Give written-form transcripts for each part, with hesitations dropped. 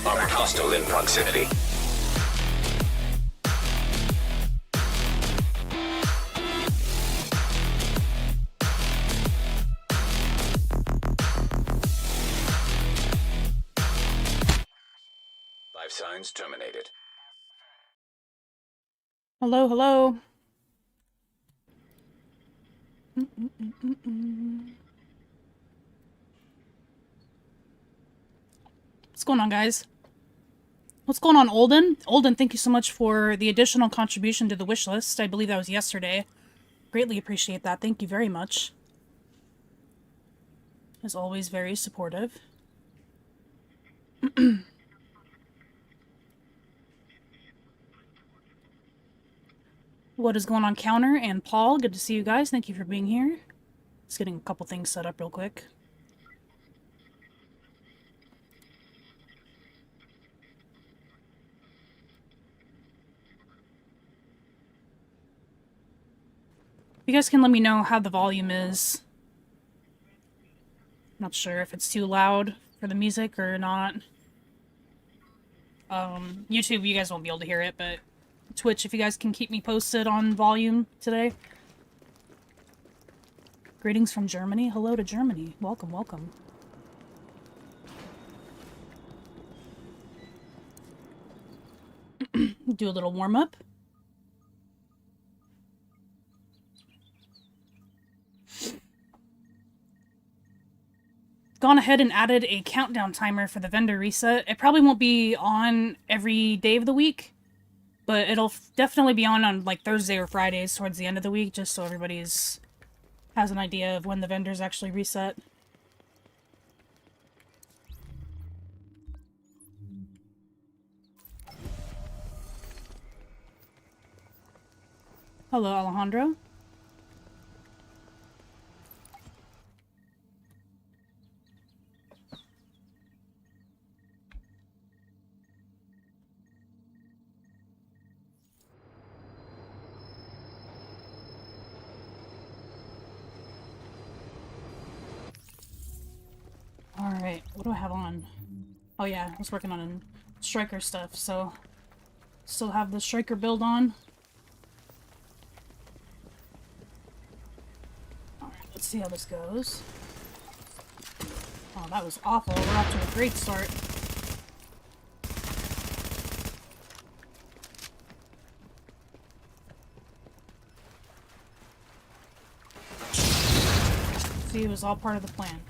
Armored hostile in proximity. Life signs terminated. Hello, hello. What's going on, guys? What's going on, Olden? Olden, thank you so much for the additional contribution to the wish list. I believe that was yesterday. Greatly appreciate that. Thank you very much. As always, very supportive. What is going on, Counter and Paul? Good to see you guys. Thank you for being here. Just getting a couple things set up real quick. You guys can let me know how the volume is. Not sure if it's too loud for the music or not. YouTube, you guys won't be able to hear it, but Twitch, if you guys can keep me posted on volume today. Greetings from Germany. Hello to Germany. Welcome, welcome. Do a little warm-up. Gone ahead and added a countdown timer for the vendor reset. It probably won't be on every day of the week, but it'll definitely be on like Thursday or Fridays towards the end of the week, just so everybody's has an idea of when the vendors actually reset. Hello, Alejandro. Alright, what do I have on? Oh yeah, I was working on Striker stuff, so still have the Striker build on. Alright, let's see how this goes. Oh, that was awful. We're off to a great start. See, it was all part of the plan.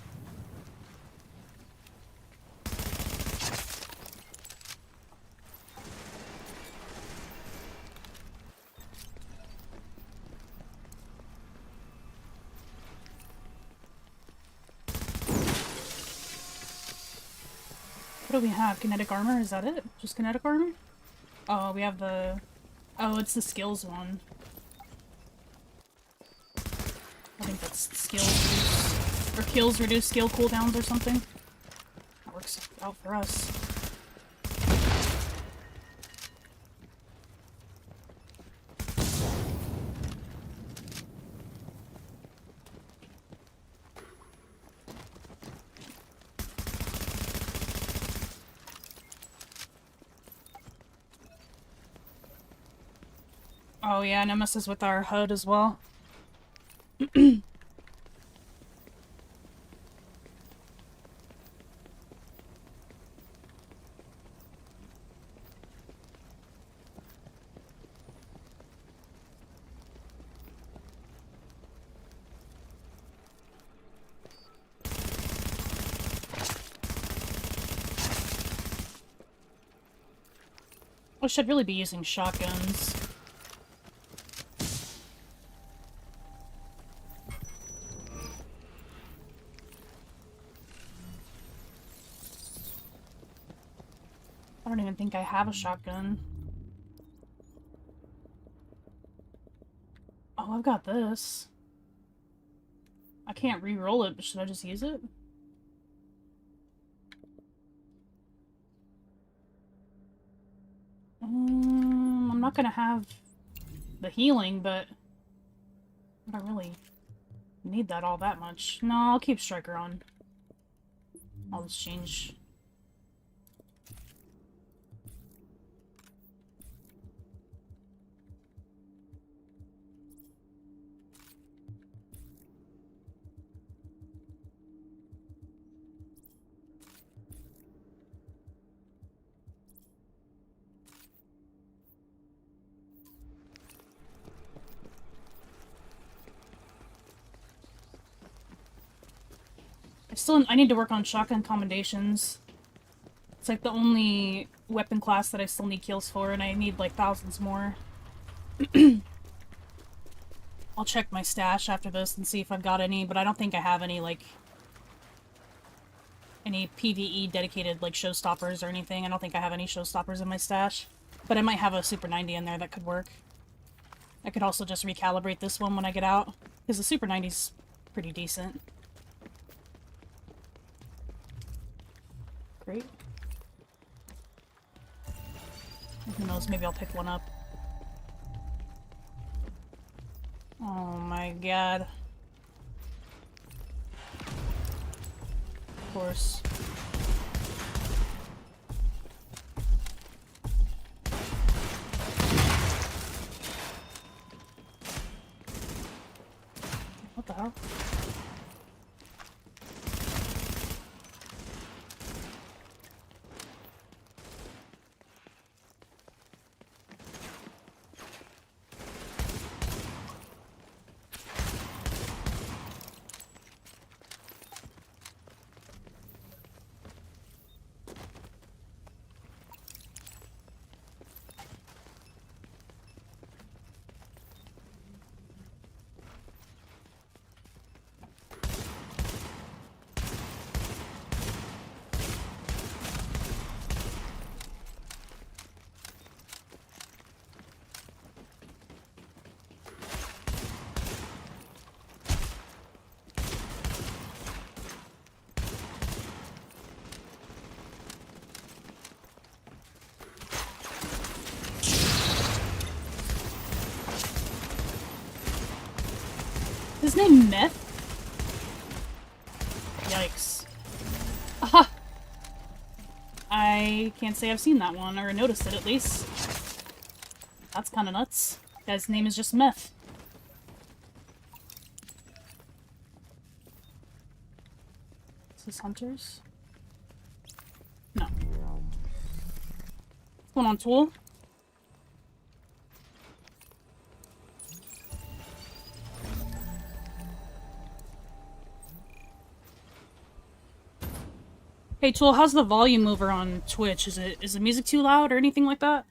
What do we have? Kinetic armor? Is that it? Just kinetic armor? Oh, we have the... Oh, it's the skills one. I think that's skills reduce... Or kills reduce skill cooldowns or something. That works out for us. Oh yeah, Nemesis with our HUD as well. I should really be using shotguns. I don't even think I have a shotgun. Oh, I've got this. I can't re-roll it, but should I just use it? I'm not gonna have the healing, but I don't really need that all that much. No, I'll keep Striker on. I'll just change. I need to work on shotgun commendations. It's like the only weapon class that I still need kills for, and I need like thousands more. I'll check my stash after this and see if I've got any, but I don't think I have any, like, any PvE dedicated, like, showstoppers or anything. I don't think I have any showstoppers in my stash. But I might have a Super 90 in there that could work. I could also just recalibrate this one when I get out, because the Super 90's pretty decent. Great. Who knows, maybe I'll pick one up. Oh my god. Of course. What the hell? His name Meth? Yikes. Aha! I can't say I've seen that one, or noticed it at least. That's kinda nuts. Guy's name is just Meth. Is this Hunters? No. What's going on, Tool? Hey Tool, how's the volume over on Twitch? Is the music too loud or anything like that?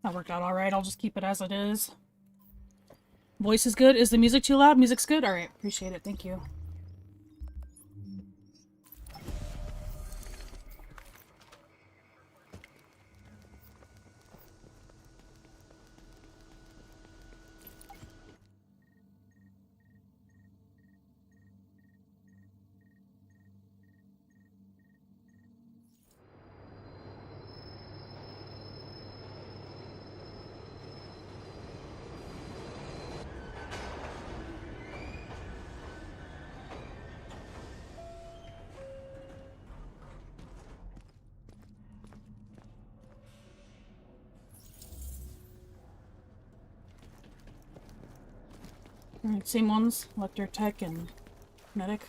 That worked out alright, I'll just keep it as it is. Voice is good. Is the music too loud? Music's good? Alright, appreciate it, thank you. Alright, same ones. Electric Tech and Medic.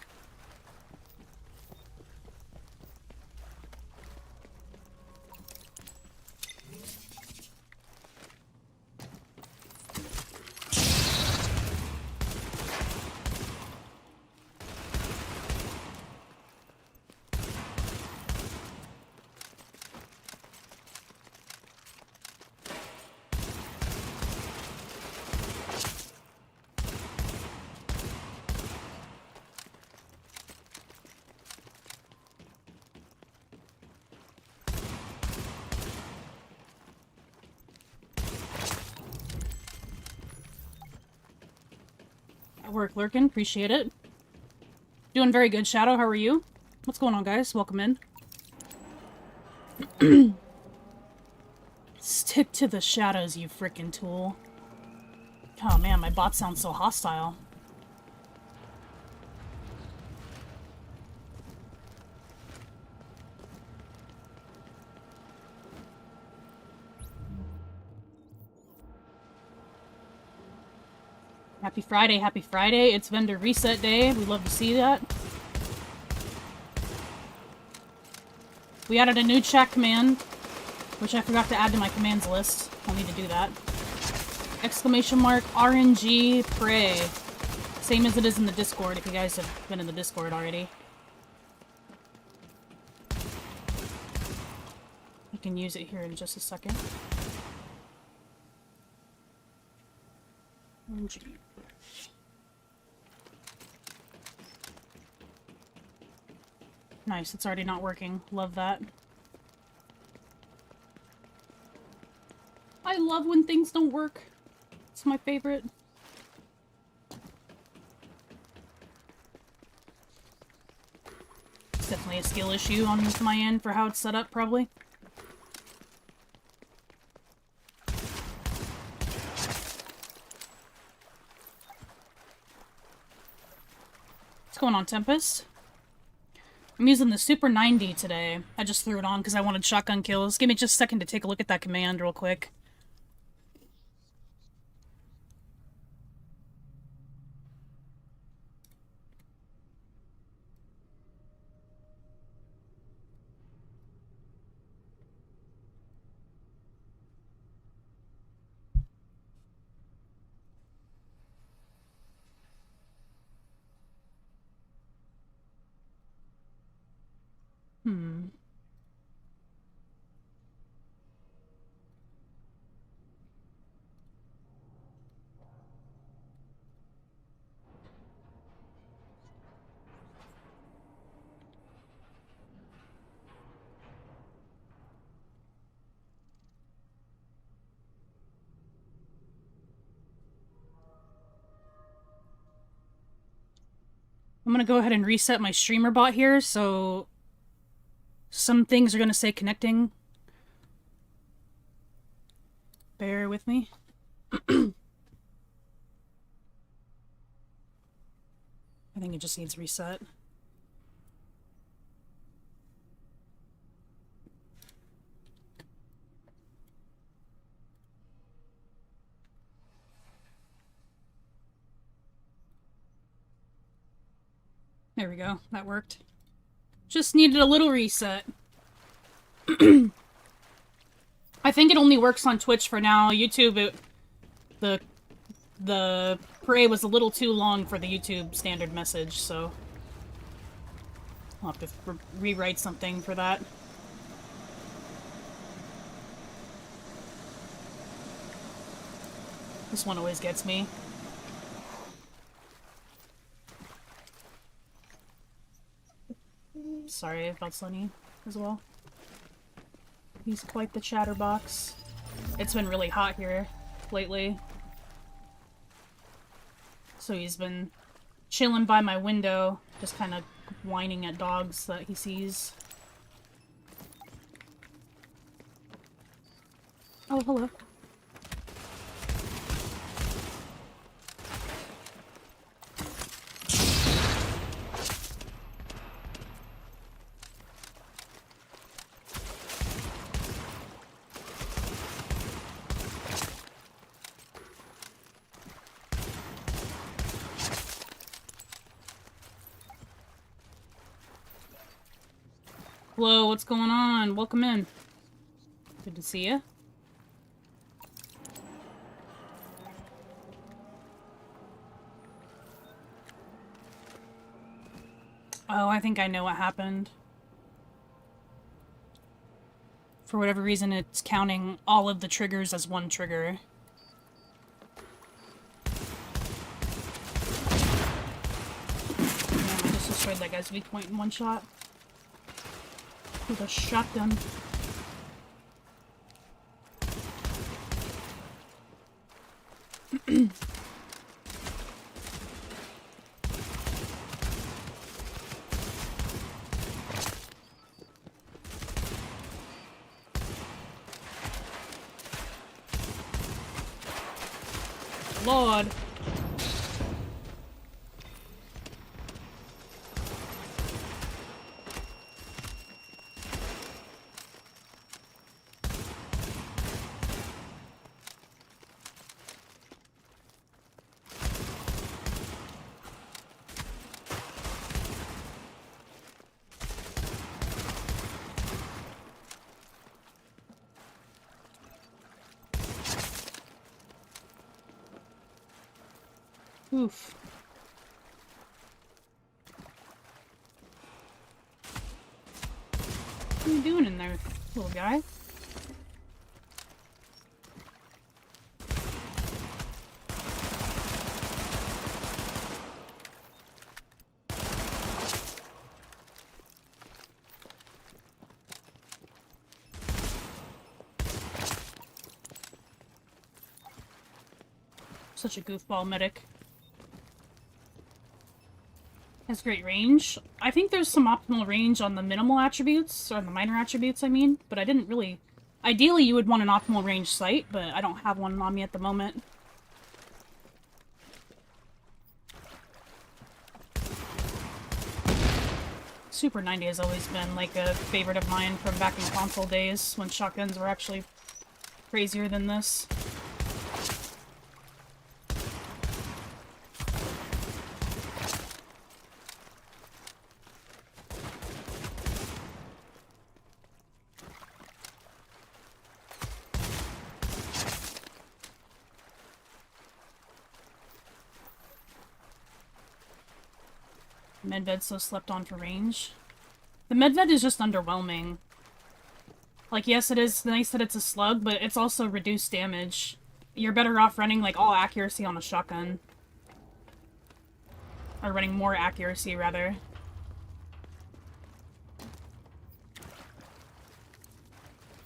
Work lurking, appreciate it. Doing very good, Shadow. How are you? What's going on, guys? Welcome in. Stick to the shadows, you frickin' tool. Oh man, my bot sounds so hostile. Happy Friday, happy Friday. It's vendor reset day. We love to see that. We added a new chat command, which I forgot to add to my commands list. I'll need to do that. Exclamation mark RNG Fray. Same as it is in the Discord, if you guys have been in the Discord already. You can use it here in just a second. RNG. Nice, it's already not working. Love that. I love when things don't work. It's my favorite. It's definitely a skill issue on my end for how it's set up, probably. What's going on, Tempest? I'm using the Super 90 today. I just threw it on because I wanted shotgun kills. Give me just a second to take a look at that command real quick. I'm gonna go ahead and reset my streamer bot here, so some things are gonna say connecting. Bear with me. I think it just needs reset. There we go. That worked. Just needed a little reset. I think it only works on Twitch for now. YouTube, the Fray was a little too long for the YouTube standard message, so I'll have to rewrite something for that. This one always gets me. Sorry about Sunny as well. He's quite the chatterbox. It's been really hot here lately. So he's been chilling by my window, just kind of whining at dogs that he sees. Oh, hello. Hello, what's going on? Welcome in. Good to see you. Oh, I think I know what happened. For whatever reason, it's counting all of the triggers as one trigger. Damn, I just destroyed that guy's weak point in one shot. With a shotgun. Lord. Oof. What are you doing in there, little guy? Such a goofball medic. Has great range. I think there's some optimal range on the minimal attributes, or the minor attributes, I mean, but I didn't really... Ideally, you would want an optimal range sight, but I don't have one on me at the moment. Super 90 has always been, like, a favorite of mine from back in console days, when shotguns were actually crazier than this. Medved's so slept on for range. The medved is just underwhelming. Like, yes, it is nice that it's a slug, but it's also reduced damage. You're better off running, like, all accuracy on a shotgun. Or running more accuracy, rather.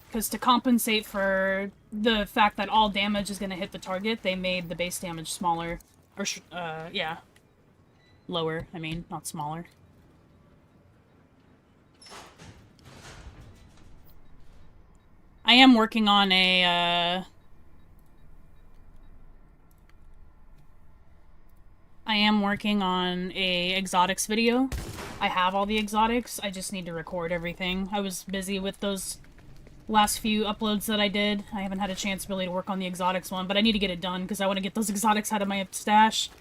Because to compensate for the fact that all damage is going to hit the target, they made the base damage smaller. Or, yeah. Lower, I mean, not smaller. I am working on a, exotics video. I have all the exotics, I just need to record everything. I was busy with those last few uploads that I did. I haven't had a chance really to work on the exotics one, but I need to get it done because I want to get those exotics out of my stash.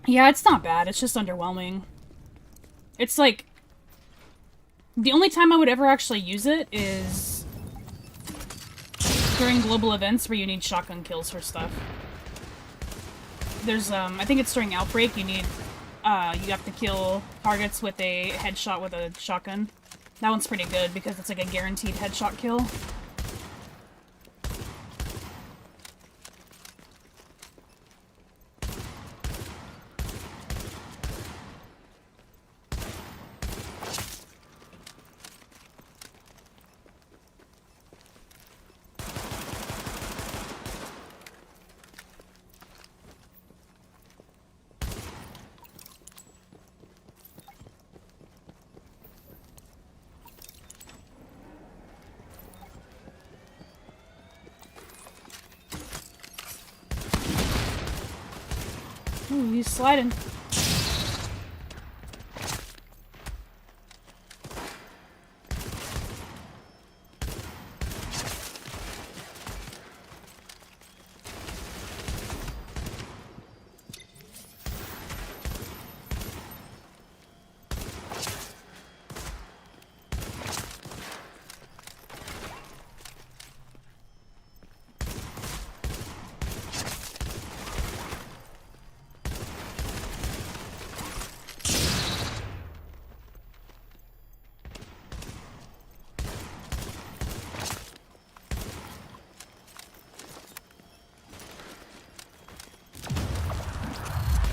Yeah, it's not bad. It's just underwhelming. It's like... The only time I would ever actually use it is... during global events where you need shotgun kills for stuff. There's, I think it's during Outbreak, you need, you have to kill targets with a headshot with a shotgun. That one's pretty good because it's like a guaranteed headshot kill. Ooh, he's sliding.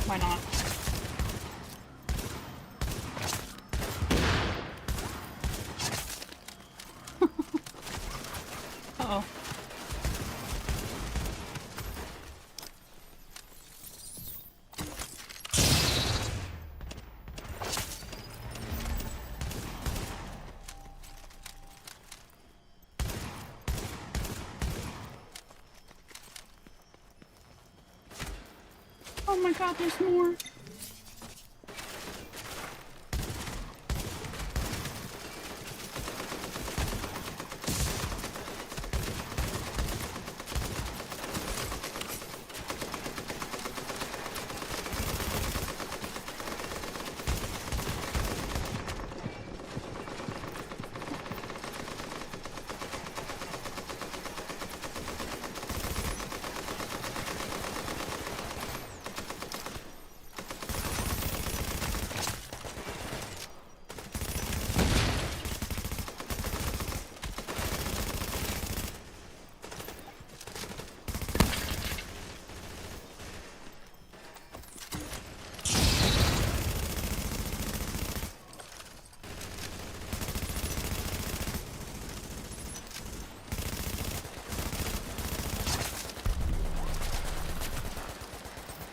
Why not? Uh-oh. my god, there's more.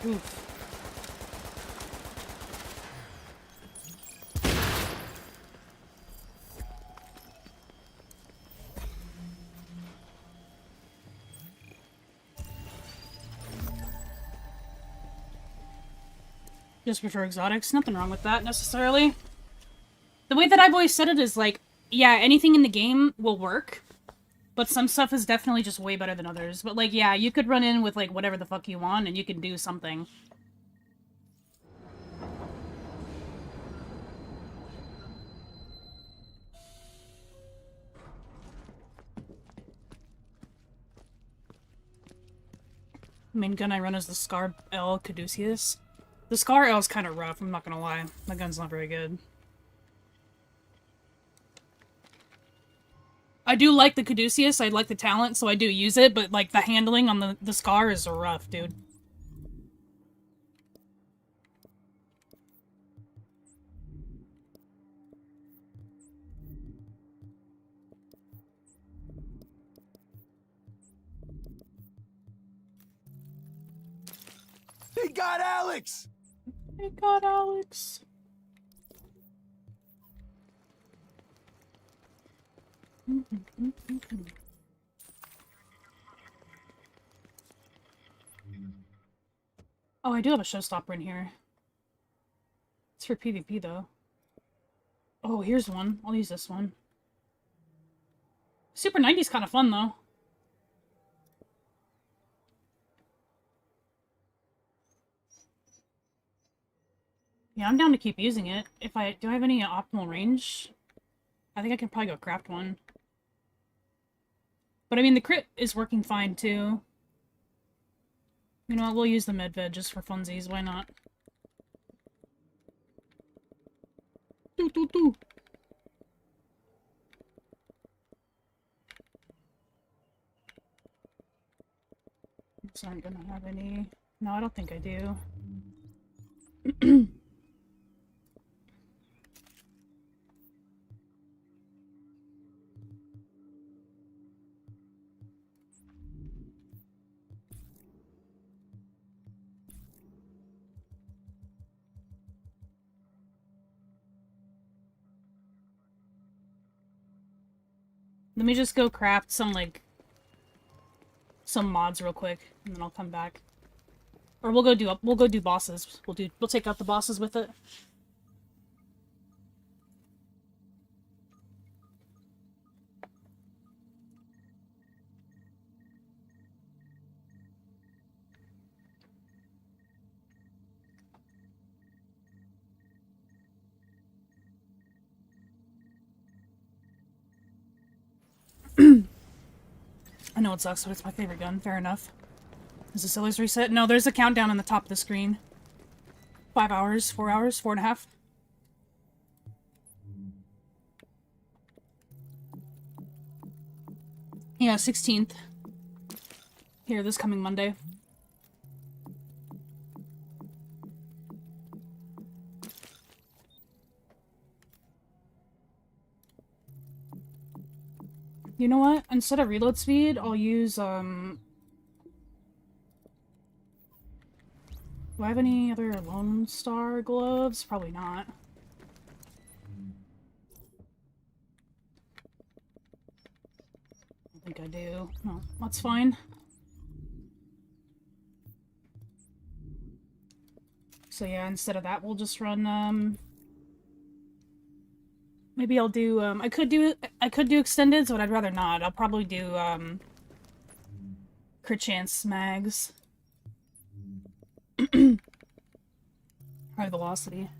Oof. Just prefer exotics. Nothing wrong with that, necessarily. The way that I've always said it is, like, yeah, anything in the game will work, but some stuff is definitely just way better than others. But, like, yeah, you could run in with, like, whatever the fuck you want, and you can do something. Main gun I run is the Scar L Caduceus. The Scar L is kind of rough, I'm not gonna lie. My gun's not very good. I do like the Caduceus, I like the talent, so I do use it, but, like, the handling on the Scar is rough, dude. They got Alex! They got Alex. Oh, I do have a showstopper in here. It's for PvP, though. Oh, here's one. I'll use this one. Super 90's kind of fun, though. Yeah, I'm down to keep using it. Do I have any optimal range? I think I can probably go craft one. But I mean, the crit is working fine, too. You know what, we'll use the medved just for funsies, why not? Doo doo doo. So I'm gonna have any... No, I don't think I do. Let me just go craft some, like, some mods real quick, and then I'll come back. Or we'll go do bosses. We'll take out the bosses with it. I know it sucks, but it's my favorite gun. Fair enough. Is the Sillers reset? No, there's a countdown on the top of the screen. 5 hours, 4 hours, 4.5. Yeah, 16th. Here, this coming Monday. You know what? Instead of reload speed, I'll use, Do I have any other Lone Star gloves? Probably not. I think I do. No, that's fine. So yeah, instead of that, we'll just run, maybe I'll do, I could do extendeds, but I'd rather not. I'll probably do, crit chance mags. High velocity.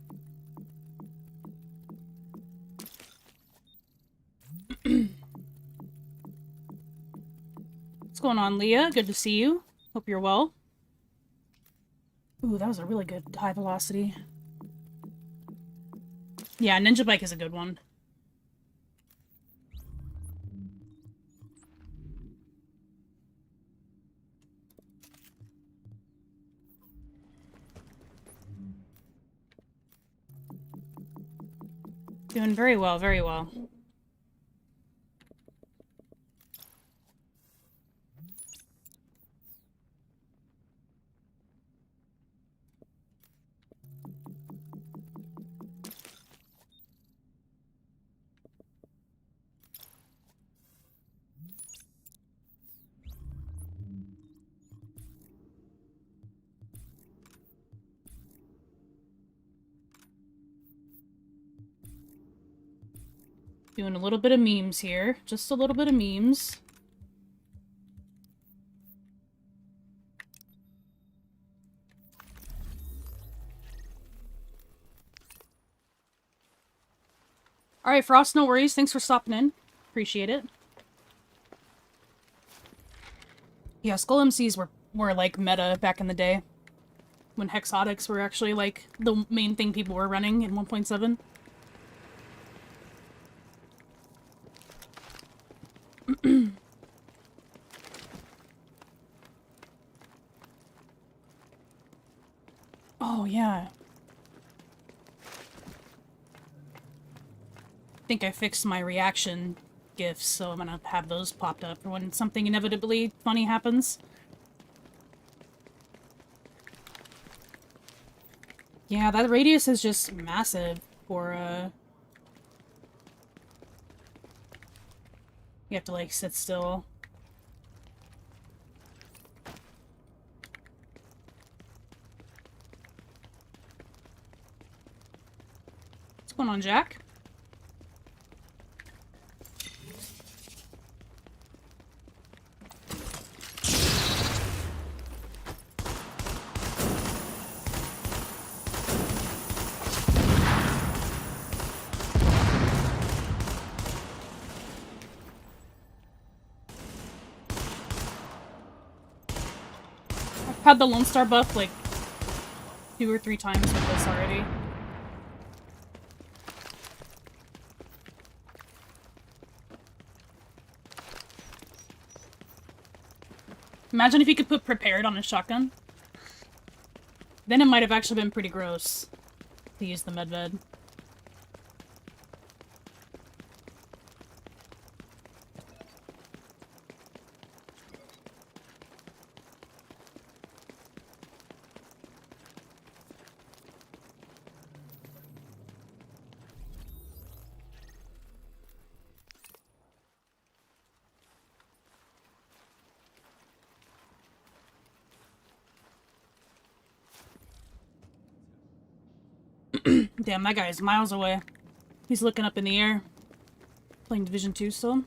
What's going on, Leah? Good to see you. Hope you're well. Ooh, that was a really good high velocity. Yeah, Ninja Bike is a good one. Doing very well, very well. Doing a little bit of memes here. Just a little bit of memes. Alright, Frost, no worries. Thanks for stopping in. Appreciate it. Yeah, Skull MCs were like meta back in the day. When Hexotics were actually like the main thing people were running in 1.7. Oh, yeah. I think I fixed my reaction GIFs, so I'm gonna have those popped up for when something inevitably funny happens. Yeah, that radius is just massive for, you have to, like, sit still. What's going on, Jack? I've had the Lone Star buff, like, 2 or 3 times with this already. Imagine if you could put prepared on a shotgun. Then it might have actually been pretty gross to use the medved. Damn, that guy is miles away. He's looking up in the air. Playing Division 2 still.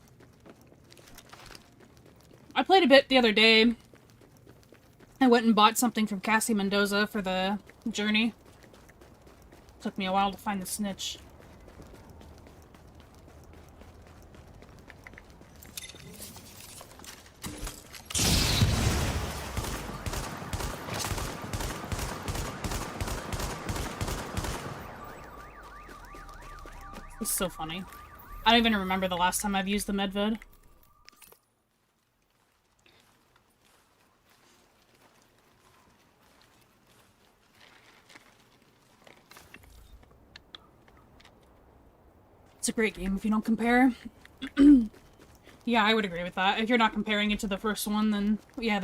I played a bit the other day. I went and bought something from Cassie Mendoza for the journey. Took me a while to find the snitch. It's so funny. I don't even remember the last time I've used the medved. It's a great game if you don't compare. Yeah, I would agree with that. If you're not comparing it to the first one, then yeah,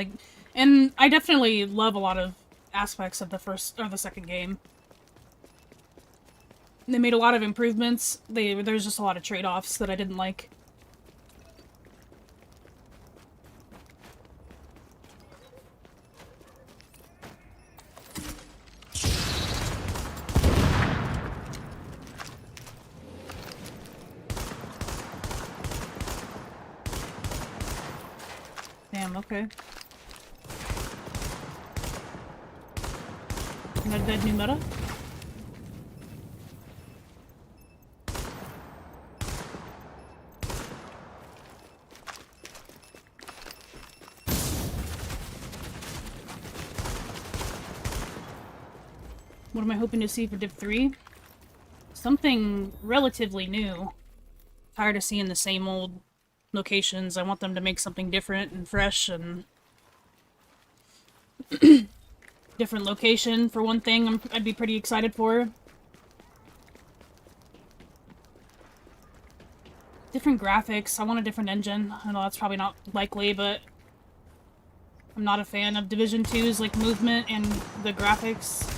and I definitely love a lot of aspects of the first or the second game. They made a lot of improvements. There's just a lot of trade-offs that I didn't like. Okay. Med new meta? What am I hoping to see for Div 3? Something relatively new. Tired of seeing the same old locations. I want them to make something different and fresh and different location for one thing I'd be pretty excited for. Different graphics. I want a different engine. I know that's probably not likely, but I'm not a fan of Division 2's like movement and the graphics.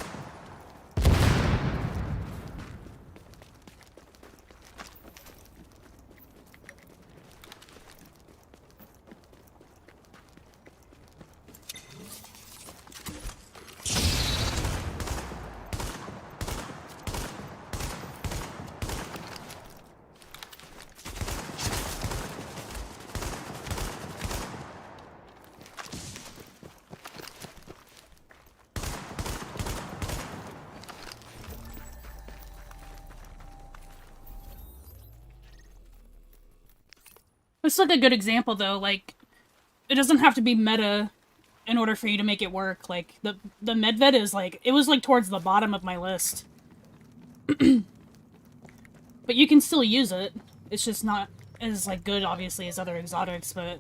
It's like a good example though, like it doesn't have to be meta in order for you to make it work. Like the Medved is like it was like towards the bottom of my list. But you can still use it. It's just not as like good obviously as other exotics, but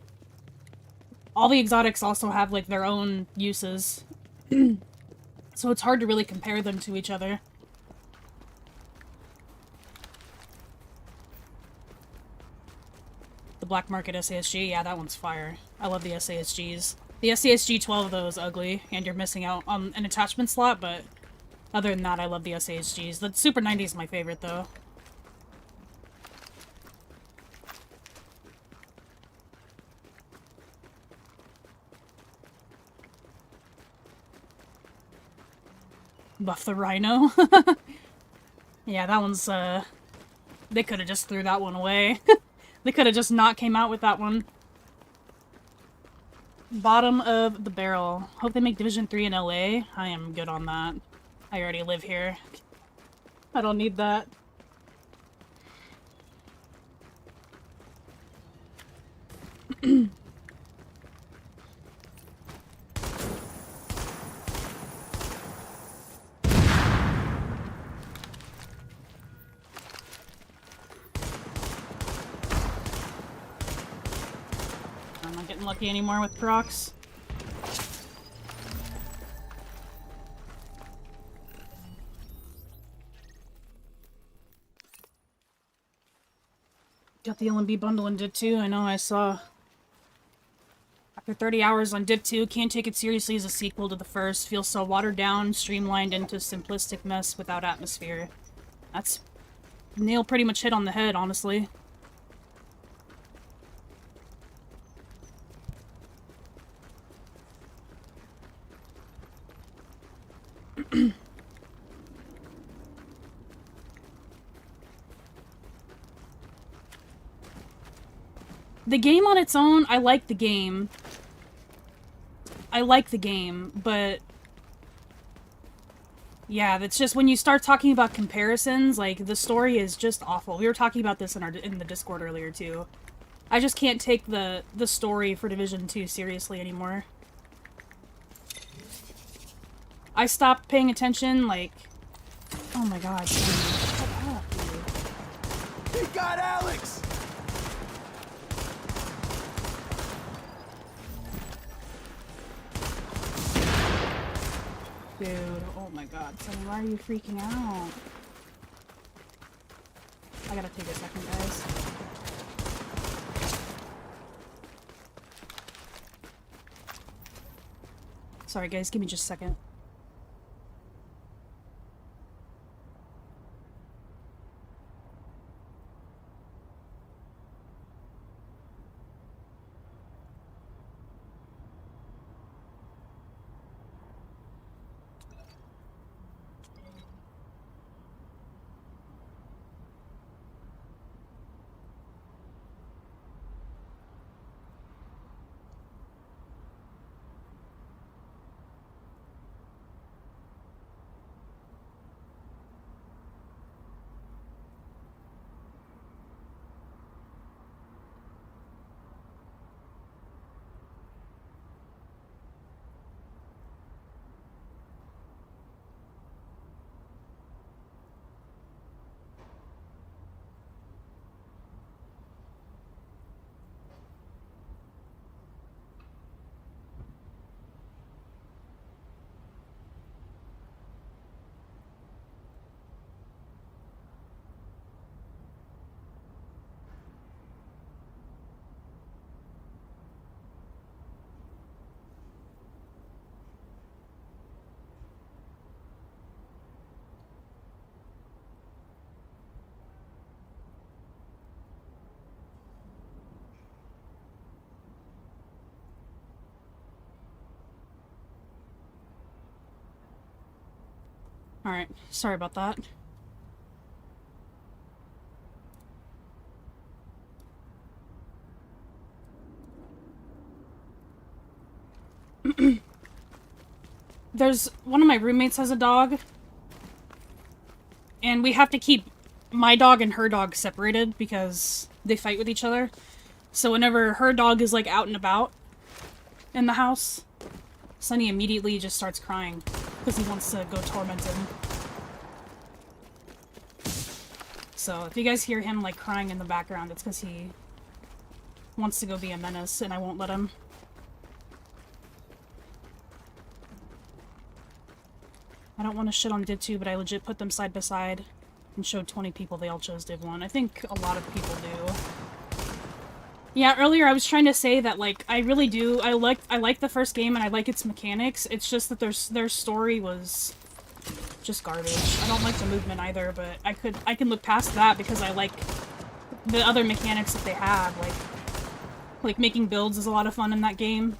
all the exotics also have like their own uses. So it's hard to really compare them to each other. The Black Market SASG, yeah, that one's fire. I love the SASGs. The SASG 12 though is ugly, and you're missing out on an attachment slot, but other than that, I love the SASGs. The Super 90 is my favorite though. Buff the Rhino. Yeah, that one's, they could have just threw that one away. They could have just not came out with that one. Bottom of the barrel. Hope they make Division 3 in LA. I am good on that. I already live here. I don't need that. I'm not getting lucky anymore with procs. Got the LMB bundle in Div 2, I know, I saw. After 30 hours on Div 2, can't take it seriously as a sequel to the first. Feels so watered down, streamlined into simplistic mess without atmosphere. That's... nail pretty much hit on the head, honestly. The game on its own, I like the game. I like the game, but... yeah, that's just when you start talking about comparisons, like, the story is just awful. We were talking about this in the Discord earlier, too. I just can't take the story for Division 2 seriously anymore. I stopped paying attention, like... oh my god, dude. Shut up, dude. He got Alex! Dude, oh my god, Sonny, why are you freaking out? I gotta take a second, guys. Sorry, guys, give me just a second. Alright, sorry about that. There's one of my roommates has a dog, and we have to keep my dog and her dog separated because they fight with each other. So whenever her dog is like out and about in the house, Sunny immediately just starts crying because he wants to go torment him. So if you guys hear him like crying in the background, it's because he wants to go be a menace and I won't let him. I don't want to shit on Div 2, but I legit put them side by side and showed 20 people they all chose Div 1. I think a lot of people do. Yeah, earlier I was trying to say that, like, I really do. I like the first game and I like its mechanics. It's just that their story was just garbage. I don't like the movement either, but I can look past that because I like the other mechanics that they have. Like making builds is a lot of fun in that game.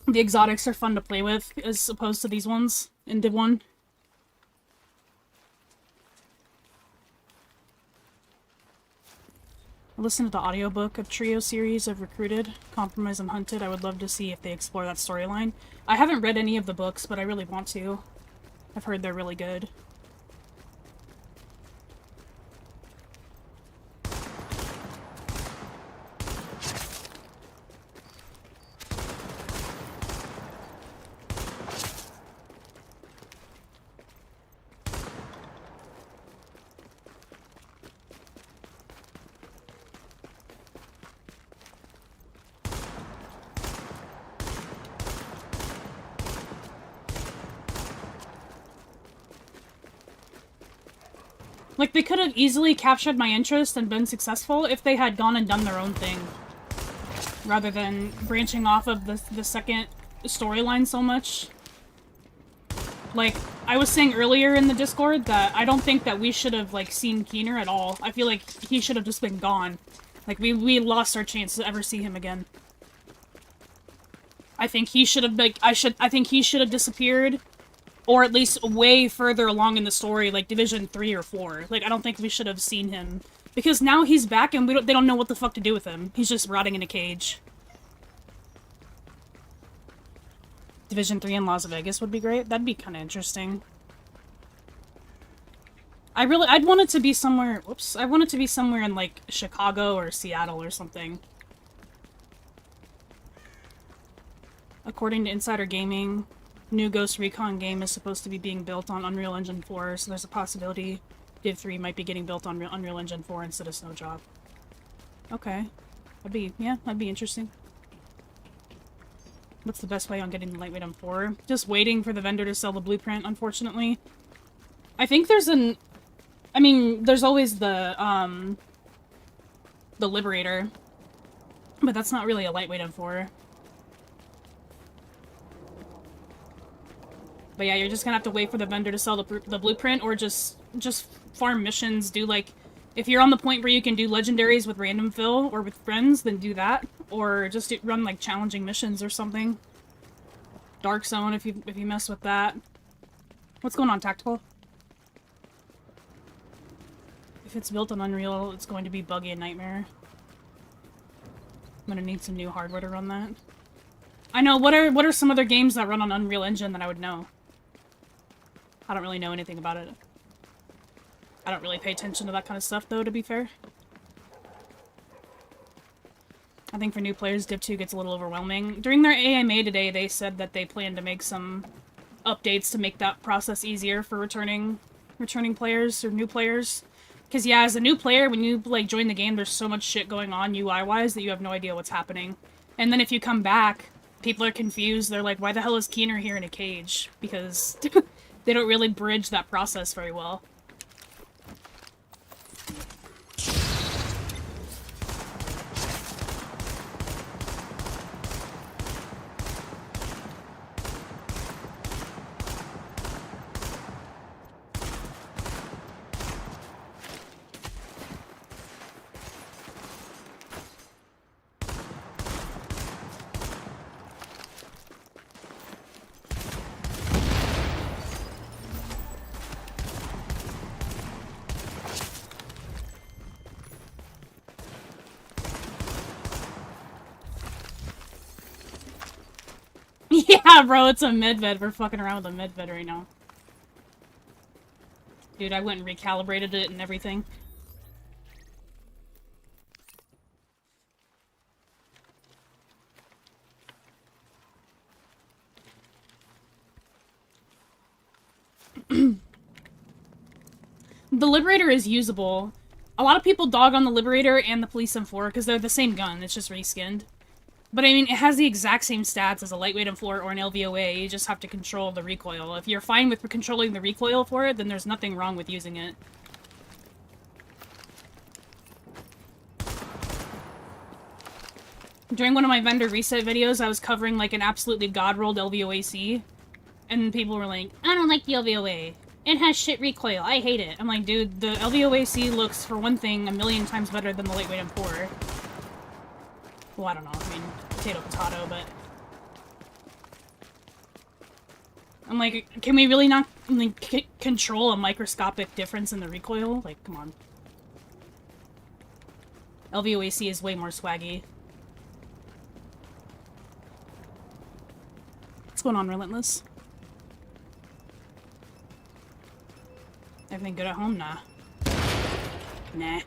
The exotics are fun to play with, as opposed to these ones in Div 1. I listened to the audiobook of Trio series of Recruited, Compromise and Hunted. I would love to see if they explore that storyline. I haven't read any of the books, but I really want to. I've heard they're really good. Like, they could have easily captured my interest and been successful if they had gone and done their own thing. Rather than branching off of the second storyline so much. Like, I was saying earlier in the Discord that I don't think that we should have, like, seen Keener at all. I feel like he should have just been gone. Like, we lost our chance to ever see him again. I think he should have, like, I think he should have disappeared. Or at least way further along in the story, like Division 3 or 4. Like, I don't think we should have seen him. Because now he's back and they don't know what the fuck to do with him. He's just rotting in a cage. Division 3 in Las Vegas would be great. That'd be kind of interesting. I'd want it to be somewhere, whoops. I want it to be somewhere in, like, Chicago or Seattle or something. According to Insider Gaming, new Ghost Recon game is supposed to be being built on Unreal Engine 4, so there's a possibility Div 3 might be getting built on Unreal Engine 4 instead of Snowjob. Okay. That'd be interesting. What's the best way on getting the lightweight M4? Just waiting for the vendor to sell the blueprint, unfortunately. I think there's there's always the Liberator. But that's not really a lightweight M4. But yeah, you're just gonna have to wait for the vendor to sell the blueprint, or just farm missions. Do, like, if you're on the point where you can do legendaries with random fill or with friends, then do that. Or just run, like, challenging missions or something. Dark Zone if you mess with that. What's going on, Tactical? If it's built on Unreal, it's going to be buggy and nightmare. I'm gonna need some new hardware to run that. I know, what are some other games that run on Unreal Engine that I would know? I don't really know anything about it. I don't really pay attention to that kind of stuff, though, to be fair. I think for new players, Div 2 gets a little overwhelming. During their AMA today, they said that they plan to make some updates to make that process easier for returning players or new players. Because, yeah, as a new player, when you, like, join the game, there's so much shit going on UI-wise that you have no idea what's happening. And then if you come back, people are confused. They're like, why the hell is Keener here in a cage? Because they don't really bridge that process very well. Yeah, bro, it's a medved. We're fucking around with a medved right now. Dude, I went and recalibrated it and everything. The Liberator is usable. A lot of people dog on the Liberator and the Police M4 because they're the same gun, it's just reskinned. But I mean, it has the exact same stats as a lightweight M4 or an LVOA, you just have to control the recoil. If you're fine with controlling the recoil for it, then there's nothing wrong with using it. During one of my vendor reset videos, I was covering like an absolutely god-rolled LVOAC, and people were like, I don't like the LVOA. It has shit recoil. I hate it. I'm like, dude, the LVOAC looks, for one thing, a million times better than the lightweight M4. Well, I don't know. I mean, potato, potato, but... I'm like, can we really not like, control a microscopic difference in the recoil? Like, come on. LVOAC is way more swaggy. What's going on, Relentless? Everything good at home? Nah. Nah.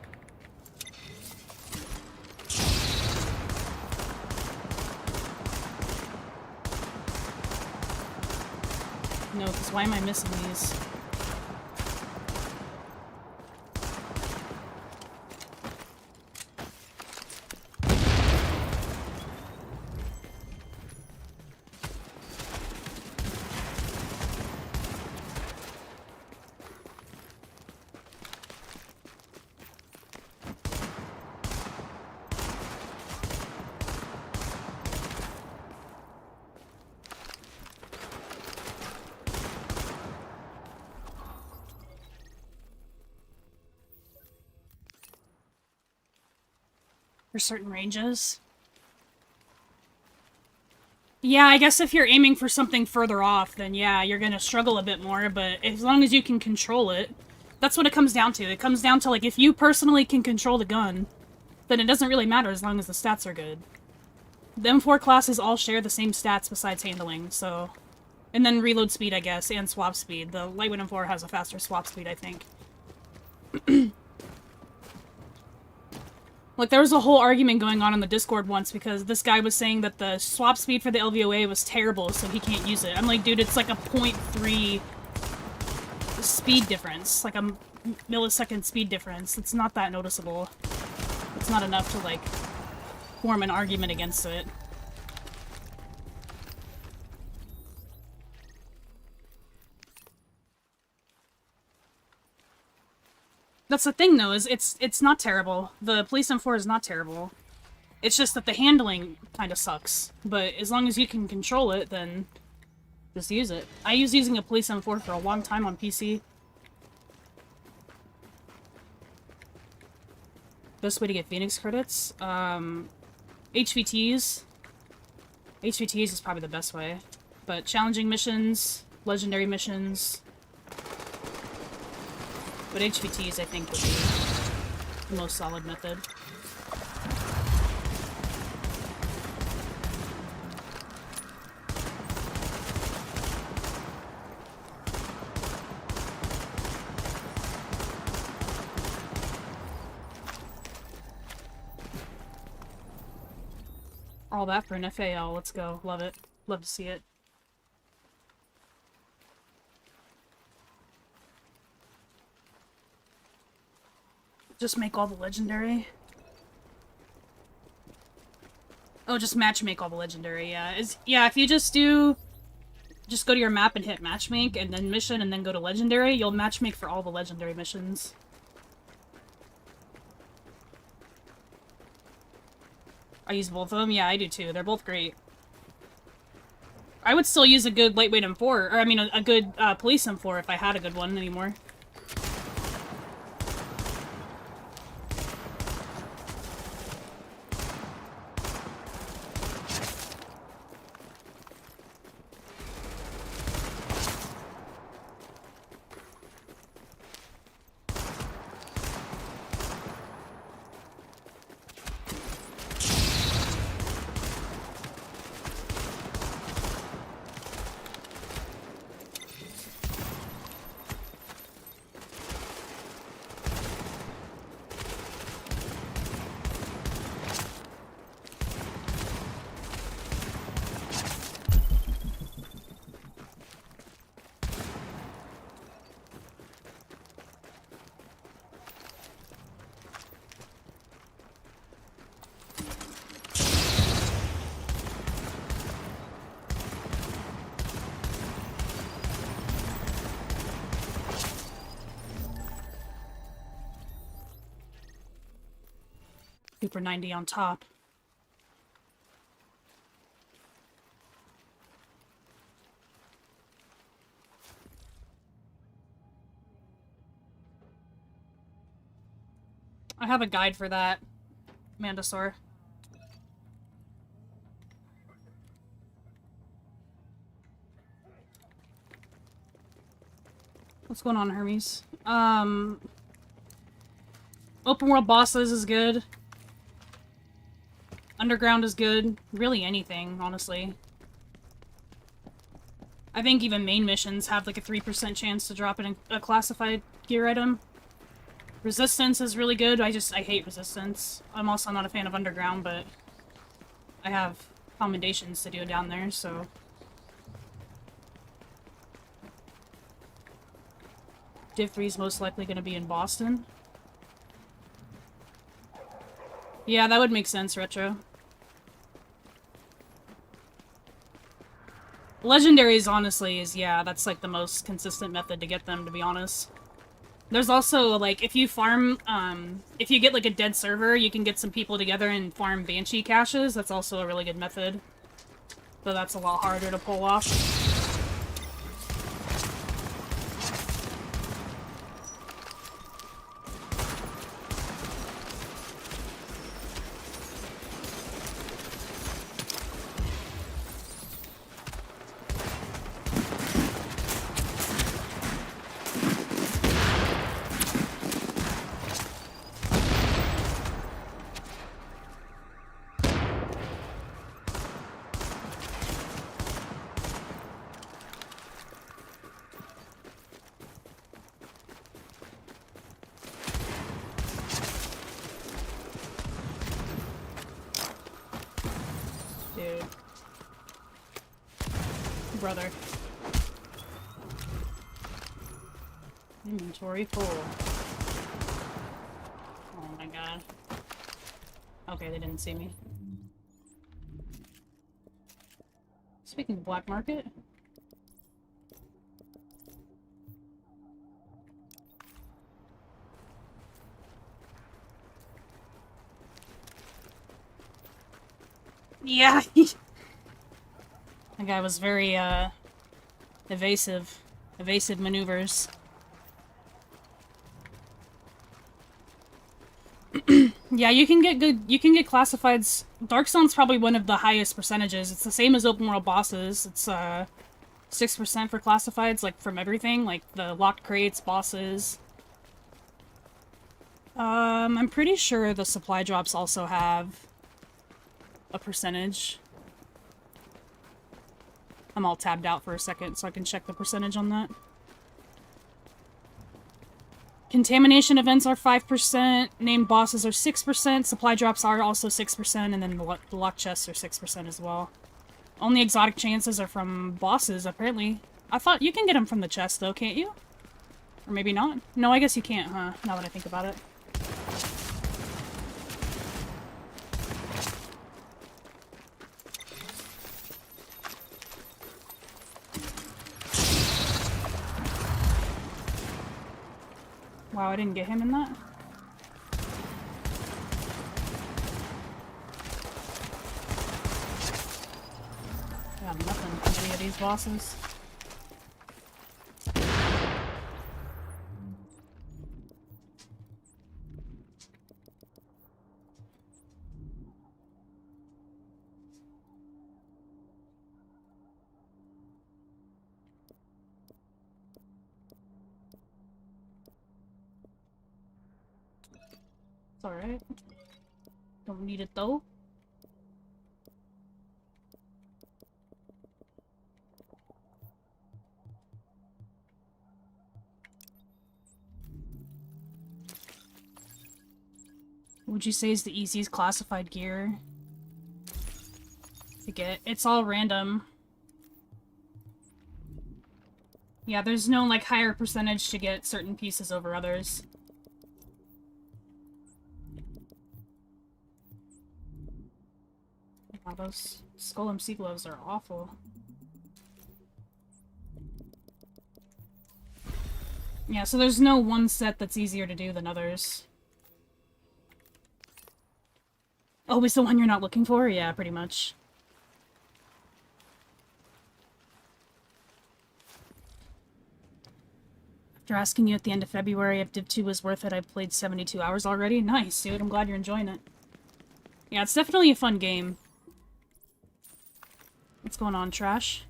No, because why am I missing these? For certain ranges. Yeah, I guess if you're aiming for something further off, then yeah, you're gonna struggle a bit more, but as long as you can control it, that's what it comes down to. It comes down to, like, if you personally can control the gun, then it doesn't really matter as long as the stats are good. The M4 classes all share the same stats besides handling, so... And then reload speed, I guess, and swap speed. The lightweight M4 has a faster swap speed, I think. Like, there was a whole argument going on the Discord once because this guy was saying that the swap speed for the LVOA was terrible, so he can't use it. I'm like, dude, it's like a 0.3 speed difference. Like a millisecond speed difference. It's not that noticeable. It's not enough to, like, form an argument against it. That's the thing, though, is it's not terrible. The Police M4 is not terrible. It's just that the handling kind of sucks. But as long as you can control it, then just use it. I was using a Police M4 for a long time on PC. Best way to get Phoenix credits? HVTs. HVTs is probably the best way. But challenging missions, legendary missions... But HVTs, I think, would be the most solid method. All that for an FAL. Let's go. Love it. Love to see it. Just make all the legendary. Oh, just match make all the legendary, yeah. Yeah, if you just go to your map and hit matchmake, and then mission, and then go to legendary, you'll matchmake for all the legendary missions. I use both of them? Yeah, I do too. They're both great. I would still use a good lightweight M4, or I mean a good police M4 if I had a good one anymore. Super 90 on top. I have a guide for that, Mandosaur. What's going on, Hermes? Open world bosses is good. Underground is good. Really anything, honestly. I think even main missions have like a 3% chance to drop in a classified gear item. Resistance is really good. I hate Resistance. I'm also not a fan of Underground, but I have commendations to do down there, so... Div 3 is most likely going to be in Boston. Yeah, that would make sense, Retro. Legendaries, honestly, yeah, that's like the most consistent method to get them, to be honest. There's also, like, if you farm, if you get, like, a dead server, you can get some people together and farm Banshee caches. That's also a really good method. But that's a lot harder to pull off. Brother. Inventory full. Oh my god. Okay, they didn't see me. Speaking of black market. Yeah. That guy was very, evasive maneuvers. Yeah, you can get classifieds. Darkstone's probably one of the highest percentages. It's the same as open world bosses. It's, 6% for classifieds, like, from everything, like the locked crates, bosses. I'm pretty sure the supply drops also have a percentage. I'm all tabbed out for a second so I can check the percentage on that. Contamination events are 5%, named bosses are 6%, supply drops are also 6%, and then the lock chests are 6% as well. Only exotic chances are from bosses, apparently. I thought you can get them from the chest, though, can't you? Or maybe not? No, I guess you can't, huh? Now that I think about it. Wow, I didn't get him in that. I got nothing from any of these bosses. It's alright. Don't need it though. Would you say is the easiest classified gear to get? It's all random. Yeah, there's no, like, higher percentage to get certain pieces over others. Wow, those Skull MC gloves are awful. Yeah, so there's no one set that's easier to do than others. Always the one you're not looking for? Yeah, pretty much. After asking you at the end of February if Div 2 was worth it, I've played 72 hours already. Nice, dude. I'm glad you're enjoying it. Yeah, it's definitely a fun game. What's going on, Trash?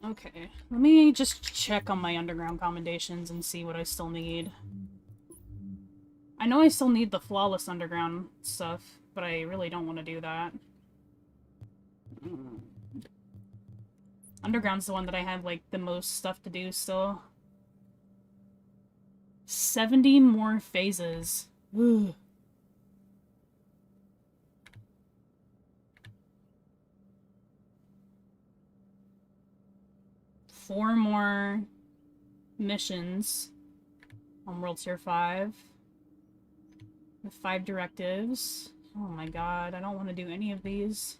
Okay, let me just check on my underground commendations and see what I still need. I know I still need the flawless underground stuff, but I really don't want to do that. Underground's the one that I have, like, the most stuff to do still. 70 more phases. Ooh. Four more missions on World Tier 5. With 5 directives. Oh my god, I don't want to do any of these.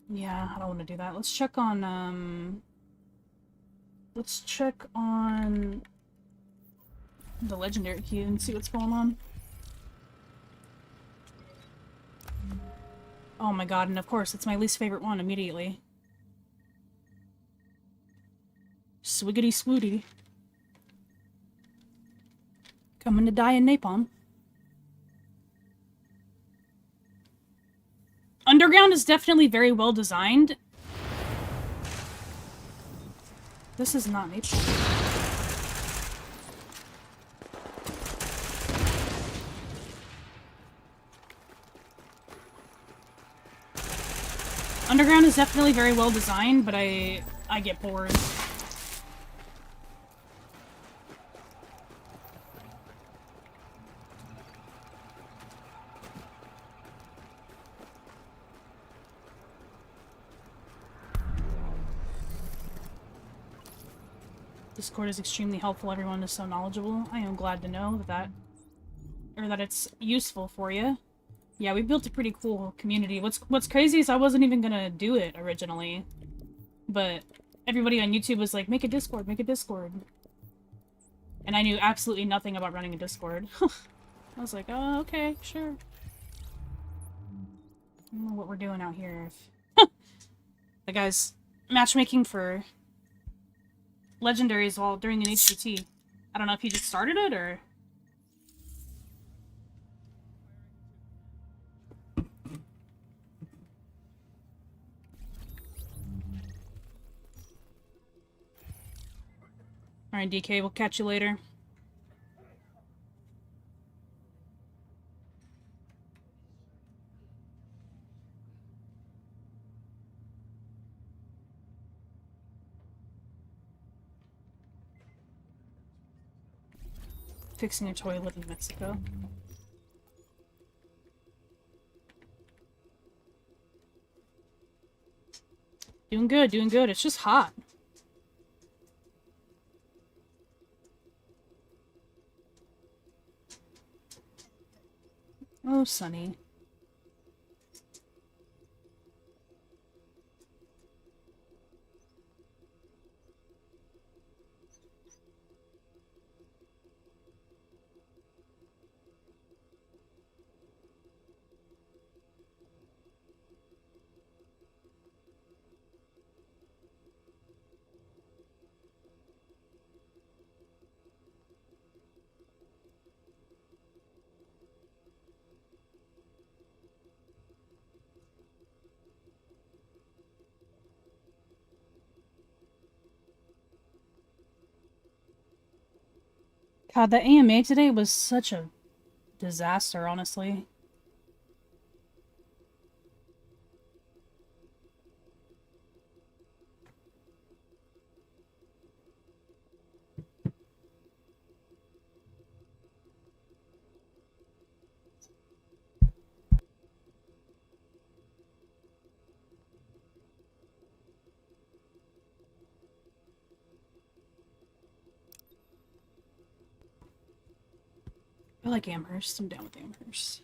Yeah, I don't want to do that. Let's check on, let's check on the legendary queue and see what's going on. Oh my god, and of course, it's my least favorite one immediately. Swiggity swooty. Coming to die in napalm. Underground is definitely very well designed. This is not napalm. Underground is definitely very well designed, but I get bored. Discord is extremely helpful. Everyone is so knowledgeable. I am glad to know that it's useful for you. Yeah, we built a pretty cool community. What's crazy is I wasn't even gonna do it originally, but everybody on YouTube was like, make a Discord, make a Discord. And I knew absolutely nothing about running a Discord. I was like, oh, okay, sure. I don't know what we're doing out here. The guy's matchmaking for legendaries while during an HCT. I don't know if he just started it, or... Alright, DK, we'll catch you later. Fixing a toilet in Mexico. Doing good, doing good. It's just hot. Oh, Sunny. God, the AMA today was such a disaster, honestly. I like Amherst. I'm down with Amherst.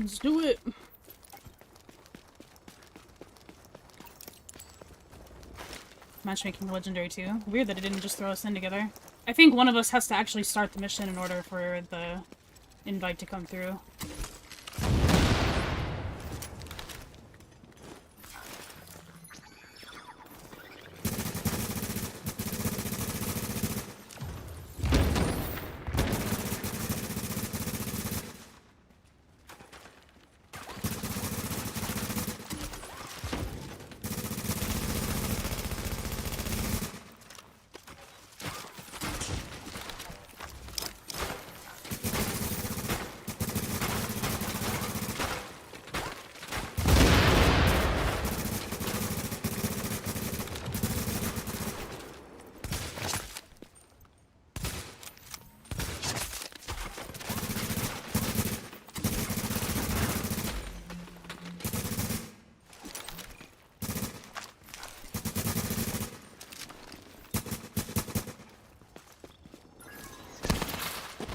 Let's do it. Matchmaking legendary too. Weird that it didn't just throw us in together. I think one of us has to actually start the mission in order for the invite to come through.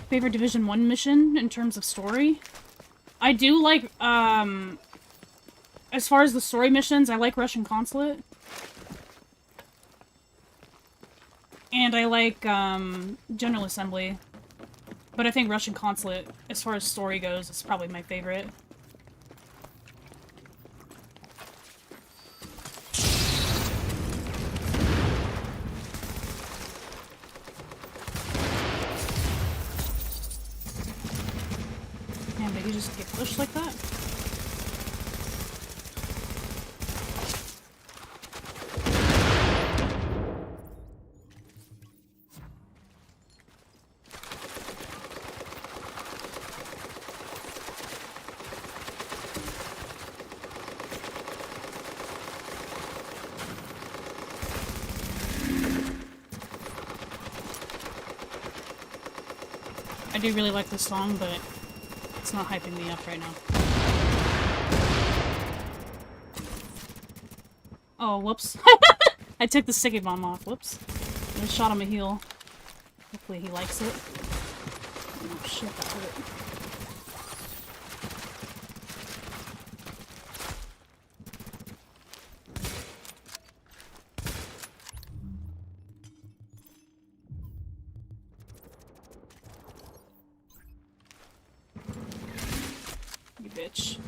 Favorite Division 1 mission in terms of story? I do like, as far as the story missions, I like Russian Consulate. And I like, General Assembly. But I think Russian Consulate, as far as story goes, is probably my favorite. You just get pushed like that? I do really like this song, but it's not hyping me up right now. Oh, whoops. I took the sticky bomb off. Whoops. I shot him a heal. Hopefully he likes it. Oh shit, that hurt. Bitch.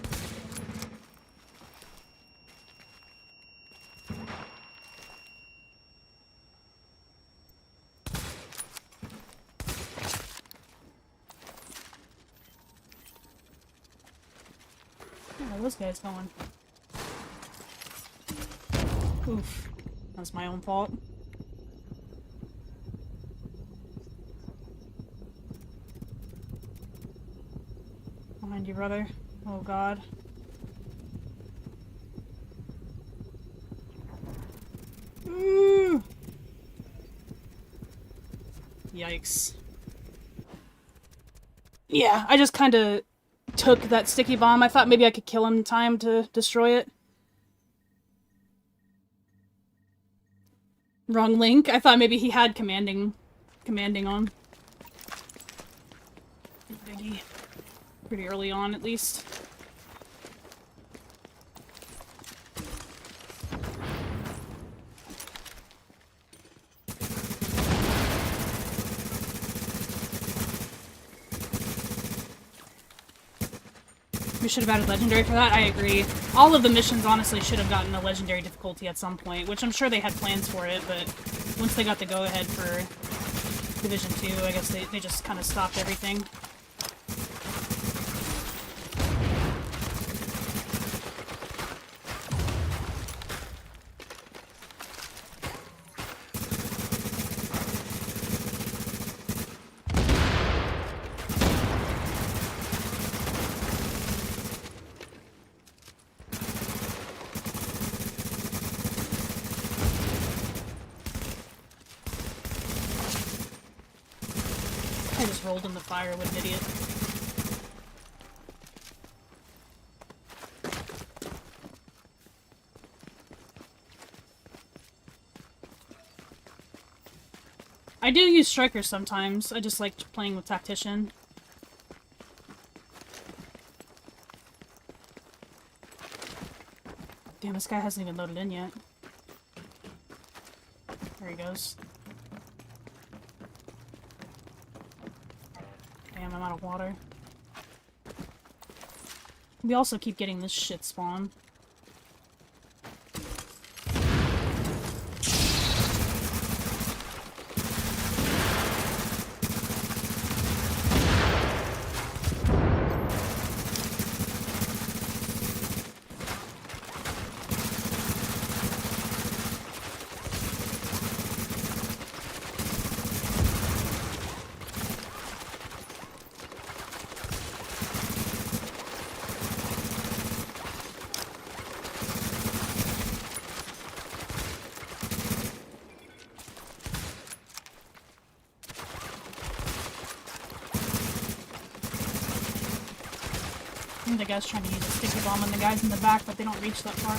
Where are those guys going? Oof. That's my own fault. Behind you, brother. Oh god. Ooh. Yikes. Yeah, I just kinda took that sticky bomb. I thought maybe I could kill him in time to destroy it. Wrong link. I thought maybe he had commanding on. Biggie. Pretty early on, at least. We should have added legendary for that, I agree. All of the missions, honestly, should have gotten a legendary difficulty at some point, which I'm sure they had plans for it, but once they got the go-ahead for Division 2, I guess they just kind of stopped everything. I just rolled in the fire, what an idiot. I do use Strikers sometimes. I just like playing with Tactician. Damn, this guy hasn't even loaded in yet. There he goes. Damn, I'm out of water. We also keep getting this shit spawn. I think the guy's trying to use a sticky bomb on the guys in the back, but they don't reach that far.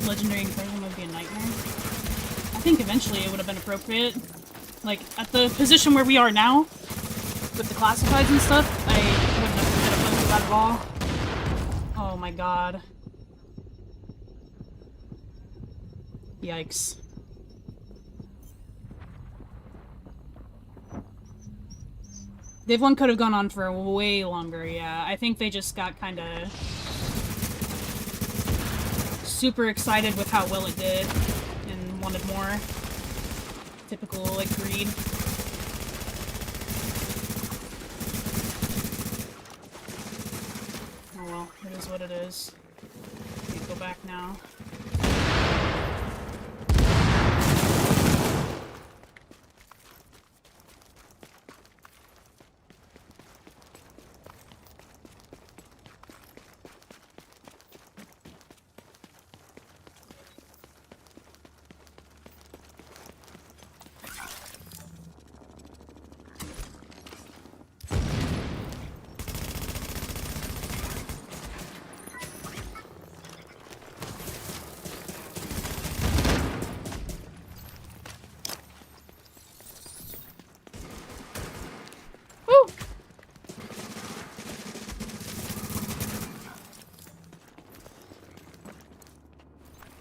Legendary incursion would be a nightmare. I think eventually it would have been appropriate. Like, at the position where we are now, with the classifieds and stuff, I wouldn't have been opposed to that at all. Oh my god. Yikes. Div 1 could have gone on for way longer, yeah. I think they just got kinda super excited with how well it did and wanted more. Typical, like, greed. Oh well, it is what it is. Can't go back now.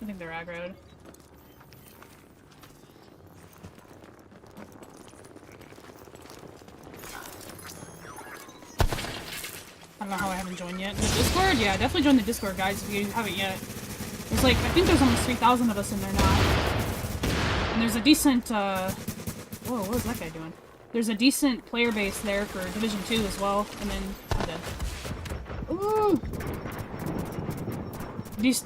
I think they're aggroed. I don't know how I haven't joined yet. The Discord? Yeah, definitely join the Discord, guys, if you haven't yet. There's like, I think there's almost 3,000 of us in there now. And there's a decent, whoa, what was that guy doing? There's a decent player base there for Division 2 as well, and then, I'm dead. Ooh!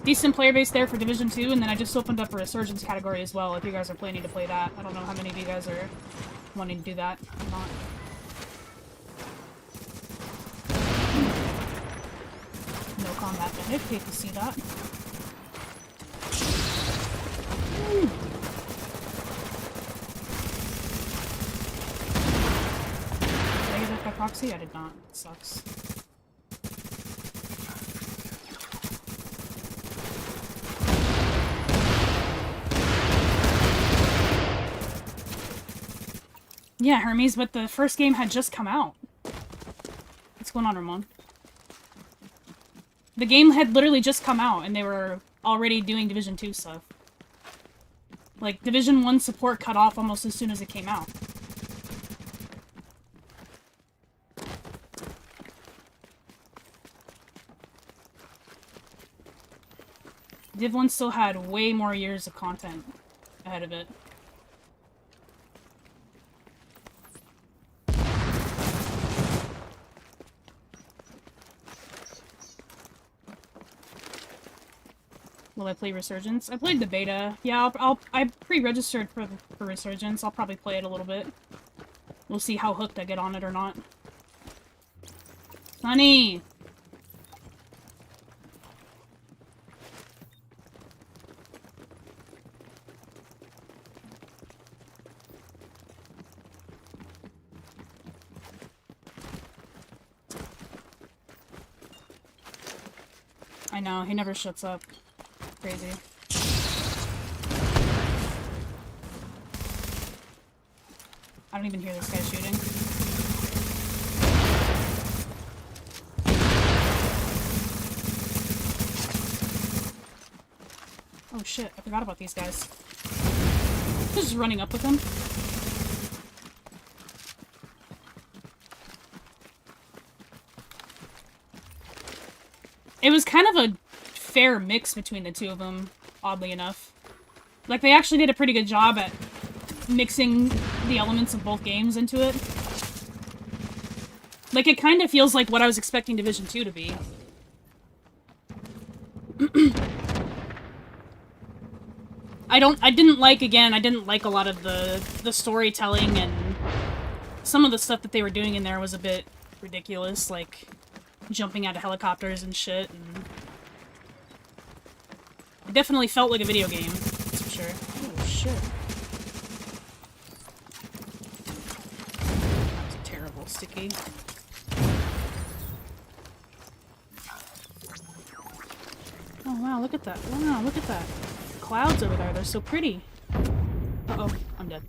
Decent player base there for Division 2, and then I just opened up a Resurgence category as well, if you guys are planning to play that. I don't know how many of you guys are wanting to do that or not. No combat damage, hate to see that. Did I get hit by proxy? I did not. It sucks. Yeah, Hermes, but the first game had just come out. What's going on, Ramon? The game had literally just come out, and they were already doing Division 2 stuff. Like, Division 1 support cut off almost as soon as it came out. Div 1 still had way more years of content ahead of it. Will I play Resurgence? I played the beta. Yeah, I pre-registered for Resurgence. I'll probably play it a little bit. We'll see how hooked I get on it or not. Honey! I know, he never shuts up. Crazy. I don't even hear this guy shooting. Oh shit, I forgot about these guys. Just running up with them. It was kind of a fair mix between the two of them, oddly enough. Like, they actually did a pretty good job at mixing the elements of both games into it. Like, it kind of feels like what I was expecting Division 2 to be. I didn't like a lot of the storytelling, and some of the stuff that they were doing in there was a bit ridiculous, like jumping out of helicopters and shit, and it definitely felt like a video game, that's for sure. Oh shit. That was terrible, sticky. Oh wow, look at that. Wow, look at that. Clouds over there, they're so pretty. Uh-oh, I'm dead.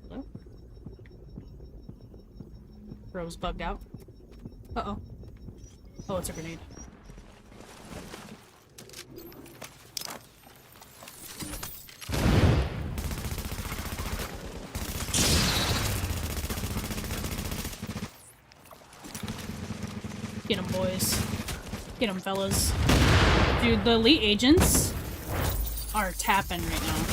Hello? Bro's bugged out. Uh-oh. Oh, it's a grenade. Get 'em, boys. Get 'em, fellas. Dude, the elite agents are tapping right now.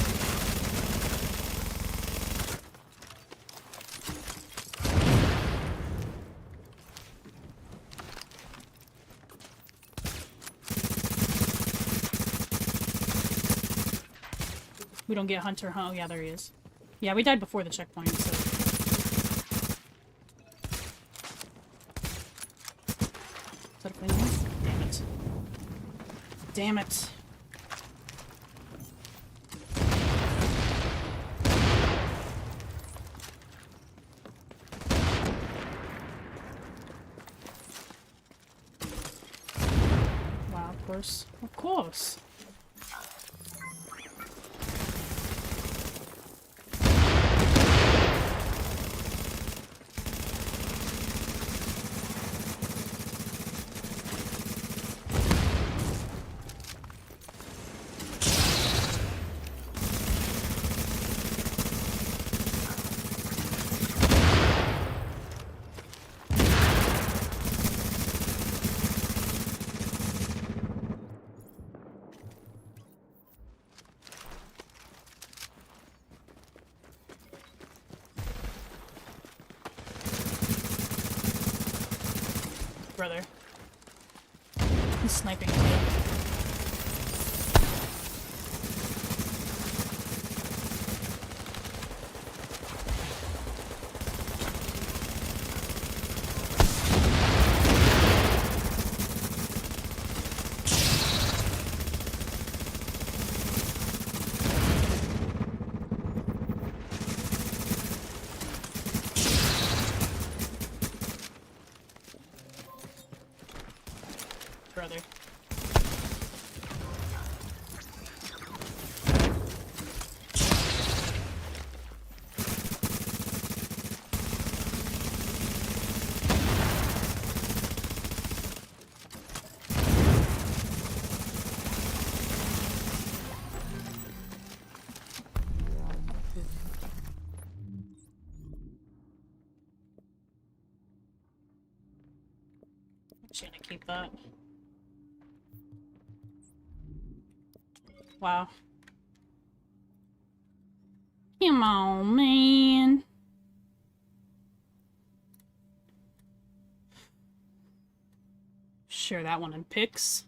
We don't get Hunter, huh? Oh, yeah, there he is. Yeah, we died before the checkpoint, so... Is that a clean one? Damn it. Damn it. Wow, of course. Of course. Brother. He's sniping too. Brother. I'm trying to keep that. Wow. Come on, man. Share that one in pics.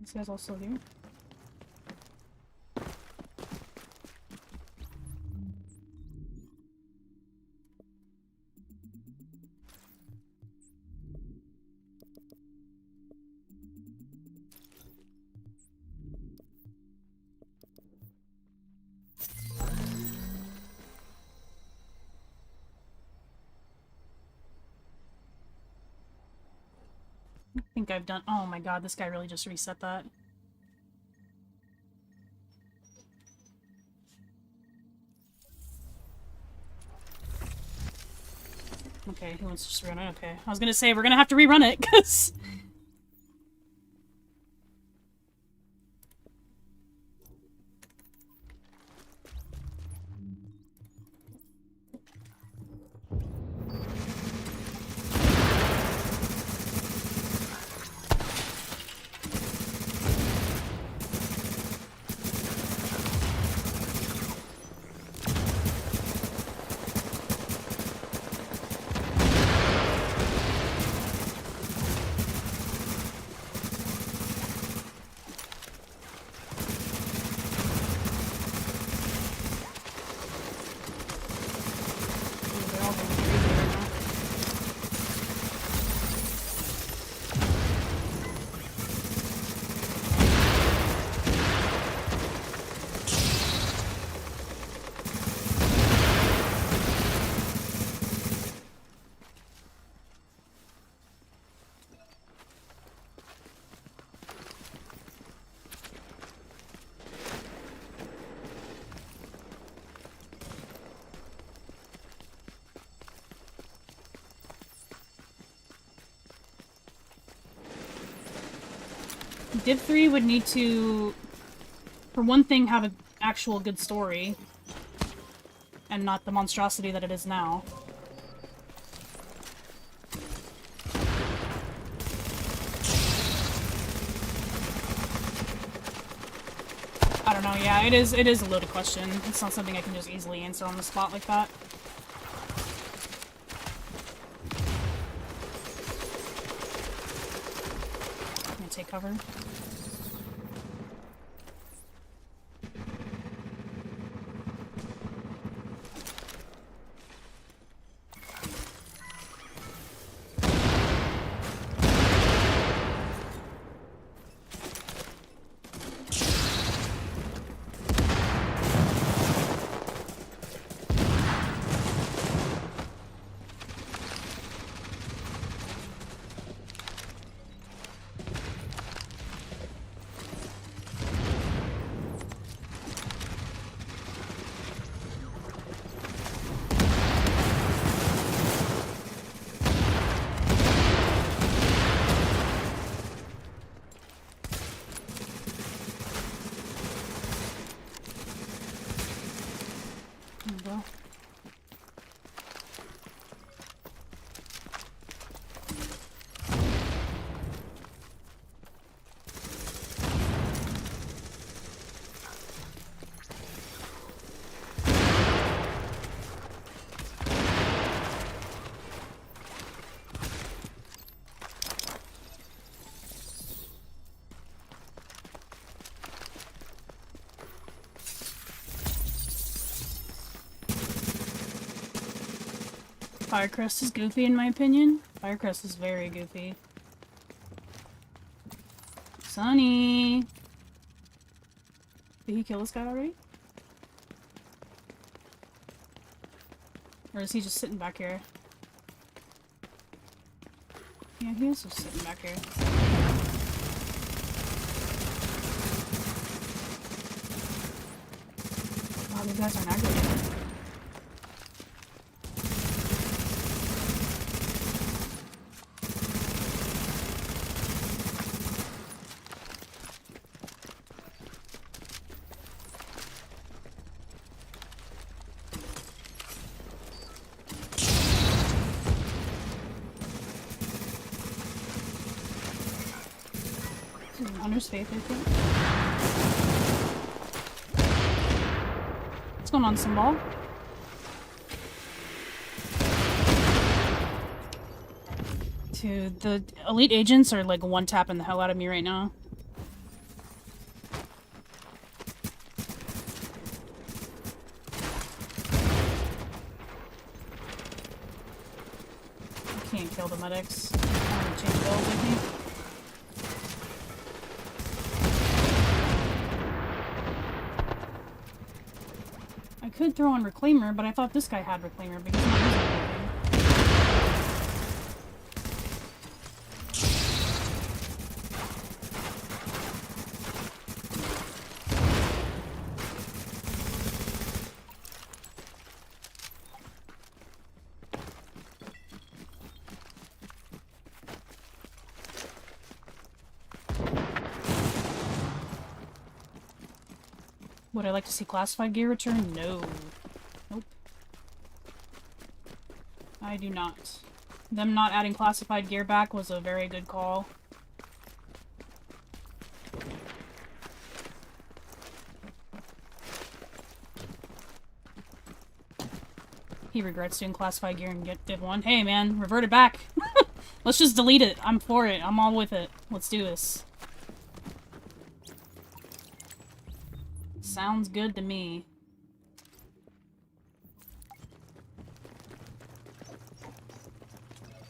This guy's also here. I think I've done. Oh my god, this guy really just reset that. Okay, he wants to just run it. Okay. I was gonna say, we're gonna have to rerun it, because... Div 3 would need to, for one thing, have an actual good story. And not the monstrosity that it is now. I don't know, yeah, it is a loaded question. It's not something I can just easily answer on the spot like that. I'm gonna take cover. Firecrest is goofy in my opinion. Firecrest is very goofy. Sonny! Did he kill this guy already? Or is he just sitting back here? Yeah, he is just sitting back here. Wow, these guys aren't aggravated. Hunter's Faith, I think. What's going on, Symbol? Dude, the elite agents are like one-tapping the hell out of me right now. can't kill the medics. I'm gonna change builds, I think. I could throw on Reclaimer, but I thought this guy had Reclaimer, but he's not using anything. Would I like to see classified gear return? No. Nope. I do not. Them not adding classified gear back was a very good call. He regrets doing classified gear and did one. Hey man, revert it back. Let's just delete it. I'm for it. I'm all with it. Let's do this. Sounds good to me.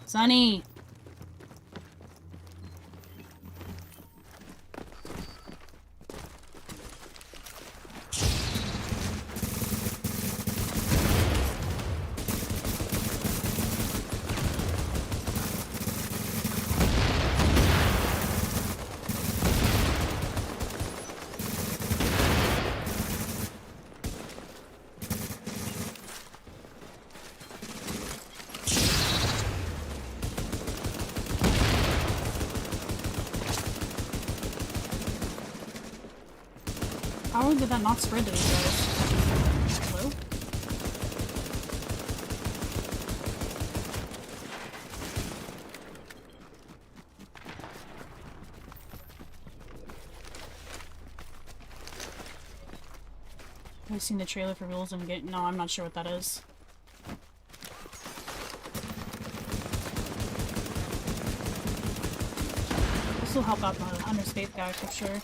Sonny! How did that not spread to these guys? Hello? Have you seen the trailer for Rules and Get? No, I'm not sure what that is. This will help out the Hunter's Faith guy for sure.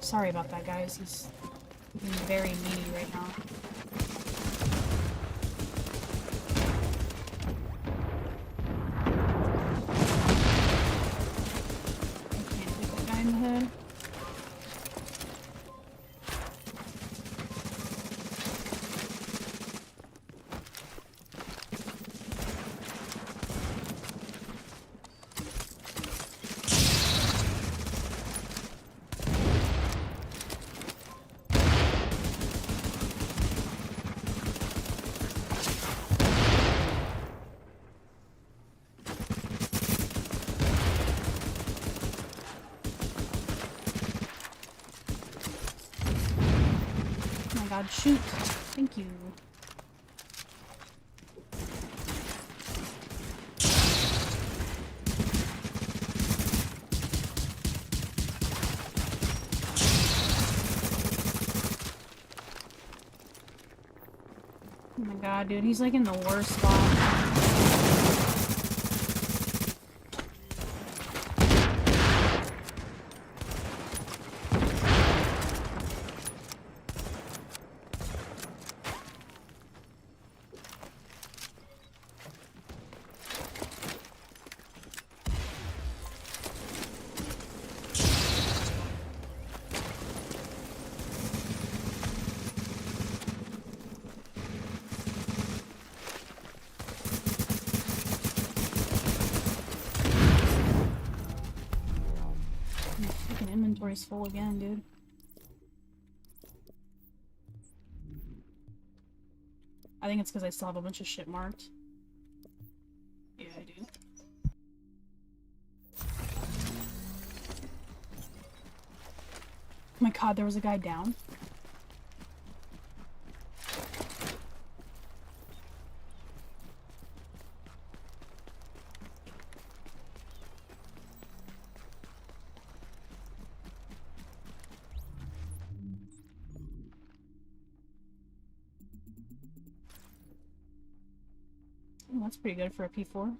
Sorry about that, guys. He's being very needy right now. I can't hit that guy in the head. God, shoot. Thank you. Oh my god, dude, he's like in the worst spot. Inventory's full again, dude. I think it's because I still have a bunch of shit marked. Yeah, I do. Oh my god, there was a guy down. That's pretty good for a P4.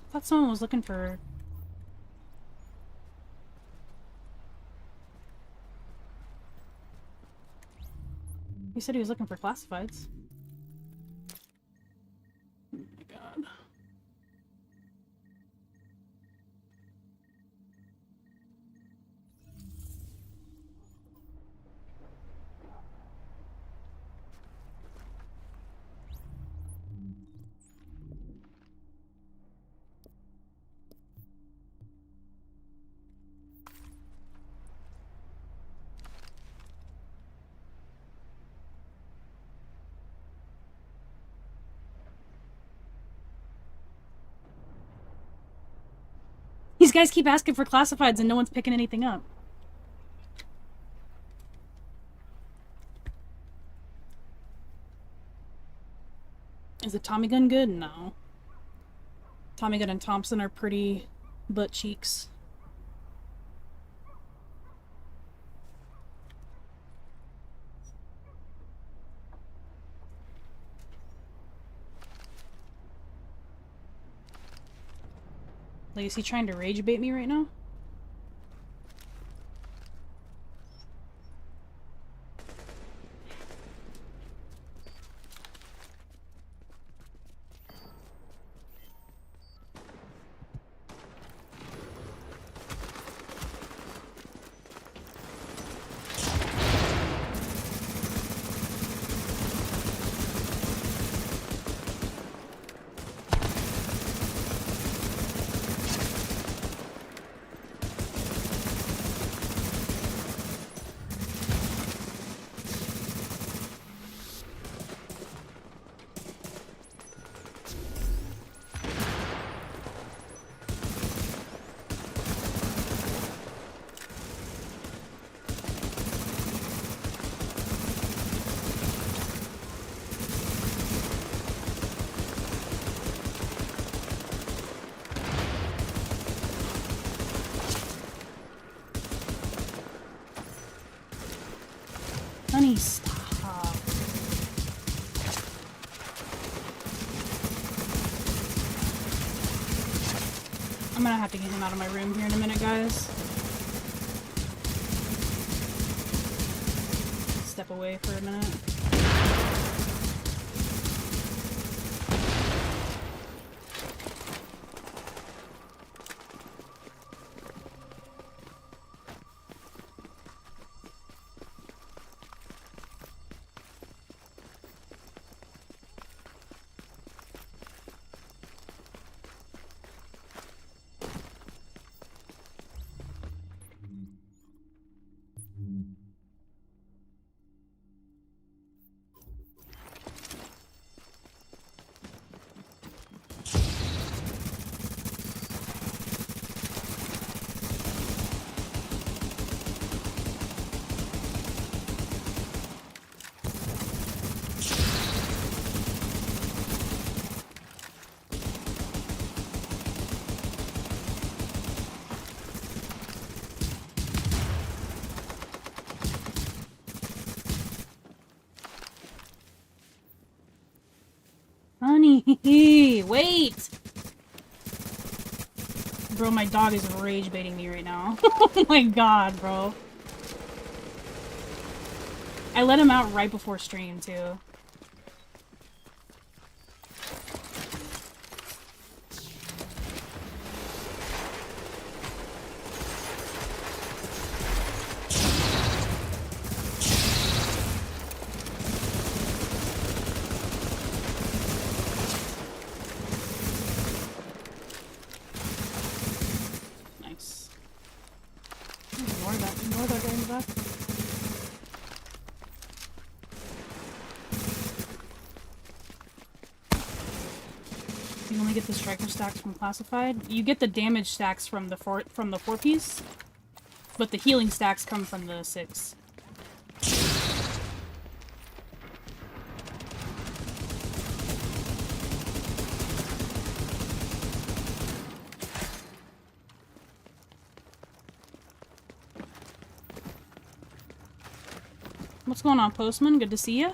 I thought someone was looking for... He said he was looking for classifieds. Oh my god. These guys keep asking for classifieds and no one's picking anything up. Is the Tommy gun good? No. Tommy gun and Thompson are pretty butt cheeks. Like, is he trying to rage bait me right now? Honey, stop. I'm gonna have to get him out of my room here in a minute, guys. Step away for a minute. Honey, wait! Bro, my dog is rage baiting me right now. Oh my god, bro. I let him out right before stream, too. Ignore that guy in the back. You only get the striker stacks from classified. You get the damage stacks from the four piece, but the healing stacks come from the 6. What's going on, Postman? Good to see you.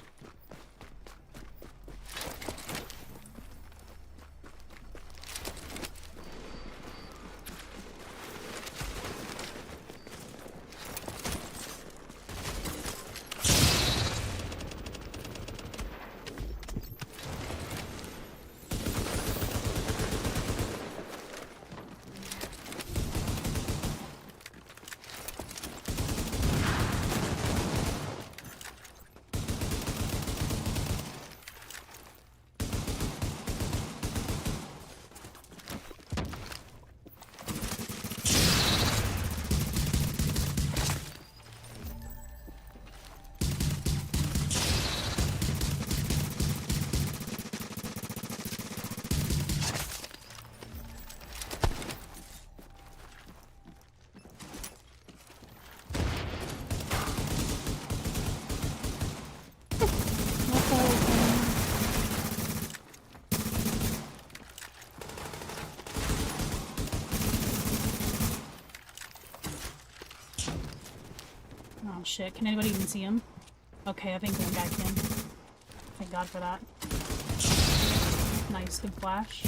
Oh shit, can anybody even see him? Okay, I think one guy can. Thank God for that. Nice, good flash.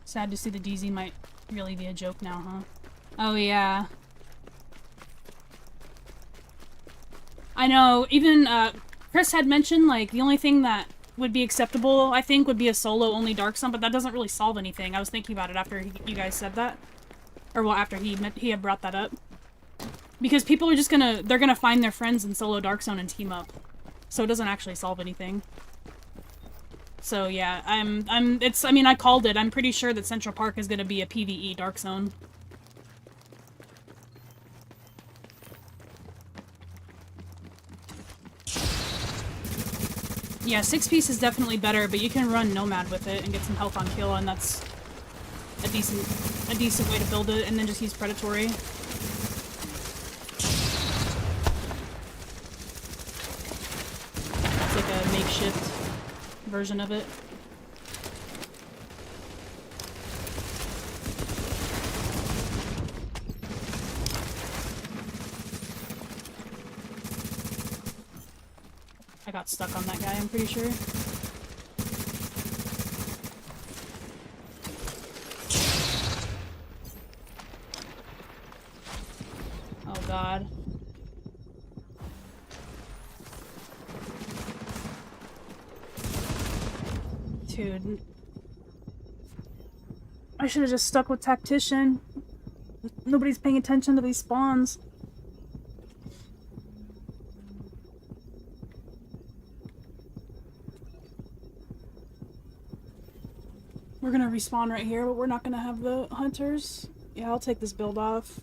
Sad to see the DZ might really be a joke now, huh? Oh yeah. I know, even Chris had mentioned, like, the only thing that would be acceptable, I think, would be a solo-only Dark Sun, but that doesn't really solve anything. I was thinking about it after you guys said that. Or, well, after he had brought that up. Because people are just they're gonna find their friends in solo Dark Zone and team up. So it doesn't actually solve anything. So yeah, I mean, I called it. I'm pretty sure that Central Park is gonna be a PvE Dark Zone. Yeah, 6-piece is definitely better, but you can run Nomad with it and get some health on kill, and that's a decent way to build it, and then just use Predatory. It's like a makeshift version of it. I got stuck on that guy, I'm pretty sure. Oh god. Dude. I should have just stuck with Tactician. Nobody's paying attention to these spawns. We're gonna respawn right here, but we're not gonna have the hunters. Yeah, I'll take this build off.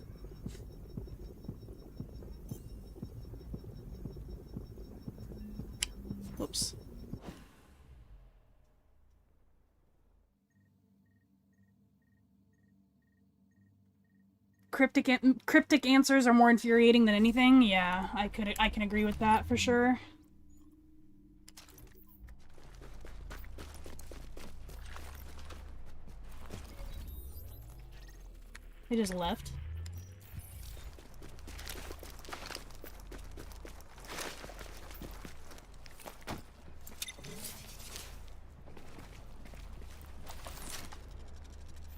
Whoops. Cryptic answers are more infuriating than anything. Yeah, I can agree with that for sure. They just left.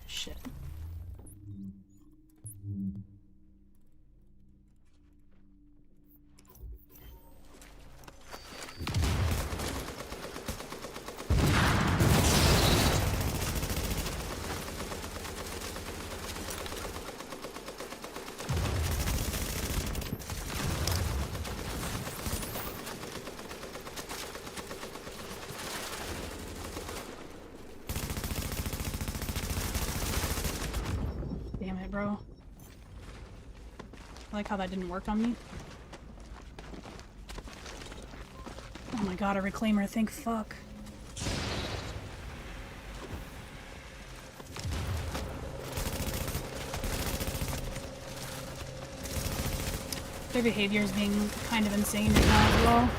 Shit. damn it, bro. I like how that didn't work on me. Oh my god, a reclaimer, thank fuck. Their behavior is being kind of insane right now as well.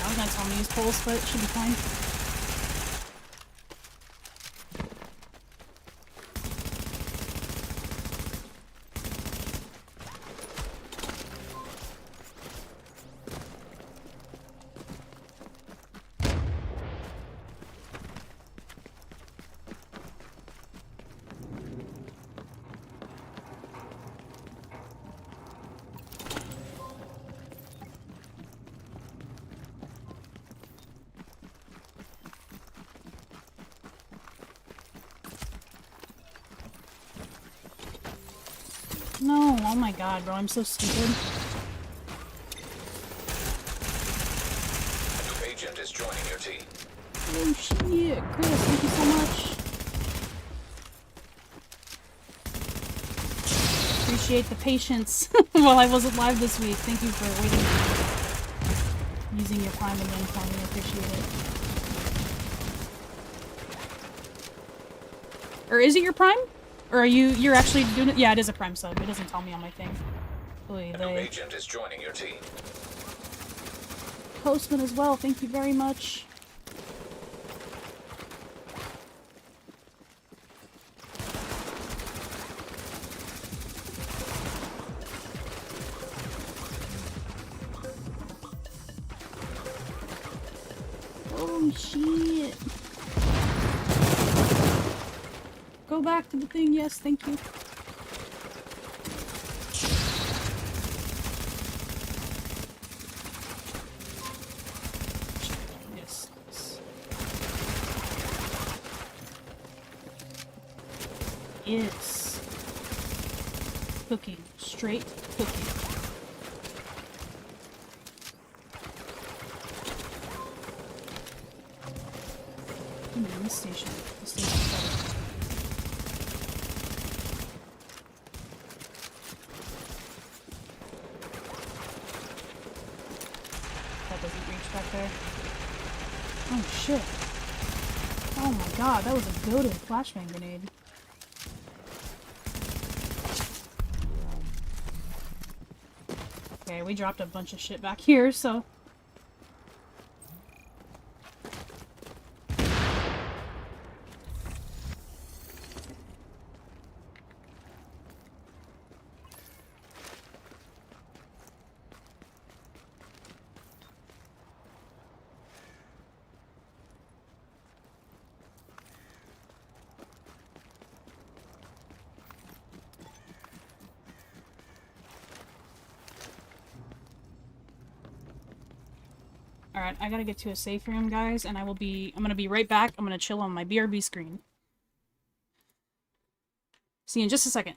I was gonna tell him to use pulse, but it should be fine. No, oh my god, bro, I'm so stupid. A new agent is joining your team. Oh shit, Chris, thank you so much. Appreciate the patience while I wasn't live this week. Thank you for waiting. Using your Prime again for me, I appreciate it. Or is it your Prime? Or are you're actually doing it? Yeah, it is a Prime sub. It doesn't tell me on my thing. Oy, A new agent is joining your team. Postman as well, thank you very much. Oh shit. Go back to the thing, yes, thank you. Yes. Yes. Cookie. Straight cookie. This station. This station's better. That doesn't reach back there. Oh shit. Oh my god, that was a goated flashbang grenade. Okay, we dropped a bunch of shit back here, so... Alright, I gotta get to a safe room, guys, and I'm gonna be right back. I'm gonna chill on my BRB screen. See you in just a second.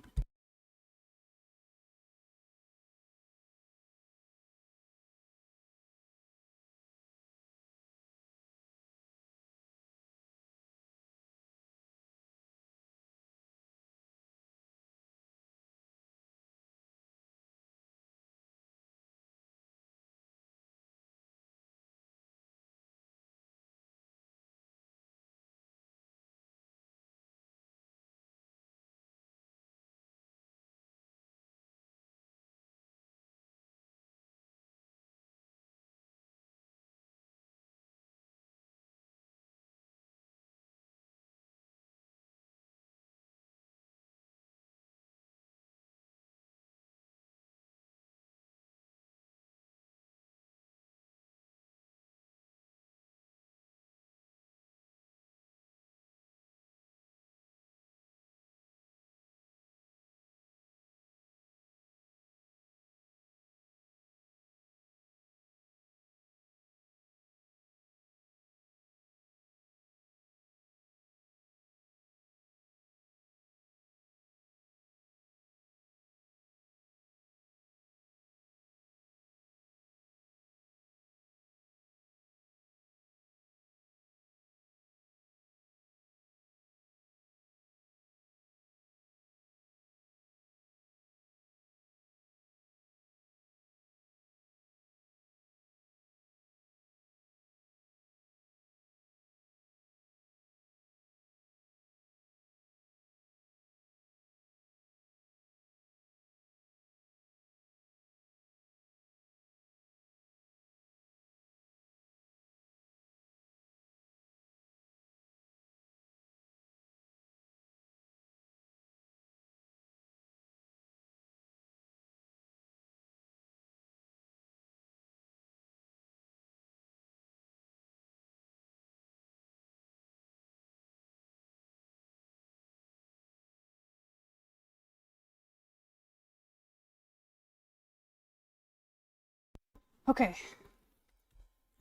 Okay.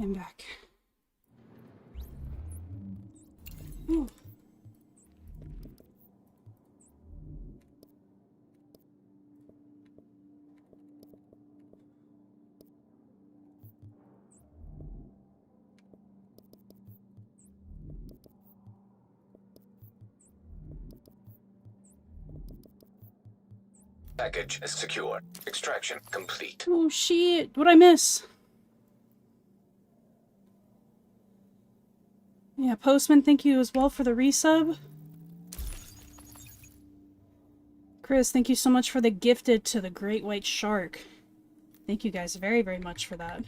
I'm back. Ooh. Package is secure. Extraction complete. Oh shit, what'd I miss? Yeah, Postman, thank you as well for the resub. Chris, thank you so much for the gifted to the Great White Shark. Thank you guys very, very much for that.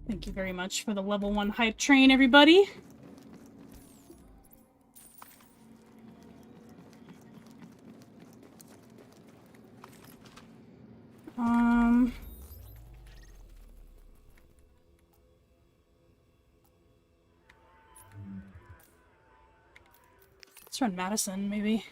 Thank you very much for the level 1 hype train, everybody. Let's run Madison, maybe.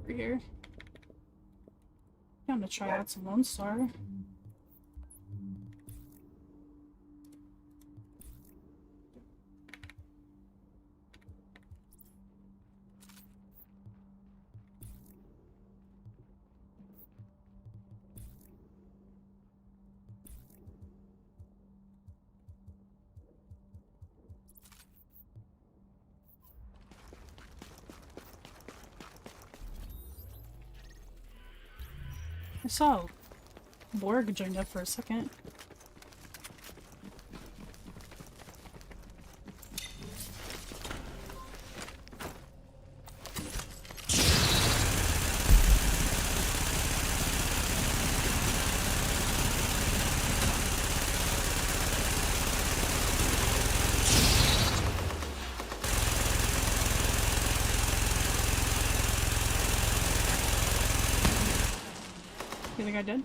Over here. I'm gonna try out some Lone Star. I saw Borg joined up for a second. You think I did?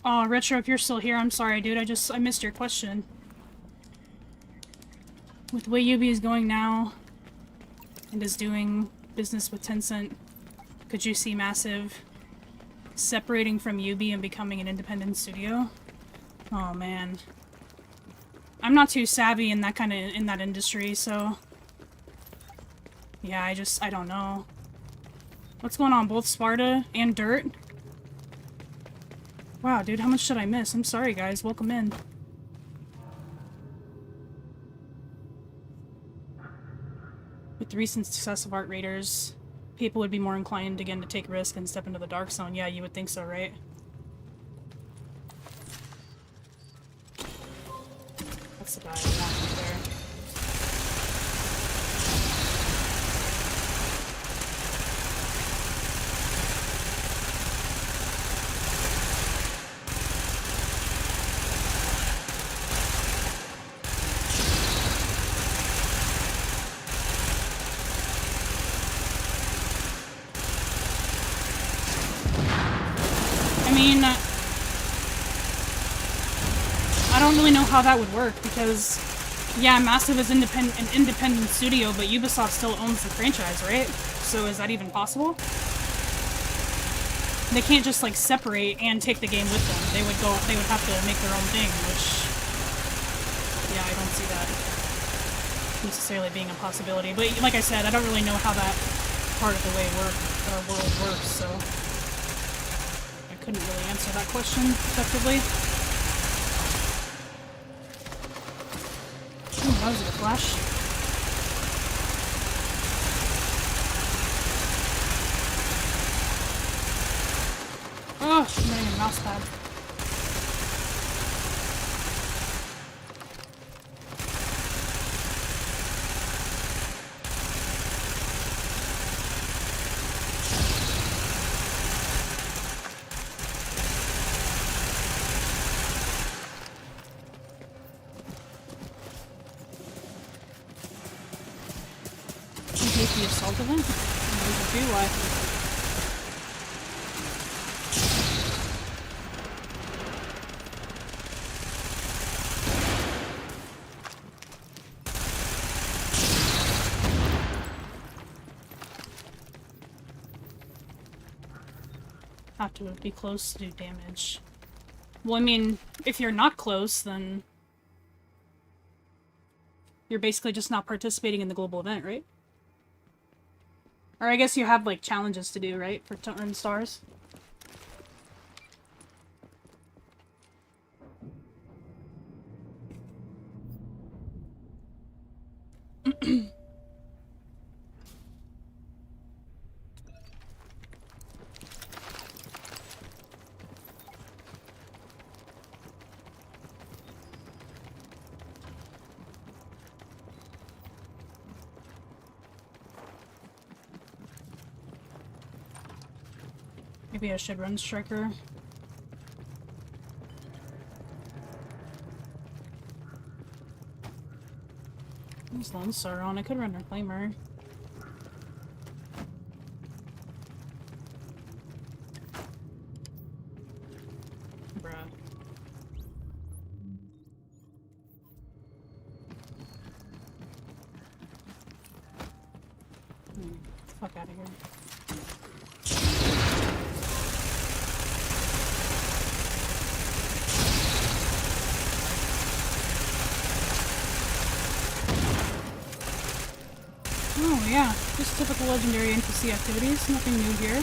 Oh, Retro, if you're still here, I'm sorry, dude. I missed your question. With the way Yubi is going now, and is doing business with Tencent, could you see Massive separating from Yubi and becoming an independent studio? Oh, man. I'm not too savvy in that in that industry, so... Yeah, I don't know. What's going on, both Sparta and Dirt? Wow, dude, how much did I miss? I'm sorry, guys. Welcome in. With the recent success of Art Raiders, people would be more inclined again to take risk and step into the dark zone. Yeah, you would think so, right? That's the guy I want right there. I don't really know how that would work, because, yeah, Massive is an independent studio, but Ubisoft still owns the franchise, right? So is that even possible? They can't just, like, separate and take the game with them. They would have to make their own thing, which, yeah, I don't see that necessarily being a possibility. But, like I said, I don't really know how that part of the world works, so I couldn't really answer that question effectively. Ooh, that was a good flash. Oh, I'm running a mouse pad. You hate the assault event? There's a few why. Have to be close to do damage. Well, I mean, if you're not close, then you're basically just not participating in the global event, right? Or I guess you have, like, challenges to do, right? For to earn stars? Maybe I should run Striker. There's Lone Star on. I could run Reclaimer. Bruh. Fuck out of here. Oh yeah, just typical legendary NPC activities, nothing new here.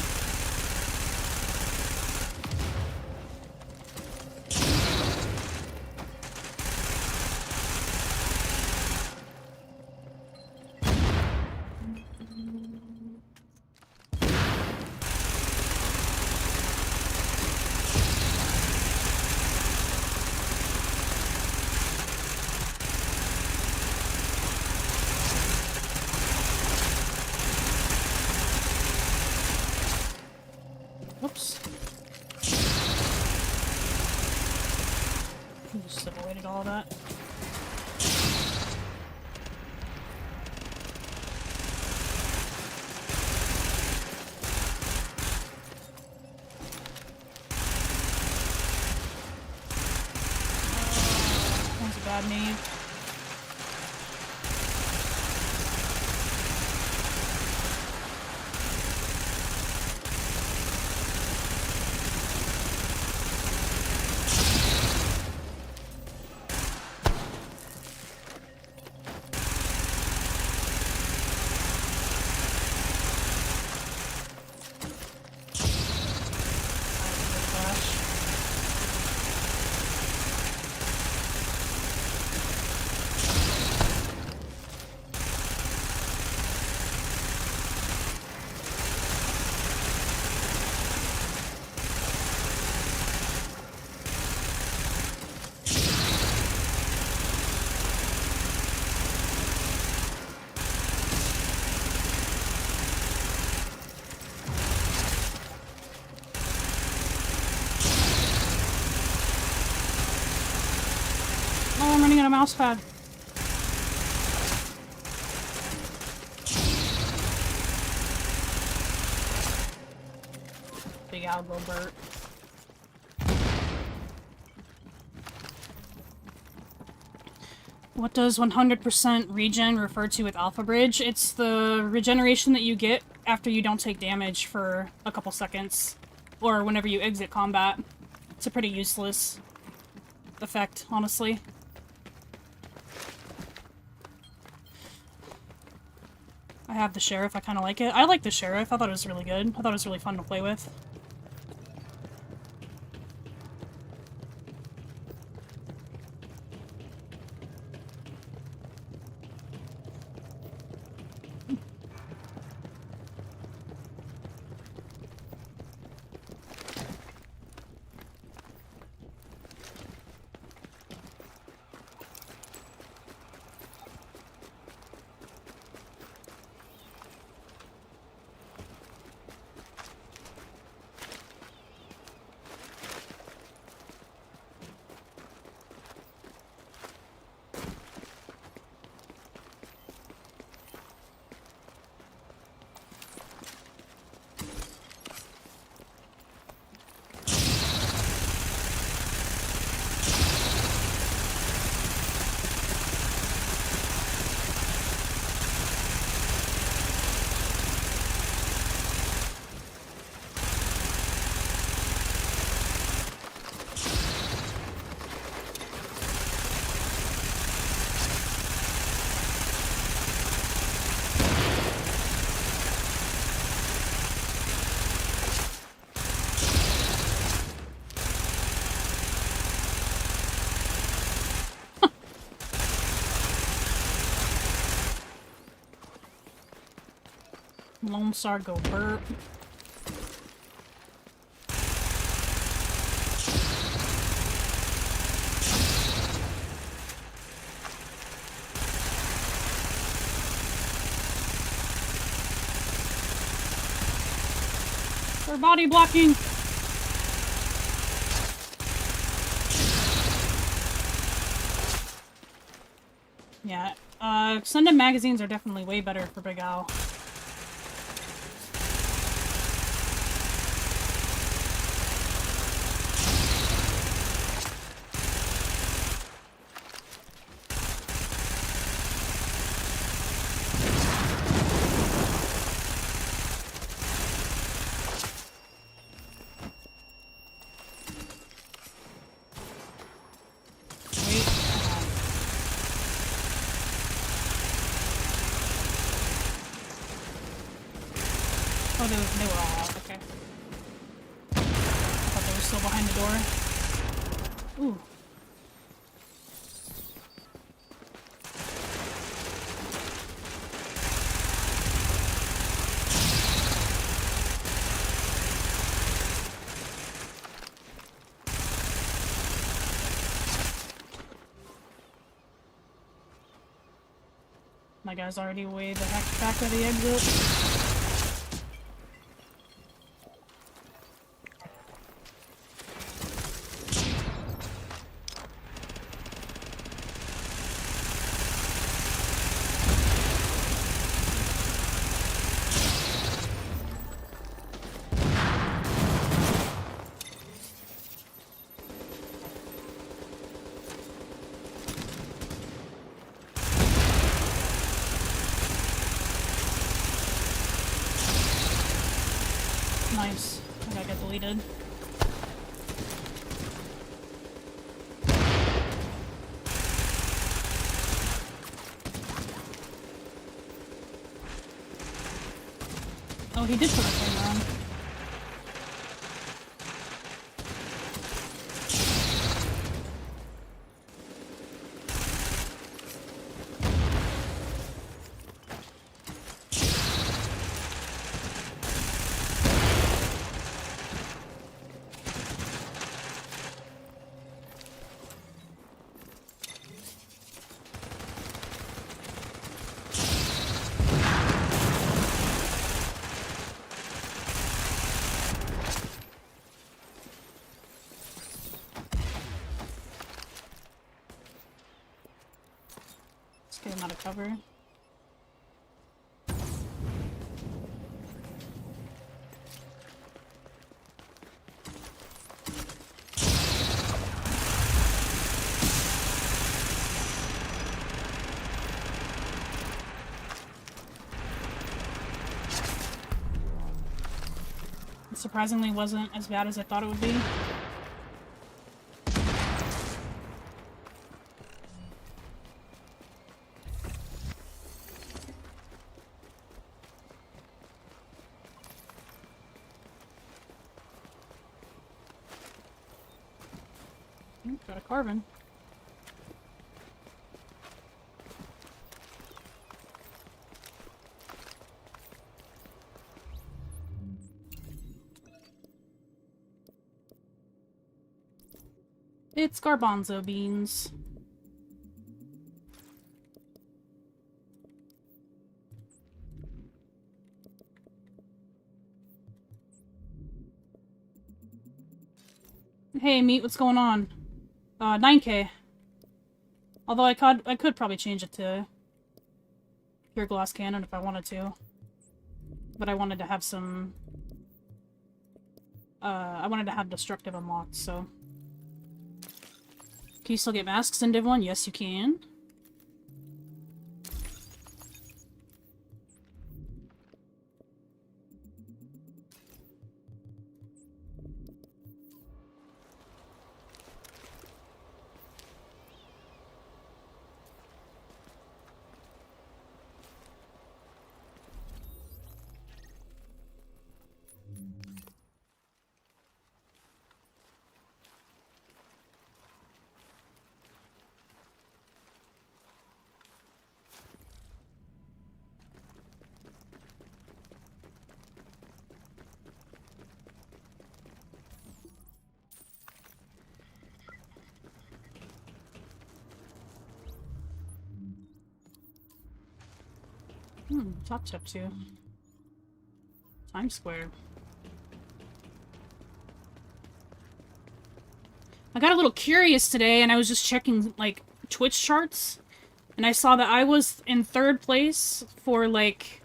Whoops. Just avoided all that. That's a bad name. Oh, I'm running out of mouse pad. Big Algo Burt. What does 100% regen refer to with Alpha Bridge? It's the regeneration that you get after you don't take damage for a couple seconds. Or whenever you exit combat. It's a pretty useless effect, honestly. I have the Sheriff, I kinda like it. I like the Sheriff, I thought it was really good. I thought it was really fun to play with. Lone Star go burp. They're body blocking. Yeah, extended magazines are definitely way better for Big Al. Oh, they were all out, okay. I thought they were still behind the door. Ooh. My guy's already way the heck back of the exit. Nice. I gotta get deleted. Oh, he did put a thing on. Get him out of cover. It surprisingly wasn't as bad as I thought it would be. Got a carbon. It's garbanzo beans. Hey, meat, what's going on? 9K. Although I could probably change it to pure glass cannon if I wanted to. But I wanted to have some... I wanted to have destructive unlocked, so... Can you still get masks in Div 1? Yes, you can. Top up to Times Square. I got a little curious today, and I was just checking, like, Twitch charts, and I saw that I was in 3rd place for, like,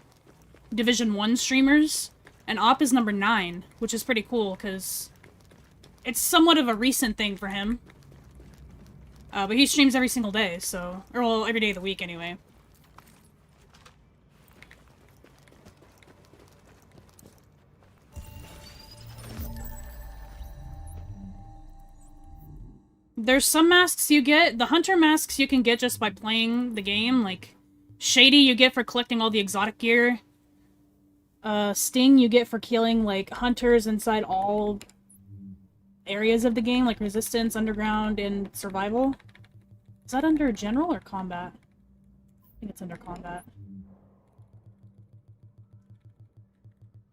Division 1 streamers, and Op is number 9, which is pretty cool, because it's somewhat of a recent thing for him. But he streams every single day, so... Or, well, every day of the week, anyway. There's some masks you get. The hunter masks you can get just by playing the game. Like, Shady you get for collecting all the exotic gear. Sting you get for killing, like, hunters inside all areas of the game, like Resistance, Underground, and Survival. Is that under General or Combat? I think it's under Combat.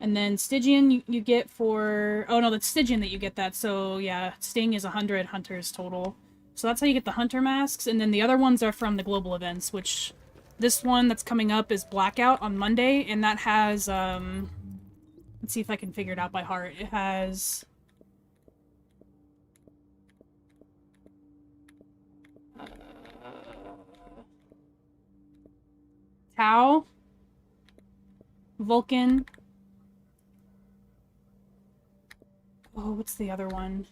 And then Stygian you get for... Oh no, that's Stygian that you get that, so yeah, Sting is 100 hunters total. So that's how you get the hunter masks, and then the other ones are from the global events, which... This one that's coming up is Blackout on Monday, and that has, let's see if I can figure it out by heart. It has... Tau, Vulcan. Oh, what's the other one?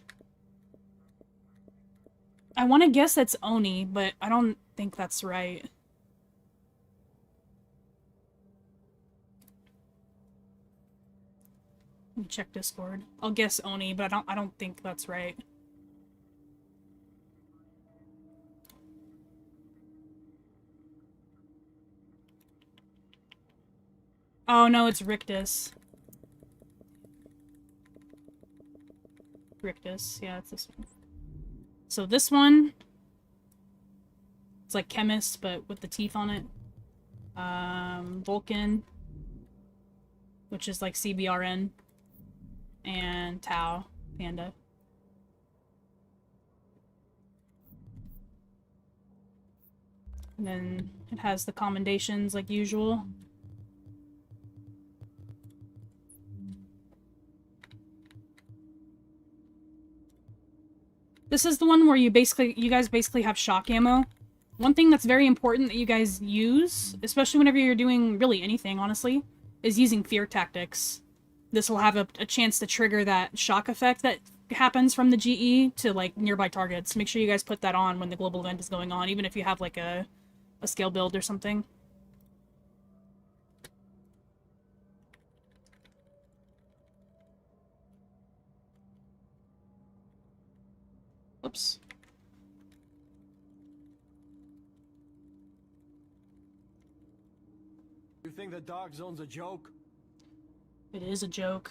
I want to guess that's Oni, but I don't think that's right. Let me check Discord. I'll guess Oni, but I don't think that's right. Oh no, it's Rictus. Rictus, yeah, it's this one. So this one, it's like Chemist, but with the teeth on it. Vulcan, which is like CBRN, and Tau, Panda. And then it has the commendations like usual. This is the one where you guys basically have shock ammo. One thing that's very important that you guys use, especially whenever you're doing really anything, honestly, is using fear tactics. This will have a chance to trigger that shock effect that happens from the GE to, like, nearby targets. Make sure you guys put that on when the global event is going on, even if you have, like, a scale build or something. Oops. You think the dark zone's a joke? It is a joke.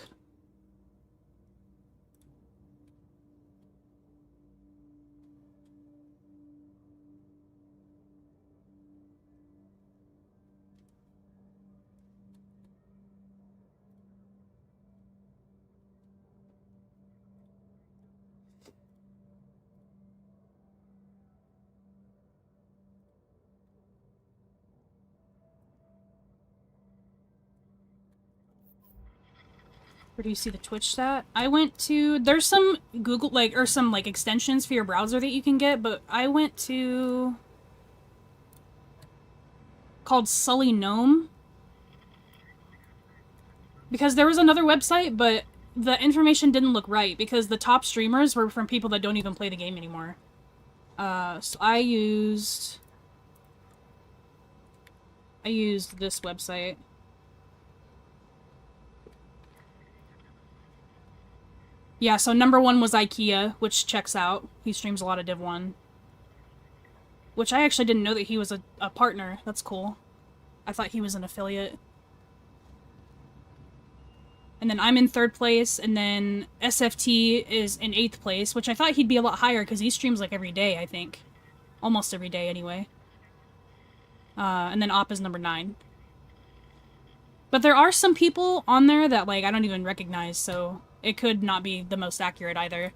Where do you see the Twitch stat? I went to... There's some Google, like, or some, like, extensions for your browser that you can get, but I went to... called Sully Gnome. Because there was another website, but the information didn't look right, because the top streamers were from people that don't even play the game anymore. So I used this website. Yeah, so number 1 was IKEA, which checks out. He streams a lot of Div 1. Which I actually didn't know that he was a partner. That's cool. I thought he was an affiliate. And then I'm in 3rd place, and then SFT is in 8th place, which I thought he'd be a lot higher, because he streams like every day, I think. Almost every day, anyway. And then Op is number 9. But there are some people on there that, like, I don't even recognize, so... It could not be the most accurate either.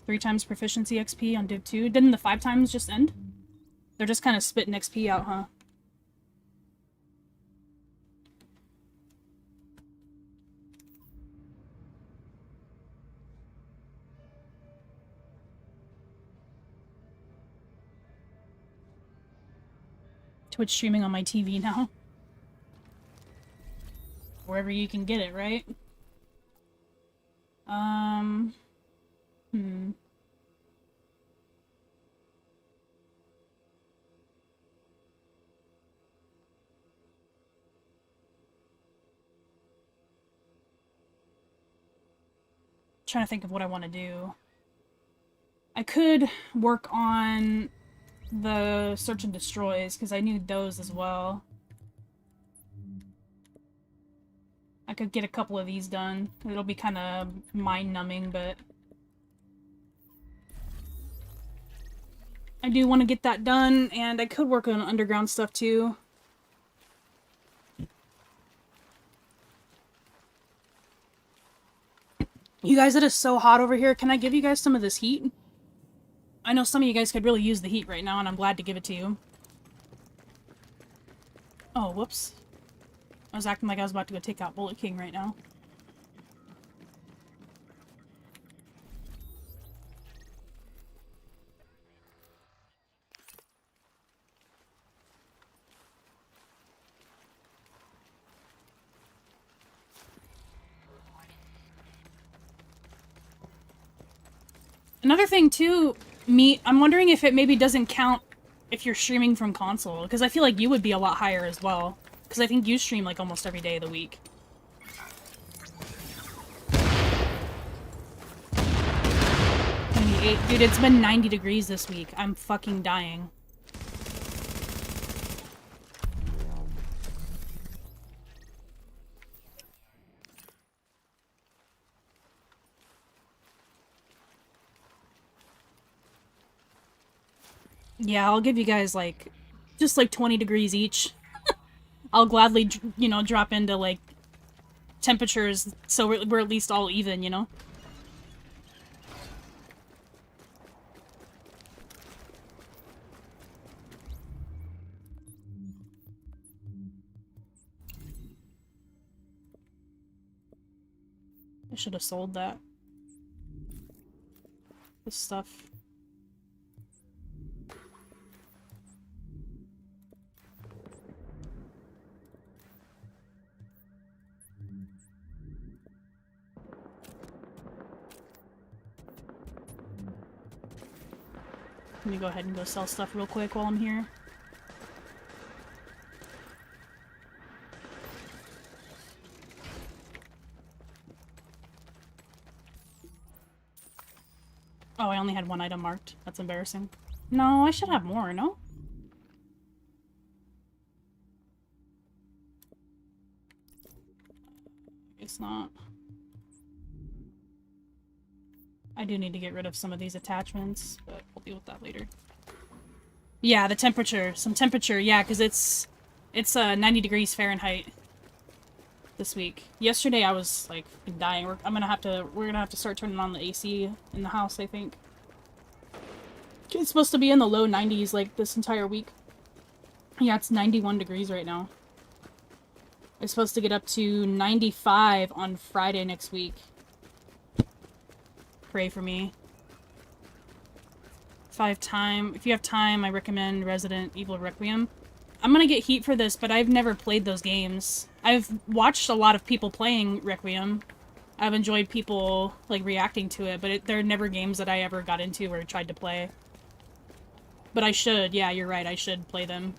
3 times proficiency XP on Div 2. Didn't the 5 times just end? They're just kind of spitting XP out, huh? Twitch streaming on my TV now. Wherever you can get it, right? Trying to think of what I want to do. I could work on the search and destroys, because I need those as well. I could get a couple of these done. It'll be kind of mind-numbing, but I do want to get that done, and I could work on underground stuff too. You guys, it is so hot over here. Can I give you guys some of this heat? I know some of you guys could really use the heat right now, and I'm glad to give it to you. Oh, whoops. I was acting like I was about to go take out Bullet King right now. Another thing too, I'm wondering if it maybe doesn't count if you're streaming from console, because I feel like you would be a lot higher as well. Because I think you stream like almost every day of the week. 98. Dude, it's been 90 degrees this week. I'm fucking dying. Yeah, I'll give you guys like, just like 20 degrees each. I'll gladly, you know, drop into, like, temperatures so we're at least all even, you know? I should have sold that. This stuff. Let me go ahead and go sell stuff real quick while I'm here. Oh, I only had 1 item marked. That's embarrassing. No, I should have more, no? Guess not. I do need to get rid of some of these attachments, but we'll deal with that later. Yeah, the temperature. Some temperature, yeah, because it's 90 degrees Fahrenheit this week. Yesterday I was, like, dying. We're gonna have to start turning on the AC in the house, I think. It's supposed to be in the low 90s, like, this entire week. Yeah, it's 91 degrees right now. It's supposed to get up to 95 on Friday next week. Pray for me. If you have time, I recommend Resident Evil Requiem. I'm gonna get heat for this, but I've never played those games. I've watched a lot of people playing Requiem. I've enjoyed people, like, reacting to it, but they're never games that I ever got into or tried to play. But I should, yeah, you're right, I should play them.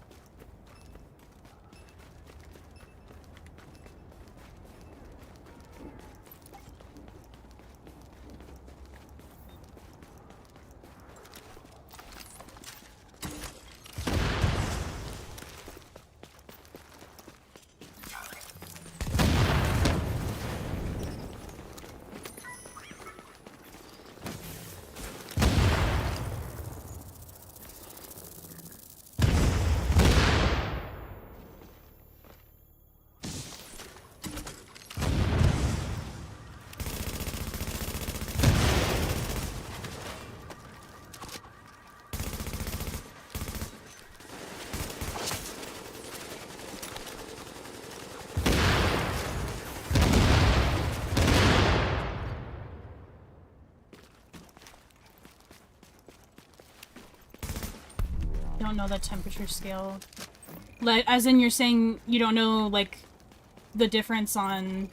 Don't know the temperature scale. Like, as in you're saying you don't know, like, the difference on,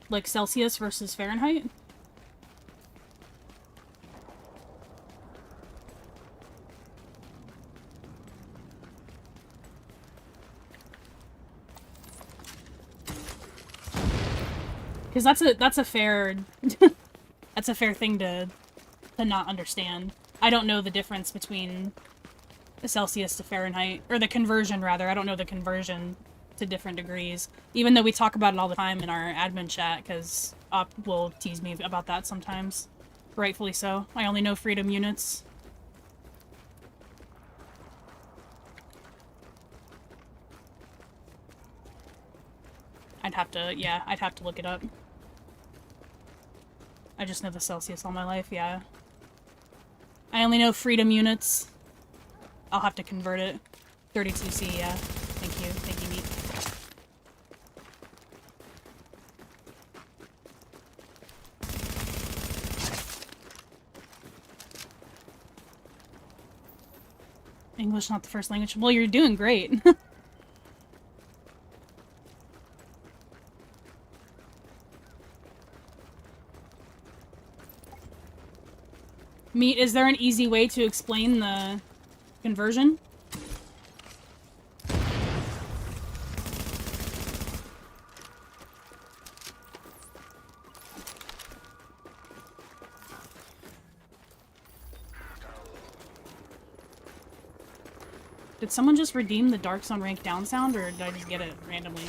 like, Celsius versus Fahrenheit? Because that's a fair that's a fair thing to not understand. I don't know the difference between the Celsius to Fahrenheit, or the conversion rather. I don't know the conversion to different degrees, even though we talk about it all the time in our admin chat, because Op will tease me about that sometimes. Rightfully so. I only know freedom units. I'd have to look it up. I just know the Celsius all my life, yeah. I only know freedom units. I'll have to convert it. 32C, yeah. Thank you, Meat. English not the first language. Well, you're doing great. Meat, is there an easy way to explain the conversion? Did someone just redeem the Dark Zone rank down sound, or did I just get it randomly?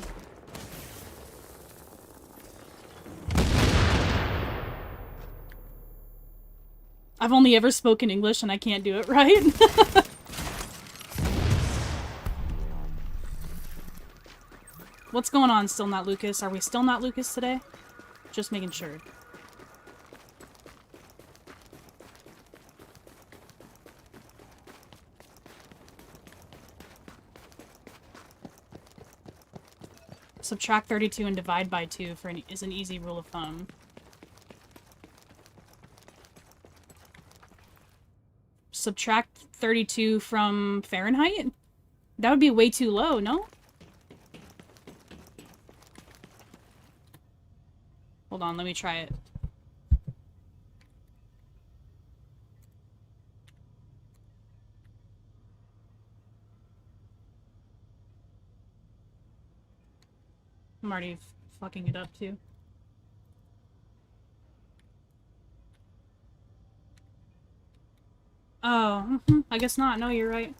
I've only ever spoken English and I can't do it right. What's going on, Still Not Lucas? Are we still not Lucas today? Just making sure. Subtract 32 and divide by 2 is an easy rule of thumb. Subtract 32 from Fahrenheit? That would be way too low, no? Hold on, let me try it. I'm already fucking it up, too. Oh, I guess not. No, you're right.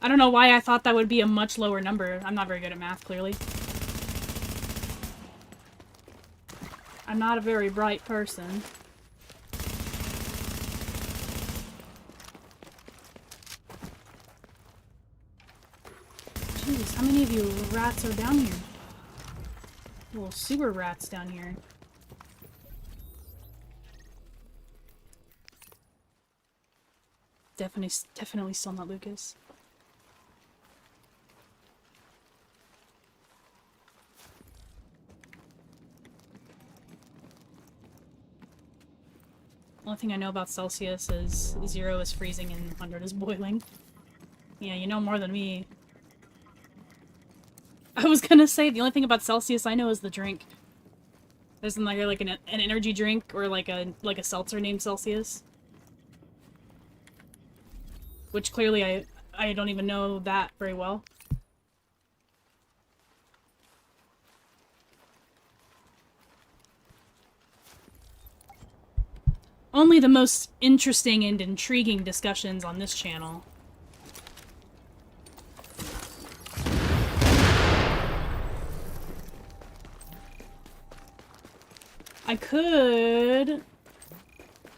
I don't know why I thought that would be a much lower number. I'm not very good at math, clearly. I'm not a very bright person. Jeez, how many of you rats are down here? Little sewer rats down here. Definitely still not Lucas. Only thing I know about Celsius is 0 is freezing and 100 is boiling. Yeah, you know more than me. I was gonna say, the only thing about Celsius I know is the drink. Isn't there like an energy drink or like a seltzer named Celsius? Which clearly I don't even know that very well. Only the most interesting and intriguing discussions on this channel. I could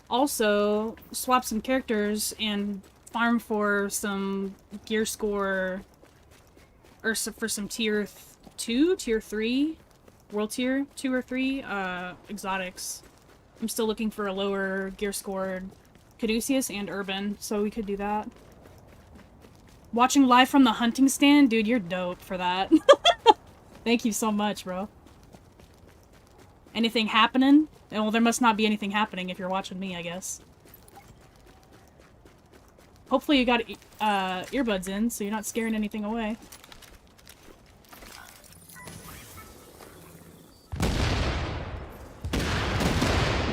also swap some characters and farm for some gear score, or for some tier 2, tier 3, world tier 2 or 3 exotics. I'm still looking for a lower gear scored Caduceus and Urban, so we could do that. Watching live from the hunting stand? Dude, you're dope for that. Thank you so much, bro. Anything happening? Well, there must not be anything happening if you're watching me, I guess. Hopefully you got earbuds in, so you're not scaring anything away.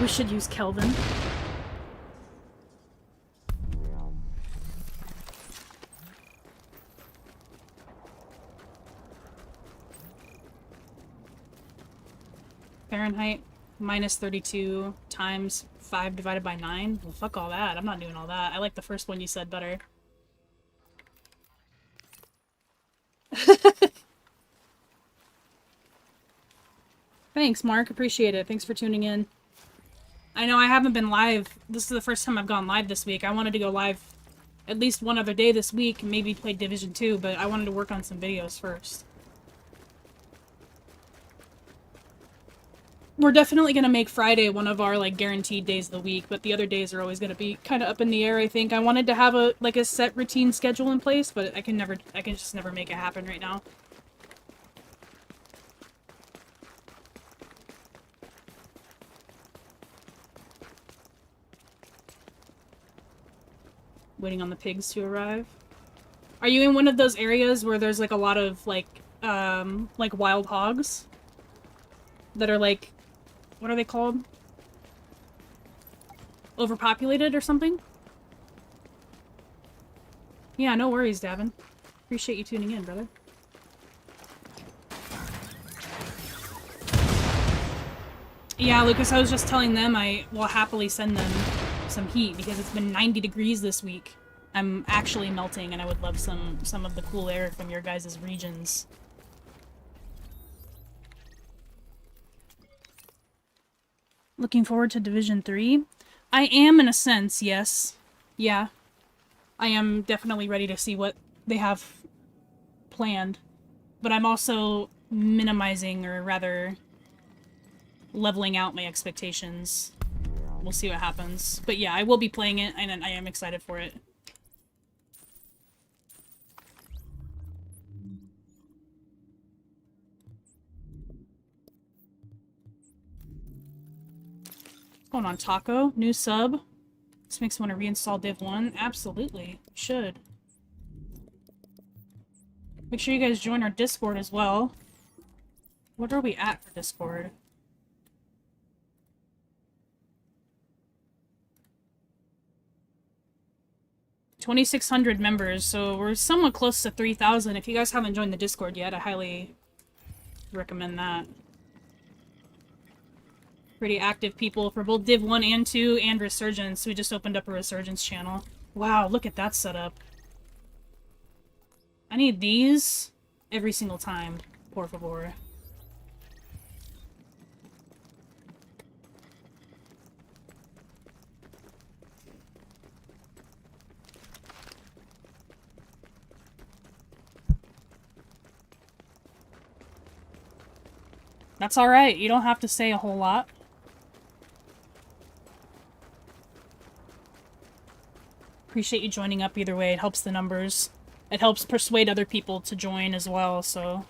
We should use Kelvin. Fahrenheit, minus 32 times 5 divided by 9. Well, fuck all that. I'm not doing all that. I like the first one you said better. Thanks, Mark. Appreciate it. Thanks for tuning in. I know I haven't been live. This is the first time I've gone live this week. I wanted to go live at least one other day this week, maybe play Division 2, but I wanted to work on some videos first. We're definitely going to make Friday one of our, like, guaranteed days of the week, but the other days are always going to be kind of up in the air, I think. I wanted to have a set routine schedule in place, but I can just never make it happen right now. Waiting on the pigs to arrive. Are you in one of those areas where there's, like, a lot of, like wild hogs? That are, like, what are they called? Overpopulated or something? Yeah, no worries, Davin. Appreciate you tuning in, brother. Yeah, Lucas, I was just telling them I will happily send them some heat because it's been 90 degrees this week. I'm actually melting and I would love some of the cool air from your guys' regions. Looking forward to Division 3? I am, in a sense, yes. Yeah. I am definitely ready to see what they have planned. But I'm also minimizing, or rather, leveling out my expectations. We'll see what happens. But yeah, I will be playing it, and I am excited for it. Going on, Taco? New sub? This makes me want to reinstall Div 1? Absolutely. Should. Make sure you guys join our Discord as well. What are we at for Discord? $2,600 members, so we're somewhat close to 3,000. If you guys haven't joined the Discord yet, I highly recommend that. Pretty active people for both Div 1 and 2 and Resurgence. We just opened up a Resurgence channel. Wow, look at that setup. I need these every single time, por favor. That's alright, you don't have to say a whole lot. Appreciate you joining up either way, it helps the numbers. It helps persuade other people to join as well, so...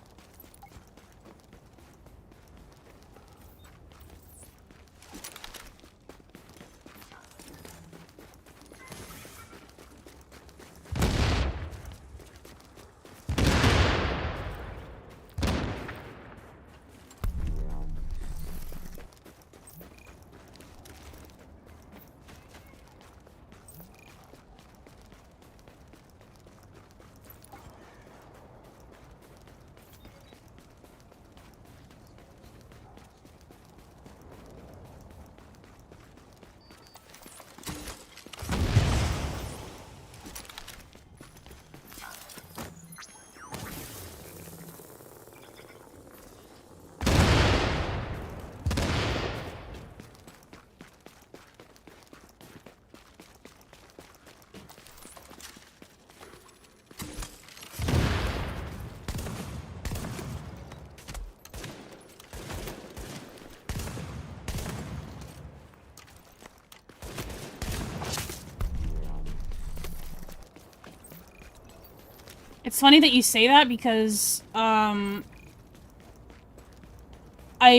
It's funny that you say that because, I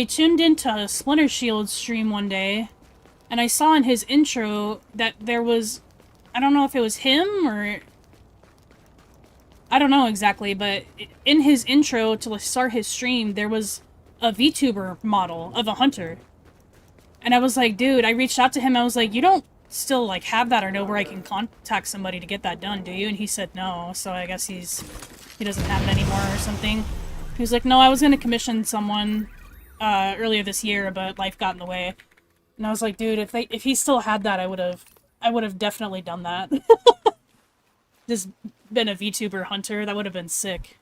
tuned into Splinter Shield's stream one day, and I saw in his intro that there was, I don't know if it was him or... I don't know exactly, but in his intro to start his stream, there was a VTuber model of a hunter. And I was like, dude, I reached out to him, I was like, you don't still, like, have that or know where I can contact somebody to get that done, do you? And he said no, so I guess he doesn't have it anymore or something. He was like, no, I was gonna commission someone earlier this year, but life got in the way. And I was like, dude, if he still had that, I would have definitely done that. Just been a VTuber hunter, that would have been sick.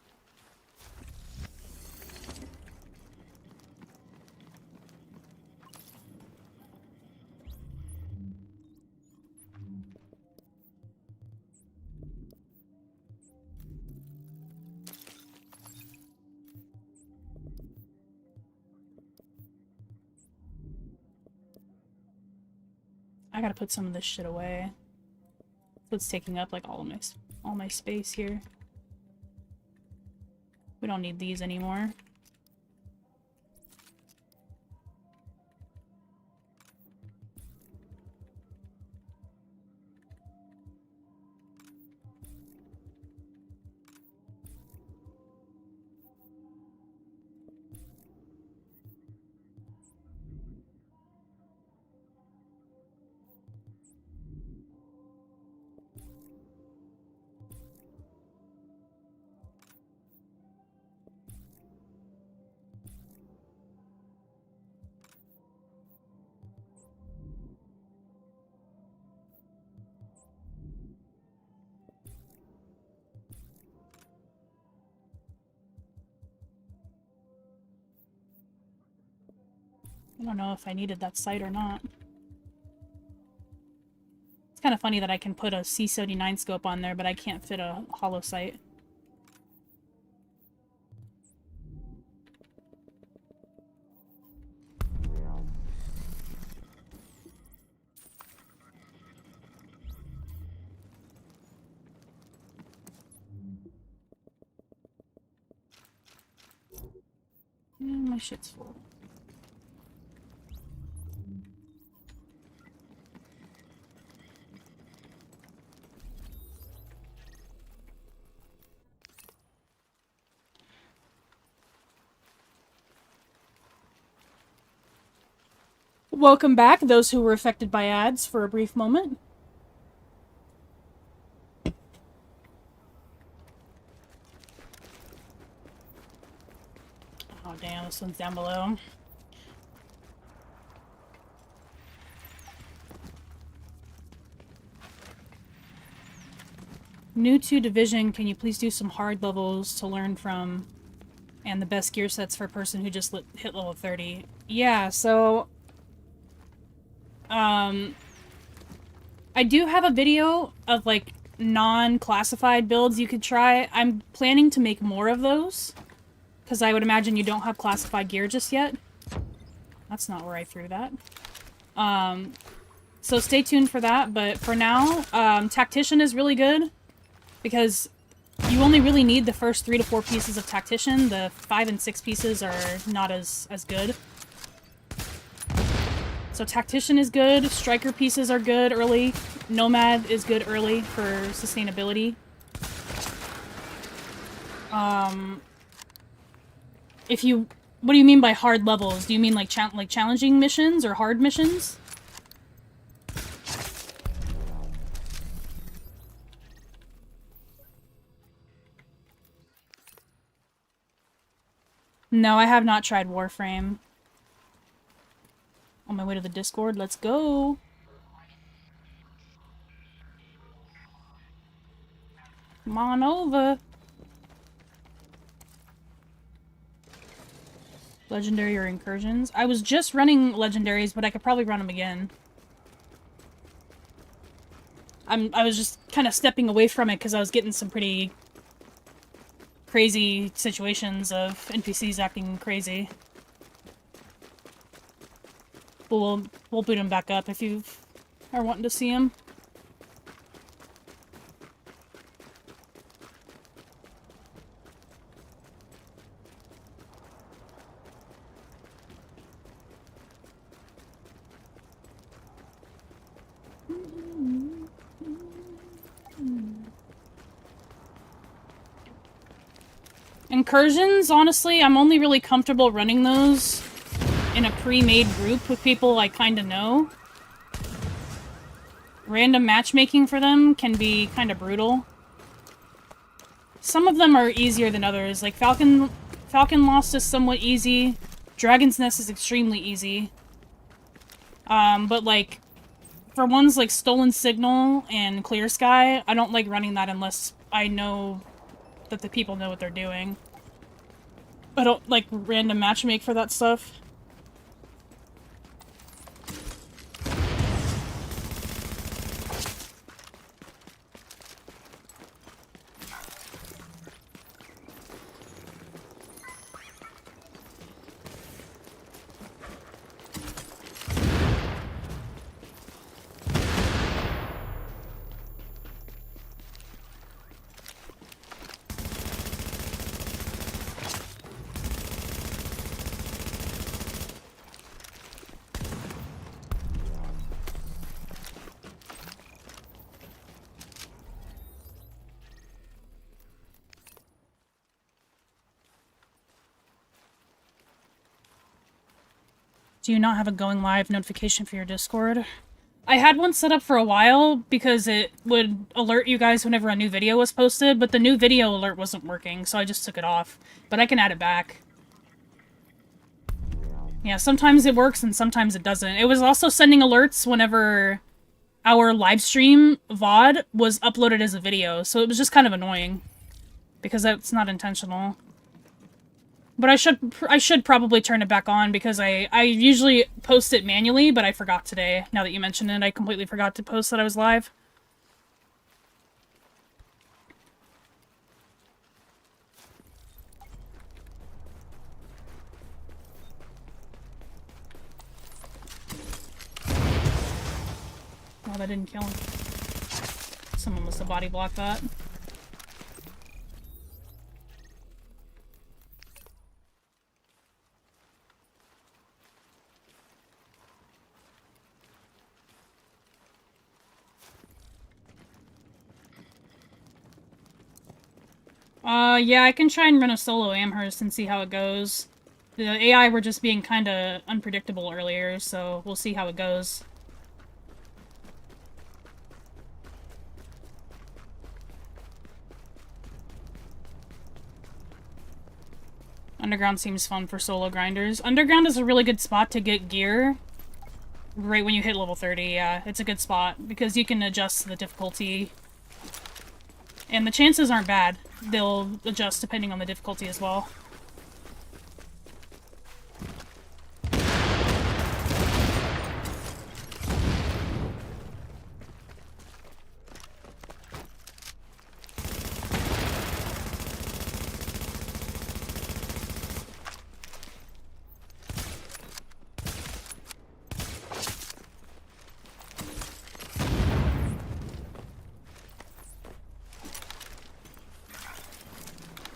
I gotta put some of this shit away. It's taking up like all my space here. We don't need these anymore. I don't know if I needed that sight or not. It's kind of funny that I can put a C79 scope on there, but I can't fit a hollow sight. My shit's full. Welcome back, those who were affected by ads for a brief moment. Oh damn, this one's down below. New to Division, can you please do some hard levels to learn from? And the best gear sets for a person who just hit level 30. Yeah, so... I do have a video of, like, non-classified builds you could try. I'm planning to make more of those. Because I would imagine you don't have classified gear just yet. That's not where I threw that. So stay tuned for that, but for now, Tactician is really good. Because you only really need the first 3 to 4 pieces of Tactician. The 5 and 6 pieces are not as good. So Tactician is good, Striker pieces are good early, Nomad is good early for sustainability. What do you mean by hard levels? Do you mean like challenging missions or hard missions? No, I have not tried Warframe. On my way to the Discord, let's go! Come on over! Legendary or incursions? I was just running legendaries, but I could probably run them again. I was just kind of stepping away from it because I was getting some pretty crazy situations of NPCs acting crazy. But we'll boot him back up if you are wanting to see him. Incursions, honestly, I'm only really comfortable running those in a pre-made group with people I kind of know. Random matchmaking for them can be kind of brutal. Some of them are easier than others. Like Falcon Lost is somewhat easy. Dragon's Nest is extremely easy. But like, for ones like Stolen Signal and Clear Sky, I don't like running that unless I know that the people know what they're doing. I don't like random matchmake for that stuff. Do you not have a going live notification for your Discord? I had one set up for a while because it would alert you guys whenever a new video was posted, but the new video alert wasn't working, so I just took it off. But I can add it back. Yeah, sometimes it works and sometimes it doesn't. It was also sending alerts whenever our live stream VOD was uploaded as a video, so it was just kind of annoying. Because that's not intentional. But I should probably turn it back on because I usually post it manually, but I forgot today. Now that you mention it, I completely forgot to post that I was live. Oh, that didn't kill him. Someone must have body blocked that. Yeah, I can try and run a solo Amherst and see how it goes. The AI were just being kinda unpredictable earlier, so we'll see how it goes. Underground seems fun for solo grinders. Underground is a really good spot to get gear right when you hit level 30, yeah. It's a good spot, because you can adjust the difficulty. And the chances aren't bad. They'll adjust depending on the difficulty as well.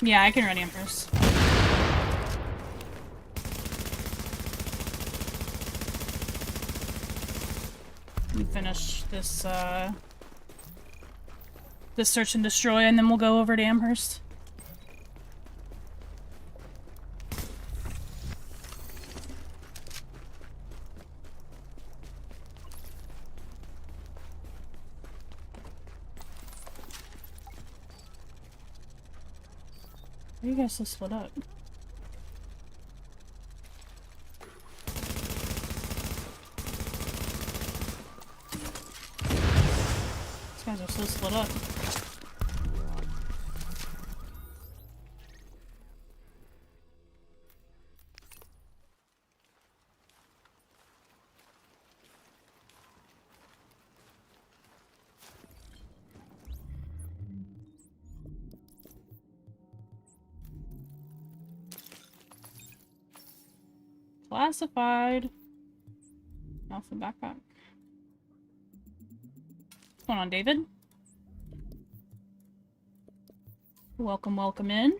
Yeah, I can run Amherst. Let me finish this, this search and destroy, and then we'll go over to Amherst. Why are you guys so split up? These guys are so split up. Classified. Alpha backpack. What's going on, David? Welcome, welcome in.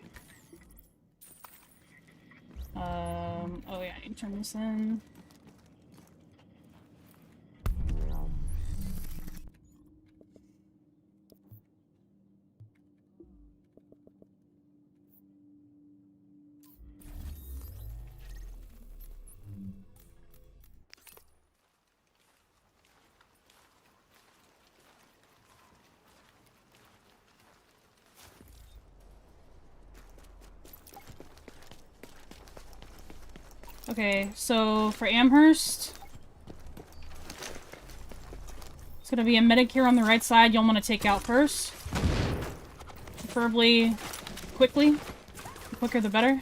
Oh yeah, I need to turn this in. Okay, so for Amherst, it's gonna be a medic here on the right side you'll want to take out first. Preferably quickly. The quicker the better.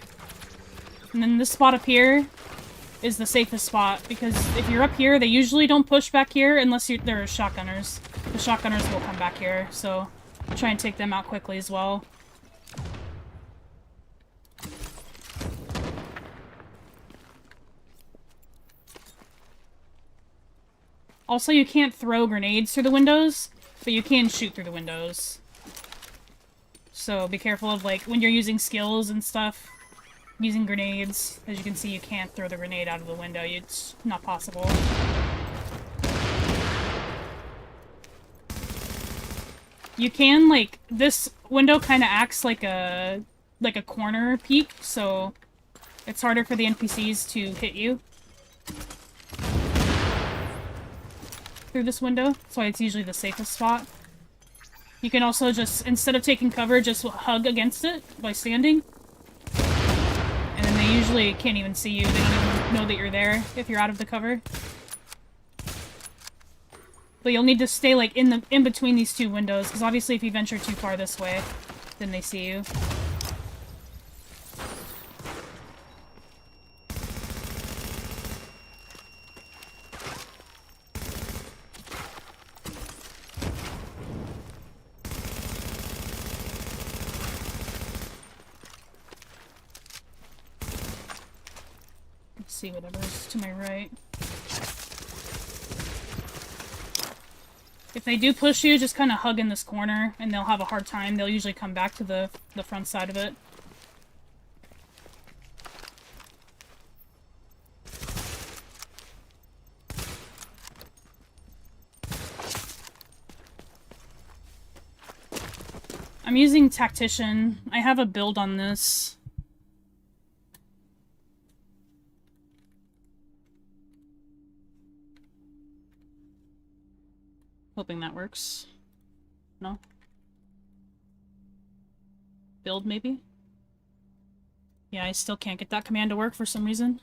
And then this spot up here is the safest spot, because if you're up here, they usually don't push back here unless there are shotgunners. The shotgunners will come back here, so try and take them out quickly as well. Also, you can't throw grenades through the windows, but you can shoot through the windows. So be careful of, like, when you're using skills and stuff, using grenades. As you can see, you can't throw the grenade out of the window. It's not possible. You can, like, this window kind of acts like a corner peak, so it's harder for the NPCs to hit you through this window. That's why it's usually the safest spot. You can also just, instead of taking cover, just hug against it by standing. And then they usually can't even see you. They don't even know that you're there if you're out of the cover. But you'll need to stay, like, in between these two windows, because obviously if you venture too far this way, then they see you. Let's see whatever's to my right. If they do push you, just kind of hug in this corner, and they'll have a hard time. They'll usually come back to the front side of it. I'm using Tactician. I have a build on this. Hoping that works. No? Build, maybe? Yeah, I still can't get that command to work for some reason.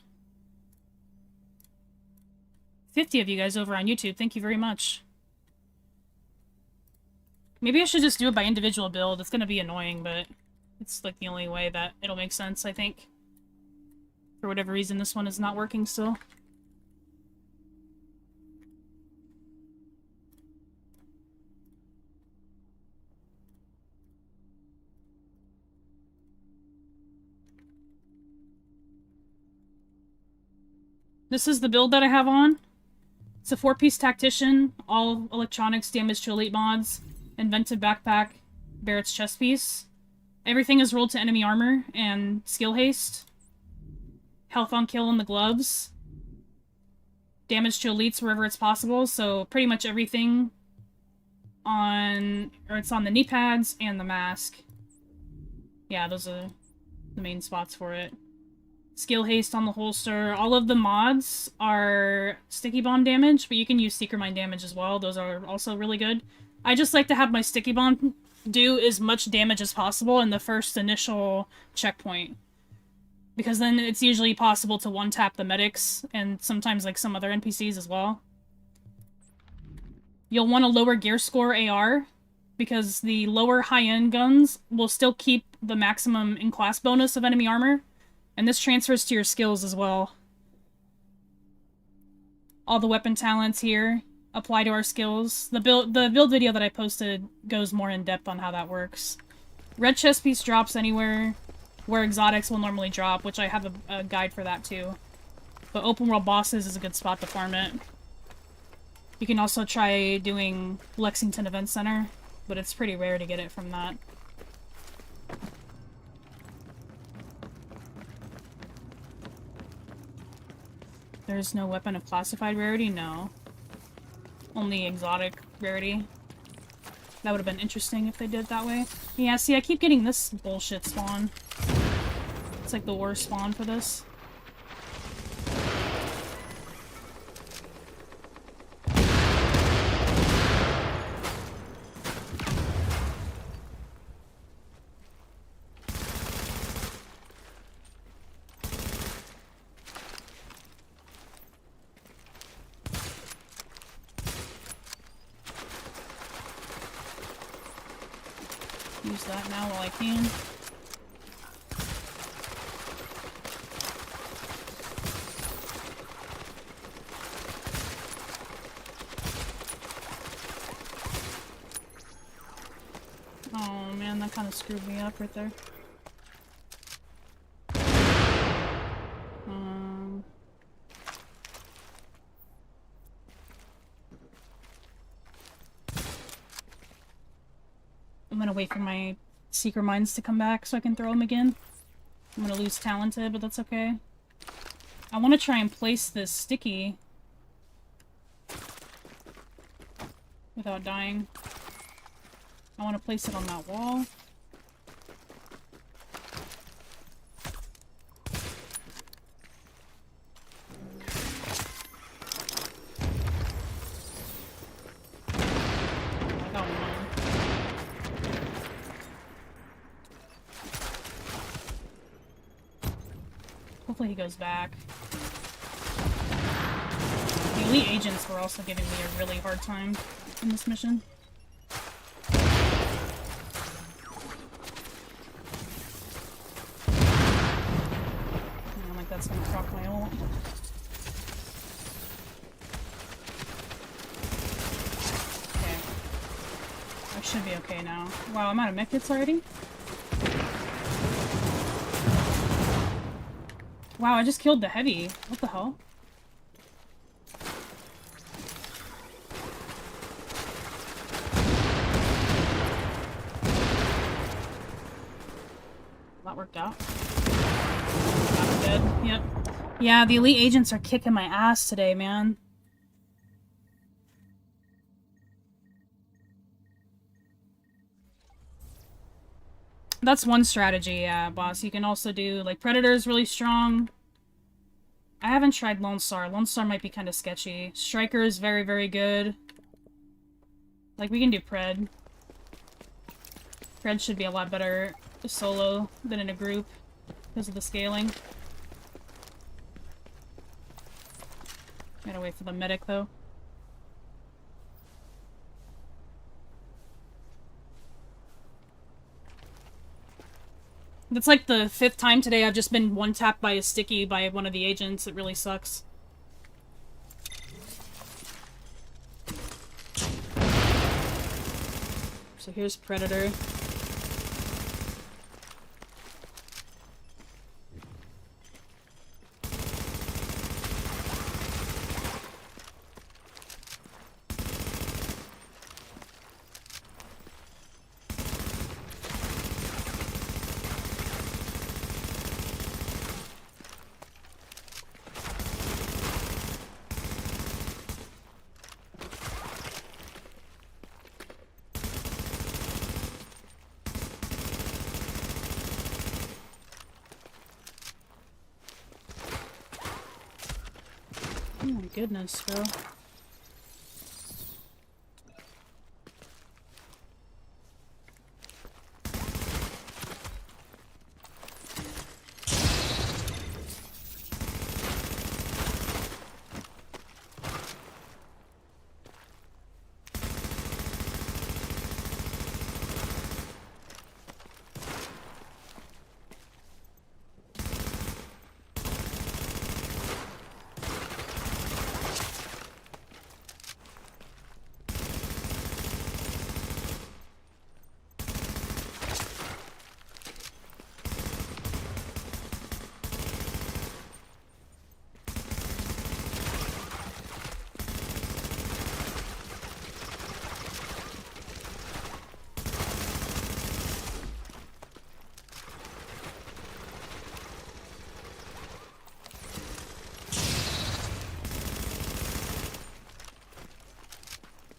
50 of you guys over on YouTube, thank you very much. Maybe I should just do it by individual build. It's gonna be annoying, but it's like the only way that it'll make sense, I think. For whatever reason, this one is not working still. This is the build that I have on. It's a 4-piece Tactician, all electronics, damage to elite mods, invented backpack, Barrett's chest piece. Everything is rolled to enemy armor and skill haste. Health on kill in the gloves. Damage to elites wherever it's possible, so pretty much everything on... or it's on the knee pads and the mask. Yeah, those are the main spots for it. Skill haste on the holster. All of the mods are sticky bomb damage, but you can use seeker mine damage as well. Those are also really good. I just like to have my sticky bomb do as much damage as possible in the first initial checkpoint, because then it's usually possible to one-tap the medics and sometimes like some other NPCs as well. You'll want a lower gear score AR, because the lower high-end guns will still keep the maximum in-class bonus of enemy armor. And this transfers to your skills as well. All the weapon talents here apply to our skills. The build video that I posted goes more in depth on how that works. Red chest piece drops anywhere where exotics will normally drop, which I have a guide for that too. But open world bosses is a good spot to farm it. You can also try doing Lexington Event Center, but it's pretty rare to get it from that. There's no weapon of classified rarity? No. Only exotic rarity. That would have been interesting if they did it that way. Yeah, see, I keep getting this bullshit spawn. It's like the worst spawn for this. use that now while I can. Oh man, that kind of screwed me up right there. I'm gonna wait for my Seeker Mines to come back so I can throw them again. I'm gonna lose Talented, but that's okay. I want to try and place this sticky without dying. I want to place it on that wall. I got one. Hopefully he goes back. The elite agents were also giving me a really hard time in this mission. That's gonna proc my ult. Okay. I should be okay now. Wow, I'm out of mech hits already? Wow, I just killed the heavy. What the hell? That worked out. Dead. Yep. Yeah, the elite agents are kicking my ass today, man. That's one strategy, yeah, boss. You can also do, like, Predator's really strong. I haven't tried Lone Star. Lone Star might be kind of sketchy. Striker is very, very good. Like, we can do Pred. Pred should be a lot better solo than in a group because of the scaling. Gotta wait for the medic, though. That's like the 5th time today I've just been one-tapped by a sticky by one of the agents. It really sucks. So here's Predator. Oh my goodness, bro.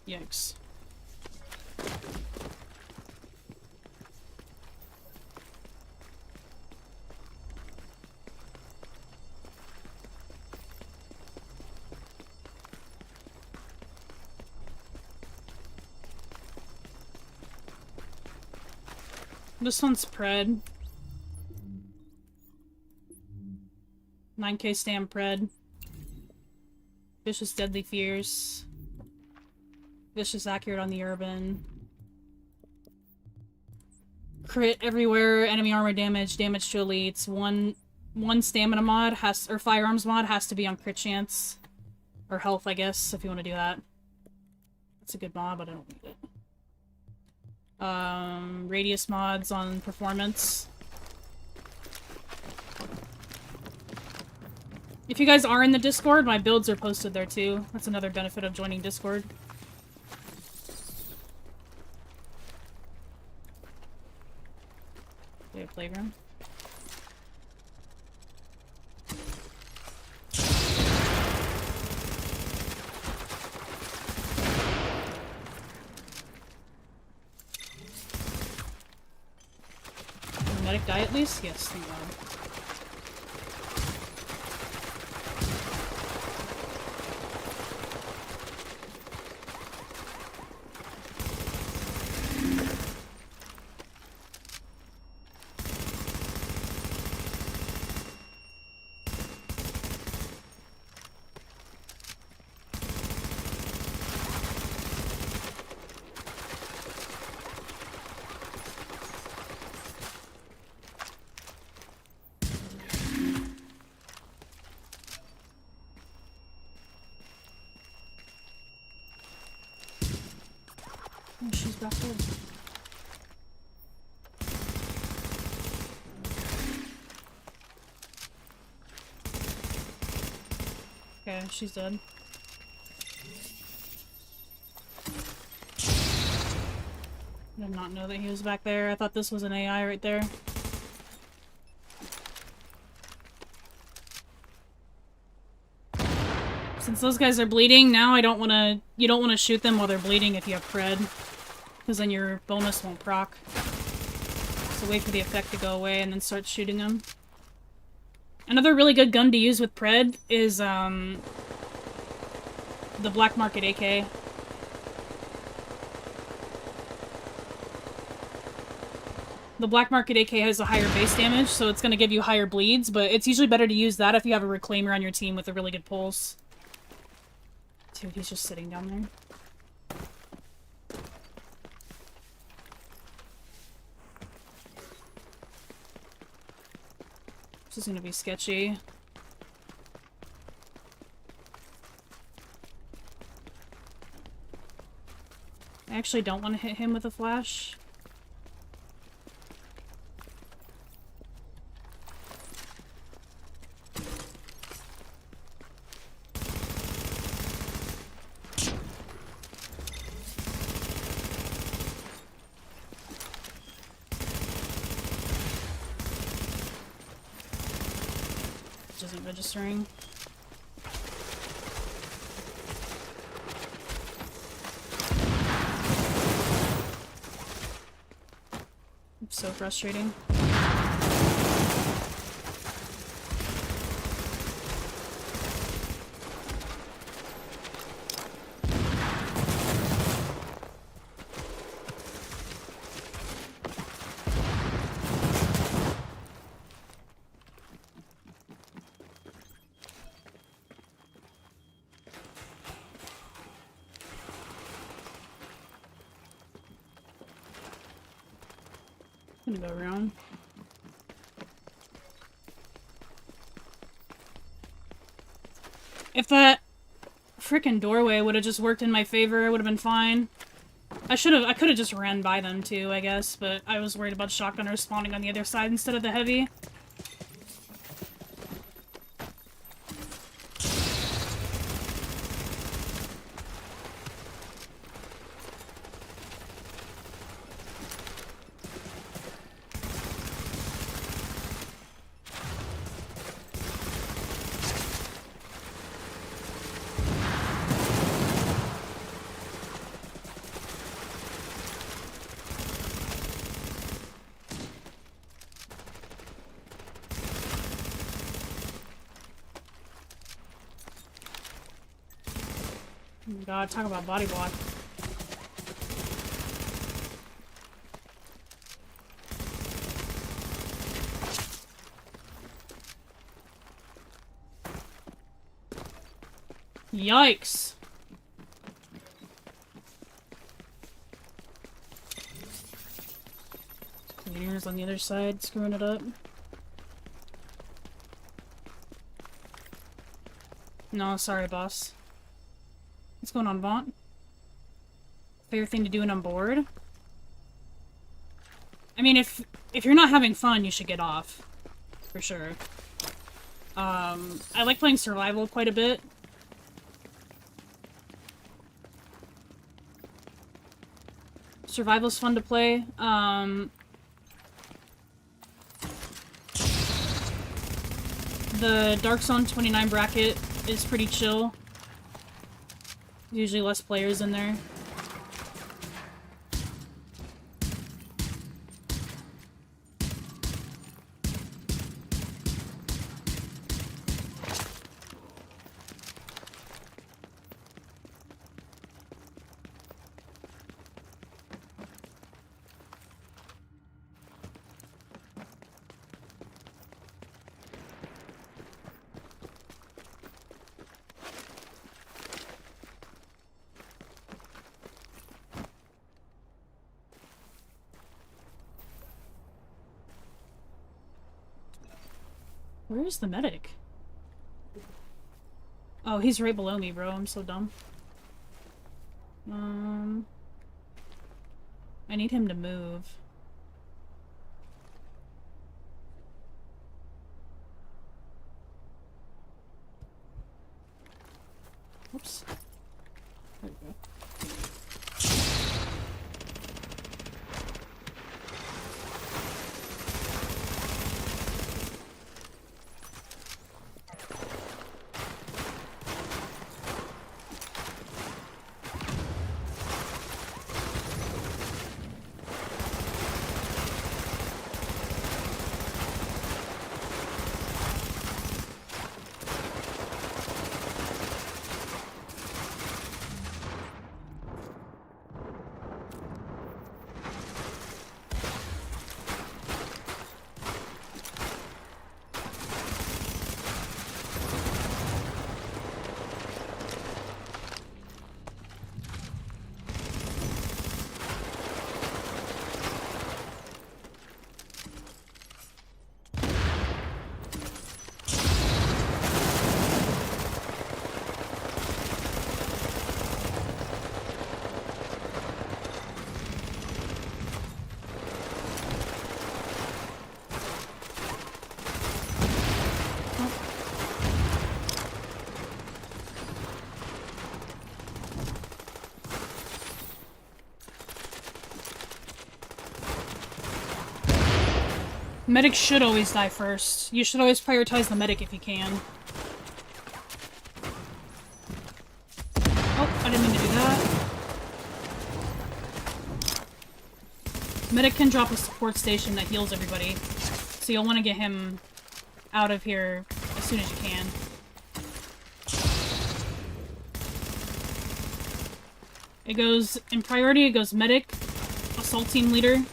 Yikes. This one's Pred. 9k stam Pred. Vicious Deadly Fierce. Vicious Accurate on the Urban. Crit everywhere, enemy armor damage, damage to elites. One stamina mod has, or firearms mod has to be on crit chance. Or health, I guess, if you want to do that. That's a good mod, but I don't need it. Radius mods on performance. If you guys are in the Discord, my builds are posted there too. That's another benefit of joining Discord. Do a playground. Can the medic die at least? Yes, thank God. Oh, she's back there. Okay, she's dead. Did not know that he was back there. I thought this was an AI right there. Since those guys are bleeding, now I don't want to... You don't want to shoot them while they're bleeding if you have pred. Because then your bonus won't proc. So wait for the effect to go away and then start shooting them. Another really good gun to use with pred is, the Black Market AK. The Black Market AK has a higher base damage, so it's going to give you higher bleeds, but it's usually better to use that if you have a Reclaimer on your team with a really good pulse. Dude, he's just sitting down there. This is going to be sketchy. I actually don't want to hit him with a flash. Isn't registering. It's so frustrating. I'm gonna go around. If that frickin' doorway would have just worked in my favor, it would have been fine. I could have just ran by them too, I guess, but I was worried about shotgunners spawning on the other side instead of the heavy. Oh my god, talk about body block. Yikes. engineers on the other side screwing it up. No, sorry, boss. What's going on, Vaughn? Favorite thing to do when I'm bored? I mean, if you're not having fun, you should get off. For sure. I like playing survival quite a bit. Survival's fun to play. The Dark Zone 29 bracket is pretty chill. Usually less players in there. Where's the medic? Oh, he's right below me, bro. I'm so dumb. I need him to move. Oops. There we go. Medics should always die first. You should always prioritize the medic if you can. Oh, I didn't mean to do that. Medic can drop a support station that heals everybody. So you'll want to get him out of here as soon as you can. It goes, in priority, it goes medic, assault team leader,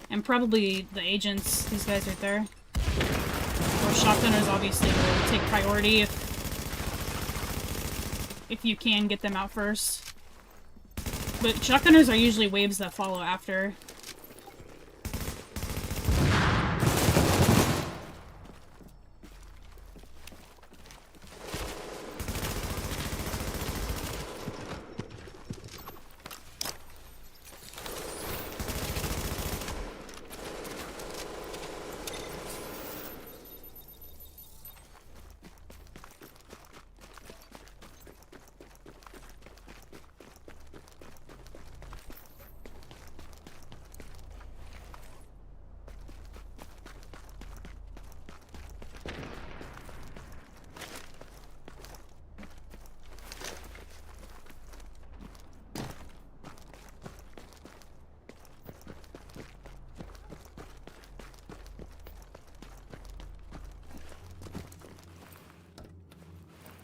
and probably the agents, these guys right there. Or shotgunners, obviously, will take priority if you can get them out first. But shotgunners are usually waves that follow after.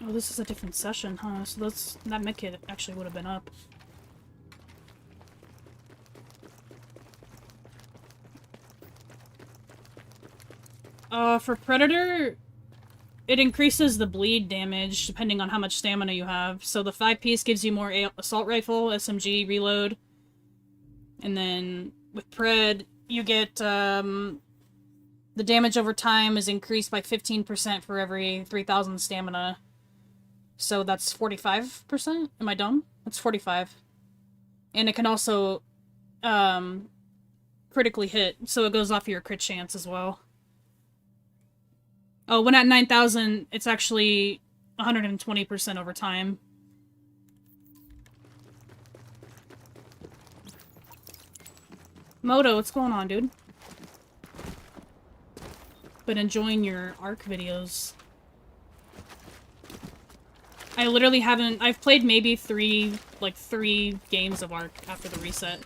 Oh, this is a different session, huh? So that medkit actually would have been up. For Predator, it increases the bleed damage depending on how much stamina you have. So the 5-piece gives you more assault rifle, SMG, reload. And then with Pred, you get, the damage over time is increased by 15% for every 3,000 stamina. So that's 45%? Am I dumb? That's 45. And it can also, critically hit, so it goes off your crit chance as well. Oh, when at 9,000, it's actually 120% over time. Moto, what's going on, dude? Been enjoying your Arc videos. I literally haven't... I've played maybe three games of Arc after the reset.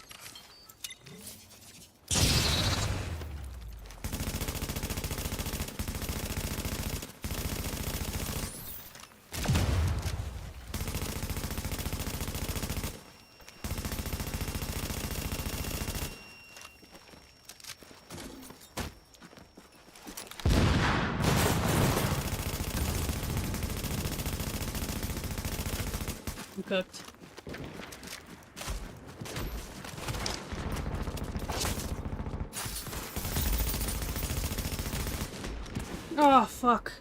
I'm cooked. Oh, fuck.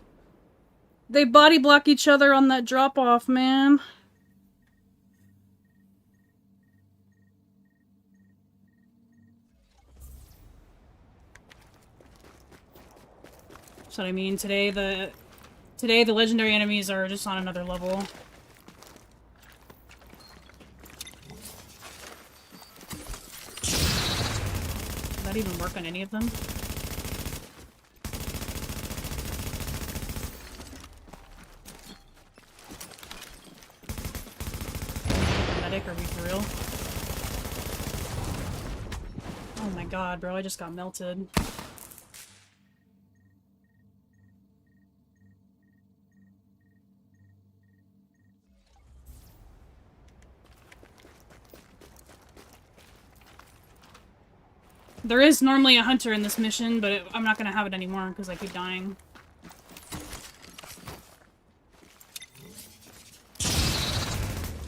They body block each other on that drop-off, man. That's what I mean. Today the legendary enemies are just on another level. Did that even work on any of them? Medic, are we for real? Oh my god, bro, I just got melted. There is normally a hunter in this mission, but I'm not gonna have it anymore because I keep dying.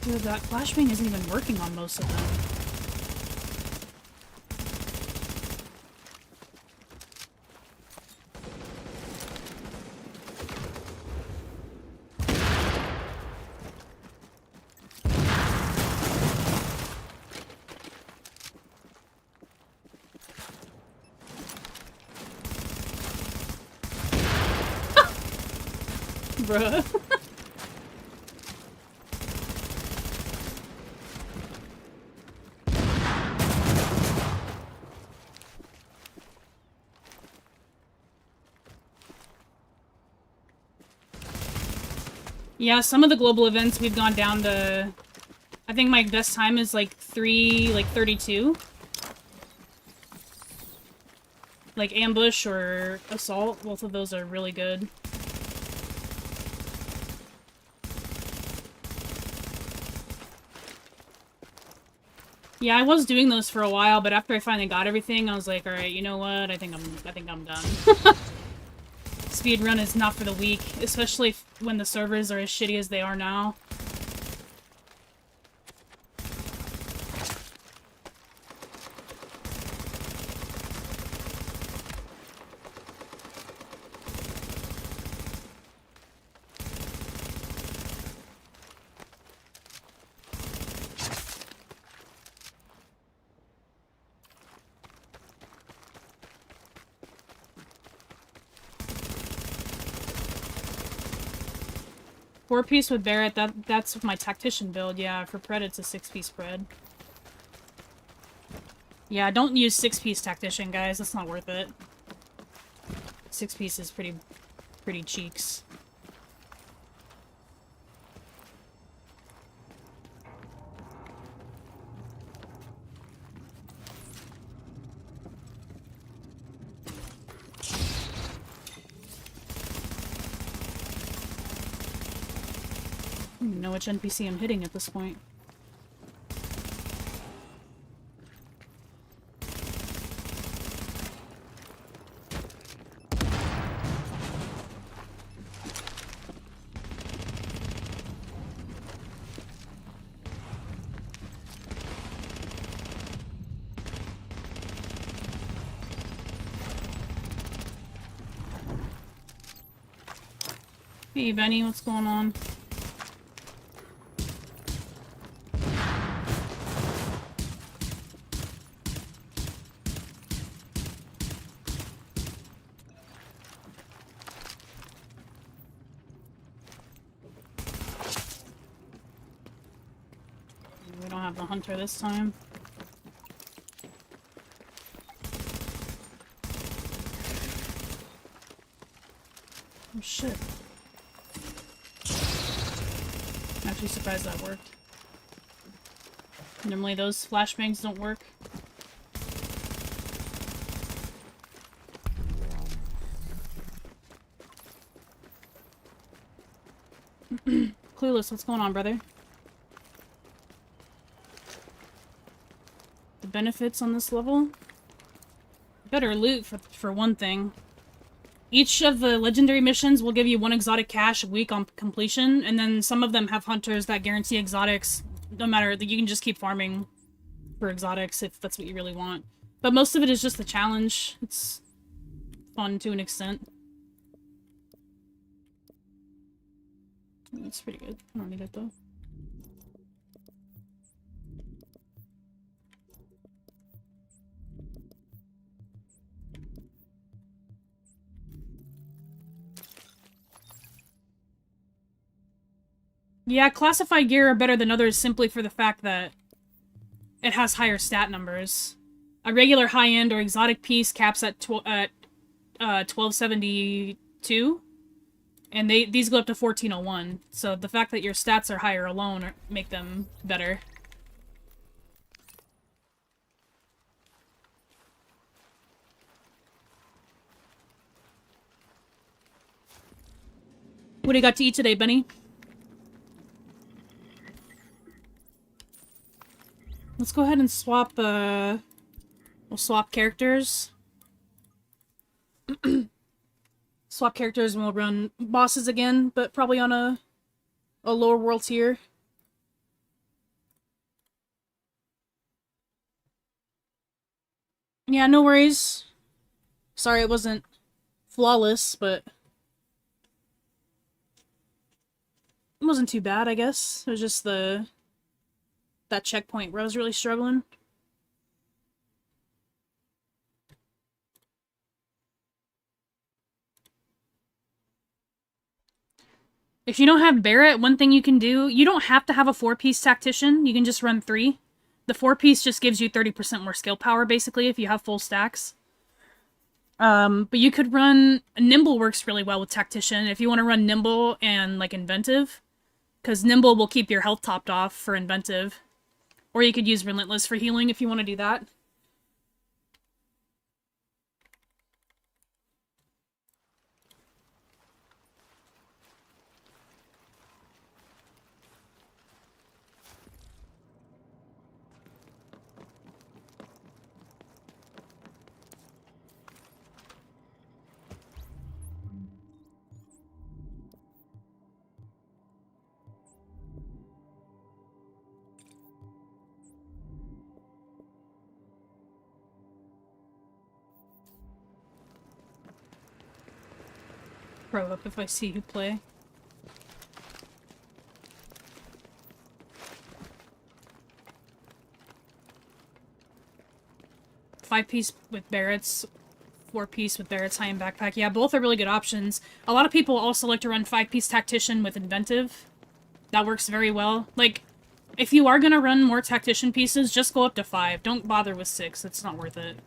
Dude, that flashbang isn't even working on most of them. Bruh. Yeah, some of the global events we've gone down to... I think my best time is like 32. Like ambush or assault, both of those are really good. Yeah, I was doing those for a while, but after I finally got everything, I was like, alright, you know what? I think I'm done. Speedrun is not for the weak, especially when the servers are as shitty as they are now. Four-piece with Barrett, that's my tactician build, yeah. For Pred, it's a six-piece Pred. Yeah, don't use six-piece tactician, guys. That's not worth it. Six-piece is pretty cheeks. I don't even know which NPC I'm hitting at this point. Hey, Benny, what's going on? We don't have the hunter this time. Oh shit. I'm actually surprised that worked. Normally those flashbangs don't work. Clueless, what's going on, brother? The benefits on this level? Better loot for one thing. Each of the legendary missions will give you 1 exotic cache a week on completion, and then some of them have hunters that guarantee exotics. No matter, you can just keep farming for exotics if that's what you really want. But most of it is just the challenge. It's fun to an extent. It's pretty good. I don't need it though. Yeah, classified gear are better than others simply for the fact that it has higher stat numbers. A regular high-end or exotic piece caps at 1272, and these go up to 1401. So the fact that your stats are higher alone make them better. What do you got to eat today, Benny? Let's go ahead and swap, we'll swap characters. Swap characters and we'll run bosses again, but probably on a lower world tier. Yeah, no worries. Sorry it wasn't flawless, but it wasn't too bad, I guess. It was just that checkpoint where I was really struggling. If you don't have Barrett, one thing you can do, you don't have to have a 4-piece tactician, you can just run 3. The 4-piece just gives you 30% more skill power, basically, if you have full stacks. But you could run... Nimble works really well with tactician, if you want to run Nimble and, like, Inventive. Because Nimble will keep your health topped off for Inventive. Or you could use Relentless for healing if you want to do that. Throw up if I see you play. Five-piece with Barrett's, 4-piece with Barrett's high-end backpack. Yeah, both are really good options. A lot of people also like to run 5-piece Tactician with Inventive. That works very well. Like, if you are gonna run more Tactician pieces, just go up to 5. Don't bother with 6. It's not worth it.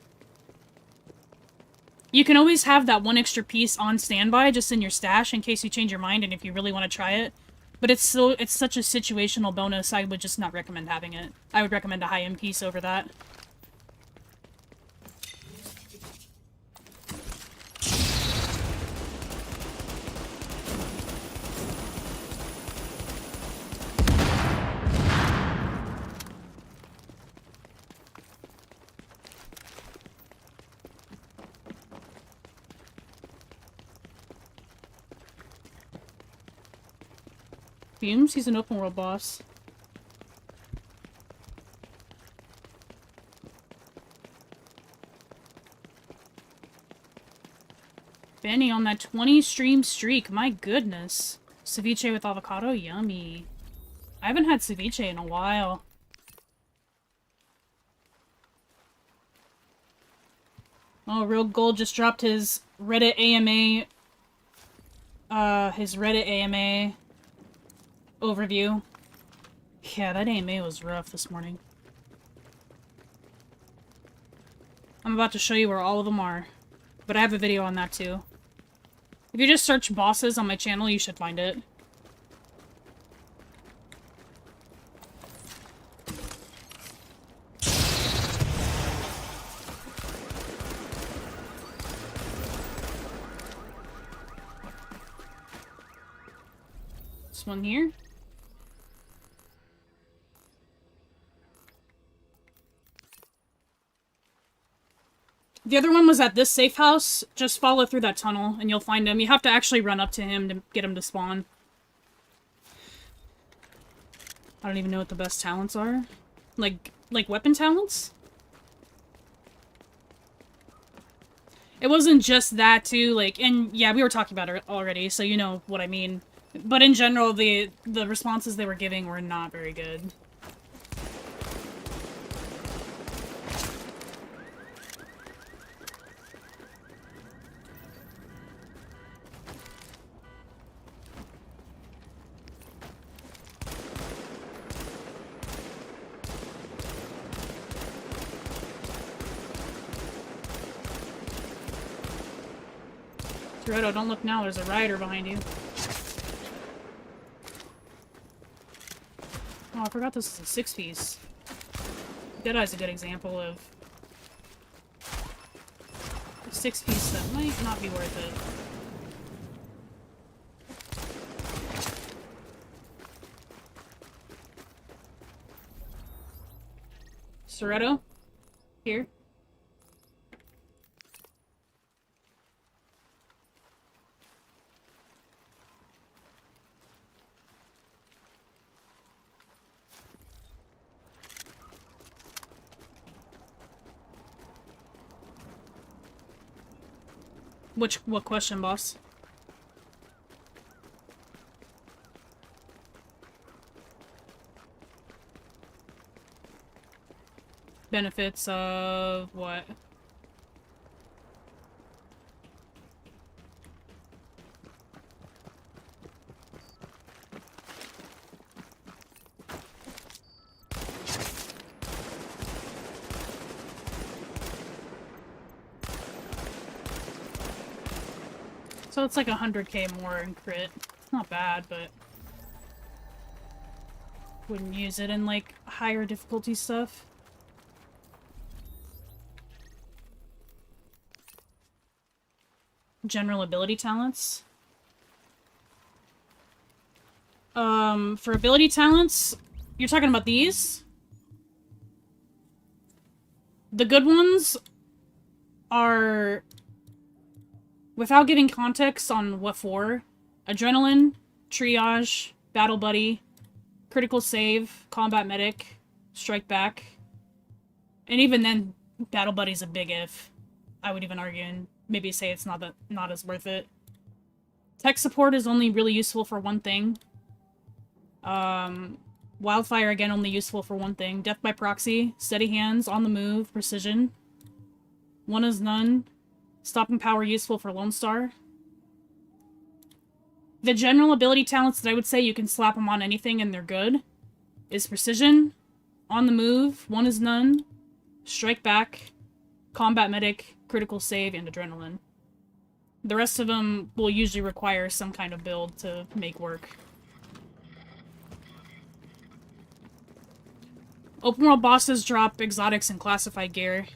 You can always have that 1 extra piece on standby, just in your stash, in case you change your mind and if you really want to try it. But it's such a situational bonus, I would just not recommend having it. I would recommend a high-end piece over that. Fumes? He's an open world boss. Benny on that 20 stream streak. My goodness. Ceviche with avocado? Yummy. I haven't had ceviche in a while. Oh, Real Gold just dropped his Reddit AMA overview. Yeah, that AMA was rough this morning. I'm about to show you where all of them are. But I have a video on that too. If you just search bosses on my channel, you should find it. This one here. The other one was at this safe house. Just follow through that tunnel and you'll find him. You have to actually run up to him to get him to spawn. I don't even know what the best talents are. Like weapon talents? It wasn't just that too, like, and yeah, we were talking about it already, so you know what I mean. But in general, the responses they were giving were not very good. Toretto, don't look now, there's a rider behind you. Oh, I forgot this is a 6-piece. Deadeye's a good example of a 6-piece that might not be worth it. Toretto? Here. What question, boss? Benefits of what? So it's like 100k more in crit. It's not bad, but wouldn't use it in like higher difficulty stuff. General ability talents. For ability talents, you're talking about these? The good ones are, without giving context on what for, Adrenaline, Triage, Battle Buddy, Critical Save, Combat Medic, Strike Back. And even then, Battle Buddy's a big if. I would even argue and maybe say it's not as worth it. Tech Support is only really useful for one thing. Wildfire, again, only useful for one thing. Death by Proxy, Steady Hands, On the Move, Precision. One is None. Stopping Power useful for Lone Star. The general ability talents that I would say you can slap them on anything and they're good is Precision, On the Move, One is None, Strike Back, Combat Medic, Critical Save, and Adrenaline. The rest of them will usually require some kind of build to make work. Open world bosses drop exotics and classified gear.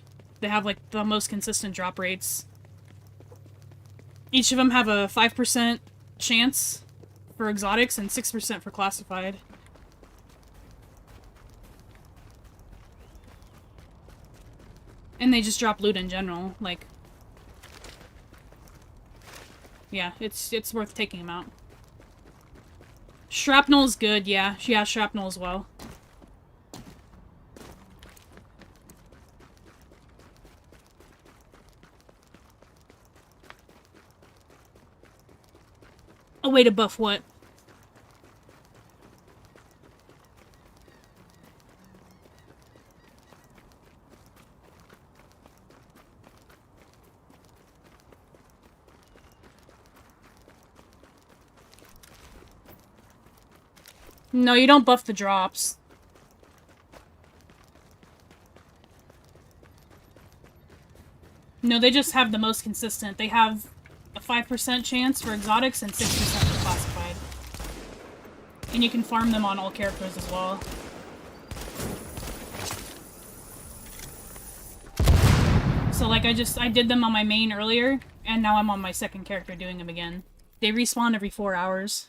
They have like the most consistent drop rates. Each of them have a 5% chance for exotics and 6% for classified. And they just drop loot in general, like... Yeah, it's worth taking them out. Shrapnel is good, yeah. Yeah, shrapnel as well. way to buff what? No, you don't buff the drops. No, they just have the most consistent. They have a 5% chance for exotics and 6% for classified. And you can farm them on all characters as well. So like I did them on my main earlier, and now I'm on my second character doing them again. They respawn every 4 hours.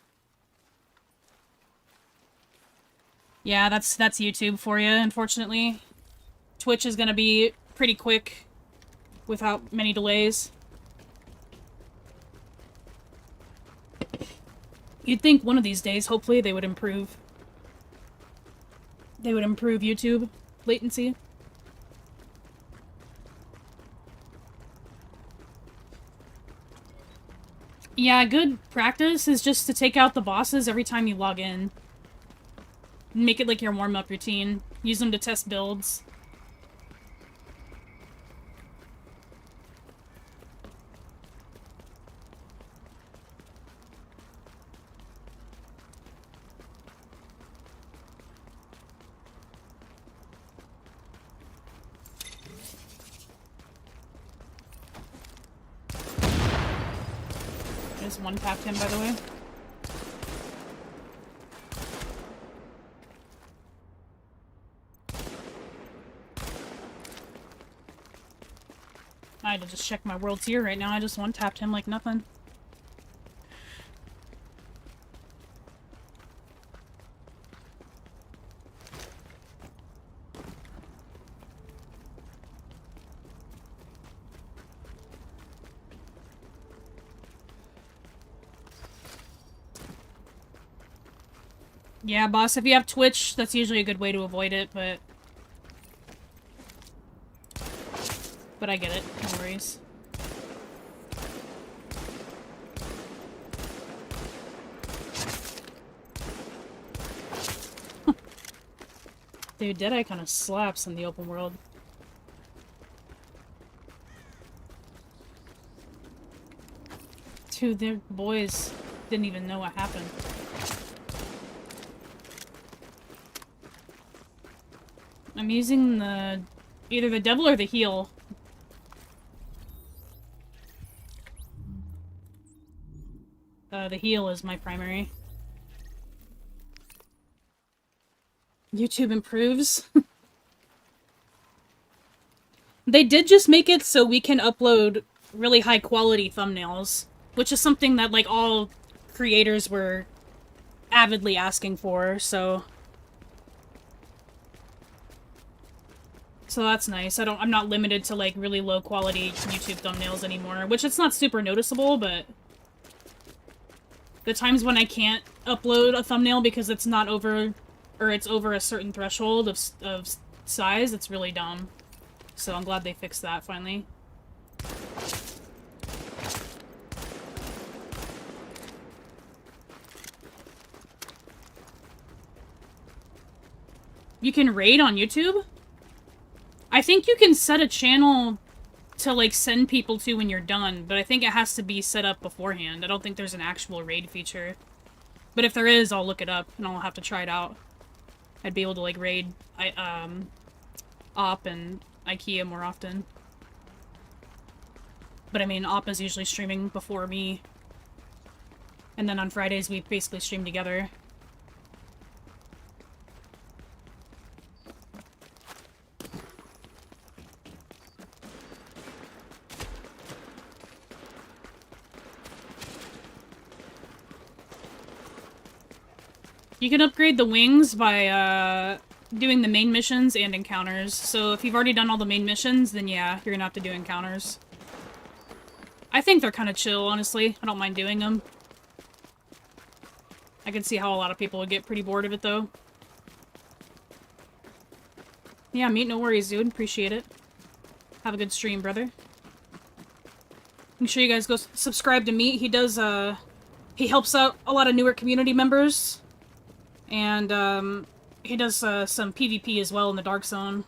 Yeah, that's YouTube for you, unfortunately. Twitch is gonna be pretty quick, without many delays. You'd think one of these days, hopefully, they would improve. They would improve YouTube latency. Yeah, good practice is just to take out the bosses every time you log in. Make it like your warm-up routine. Use them to test builds. Just one-tapped him, by the way. I had to just check my world tier right now. I just one-tapped him like nothing. Yeah, boss, if you have Twitch, that's usually a good way to avoid it, but I get it. No worries. Dude, Deadeye kind of slaps in the open world. Dude, their boys didn't even know what happened. I'm using either the devil or the heal. The heal is my primary. YouTube improves. They did just make it so we can upload really high quality thumbnails, which is something that like all creators were avidly asking for, so that's nice. I'm not limited to like really low quality YouTube thumbnails anymore, which it's not super noticeable, but the times when I can't upload a thumbnail because it's not over, or it's over a certain threshold of size, it's really dumb. So I'm glad they fixed that finally. You can raid on YouTube? I think you can set a channel to, like, send people to when you're done, but I think it has to be set up beforehand. I don't think there's an actual raid feature. But if there is, I'll look it up, and I'll have to try it out. I'd be able to, like, raid Op and IKEA more often. But, I mean, Op is usually streaming before me. And then on Fridays, we basically stream together. You can upgrade the wings by, doing the main missions and encounters. So if you've already done all the main missions, then yeah, you're gonna have to do encounters. I think they're kind of chill, honestly. I don't mind doing them. I can see how a lot of people would get pretty bored of it, though. Yeah, Meat, no worries, dude. Appreciate it. Have a good stream, brother. Make sure you guys go subscribe to Meat. He does he helps out a lot of newer community members, and he does some PvP as well in the Dark Zone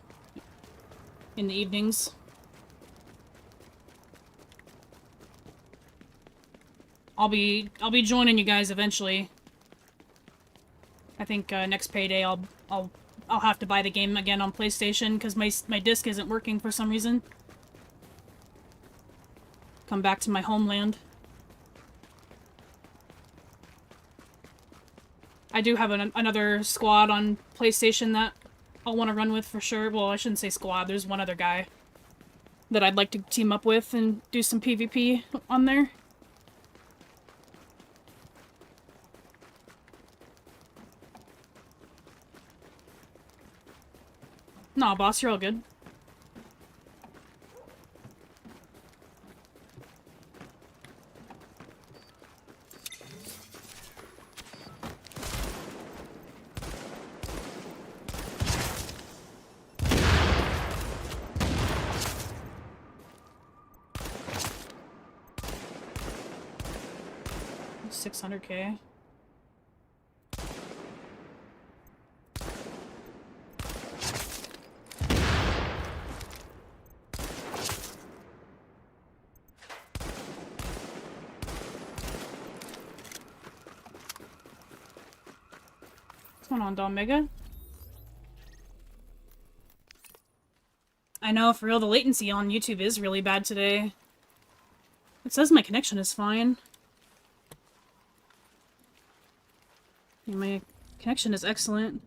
in the evenings. I'll be joining you guys eventually. I think next payday I'll have to buy the game again on PlayStation because my disc isn't working for some reason. Come back to my homeland. I do have another squad on PlayStation that I'll want to run with for sure. Well, I shouldn't say squad. There's one other guy that I'd like to team up with and do some PvP on there. Nah, boss, you're all good. $600K. What's going on, Dom Mega? I know, for real, the latency on YouTube is really bad today. It says my connection is fine. My connection is excellent.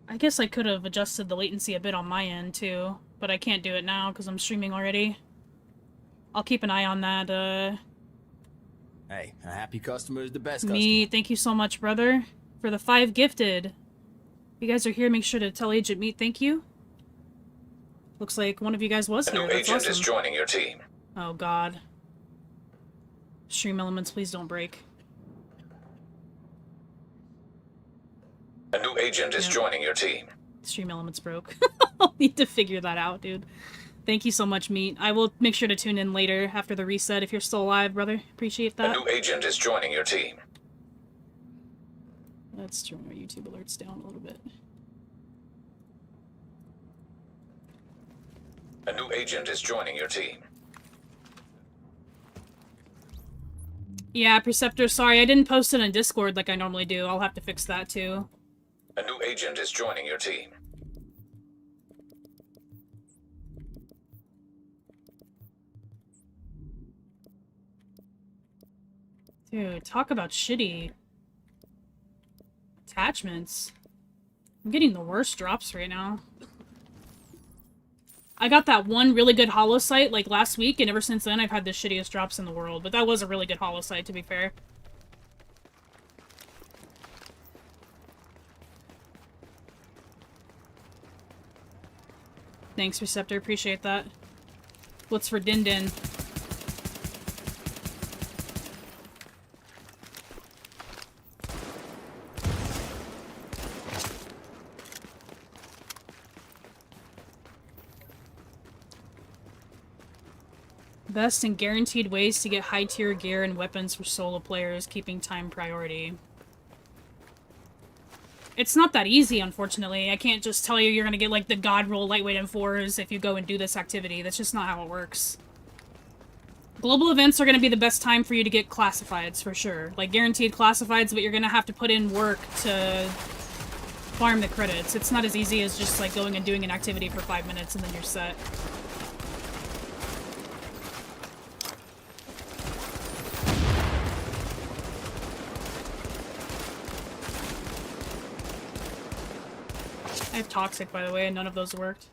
I guess I could have adjusted the latency a bit on my end, too. But I can't do it now, because I'm streaming already. I'll keep an eye on that, Hey, a happy customer is the best Me, customer. thank you so much, brother. For the 5 gifted. If you guys are here, make sure to tell Agent Meat thank you. Looks like one of you guys was A here. new That's agent awesome. is joining your team. Oh, God. Stream elements, please don't break. A new agent is Yep. joining your team. Stream elements broke. I'll need to figure that out, dude. Thank you so much, Meat. I will make sure to tune in later after the reset if you're still alive, brother. Appreciate A that. new agent is joining your team. Let's turn our YouTube alerts down a little bit. A new agent is joining your team. Yeah, Preceptor, sorry, I didn't post it on Discord like I normally do. I'll have to fix that, too. A new agent is joining your team. Dude, talk about shitty attachments. I'm getting the worst drops right now. I got that one really good holo site like last week, and ever since then I've had the shittiest drops in the world. But that was a really good holo site, to be fair. Thanks, Receptor. Appreciate that. What's for Din Din? Best and guaranteed ways to get high-tier gear and weapons for solo players, keeping time priority. It's not that easy, unfortunately. I can't just tell you you're gonna get, like, the God roll lightweight M4s if you go and do this activity. That's just not how it works. Global events are gonna be the best time for you to get classifieds, for sure. Like, guaranteed classifieds, but you're gonna have to put in work to farm the credits. It's not as easy as just, like, going and doing an activity for 5 minutes and then you're set. I have Toxic, by the way, and none of those worked.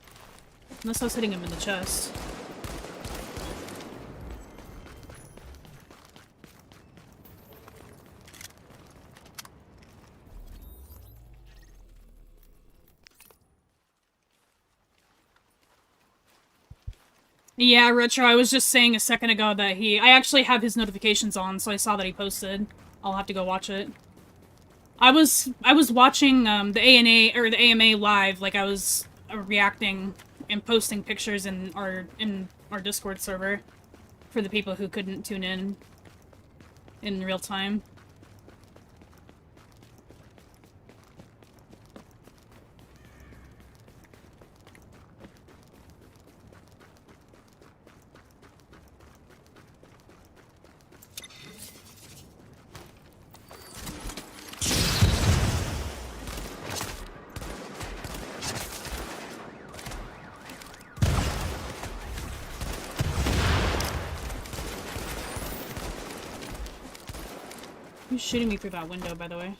Unless I was hitting him in the chest. Yeah, Retro, I was just saying a second ago that I actually have his notifications on, so I saw that he posted. I'll have to go watch it. I was watching the ANA or the AMA live, like I was reacting and posting pictures in our Discord server for the people who couldn't tune in real time. Who's shooting me through that window, by the way?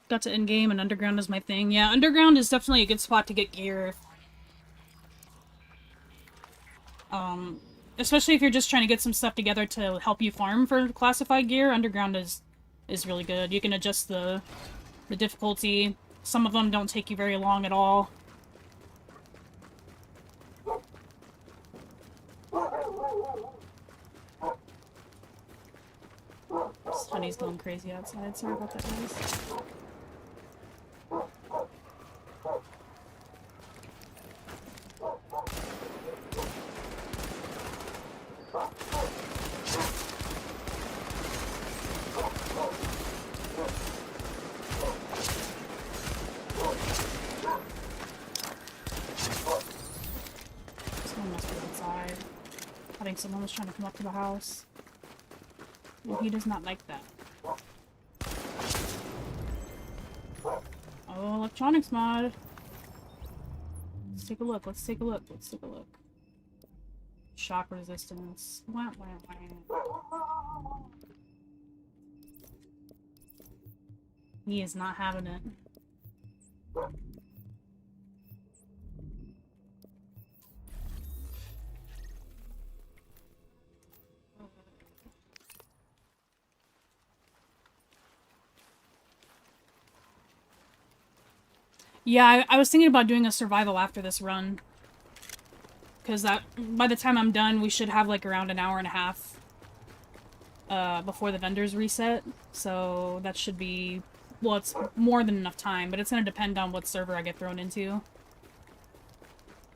Got to in-game and underground is my thing. Yeah, underground is definitely a good spot to get gear. Especially if you're just trying to get some stuff together to help you farm for classified gear, underground is really good. You can adjust the difficulty. Some of them don't take you very long at all. This honey's going crazy outside. Sorry about that, guys. Someone must be inside. I think someone was trying to come up to the house. Well, he does not like that. Oh, electronics mod. Let's take a look, let's take a look, let's take a look. Shock resistance. Wah, wah, wah. He is not having it. Yeah, I was thinking about doing a survival after this run. Because that, by the time I'm done, we should have like around an hour and a half before the vendors reset. So that should be, well, it's more than enough time, but it's going to depend on what server I get thrown into.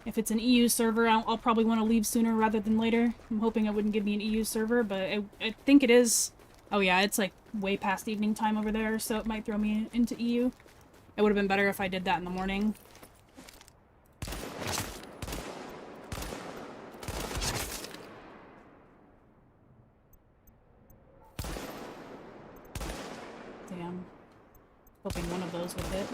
If it's an EU server, I'll probably want to leave sooner rather than later. I'm hoping it wouldn't give me an EU server, but I think it is. Oh yeah, it's like way past evening time over there, so it might throw me into EU. It would have been better if I did that in the morning. Damn. Hoping one of those would hit.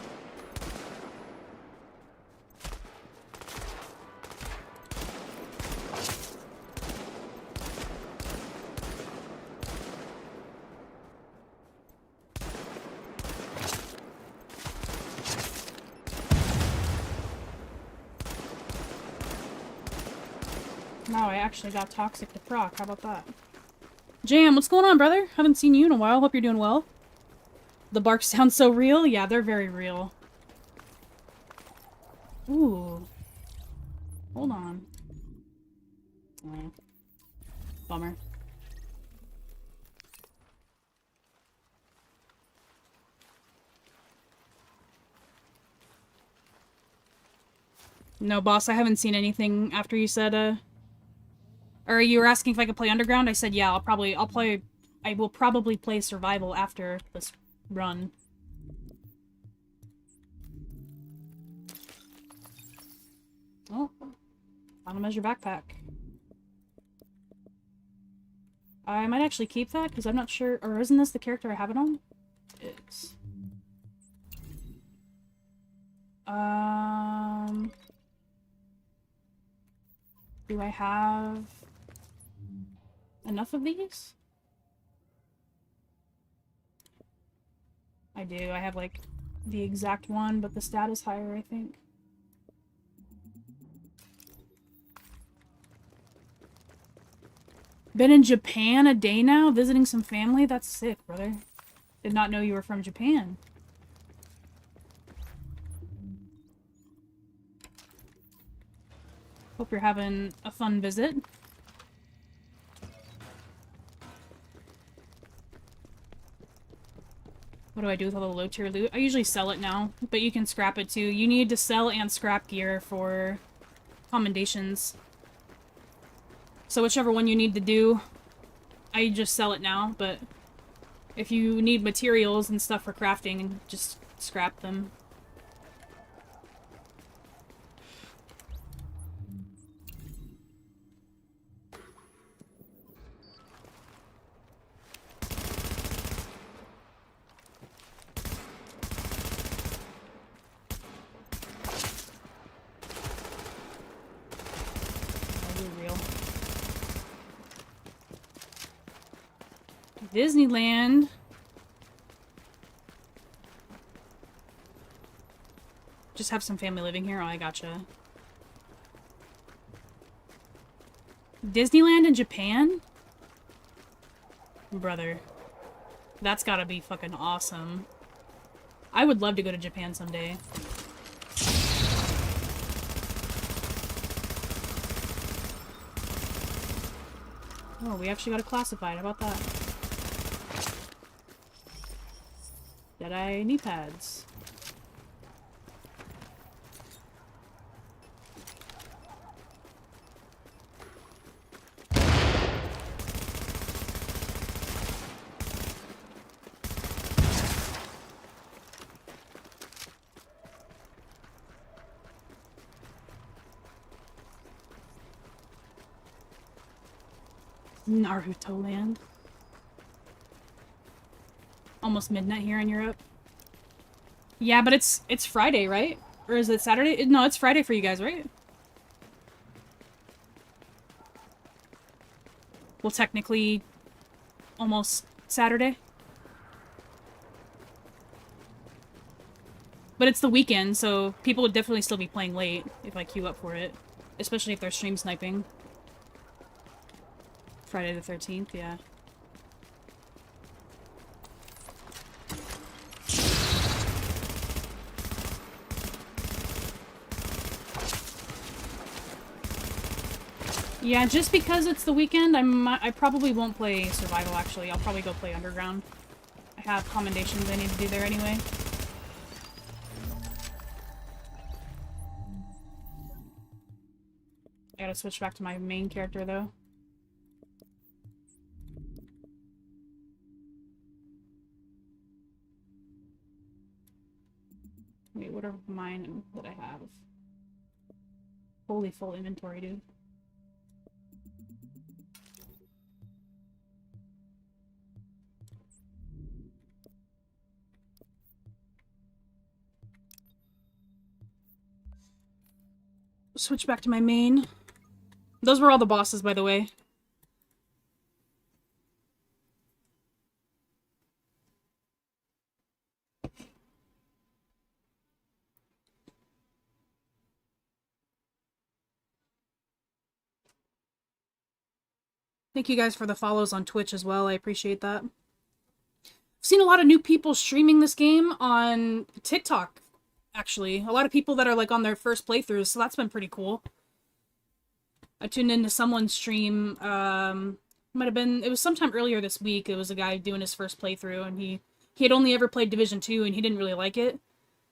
Now I actually got toxic to proc. How about that? Jam, what's going on, brother? Haven't seen you in a while. Hope you're doing well. The barks sound so real? Yeah, they're very real. Ooh. Hold on. Oh. Bummer. No, boss, I haven't seen anything after you said, or you were asking if I could play Underground? I said, yeah, I will probably play Survival after this run. Oh, found him as your backpack. I might actually keep that, because I'm not sure, or isn't this the character I have it on? It is. Do I have enough of these? I do. I have, like, the exact one, but the stat is higher, I think. Been in Japan a day now, visiting some family? That's sick, brother. Did not know you were from Japan. Hope you're having a fun visit. What do I do with all the low-tier loot? I usually sell it now, but you can scrap it too. You need to sell and scrap gear for commendations. So whichever one you need to do, I just sell it now, but if you need materials and stuff for crafting, just scrap them. Disneyland. Just have some family living here. Oh, I gotcha. Disneyland in Japan? Brother. That's gotta be fucking awesome. I would love to go to Japan someday. Oh, we actually got a classified. How about that? Jedi knee pads. Naruto land. Almost midnight here in Europe. Yeah, but it's Friday, right? Or is it Saturday? No, it's Friday for you guys, right? Well, technically, almost Saturday. But it's the weekend, so people would definitely still be playing late if I queue up for it. Especially if they're stream sniping. Friday the 13th, yeah. Yeah, just because it's the weekend, I probably won't play Survival, actually. I'll probably go play Underground. I have commendations I need to do there anyway. I gotta switch back to my main character, though. Wait, what are mine that I have? Holy full inventory, dude. Switch back to my main. Those were all the bosses, by the way. Thank you guys for the follows on Twitch as well. I appreciate that. I've seen a lot of new people streaming this game on TikTok, actually. A lot of people that are like on their first playthroughs, so that's been pretty cool. I tuned into someone's stream, might have been, it was sometime earlier this week. It was a guy doing his first playthrough, and he had only ever played Division 2, and he didn't really like it.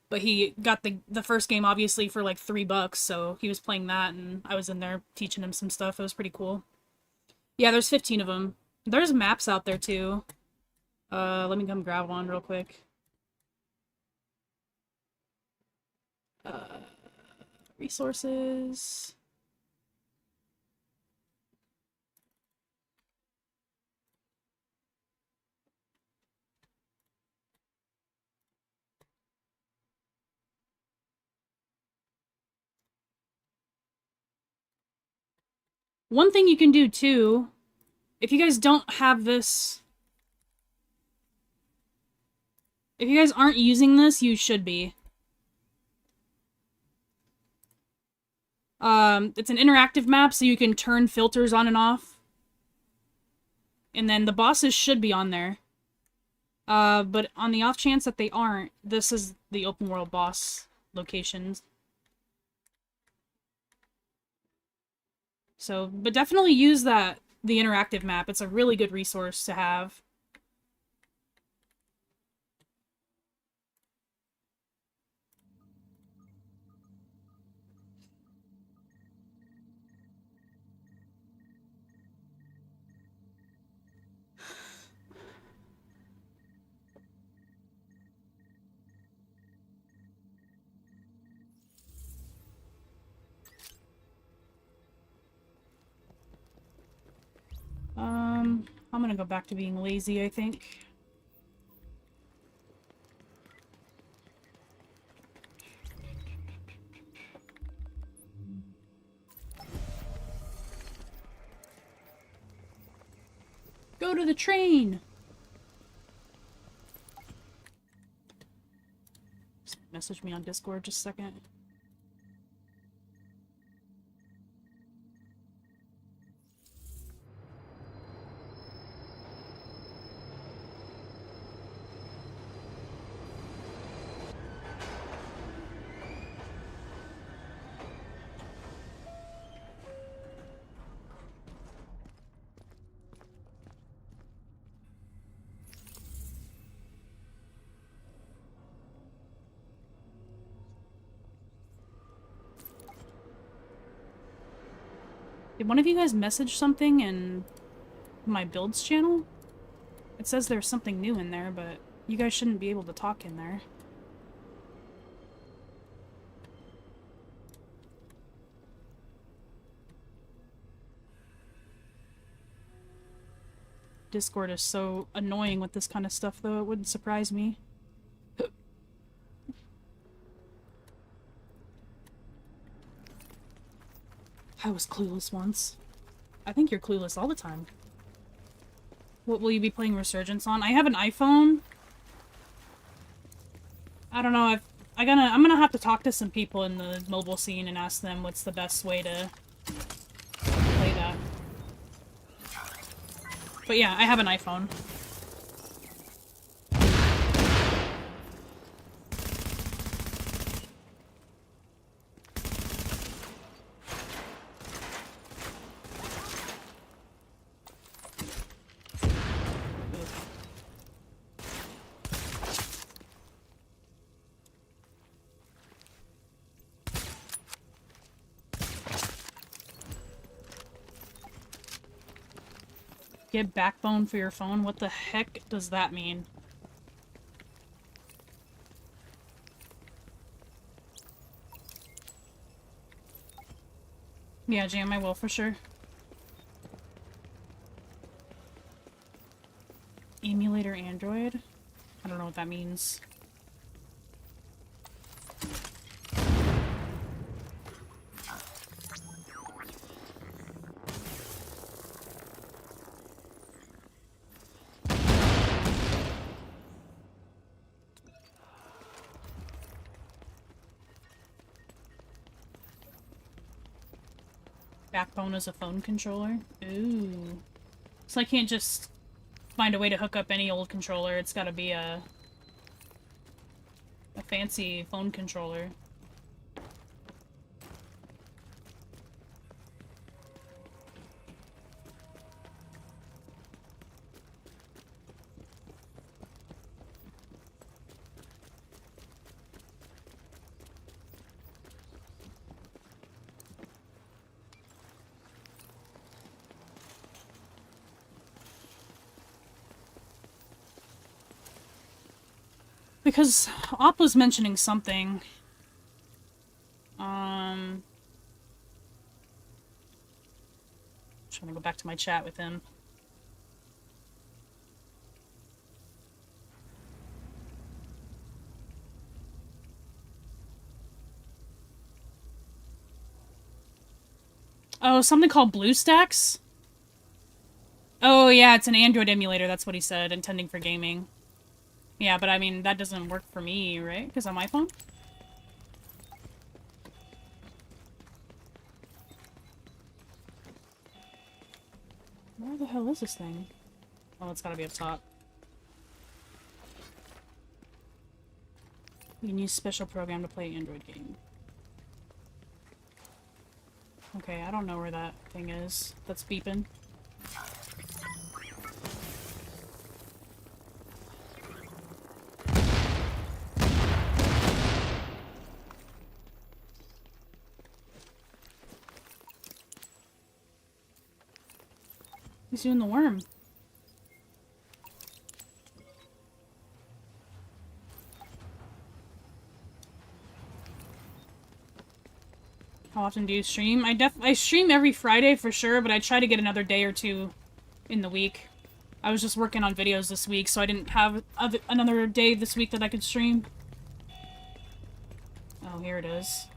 But he got the first game, obviously, for like $3, so he was playing that, and I was in there teaching him some stuff. It was pretty cool. Yeah, there's 15 of them. There's maps out there, too. Let me come grab one real quick. Resources. One thing you can do, too, if you guys don't have this... If you guys aren't using this, you should be. It's an interactive map, so you can turn filters on and off. And then the bosses should be on there. But on the off chance that they aren't, this is the open world boss locations. So, but definitely use the interactive map. It's a really good resource to have. I'm gonna go back to being lazy, I think. Go to the train! Message me on Discord just a second. Did one of you guys message something in my builds channel? It says there's something new in there, but you guys shouldn't be able to talk in there. Discord is so annoying with this kind of stuff, though. It wouldn't surprise me. I was clueless once. I think you're clueless all the time. What will you be playing Resurgence on? I have an iPhone. I don't know. I'm gonna have to talk to some people in the mobile scene and ask them what's the best way to play that. But yeah, I have an iPhone. Get backbone for your phone? What the heck does that mean? Yeah, Jam, I will for sure. Emulator Android? I don't know what that means. Backbone as a phone controller? Ooh. So I can't just find a way to hook up any old controller. It's gotta be a fancy phone controller. Because Op was mentioning something. Trying to go back to my chat with him. Oh, something called BlueStacks? Oh yeah, it's an Android emulator, that's what he said, intending for gaming. Yeah, but I mean, that doesn't work for me, right? Because I'm iPhone? Where the hell is this thing? Oh, it's gotta be up top. You can use special program to play Android game. Okay, I don't know where that thing is that's beeping. He's doing the worm. How often do you stream? I stream every Friday for sure, but I try to get another day or two in the week. I was just working on videos this week, so I didn't have another day this week that I could stream. Oh, here it is.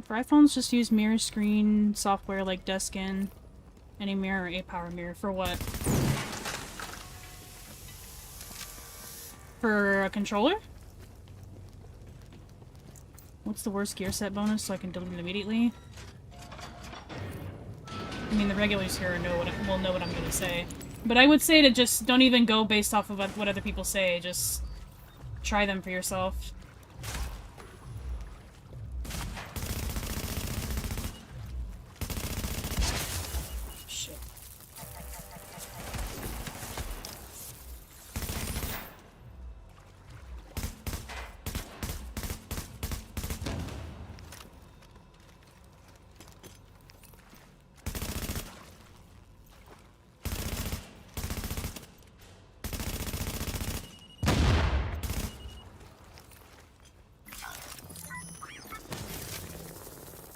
For iPhones, just use mirror screen software like Deskin. Any mirror or A-power mirror. For what? For a controller? What's the worst gear set bonus so I can delete it immediately? I mean, the regulars here will know what I'm gonna say. But I would say to just don't even go based off of what other people say. Just try them for yourself.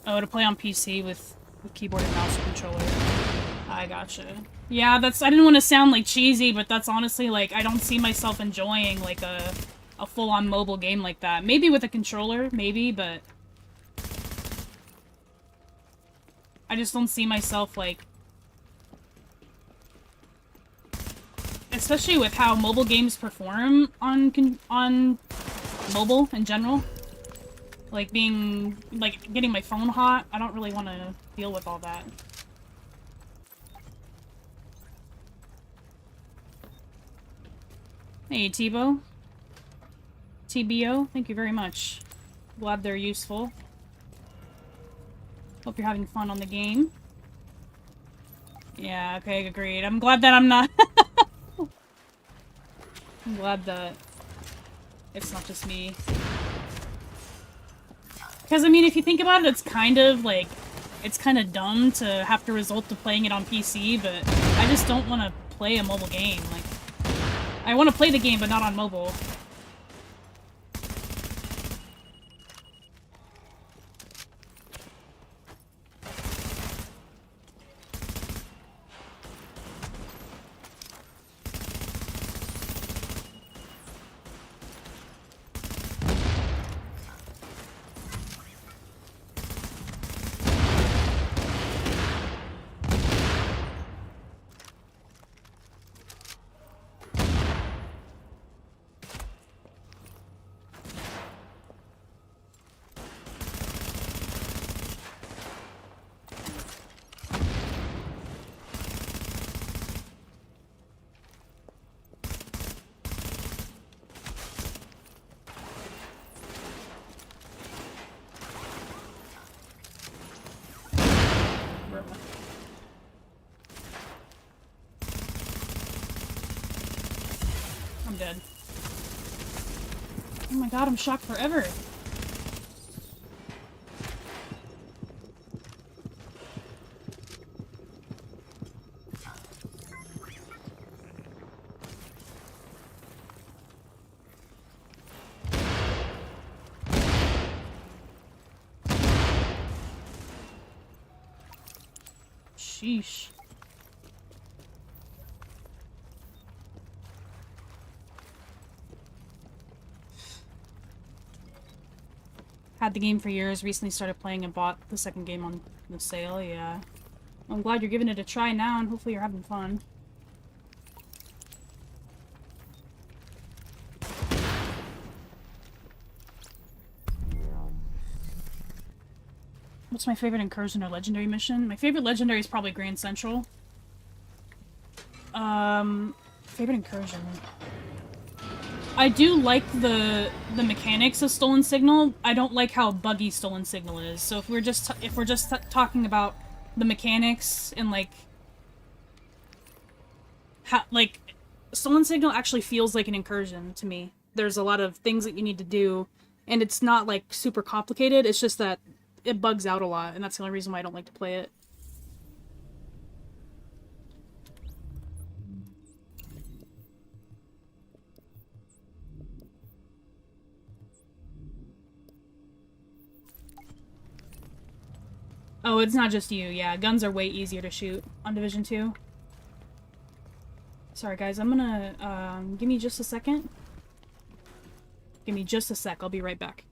Oh, to play on PC with keyboard and mouse controller. I gotcha. Yeah, I didn't want to sound like cheesy, but that's honestly like, I don't see myself enjoying like a full-on mobile game like that. Maybe with a controller, maybe, but I just don't see myself like, especially with how mobile games perform on mobile in general. Like getting my phone hot. I don't really want to deal with all that. Hey, TBO, thank you very much. Glad they're useful. Hope you're having fun on the game. Yeah, okay, agreed. I'm glad that I'm not... I'm glad that it's not just me. Because, I mean, if you think about it, it's kind of, like, it's kind of dumb to have to resort to playing it on PC, but I just don't want to play a mobile game. Like, I want to play the game, but not on mobile. I'm dead. Oh my god, I'm shocked forever. Sheesh. Had the game for years, recently started playing and bought the second game on the sale, yeah. I'm glad you're giving it a try now, and hopefully you're having fun. What's my favorite incursion or legendary mission? My favorite legendary is probably Grand Central. Favorite incursion. I do like the mechanics of Stolen Signal. I don't like how buggy Stolen Signal is. So if we're just talking about the mechanics and like how Stolen Signal actually feels like an incursion to me. There's a lot of things that you need to do, and it's not like super complicated. It's just that it bugs out a lot, and that's the only reason why I don't like to play it. Oh, it's not just you. Yeah, guns are way easier to shoot on Division 2. Sorry, guys. I'm gonna, give me just a second. Give me just a sec. I'll be right back.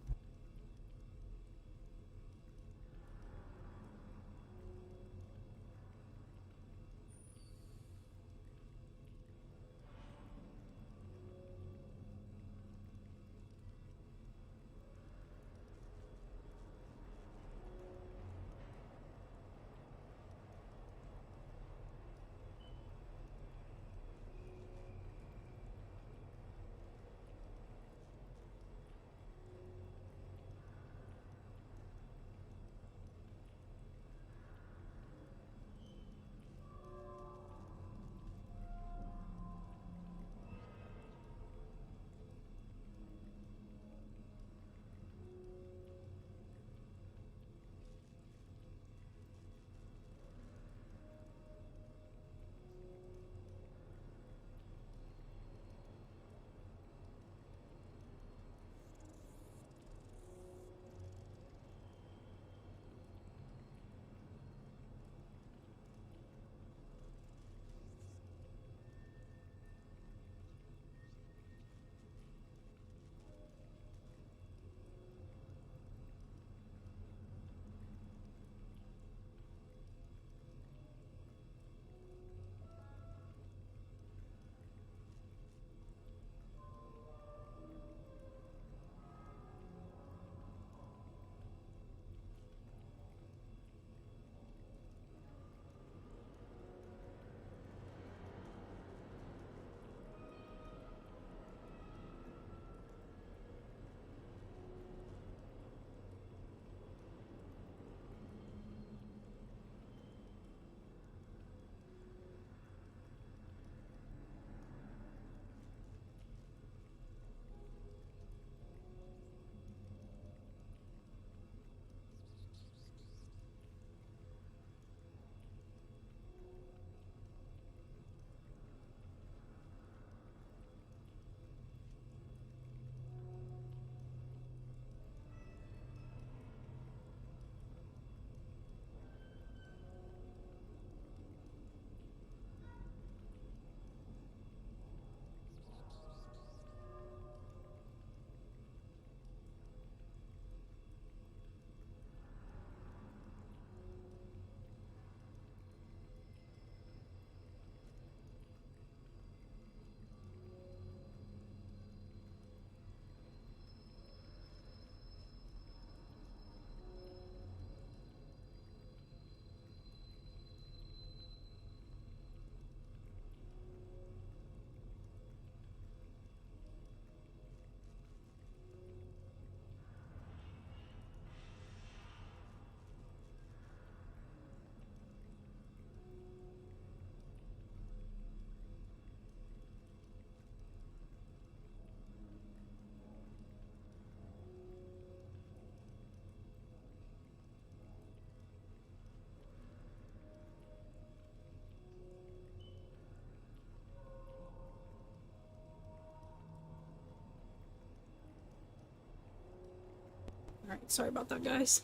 Alright, sorry about that, guys.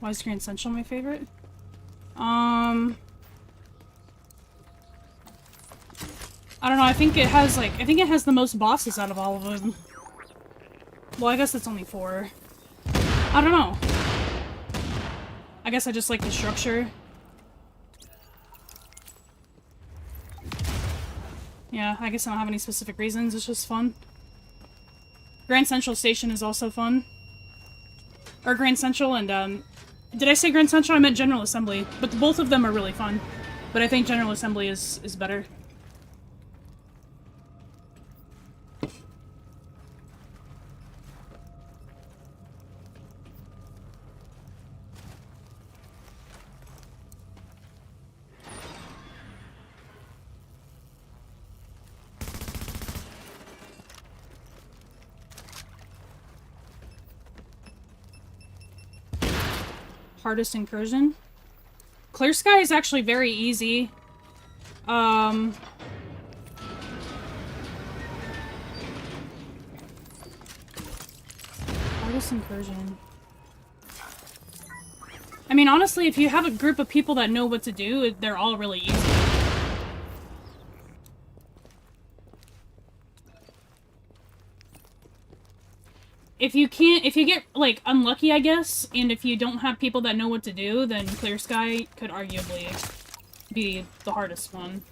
Why is Grand Central my favorite? I don't know, I think it has, like, I think it has the most bosses out of all of them. Well, I guess it's only 4. I don't know. I guess I just like the structure. Yeah, I guess I don't have any specific reasons, it's just fun. Grand Central Station is also fun. Or Grand Central and, did I say Grand Central? I meant General Assembly. But both of them are really fun. But I think General Assembly is better. Hardest incursion? Clear Sky is actually very easy. Hardest incursion. I mean, honestly, if you have a group of people that know what to do, they're all really easy. If you get, like, unlucky, I guess, and if you don't have people that know what to do, then Clear Sky could arguably be the hardest one.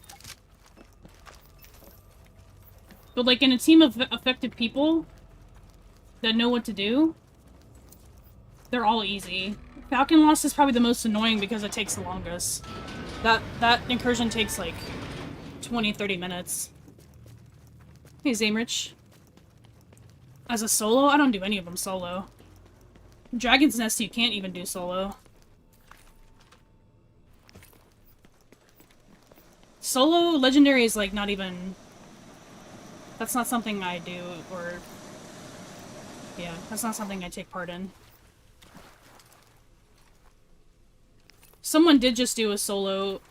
But, like, in a team of effective people that know what to do, they're all easy. Falcon Lost is probably the most annoying because it takes the longest. That incursion takes, like, 20-30 minutes. Hey, Zamrich. As a solo? I don't do any of them solo. Dragon's Nest you can't even do solo. Solo Legendary is, like, not even... That's not something I do, or... Yeah, that's not something I take part in. Someone did just do a solo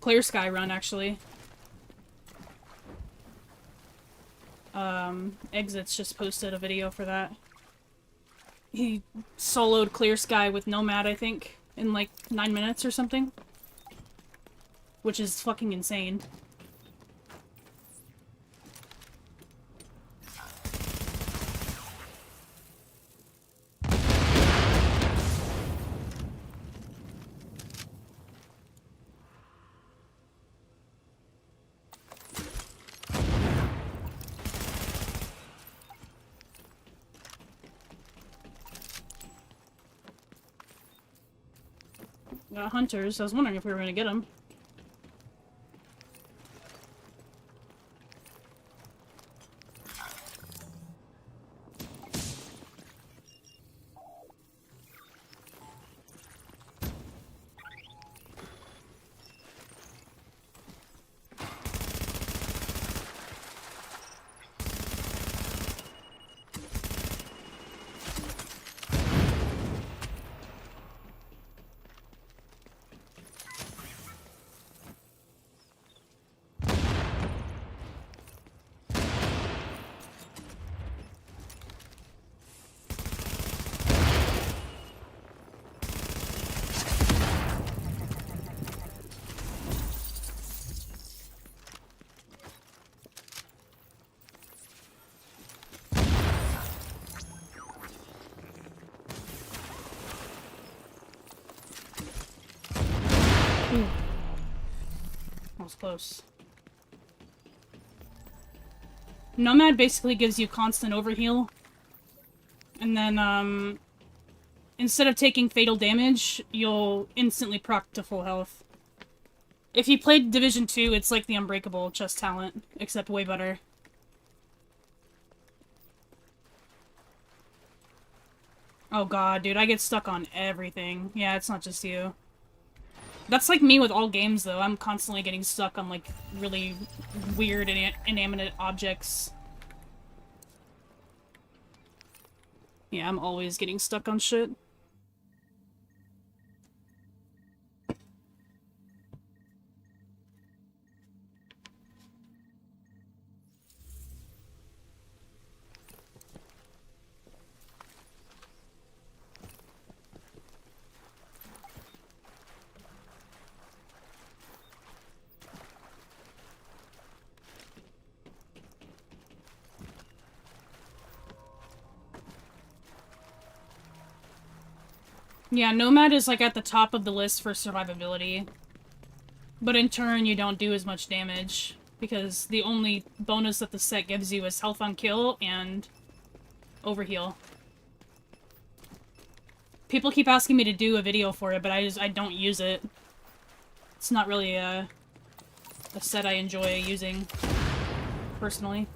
Clear Sky run, actually. Exits just posted a video for that. He soloed Clear Sky with Nomad, I think, in like 9 minutes or something. Which is fucking insane. Got hunters. I was wondering if we were gonna get them. That was close. Nomad basically gives you constant overheal. And then, instead of taking fatal damage, you'll instantly proc to full health. If you played Division 2, it's like the Unbreakable chest talent, except way better. Oh god, dude, I get stuck on everything. Yeah, it's not just you. That's like me with all games, though. I'm constantly getting stuck on, like, really weird and inanimate objects. Yeah, I'm always getting stuck on shit. Yeah, Nomad is like at the top of the list for survivability. But in turn, you don't do as much damage, because the only bonus that the set gives you is health on kill and overheal. People keep asking me to do a video for it, but I don't use it. It's not really a set I enjoy using, personally.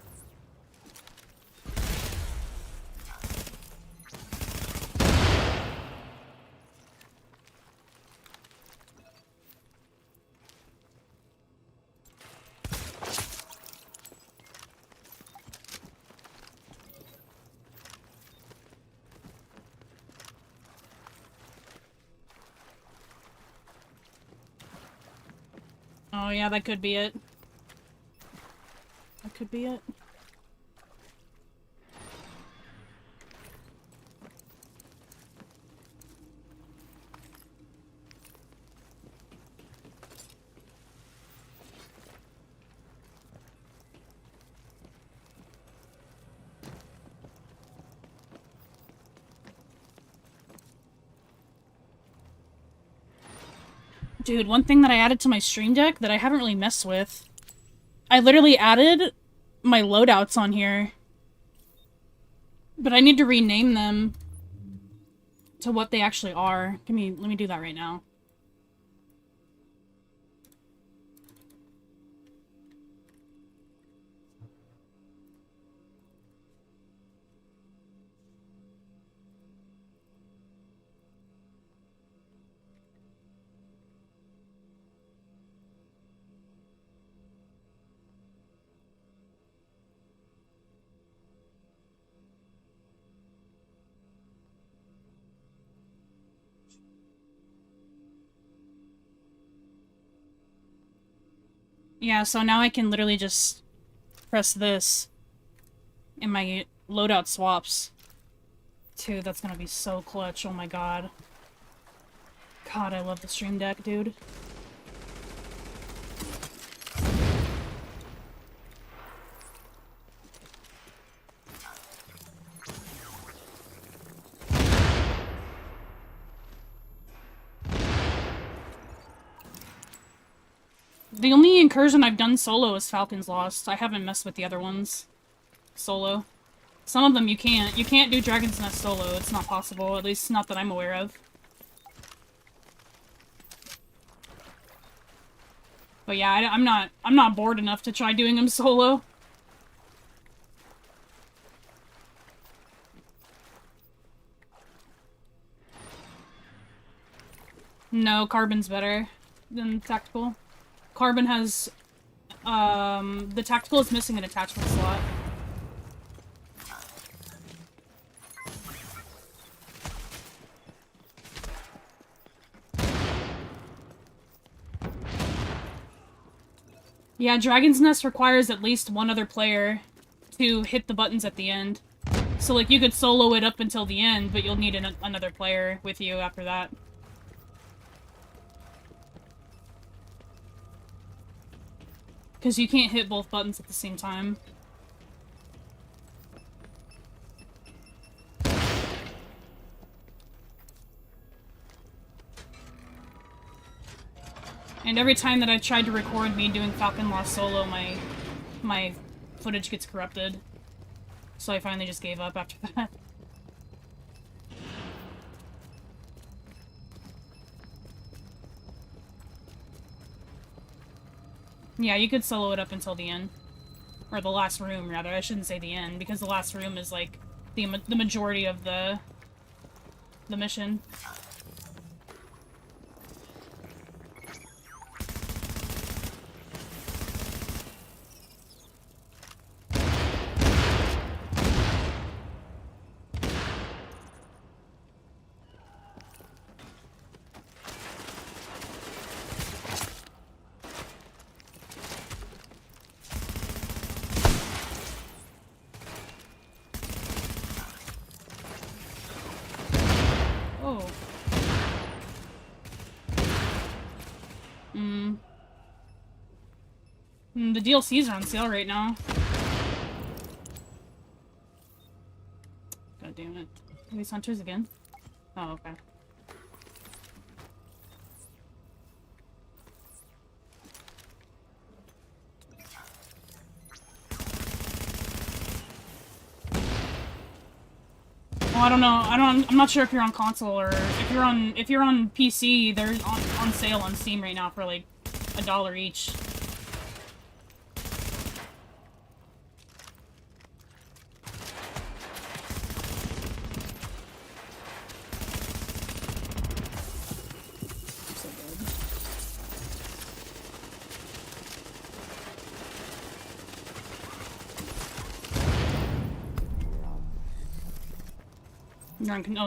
Oh yeah, that could be it. That could be it. Dude, one thing that I added to my stream deck that I haven't really messed with. I literally added my loadouts on here. But I need to rename them to what they actually are. Let me do that right now. Yeah, so now I can literally just press this and my loadout swaps. Dude, that's gonna be so clutch, oh my god. God, I love the stream deck, dude. The only incursion I've done solo is Falcon's Lost. I haven't messed with the other ones solo. Some of them you can't. You can't do Dragon's Nest solo. It's not possible. At least not that I'm aware of. But yeah, I'm not bored enough to try doing them solo. No, Carbon's better than Tactical. Carbon has, the Tactical is missing an attachment slot. Yeah, Dragon's Nest requires at least one other player to hit the buttons at the end. So, like, you could solo it up until the end, but you'll need another player with you after that. Because you can't hit both buttons at the same time. And every time that I tried to record me doing Falcon Lost solo, my footage gets corrupted. So I finally just gave up after that. Yeah, you could solo it up until the end. Or the last room, rather. I shouldn't say the end, because the last room is, like, the majority of the mission. The DLCs are on sale right now. God damn it. Are these hunters again? Oh, okay. Well, I don't know. I'm not sure if you're on console or if you're on PC. They're on sale on Steam right now for like $1 each. So good.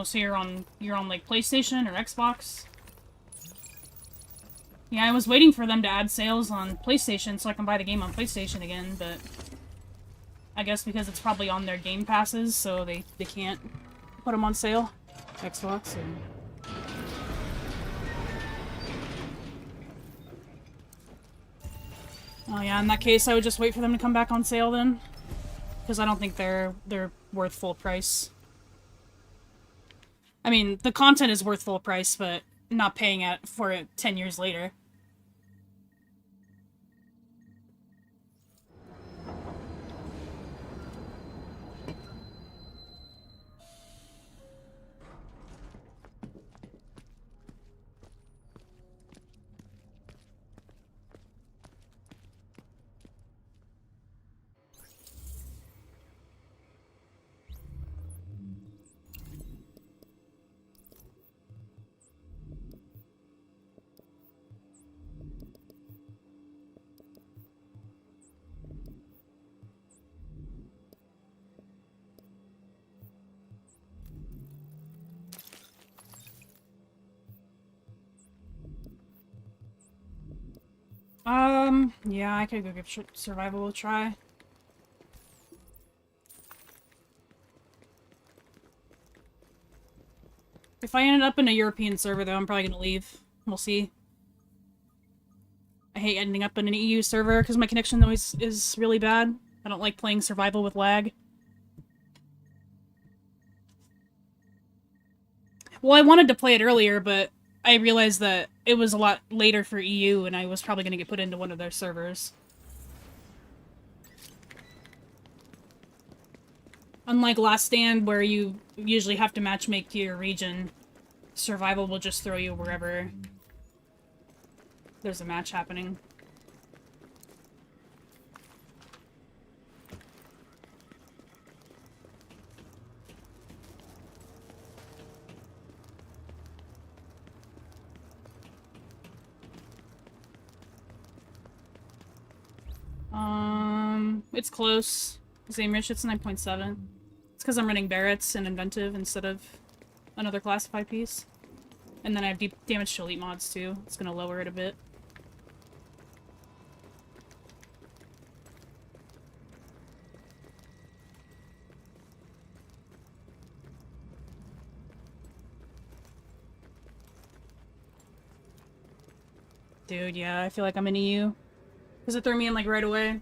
So you're on like PlayStation or Xbox? Yeah, I was waiting for them to add sales on PlayStation so I can buy the game on PlayStation again, but I guess because it's probably on their Game Passes, so they can't put them on sale. Xbox and... Oh yeah, in that case I would just wait for them to come back on sale then. Because I don't think they're worth full price. I mean, the content is worth full price, but not paying for it 10 years later. Yeah, I could go give survival a try. If I ended up in a European server, though, I'm probably gonna leave. We'll see. I hate ending up in an EU server because my connection always is really bad. I don't like playing survival with lag. Well, I wanted to play it earlier, but I realized that it was a lot later for EU, and I was probably going to get put into one of their servers. Unlike Last Stand, where you usually have to matchmake to your region, survival will just throw you wherever there's a match happening. It's close. Zamrish, it's 9.7. It's because I'm running Barrett's and Inventive instead of another classified piece. And then I have deep damage to elite mods too. It's gonna lower it a bit. Dude, yeah, I feel like I'm in EU. Because it threw me in, like, right away.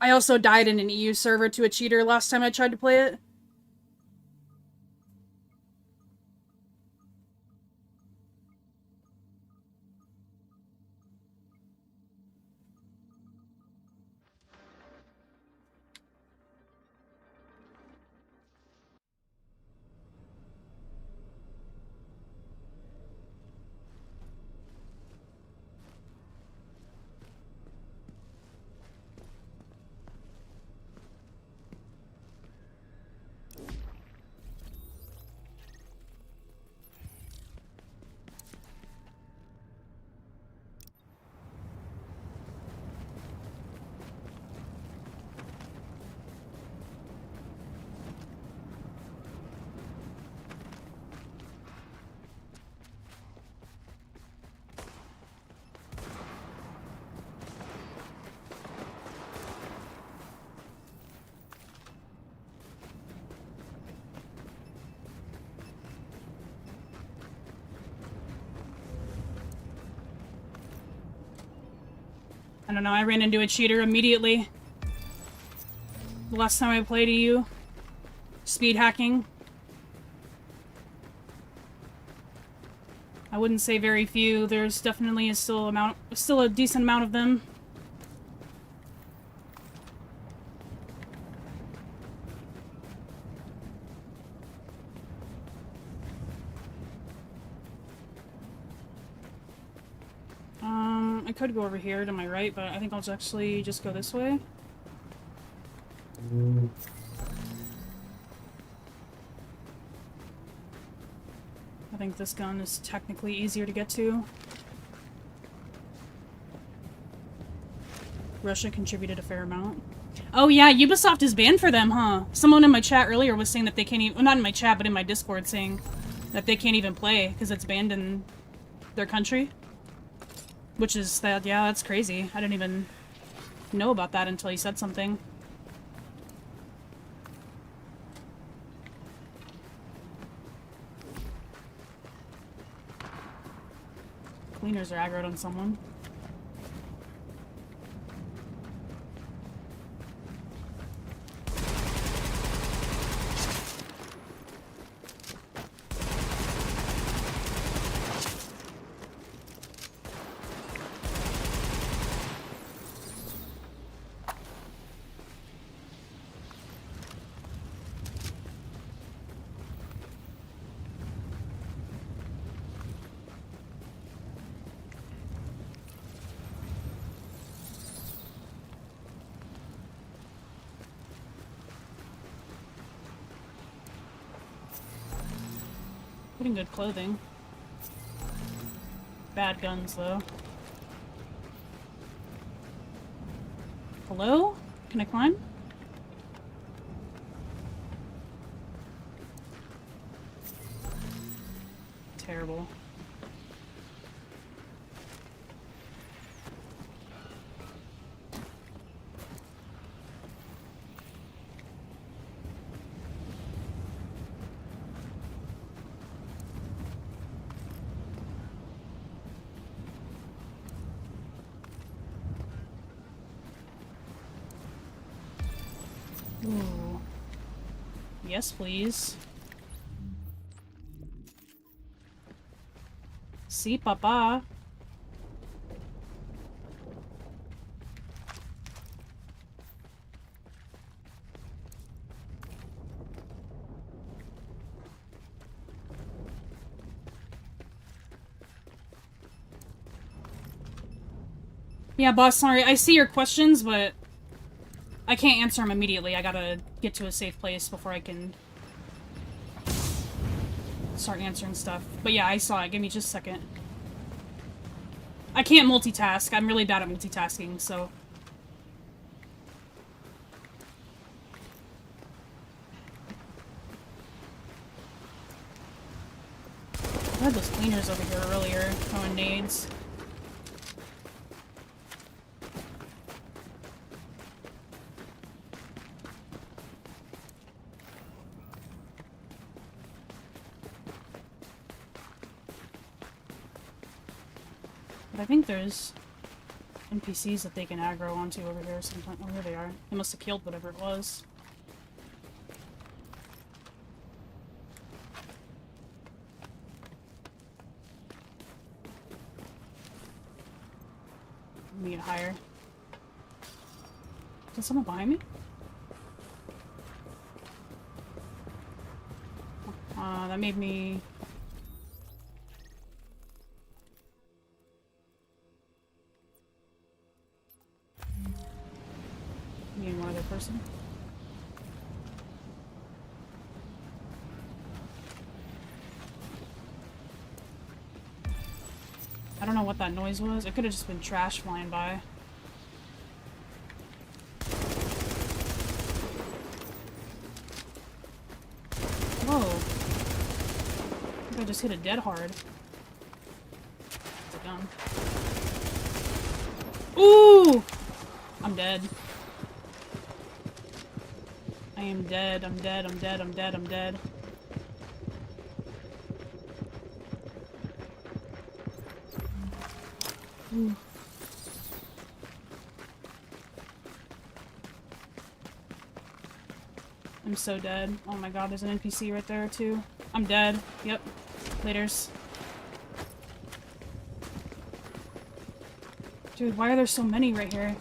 I also died in an EU server to a cheater last time I tried to play it. I don't know, I ran into a cheater immediately. The last time I played EU. Speed hacking. I wouldn't say very few. There's definitely still a decent amount of them. I could go over here to my right, but I think I'll actually just go this way. I think this gun is technically easier to get to. Russia contributed a fair amount. Oh yeah, Ubisoft is banned for them, huh? Someone in my chat earlier was saying that they can't even, well, not in my chat, but in my Discord, saying that they can't even play because it's banned in their country. Which is that, yeah, that's crazy. I didn't even know about that until you said something. Cleaners are aggroed on someone. Pretty good clothing. Bad guns, though. Hello? Can I climb? Terrible. Ooh. Yes, please. Si, papa. Yeah, boss, sorry. I see your questions, but I can't answer them immediately. I gotta get to a safe place before I can start answering stuff. But yeah, I saw it. Give me just a second. I can't multitask. I'm really bad at multitasking, so... I had those cleaners over here earlier, throwing nades. But I think there's NPCs that they can aggro onto over here sometime. Oh, here they are. They must have killed whatever it was. Let me get higher. Is there someone behind me? That made me... Me and one other person. I don't know what that noise was. It could have just been trash flying by. Whoa. I think I just hit it dead hard. It's a gun. Ooh! I'm dead. I am dead, I'm dead, I'm dead, I'm dead, I'm dead. Ooh. I'm so dead. Oh my god, there's an NPC right there too. I'm dead. Yep. Laters. Dude, why are there so many right here?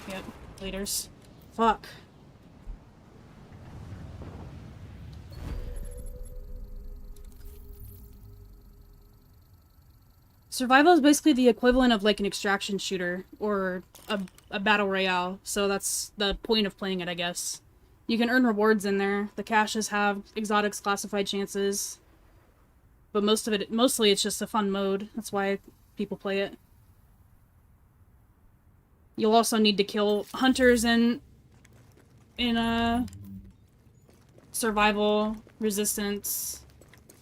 Yep. Laters. Fuck. Survival is basically the equivalent of like an extraction shooter or a battle royale, so that's the point of playing it, I guess. You can earn rewards in there. The caches have exotics classified chances, but mostly it's just a fun mode. That's why people play it. You'll also need to kill hunters in survival, resistance,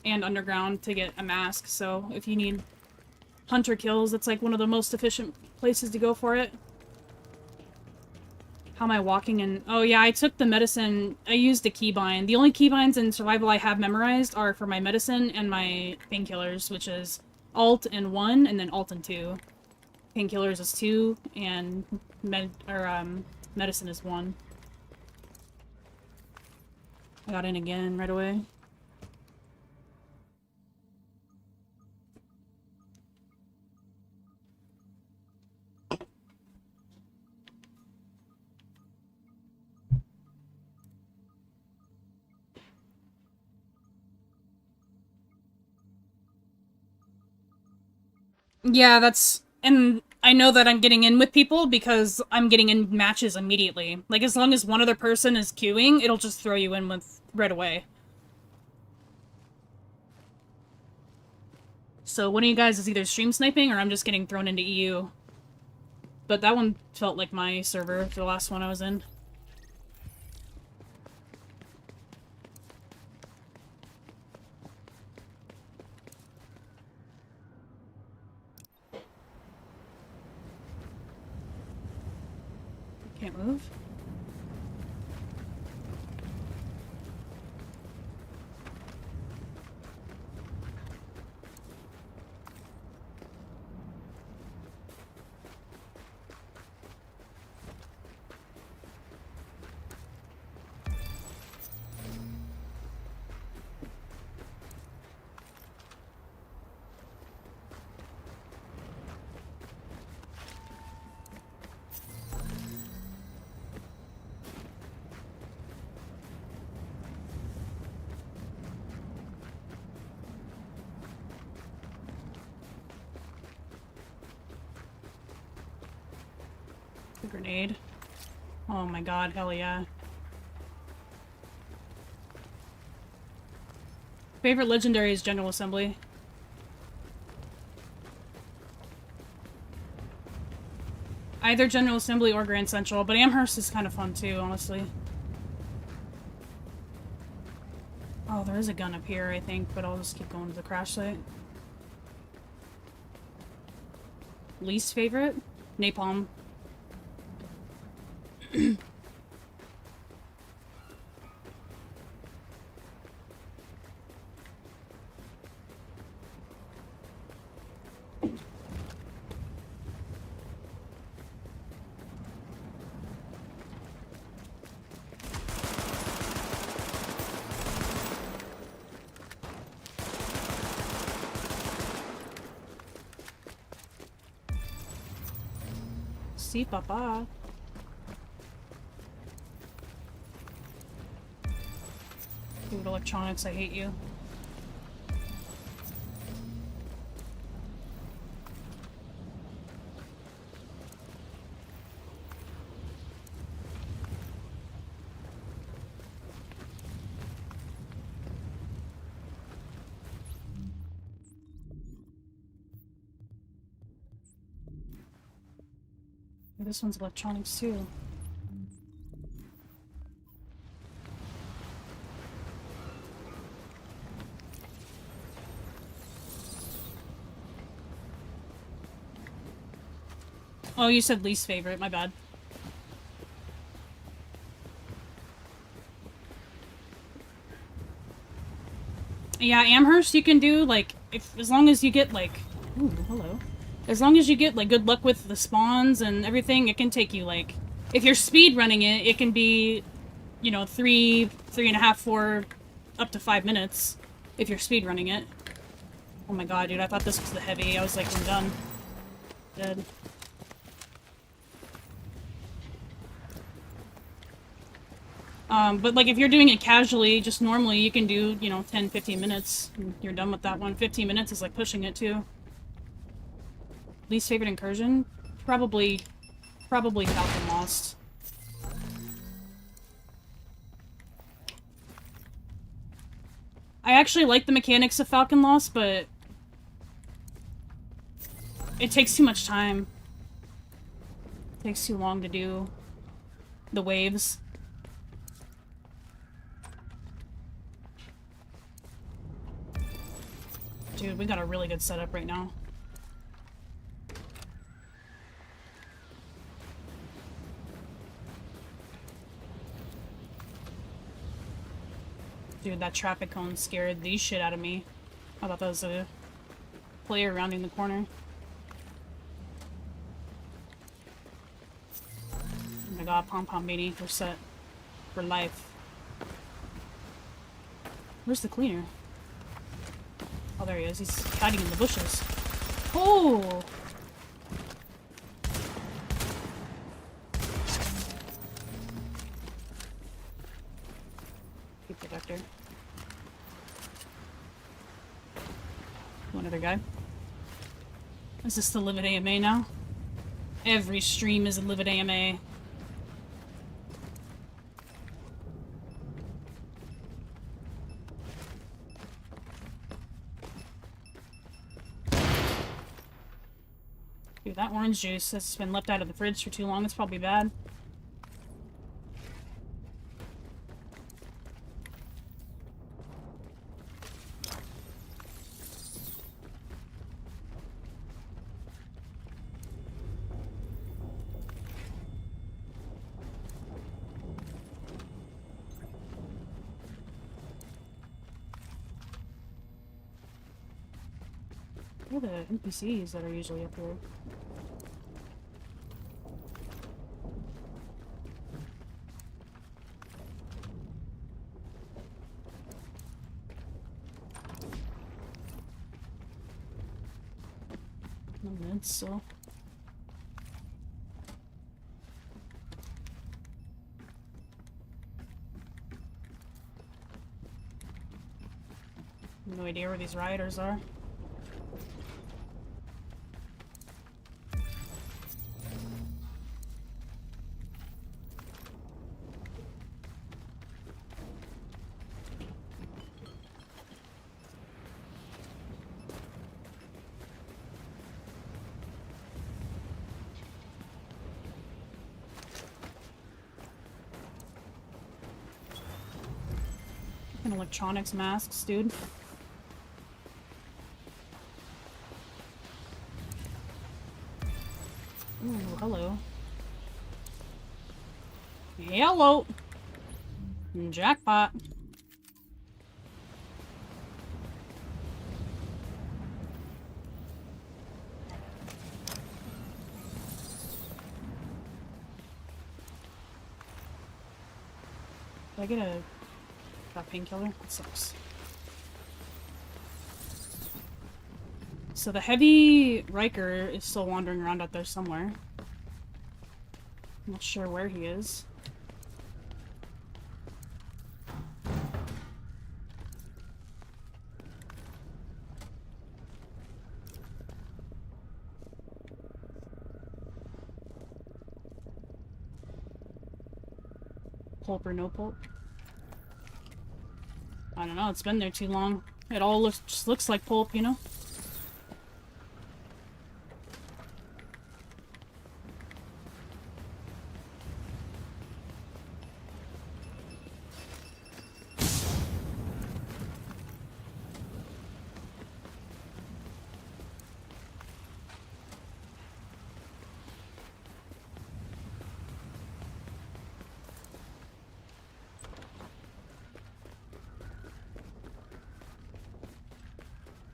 and underground to get a mask. So if you need hunter kills, it's like one of the most efficient places to go for it. How am I walking in? Oh yeah, I took the medicine. I used the keybind. The only keybinds in survival I have memorized are for my medicine and my painkillers, which is Alt and 1, and then Alt and 2. Painkillers is 2, and medicine is 1. I got in again right away. Yeah, and I know that I'm getting in with people because I'm getting in matches immediately. Like, as long as one other person is queuing, it'll just throw you in with right away. So one of you guys is either stream sniping or I'm just getting thrown into EU. But that one felt like my server, the last one I was in. Can't move. A grenade. Oh my god, hell yeah. Favorite legendary is General Assembly. Either General Assembly or Grand Central, but Amherst is kind of fun too, honestly. Oh, there is a gun up here, I think, but I'll just keep going to the crash site. Least favorite? Napalm. Si, papa. Dude, electronics, I hate you. This one's electronics too. Oh, you said least favorite, my bad. Yeah, Amherst you can do, like, as long as you get, like... Ooh, hello. As long as you get, like, good luck with the spawns and everything, it can take you, like... If you're speed running it, it can be, you know, 3.5, 4, up to 5 minutes. If you're speed running it. Oh my god, dude, I thought this was the heavy. I was like, I'm done. Dead. But, like, if you're doing it casually, just normally, you can do, you know, 10, 15 minutes. And you're done with that one. 15 minutes is, like, pushing it, too. Least favorite incursion? Probably Falcon Lost. I actually like the mechanics of Falcon Lost, but it takes too much time. It takes too long to do the waves. Dude, we got a really good setup right now. Dude, that traffic cone scared the shit out of me. I thought that was a player rounding the corner. Oh my god, Pom-Pom Beanie, we're set. For life. Where's the cleaner? Oh, there he is. He's hiding in the bushes. Oh! Keep protector. One other guy. Is this the Livid AMA now? Every stream is a Livid AMA. Dude, that orange juice has been left out of the fridge for too long. It's probably bad. What are the NPCs that are usually up here? No mids, so... No idea where these rioters are. Electronics masks, dude. Ooh, hello. Hello! Jackpot. Did I get a painkiller? That sucks. So the heavy Riker is still wandering around out there somewhere. I'm not sure where he is. Pulp or no pulp? I don't know, it's been there too long. It all just looks like pulp, you know?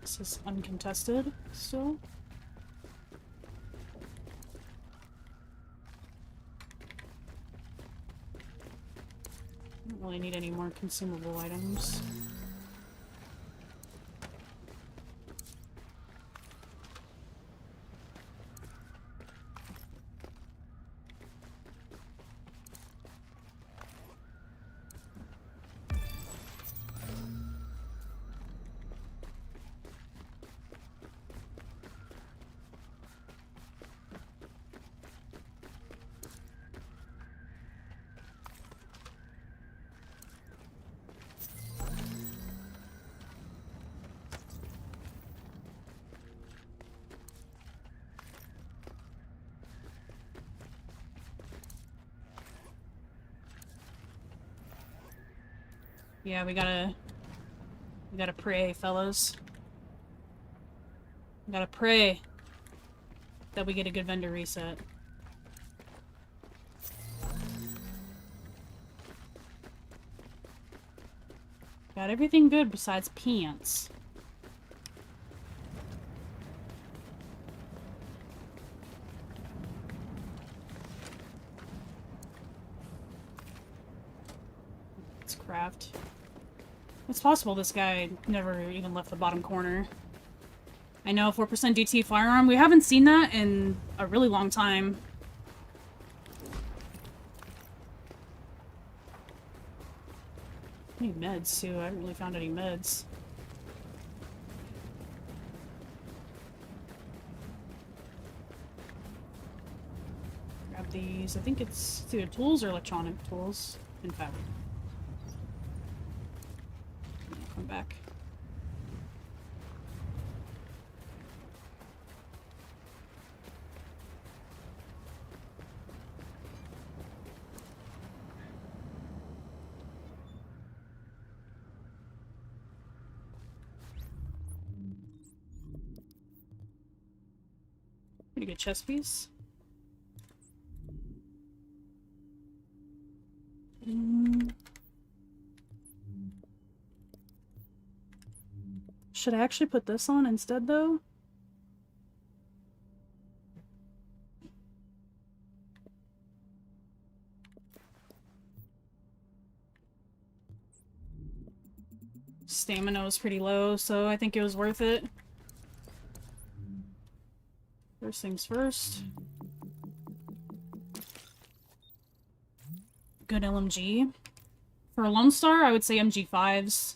This is uncontested still. Don't really need any more consumable items. Yeah, we gotta pray, fellas. We gotta pray that we get a good vendor reset. Got everything good besides pants. Let's craft. It's possible this guy never even left the bottom corner. I know 4% DT firearm. We haven't seen that in a really long time. I need meds too. I haven't really found any meds. Grab these. I think it's either tools or electronic tools. In fact. Come back. Pretty good chest piece. Should I actually put this on instead, though? Stamina was pretty low, so I think it was worth it. First things first. Good LMG. For a Lone Star, I would say MG5s.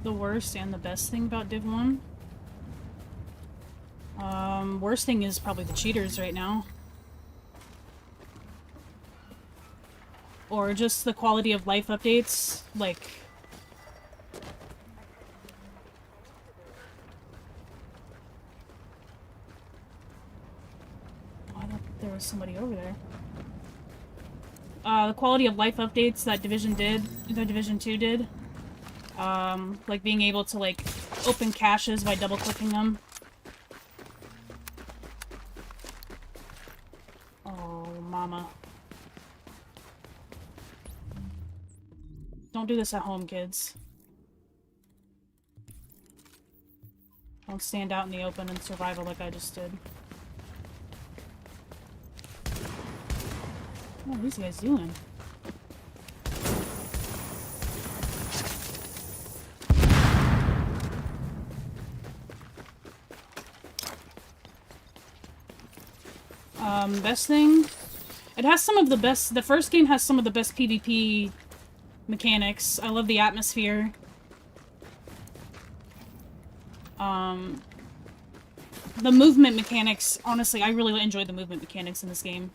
The worst and the best thing about Div 1? Worst thing is probably the cheaters right now. Or just the quality of life updates, like... Oh, I thought there was somebody over there. The quality of life updates that Division 2 did. Like being able to, like, open caches by double-clicking them. Oh, mama. Don't do this at home, kids. Don't stand out in the open and survival like I just did. What are these guys doing? Best thing? It has some of the best... The first game has some of the best PvP mechanics. I love the atmosphere. The movement mechanics, honestly, I really enjoy the movement mechanics in this game.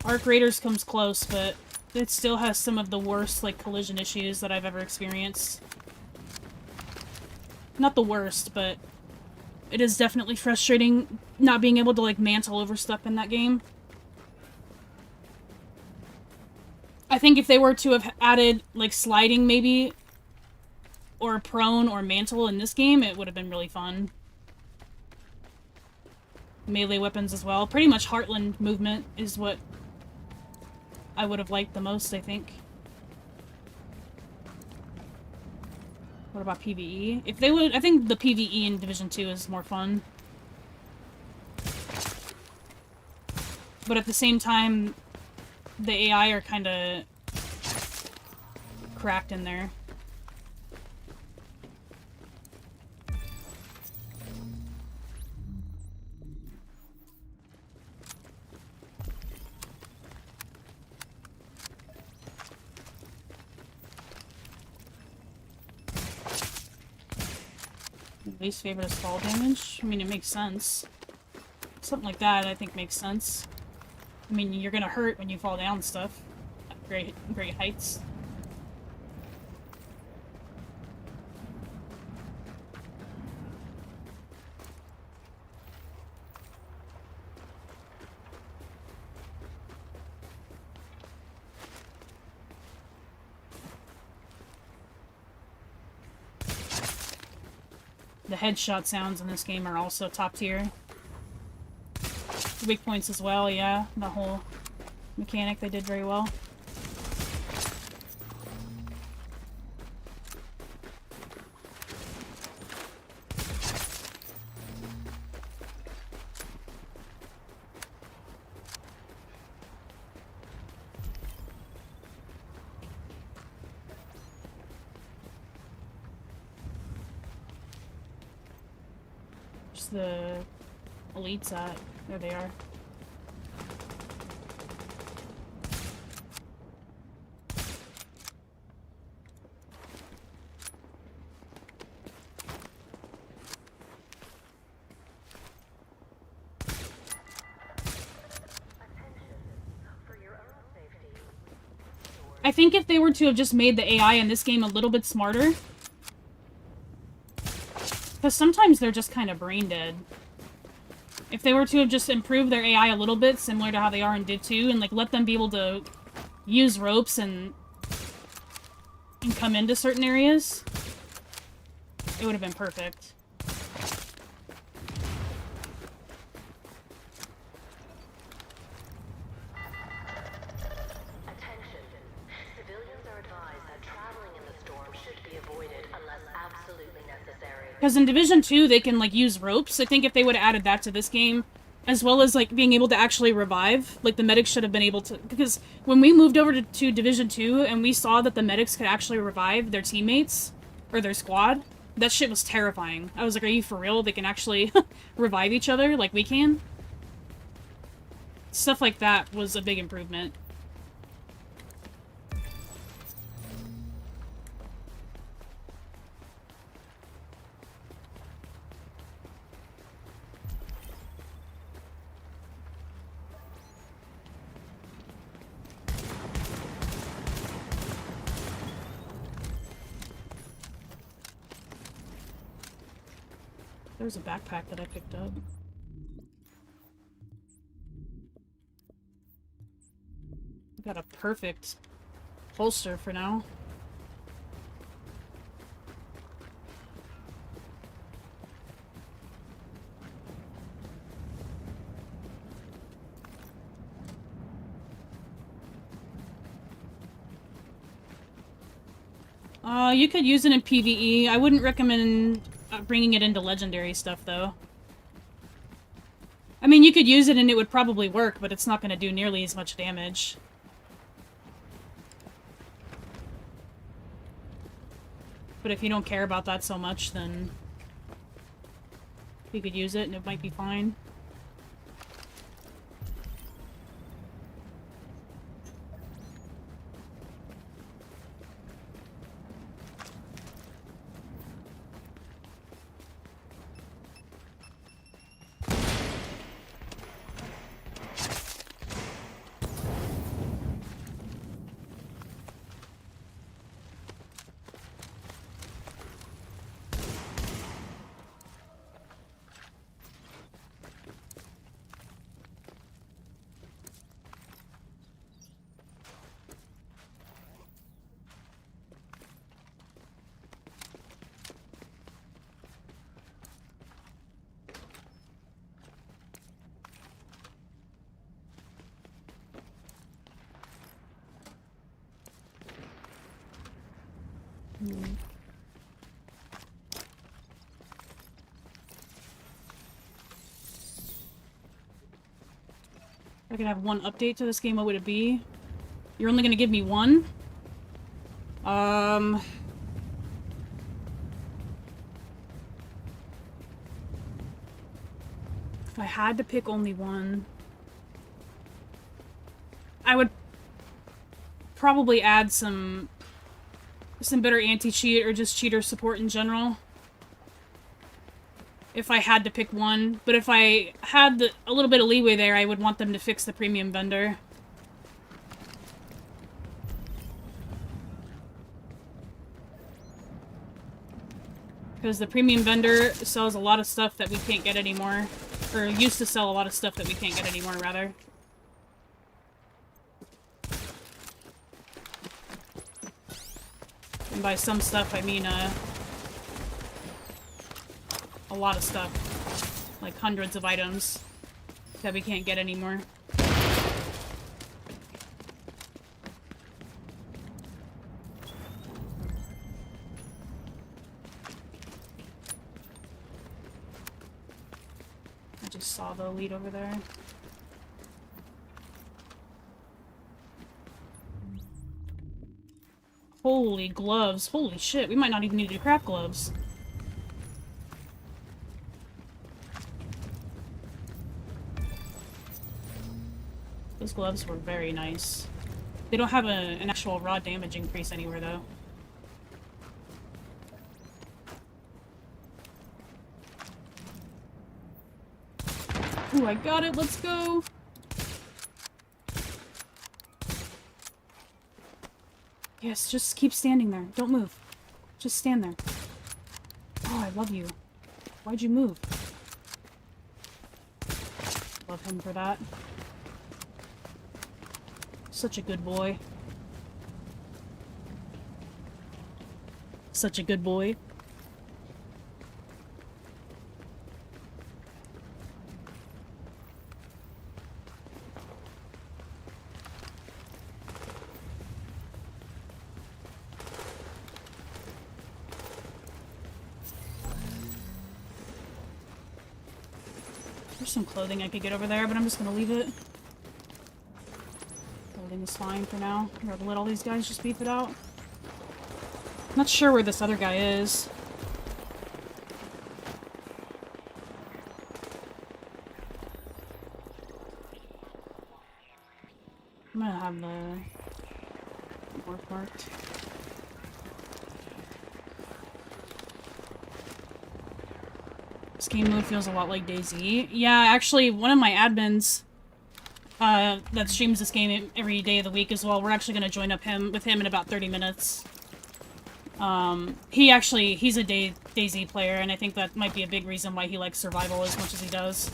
Arc Raiders comes close, but it still has some of the worst, like, collision issues that I've ever experienced. Not the worst, but It is definitely frustrating not being able to, like, mantle over stuff in that game. I think if they were to have added, like, sliding, maybe, or prone or mantle in this game, it would have been really fun. Melee weapons as well. Pretty much Heartland movement is what I would have liked the most, I think. What about PvE? If they would, I think the PvE in Division 2 is more fun. But at the same time, the AI are kind of cracked in there. Least favorite is fall damage. I mean, it makes sense. Something like that, I think, makes sense. I mean, you're gonna hurt when you fall down and stuff. At great heights. The headshot sounds in this game are also top tier. Weak points as well, yeah. The whole mechanic they did very well. The elites at. There they are. I think if they were to have just made the AI in this game a little bit smarter, because sometimes they're just kind of brain dead. If they were to have just improved their AI a little bit, similar to how they are in Div 2, and like let them be able to use ropes and come into certain areas, it would have been perfect. Attention. Civilians are advised that traveling in the storm should be avoided unless absolutely necessary. Because in Division 2, they can, like, use ropes. I think if they would have added that to this game, as well as, like, being able to actually revive, like, the medics should have been able to... Because when we moved over to Division 2, and we saw that the medics could actually revive their teammates, or their squad, that shit was terrifying. I was like, are you for real? They can actually revive each other like we can? Stuff like that was a big improvement. There's a backpack that I picked up. I got a perfect holster for now. You could use it in PvE. I wouldn't recommend bringing it into legendary stuff, though. I mean, you could use it and it would probably work, but it's not going to do nearly as much damage. But if you don't care about that so much, then you could use it and it might be fine. If I could have one update to this game, what would it be? You're only gonna give me one? If I had to pick only one, I would probably add some better anti-cheat or just cheater support in general. If I had to pick one, but if I had a little bit of leeway there, I would want them to fix the premium vendor. Because the premium vendor sells a lot of stuff that we can't get anymore. Or used to sell a lot of stuff that we can't get anymore, rather. And by some stuff, I mean, a lot of stuff. Like hundreds of items that we can't get anymore. I just saw the lead over there. Holy gloves. Holy shit, we might not even need to craft gloves. Those gloves were very nice. They don't have an actual raw damage increase anywhere, though. Ooh, I got it! Let's go! Yes, just keep standing there. Don't move. Just stand there. Oh, I love you. Why'd you move? Love him for that. Such a good boy. Such a good boy. There's some clothing I could get over there, but I'm just gonna leave it. Clothing is fine for now. I'm gonna let all these guys just beef it out. Not sure where this other guy is. I'm gonna have the work marked. This game mode feels a lot like DayZ. Yeah, actually, one of my admins that streams this game every day of the week as well, we're actually going to join up with him in about 30 minutes. He's a DayZ player, and I think that might be a big reason why he likes survival as much as he does.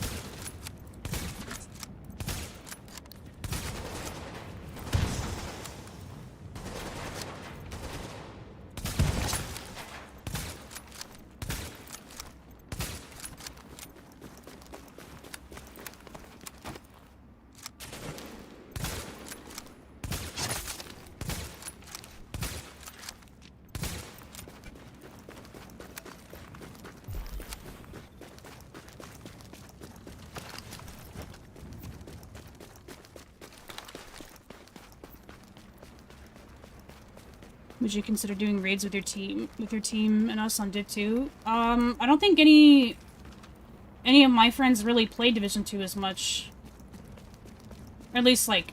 Would you consider doing raids with your team and us on Div 2? I don't think any of my friends really play Division 2 as much. Or at least, like,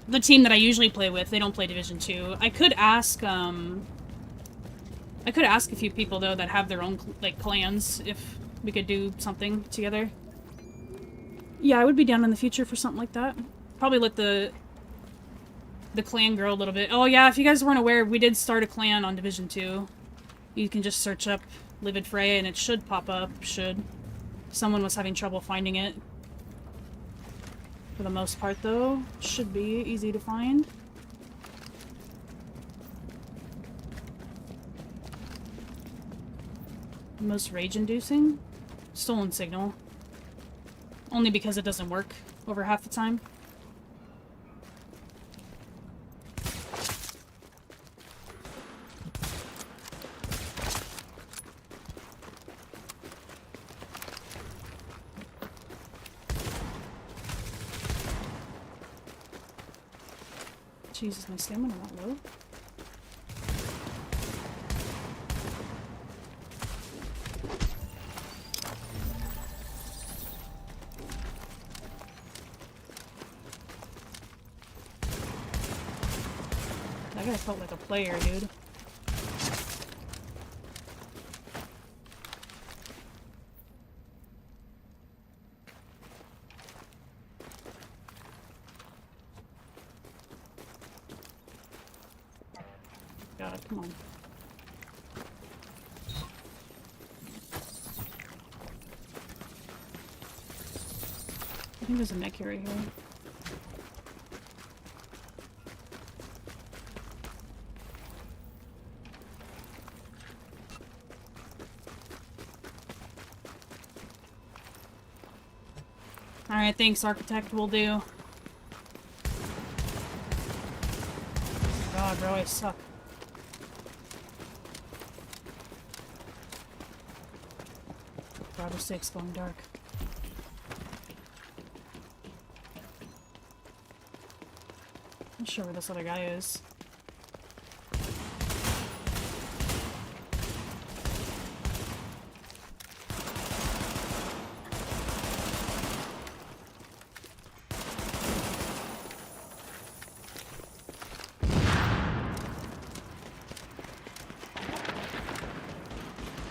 the team that I usually play with, they don't play Division 2. I could ask a few people, though, that have their own, like, clans, if we could do something together. Yeah, I would be down in the future for something like that. Probably let the clan grow a little bit. Oh yeah, if you guys weren't aware, we did start a clan on Division 2. You can just search up Livid Fray and it should pop up, Someone was having trouble finding it. For the most part though, should be easy to find. Most rage-inducing? Stolen signal. Only because it doesn't work over half the time. Jesus, my stamina not low. That guy felt like a player, dude. God, come on. I think there's a mech carrier here. Alright, thanks, Architect. Will do. God, bro, I suck. Bravo 6 going dark. I'm not sure where this other guy is.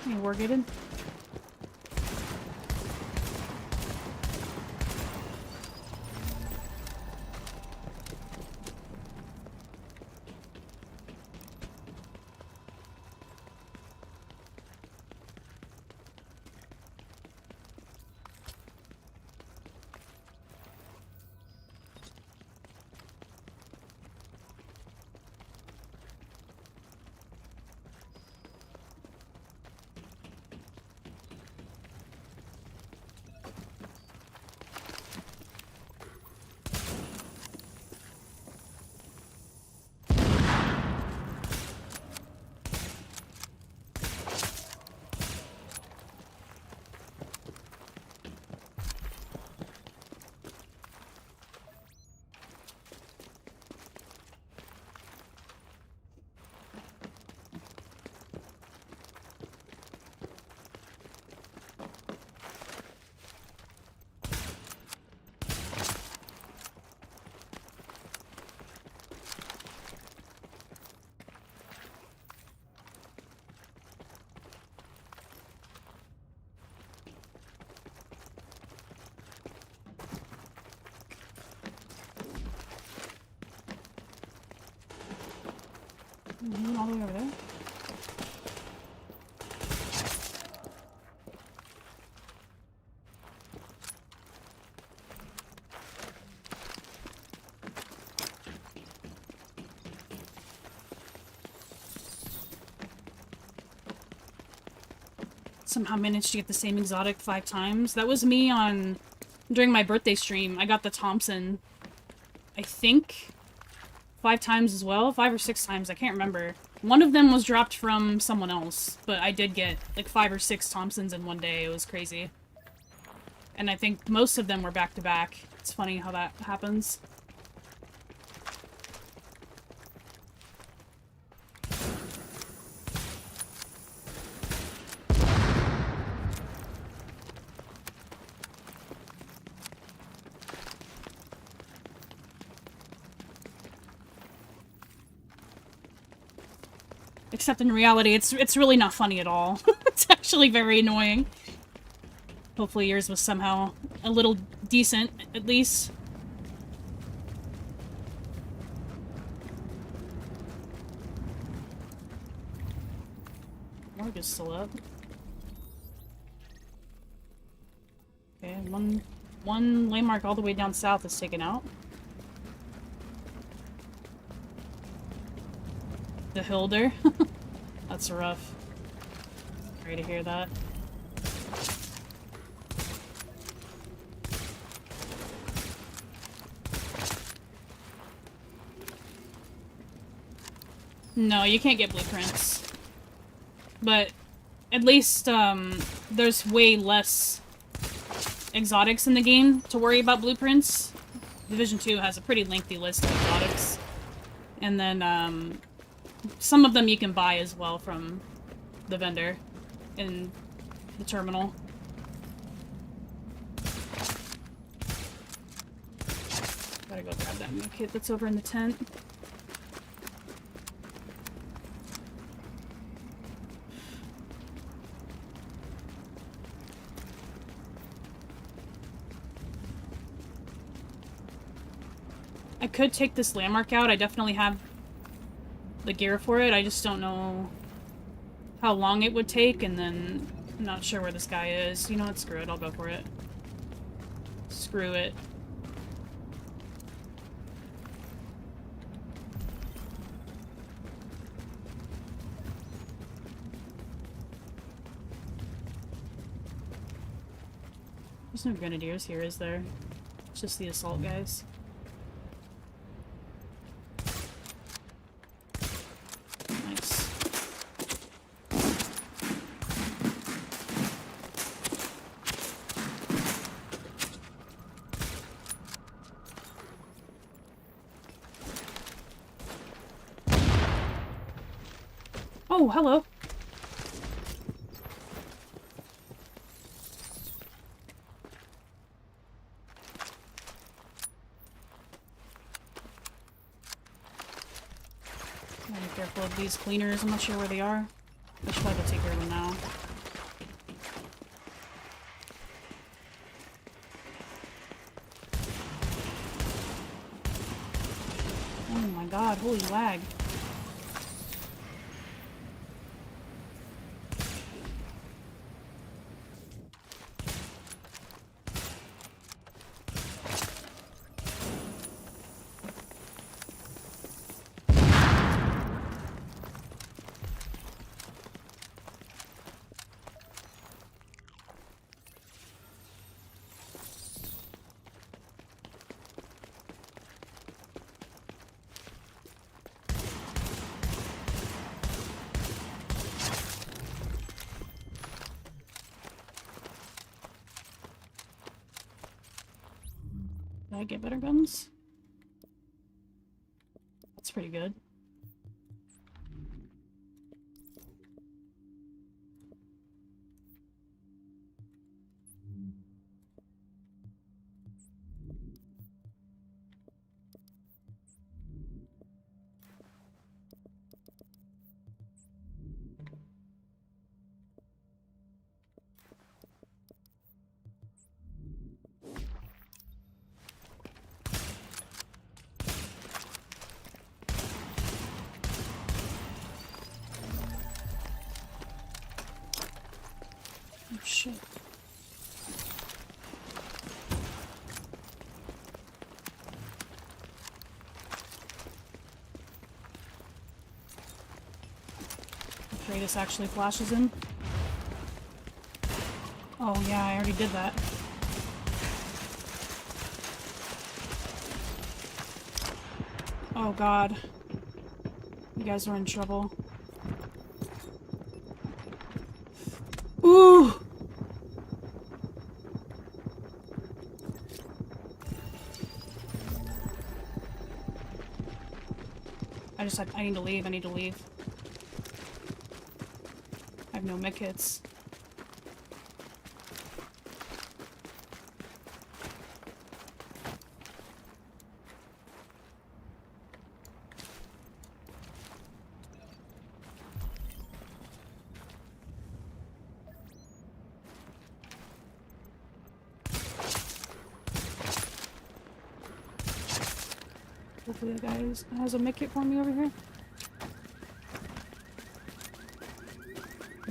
Hey, Wargated. All the way over there. Somehow managed to get the same exotic 5 times. That was me during my birthday stream. I got the Thompson, I think, 5 times as well. 5 or 6 times, I can't remember. One of them was dropped from someone else, but I did get like 5 or 6 Thompsons in one day. It was crazy. And I think most of them were back to back. It's funny how that happens. Except in reality, it's really not funny at all. It's actually very annoying. Hopefully yours was somehow a little decent, at least. Morgue is still up. Okay, one landmark all the way down south is taken out. The Hilder. That's rough. Sorry to hear that. No, you can't get blueprints. But at least there's way less exotics in the game to worry about blueprints. Division 2 has a pretty lengthy list of exotics. And then, some of them you can buy as well from the vendor in the terminal. Gotta go grab that new kit that's over in the tent. I could take this landmark out. I definitely have the gear for it. I just don't know how long it would take, and then I'm not sure where this guy is. You know what? Screw it. I'll go for it. Screw it. There's no grenadiers here, is there? It's just the assault guys. Nice. Oh, hello. Be careful of these cleaners. I'm not sure where they are. I should probably take care of them now. Oh my god, holy lag. Did I get better guns? That's pretty good. Oh shit. Fray this actually flashes in. Oh yeah, I already did that. Oh god. You guys are in trouble. Ooh! I need to leave, I need to leave. I have no mech hits. Hopefully the guy has a mech kit for me over here.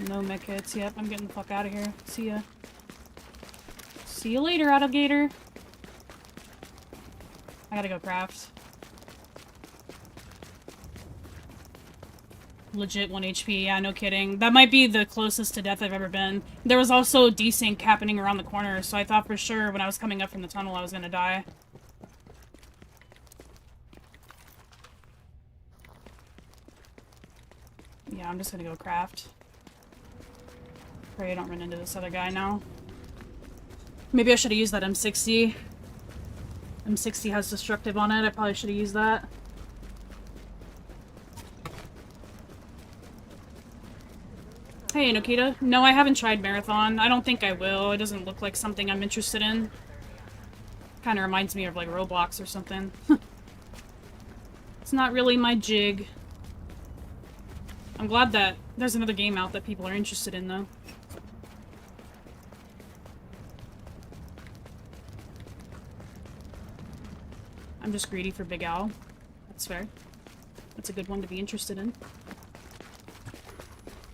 No mech hits. Yep, I'm getting the fuck out of here. See ya. See you later, alligator. I gotta go craft. Legit 1 HP. Yeah, no kidding. That might be the closest to death I've ever been. There was also desync happening around the corner, so I thought for sure when I was coming up from the tunnel I was gonna die. Yeah, I'm just gonna go craft. Pray I don't run into this other guy now. Maybe I should have used that M60. M60 has destructive on it. I probably should have used that. Hey, Nikita. No, I haven't tried Marathon. I don't think I will. It doesn't look like something I'm interested in. Kind of reminds me of, like, Roblox or something. It's not really my jig. I'm glad that there's another game out that people are interested in, though. I'm just greedy for Big Al. That's fair. That's a good one to be interested in.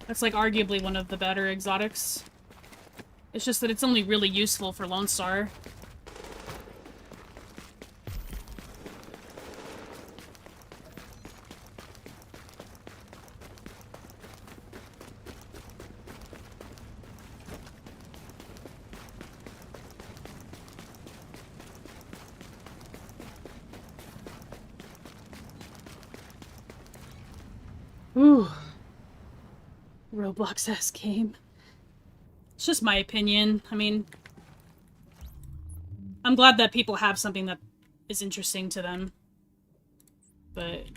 That's, like, arguably one of the better exotics. It's just that it's only really useful for Lone Star. Ooh. Roblox-ass game. It's just my opinion. I mean, I'm glad that people have something that is interesting to them. But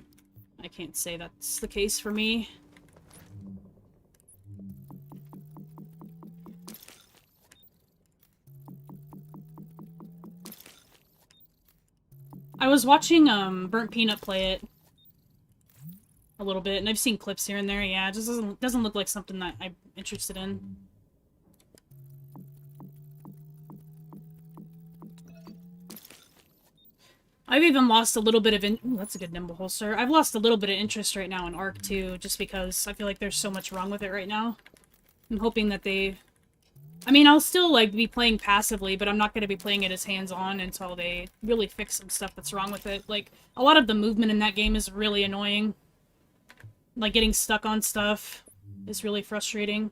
I can't say that's the case for me. I was watching Burnt Peanut play it a little bit, and I've seen clips here and there. Yeah, it just doesn't look like something that I'm interested in. I've even lost a little bit of ooh, that's a good nimble holster. I've lost a little bit of interest right now in Ark too, just because I feel like there's so much wrong with it right now. I'm hoping that they... I mean, I'll still, like, be playing passively, but I'm not going to be playing it as hands-on until they really fix some stuff that's wrong with it. Like, a lot of the movement in that game is really annoying. Like, getting stuck on stuff is really frustrating.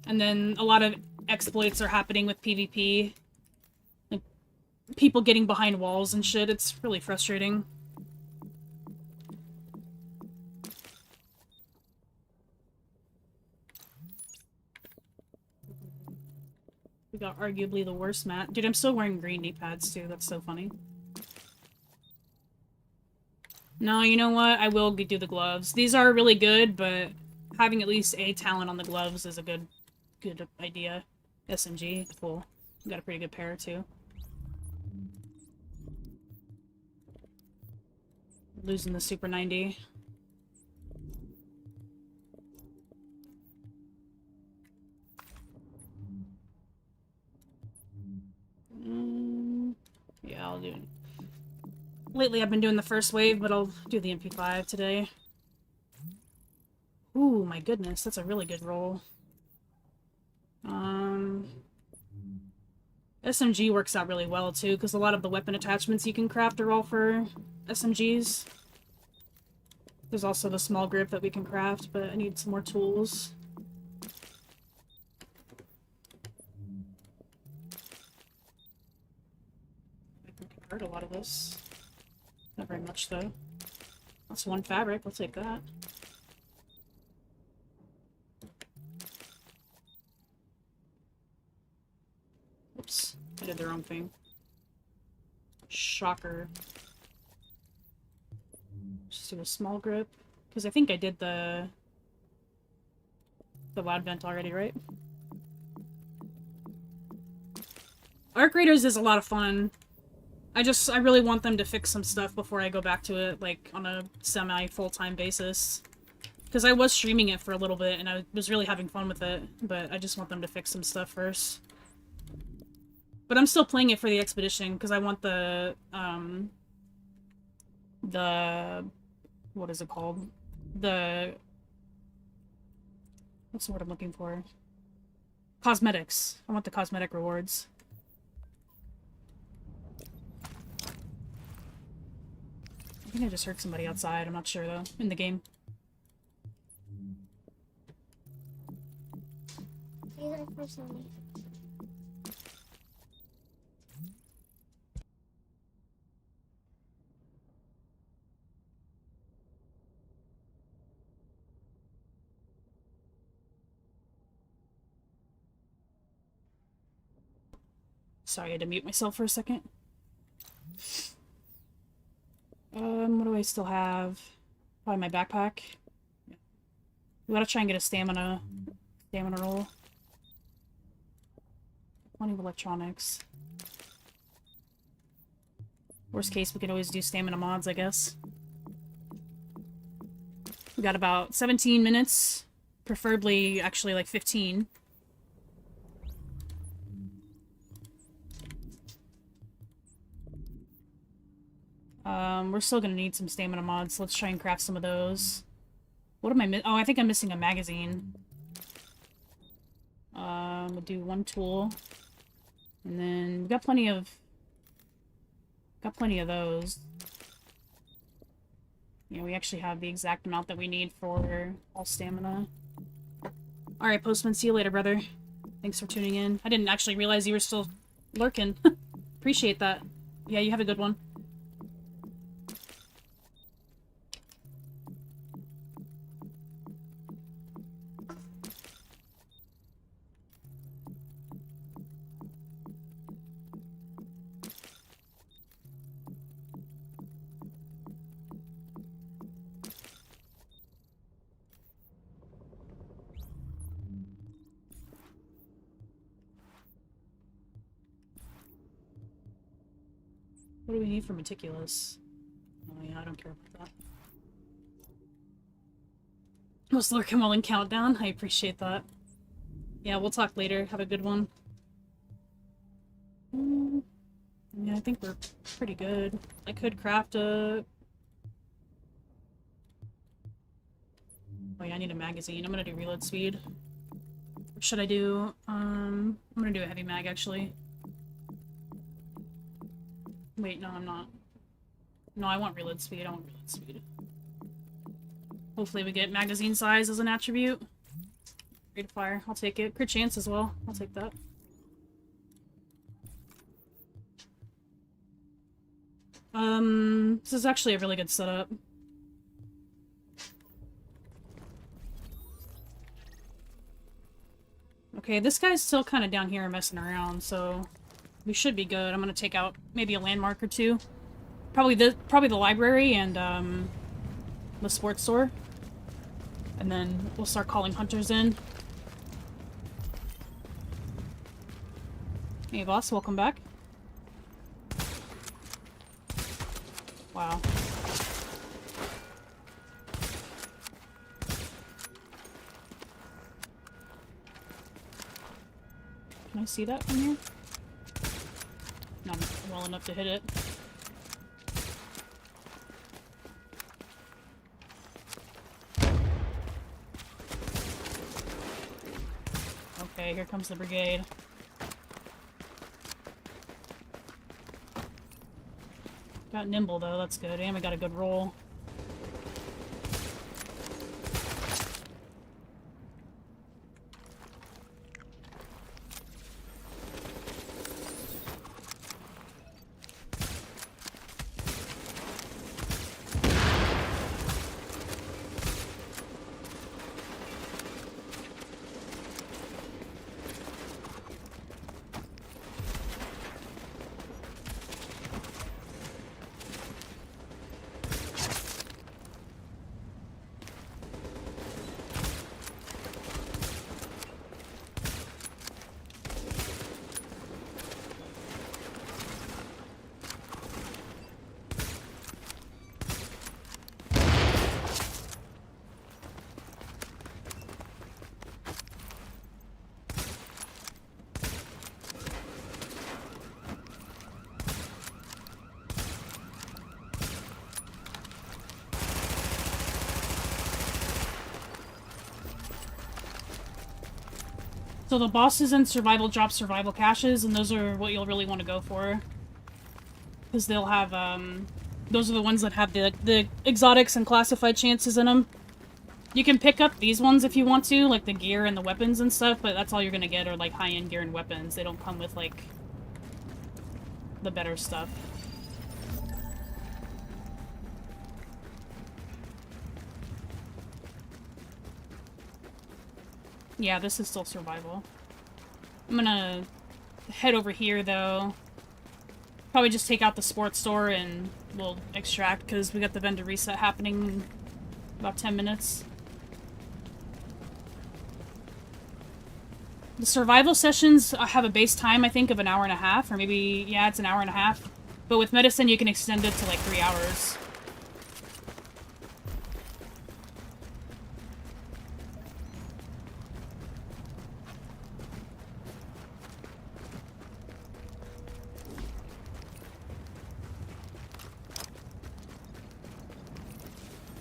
And then a lot of exploits are happening with PvP. Like, people getting behind walls and shit. It's really frustrating. We got arguably the worst mat. Dude, I'm still wearing green knee pads too. That's so funny. No, you know what? I will do the gloves. These are really good, but having at least a talent on the gloves is a good idea. SMG, cool. Got a pretty good pair too. Losing the Super 90. Yeah, I'll do it. Lately I've been doing the first wave, but I'll do the MP5 today. Ooh, my goodness, that's a really good roll. SMG works out really well too, because a lot of the weapon attachments you can craft are all for SMGs. There's also the small grip that we can craft, but I need some more tools. I can convert a lot of this. Not very much, though. That's one fabric, I'll take that. Oops, I did the wrong thing. Shocker. Just do a small grip. Because I think I did the loud vent already, right? Arc Raiders is a lot of fun. I really want them to fix some stuff before I go back to it, like, on a semi-full-time basis. Because I was streaming it for a little bit, and I was really having fun with it, but I just want them to fix some stuff first. But I'm still playing it for the expedition, because I want the, what is it called? What's the word I'm looking for? Cosmetics. I want the cosmetic rewards. I think I just heard somebody outside, I'm not sure though, in the game. Sorry, I had to mute myself for a second. What do I still have? Probably my backpack. We gotta try and get a stamina roll. Plenty of electronics. Worst case, we could always do stamina mods, I guess. We got about 17 minutes. Preferably, actually, like 15. We're still gonna need some stamina mods, so let's try and craft some of those. What am I oh, I think I'm missing a magazine. We'll do one tool. And then we got plenty of those. Yeah, we actually have the exact amount that we need for all stamina. Alright, Postman, see you later, brother. Thanks for tuning in. I didn't actually realize you were still lurking. Appreciate that. Yeah, you have a good one. What do we need for meticulous? Oh yeah, I don't care about that. Was lurking while in countdown? I appreciate that. Yeah, we'll talk later. Have a good one. Yeah, I think we're pretty good. I could craft a... Oh yeah, I need a magazine. I'm gonna do reload speed. What should I do? I'm gonna do a heavy mag, actually. Wait, no, I'm not. No, I want reload speed. I want reload speed. Hopefully we get magazine size as an attribute. Rate of fire. I'll take it. Crit chance as well. I'll take that. This is actually a really good setup. Okay, this guy's still kind of down here messing around, so we should be good. I'm gonna take out maybe a landmark or two. Probably the library and the sports store. And then we'll start calling hunters in. Hey boss, welcome back. Wow. Can I see that from here? Not well enough to hit it. Okay, here comes the brigade. Got nimble though, that's good. And we got a good roll. So the bosses in survival drop survival caches, and those are what you'll really want to go for. Because they'll have, those are the ones that have the exotics and classified chances in them. You can pick up these ones if you want to, like the gear and the weapons and stuff, but that's all you're gonna get are like high-end gear and weapons. They don't come with like the better stuff. Yeah, this is still survival. I'm gonna head over here, though. Probably just take out the sports store and we'll extract, because we got the vendor reset happening About 10 minutes. The survival sessions have a base time, I think, of an hour and a half, or maybe, yeah, it's an hour and a half. But with medicine, you can extend it to like 3 hours.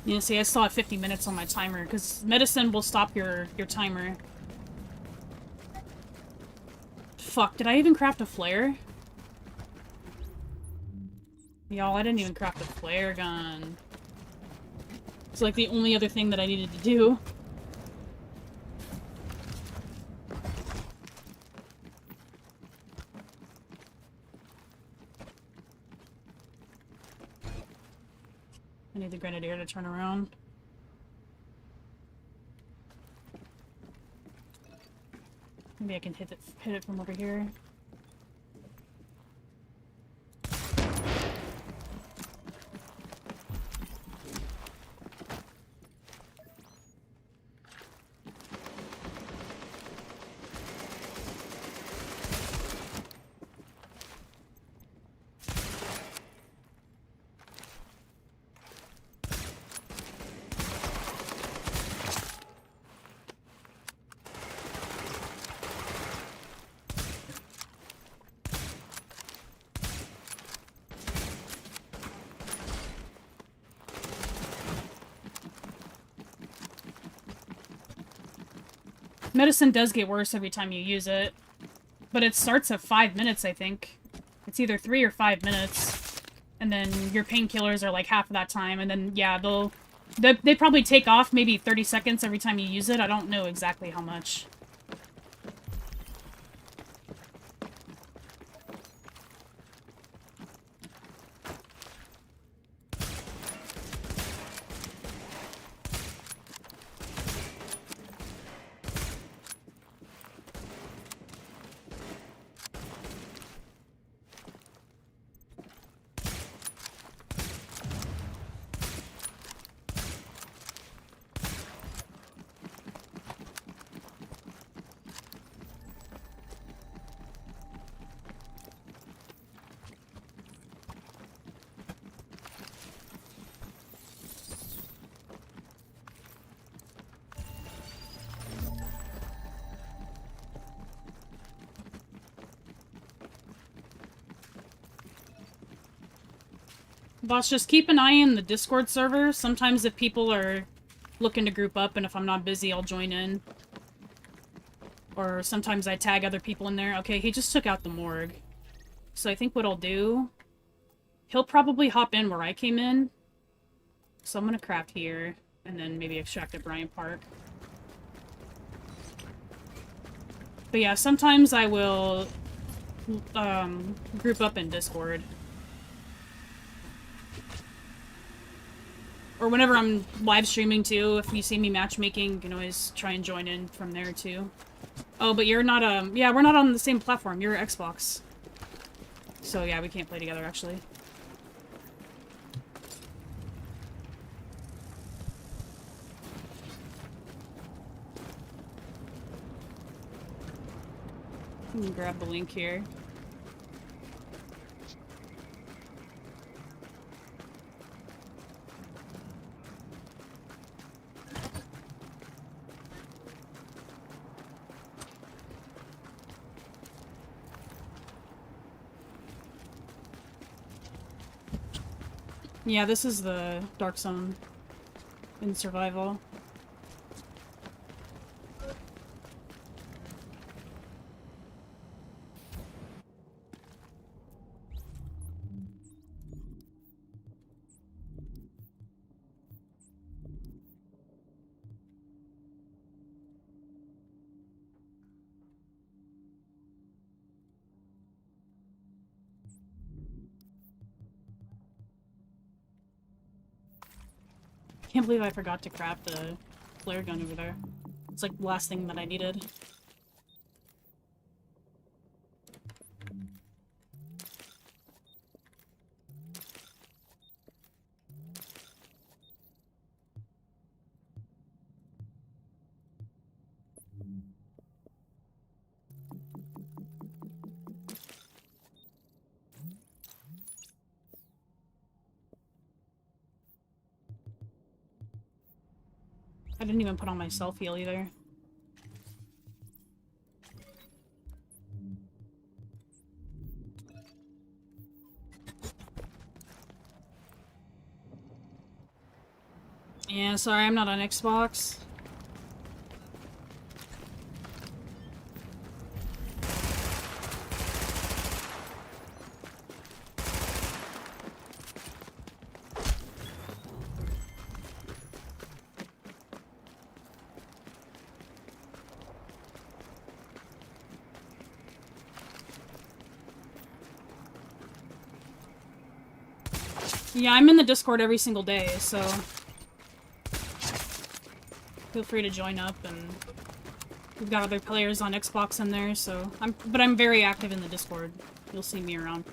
You know, see, I still have 50 minutes on my timer, because medicine will stop your timer. Fuck, did I even craft a flare? Y'all, I didn't even craft a flare gun. It's like the only other thing that I needed to do. I need the grenadier to turn around. Maybe I can hit it from over here. Medicine does get worse every time you use it, but it starts at 5 minutes, I think. It's either 3 or 5 minutes, and then your painkillers are like half of that time, and then, yeah, they probably take off maybe 30 seconds every time you use it. I don't know exactly how much. Boss, just keep an eye in the Discord server. Sometimes if people are looking to group up and if I'm not busy, I'll join in. Or sometimes I tag other people in there. Okay, he just took out the morgue. So I think what I'll do... He'll probably hop in where I came in. So I'm gonna craft here, and then maybe extract at Bryant Park. But yeah, sometimes I will group up in Discord. Or whenever I'm live streaming too, if you see me matchmaking, you can always try and join in from there too. Oh, but you're not, yeah, we're not on the same platform. You're Xbox. So yeah, we can't play together actually. Let me grab the link here. Yeah, this is the Dark Zone in survival. Can't believe I forgot to craft a flare gun over there. It's like the last thing that I needed. I didn't even put on my self-heal either. Yeah, sorry, I'm not on Xbox. Yeah, I'm in the Discord every single day, so feel free to join up, and we've got other players on Xbox in there, so I'm very active in the Discord. You'll see me around.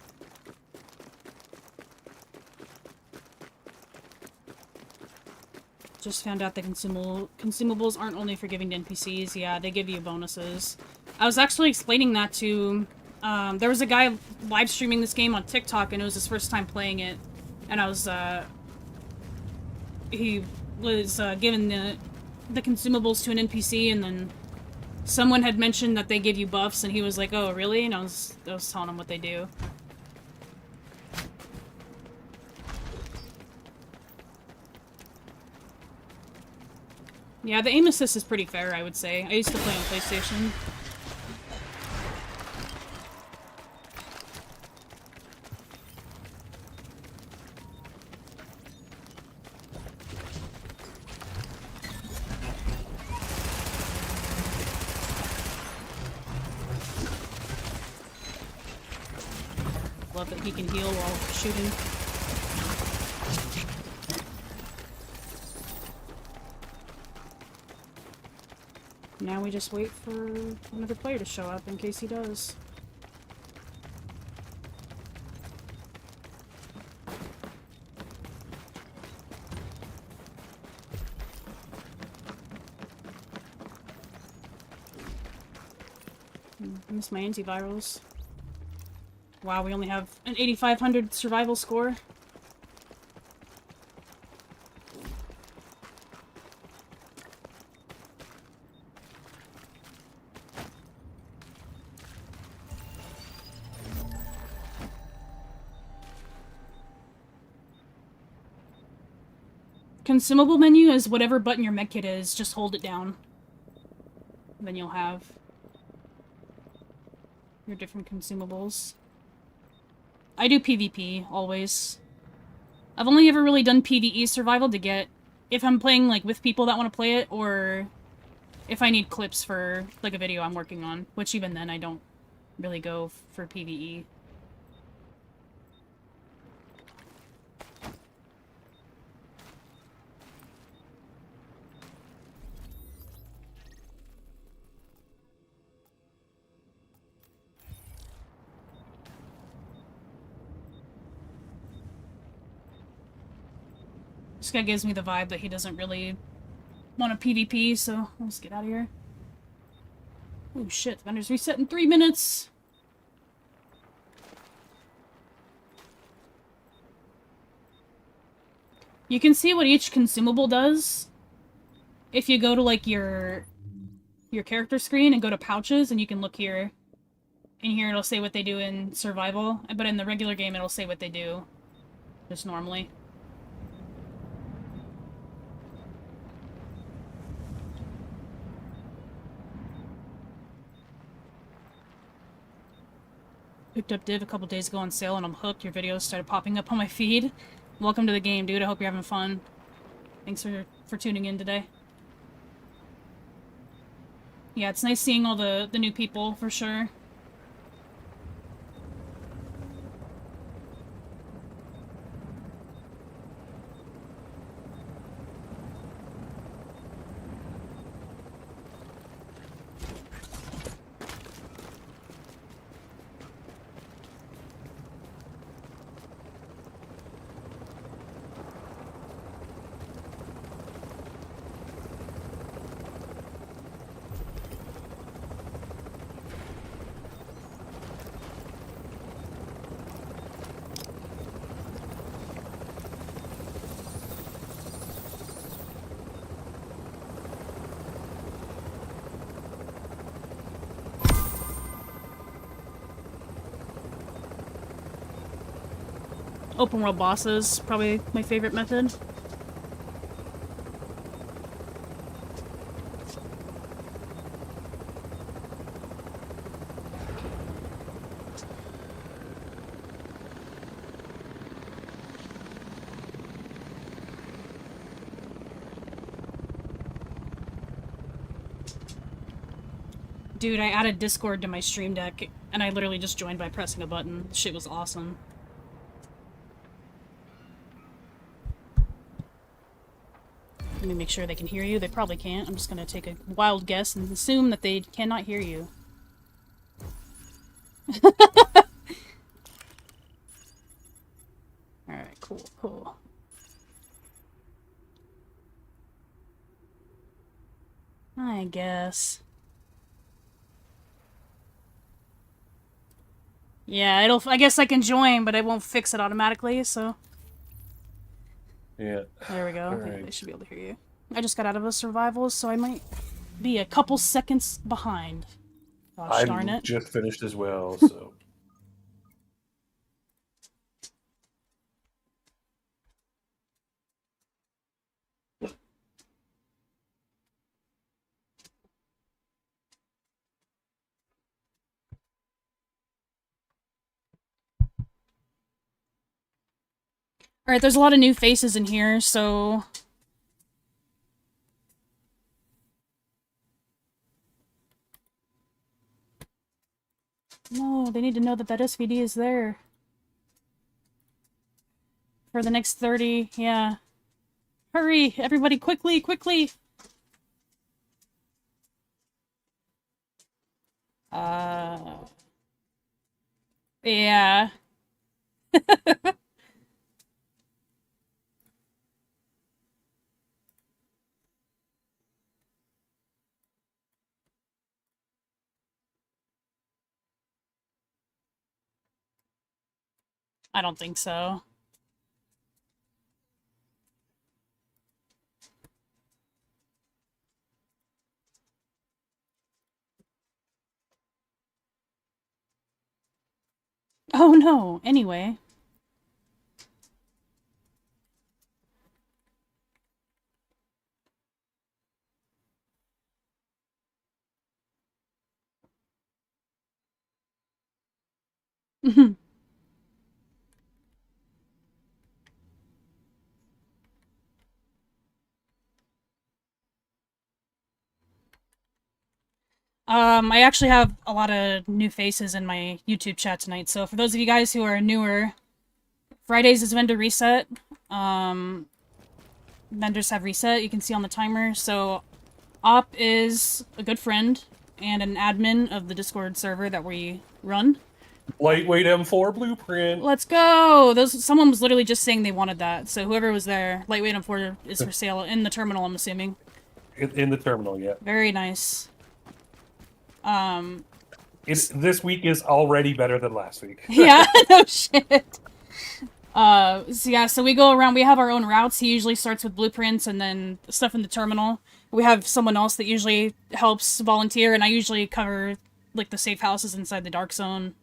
Just found out that consumables aren't only for giving to NPCs. Yeah, they give you bonuses. I was actually explaining that to there was a guy live streaming this game on TikTok, and it was his first time playing it. And I was, he was, giving the consumables to an NPC, and then someone had mentioned that they give you buffs, and he was like, oh, really? And I was telling him what they do. Yeah, the aim assist is pretty fair, I would say. I used to play on PlayStation. Love that he can heal while shooting. Now we just wait for another player to show up in case he does. I miss my antivirals. Wow, we only have an 8,500 survival score. Consumable menu is whatever button your medkit is, just hold it down. Then you'll have your different consumables. I do PvP, always. I've only ever really done PvE survival to get, if I'm playing like with people that want to play it, or if I need clips for like a video I'm working on, which even then I don't really go for PvE. This guy gives me the vibe that he doesn't really want a PvP, so let's get out of here. Oh shit, the vendor's reset in 3 minutes! You can see what each consumable does if you go to like your character screen and go to pouches, and you can look here. In here it'll say what they do in survival, but in the regular game it'll say what they do just normally. Picked up Div a couple days ago on sale, and I'm hooked. Your videos started popping up on my feed. Welcome to the game, dude. I hope you're having fun. Thanks for tuning in today. Yeah, it's nice seeing all the new people, for sure. Open world bosses, probably my favorite method. Dude, I added Discord to my stream deck, and I literally just joined by pressing a button. Shit was awesome. Let me make sure they can hear you. They probably can't. I'm just gonna take a wild guess and assume that they cannot hear you. Alright, cool, cool. I guess. Yeah, it'll. I guess I can join, but it won't fix it automatically, so. Yeah. There we go. I think Alright. they should be able to hear you. I just got out of a survival, so I might be a couple seconds behind. Gosh darn I'm it. just finished as well, so. Alright, there's a lot of new faces in here, so... No, they need to know that that SVD is there. For the next 30, yeah. Hurry! Everybody, quickly, quickly! Yeah. I don't think so. Oh no, anyway. I actually have a lot of new faces in my YouTube chat tonight, so for those of you guys who are newer, Fridays is vendor reset. Vendors have reset, you can see on the timer. So, Op is a good friend and an admin of the Discord server that we run. Lightweight M4 blueprint. Let's go! Someone was literally just saying they wanted that, so whoever was there, Lightweight M4 is for sale in the terminal, I'm assuming. In the terminal, yeah. Very nice. This week is already better than last week. Yeah, no shit. So we go around, we have our own routes. He usually starts with blueprints and then stuff in the terminal. We have someone else that usually helps volunteer, and I usually cover, like, the safe houses inside the dark zone,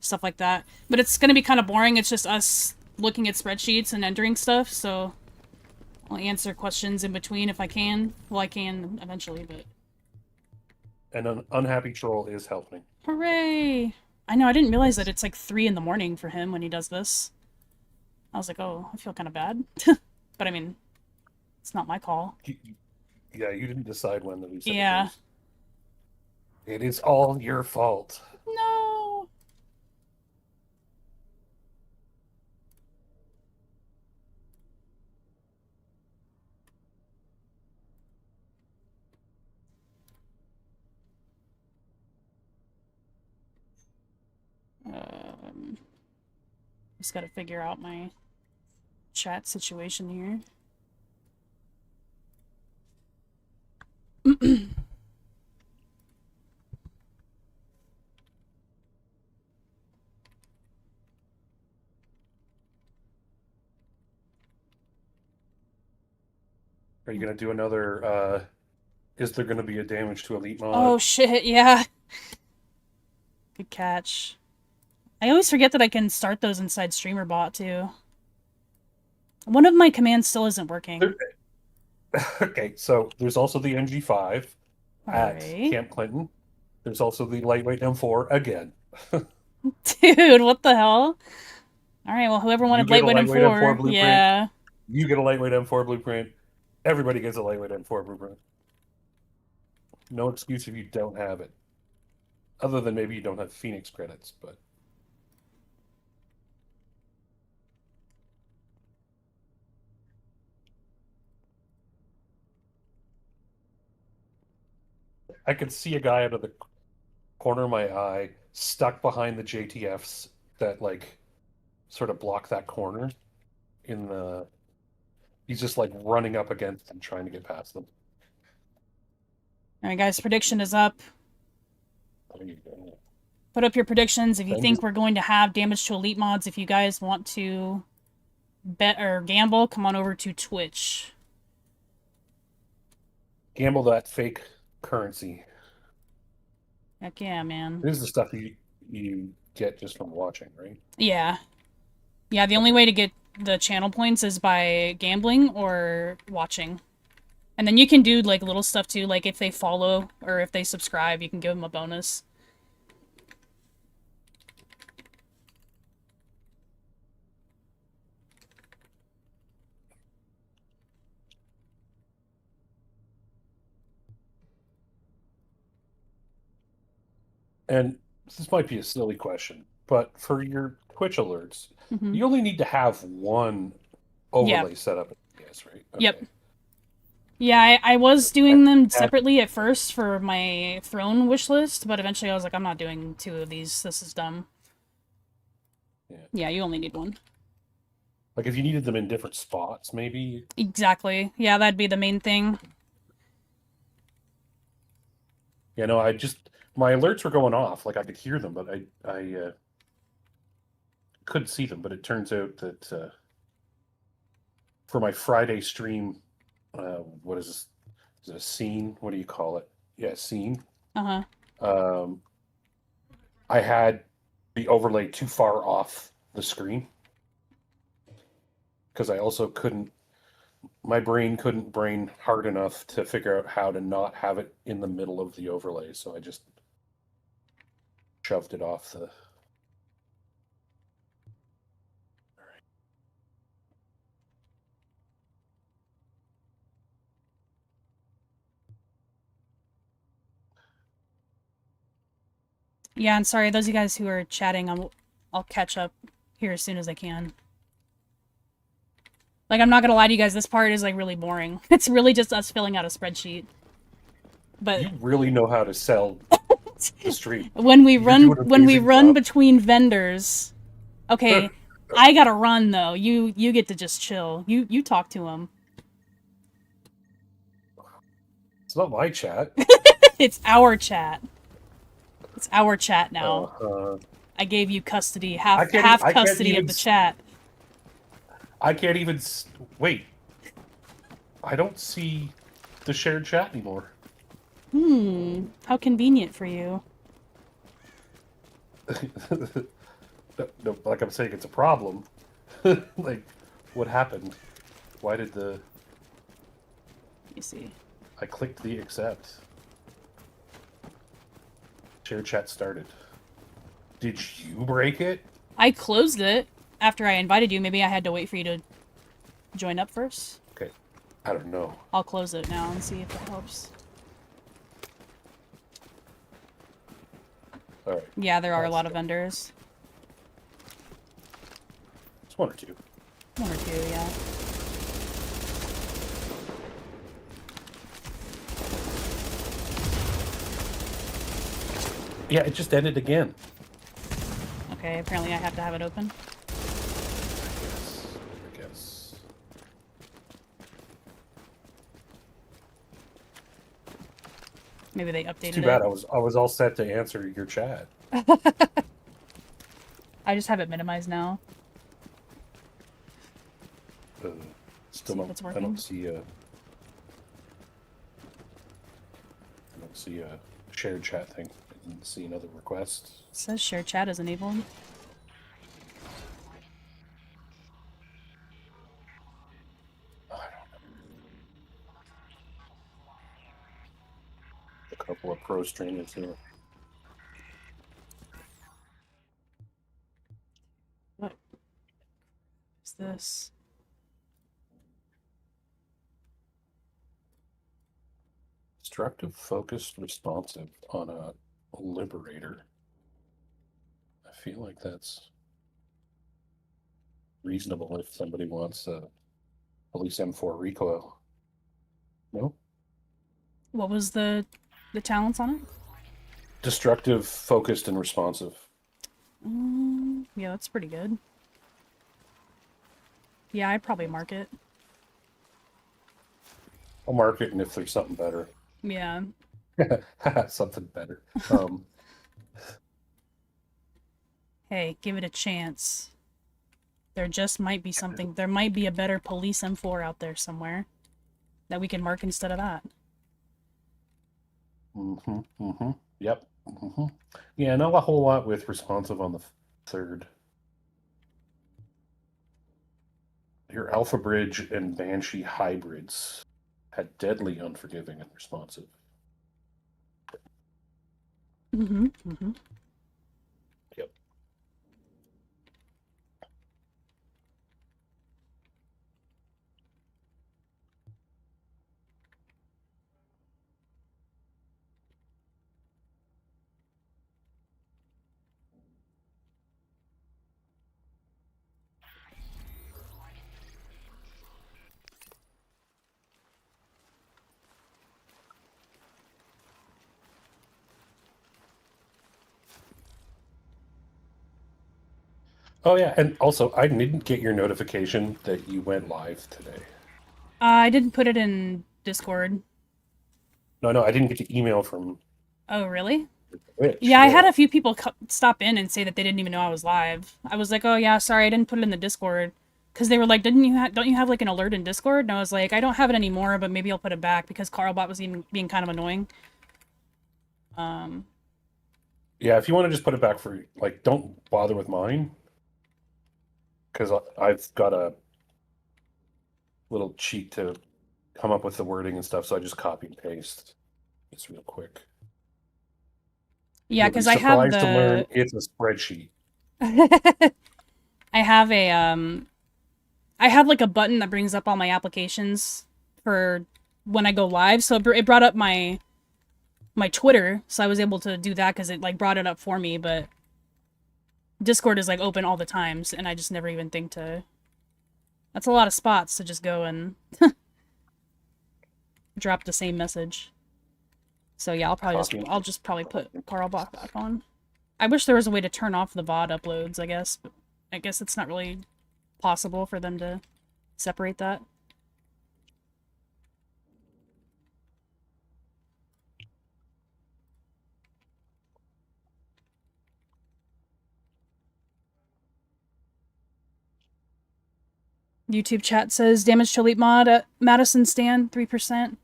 stuff like that. But it's gonna be kind of boring. It's just us looking at spreadsheets and entering stuff, so I'll answer questions in between if I can. Well, I can eventually, but... And an unhappy troll is helping. Hooray! I know, I didn't realize that it's like 3 in the morning for him when he does this. I was like, oh, I feel kind of bad. But I mean, it's not my call. Yeah, you didn't decide when the reset Yeah. was. It is all your fault. No! Just gotta figure out my chat situation here. Are you gonna do another, is there gonna be a damage to elite mod? Oh shit, yeah. Good catch. I always forget that I can start those inside StreamerBot too. One of my commands still isn't working. There- okay, so there's also the MG5 at Alright. Camp Clinton. There's also the lightweight M4 again. Dude, what the hell? Alright, well, whoever You wanted get a lightweight lightweight M4 M4, blueprint. yeah. You get a lightweight M4 blueprint. Everybody gets a lightweight M4 blueprint. No excuse if you don't have it. Other than maybe you don't have Phoenix credits, but I could see a guy out of the corner of my eye stuck behind the JTFs that like sort of block that corner in the he's just like running up against them trying to get past them. Alright, guys, prediction is up. There you go. Put up your predictions if you Then think just- we're going to have damage to elite mods. If you guys want to bet or gamble, come on over to Twitch. Gamble that fake currency. Heck yeah, man. This is the stuff you get just from watching, right? Yeah. Yeah, the only way to get the channel points is by gambling or watching. And then you can do, like, little stuff, too. Like, if they follow or if they subscribe, you can give them a bonus. And this might be a silly question, but for your Twitch alerts, Mhm. you only need to have one overlay set up, I guess, right? Yep. Okay. Yeah, I was doing them Add- separately at first for my throne wish list, but eventually I was like, I'm not doing two of these. This is dumb. Yeah. Yeah, you only need one. Like if you needed them in different spots, maybe. Exactly. Yeah, that'd be the main thing. You know, my alerts were going off, like I could hear them, but I couldn't see them. But it turns out that for my Friday stream, what is this? Is it a scene? What do you call it? Yeah, scene. Uh-huh. I had the overlay too far off the screen because I also couldn't. My brain couldn't brain hard enough to figure out how to not have it in the middle of the overlay, so I just shoved it off the. Yeah, and sorry, those of you guys who are chatting, I'll catch up here as soon as I can. Like, I'm not gonna lie to you guys, this part is, like, really boring. It's really just us filling out a spreadsheet. But You really know how to sell the stream. when we You're run doing an amazing job. between vendors, okay, I gotta run though. You get to just chill. You talk to him. It's not my chat. It's our chat. It's our chat now. Uh, I gave you custody, I half can't- half I can't custody even of the chat. I can't even wait. I don't see the shared chat anymore. How convenient for you. No, like I'm saying, it's a problem. Like, what happened? Why did You see. I clicked the accept? Share chat started. Did you break it? I closed it after I invited you. Maybe I had to wait for you to join up first. Okay, I don't know. I'll close it now and see if that helps. All right, Yeah, there are a Let's lot of go. vendors. it's one or two. One or two, yeah. Yeah, it just ended again. Okay, apparently I have to have it open. I guess. Maybe they updated Too bad. it. I was all set to answer your chat. I just have it minimized now. Still See if don't. it's I working. don't see a. I don't see a shared chat thing. I didn't see another request. It says share chat is enabled. A couple of pro streamers here. What is this? Destructive, focused, responsive on a liberator. I feel like that's reasonable if somebody wants a police M4 recoil. No? What was the talents on it? Destructive, focused, and responsive. Yeah, that's pretty good. Yeah, I'd probably mark it. I'll mark it, and if there's something better. Yeah. Something better. Hey, give it a chance. There just might be something. There might be a better police M4 out there somewhere that we can mark instead of that. Yep. Yeah, not a whole lot with responsive on the third. Your Alpha Bridge and Banshee hybrids had deadly, unforgiving, and responsive. Yep. Oh yeah, and also I didn't get your notification that you went live today. I didn't put it in Discord. No, I didn't get the email from Oh, really? Twitch. Yeah, I had a few people stop in and say that they didn't even know I was live. I was like, "Oh yeah, sorry, I didn't put it in the Discord," because they were like, "Don't you have like an alert in Discord?" And I was like, "I don't have it anymore, but maybe I'll put it back," because Carlbot was even being kind of annoying. Yeah, if you want to just put it back for like, don't bother with mine, because I've got a little cheat to come up with the wording and stuff, so I just copy and paste. It's real quick. Yeah, You'll be because I have surprised to learn the it's a spreadsheet. I have I have like a button that brings up all my applications for when I go live. So it brought up my Twitter, so I was able to do that because it like brought it up for me. But Discord is like open all the times, and I just never even think to. That's a lot of spots to just go and drop the same message. So yeah, I'll just probably put Carl Bach back on. I wish there was a way to turn off the VOD uploads, I guess, but I guess it's not really possible for them to separate that. YouTube chat says damage to elite mod at Madison Stan 3%.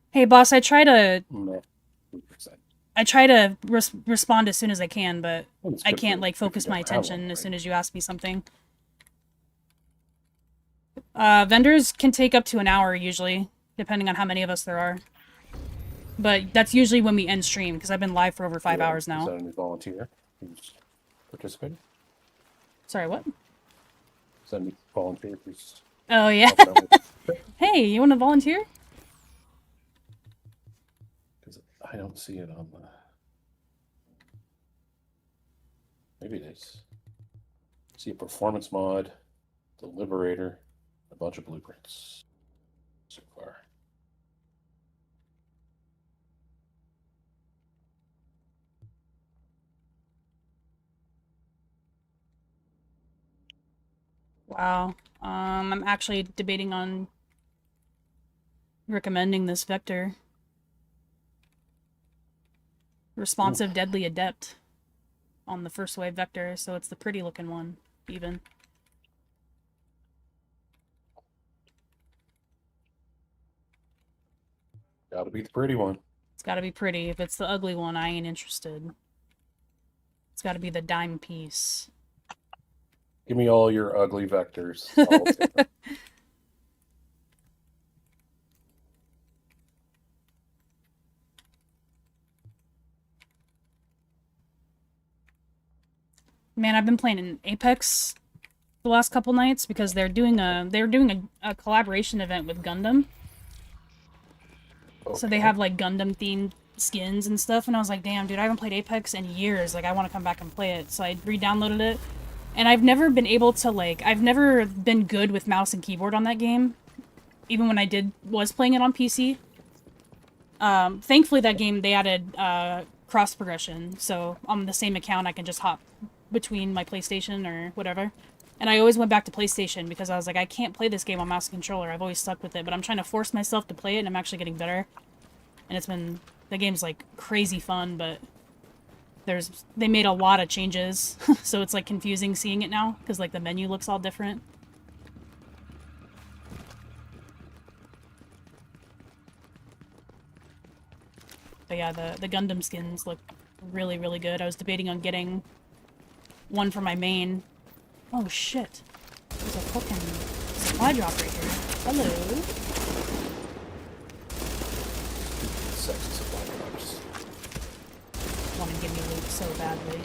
Hey boss, I try to No, respond as soon as I can, but well, I can't like focus my attention as soon as you ask me something. Vendors can take up to an hour usually, depending on how many of us there are. But that's usually when we end stream, because I've been live for over 5 hours now. Is that a new volunteer who's participating? Sorry, what? Is that a new volunteer who's Oh, yeah. Hey, you want to volunteer? Because I don't see it on the... Maybe it is. See a performance mod, the Liberator, a bunch of blueprints so far. Wow. I'm actually debating on recommending this vector. Responsive Deadly Adept on the first wave vector, so it's the pretty looking one, even. Gotta be the pretty one. It's gotta be pretty. If it's the ugly one, I ain't interested. It's gotta be the dime piece. Give me all your ugly vectors. I'll take them. Man, I've been playing in Apex the last couple nights because they're doing a collaboration event with Gundam. So they Okay. have like Gundam themed skins and stuff, and I was like, damn, dude, I haven't played Apex in years. Like, I want to come back and play it. So I re-downloaded it, and I've never been able to I've never been good with mouse and keyboard on that game, even when I was playing it on PC. Thankfully, that game they added cross progression, so on the same account I can just hop between my PlayStation or whatever. And I always went back to PlayStation because I was like, I can't play this game on mouse and controller. I've always stuck with it, but I'm trying to force myself to play it, and I'm actually getting better. And the game's like crazy fun, but they made a lot of changes, so it's like confusing seeing it now because like the menu looks all different. But yeah, the Gundam skins look really, really good. I was debating on getting one for my main. Oh shit. There's a fucking supply drop right here. Hello. Sexy supply drops. Want to give me loot so badly.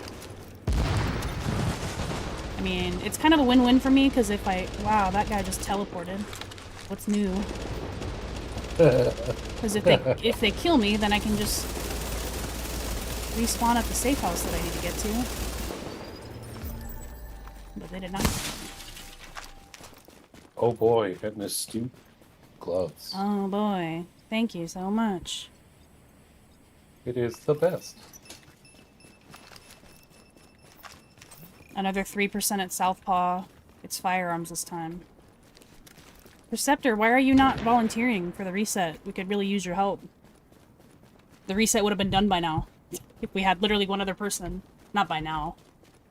I mean, it's kind of a win-win for me because wow, that guy just teleported. What's new? Because if they kill me, then I can just respawn at the safe house that I need to get to. But they did not. Oh boy, getting astute gloves. Oh boy. Thank you so much. It is the best. Another 3% at Southpaw. It's firearms this time. Perceptor, why are you not volunteering for the reset? We could really use your help. The reset would have been done by now. If we had literally one other person. Not by now.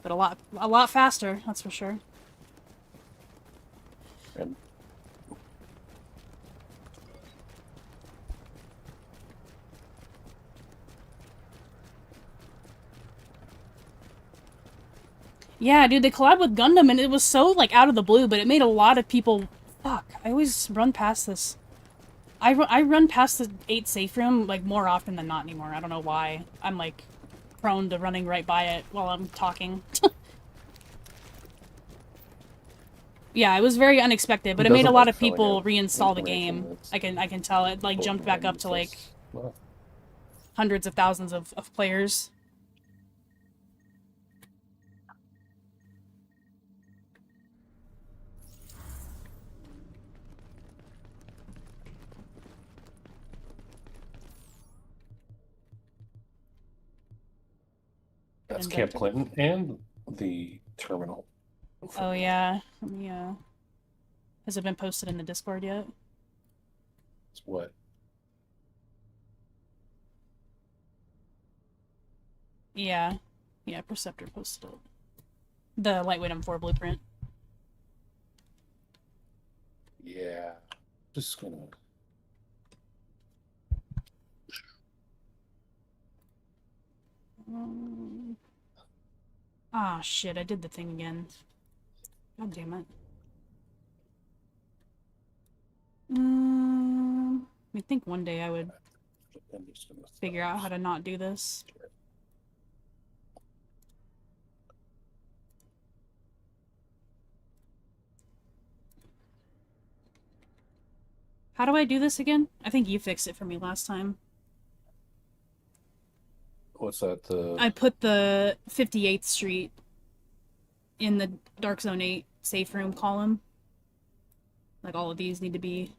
But a lot faster, that's for sure. And Yeah, dude, they collabed with Gundam, and it was so, like, out of the blue, but it made a lot of people... Fuck, I always run past this. I run past the 8 safe room, like, more often than not anymore. I don't know why. I'm, like, prone to running right by it while I'm talking. Yeah, it was very unexpected, but it made a lot of people reinstall the game. I can tell it, like, jumped back up to, like, well, hundreds of thousands of players. that's Camp Clinton and the terminal. Oh yeah, yeah. Has it been posted in the Discord yet? It's what? Yeah. Yeah, Perceptor posted it. The lightweight M4 blueprint. Yeah. Just gonna... Ah, shit, I did the thing again. God damn it. I think one day I would I'm just gonna figure out how to not do this. How do I do this again? I think you fixed it for me last time. What's that? I put the 58th Street in the Dark Zone 8 safe room column. Like, all of these need to be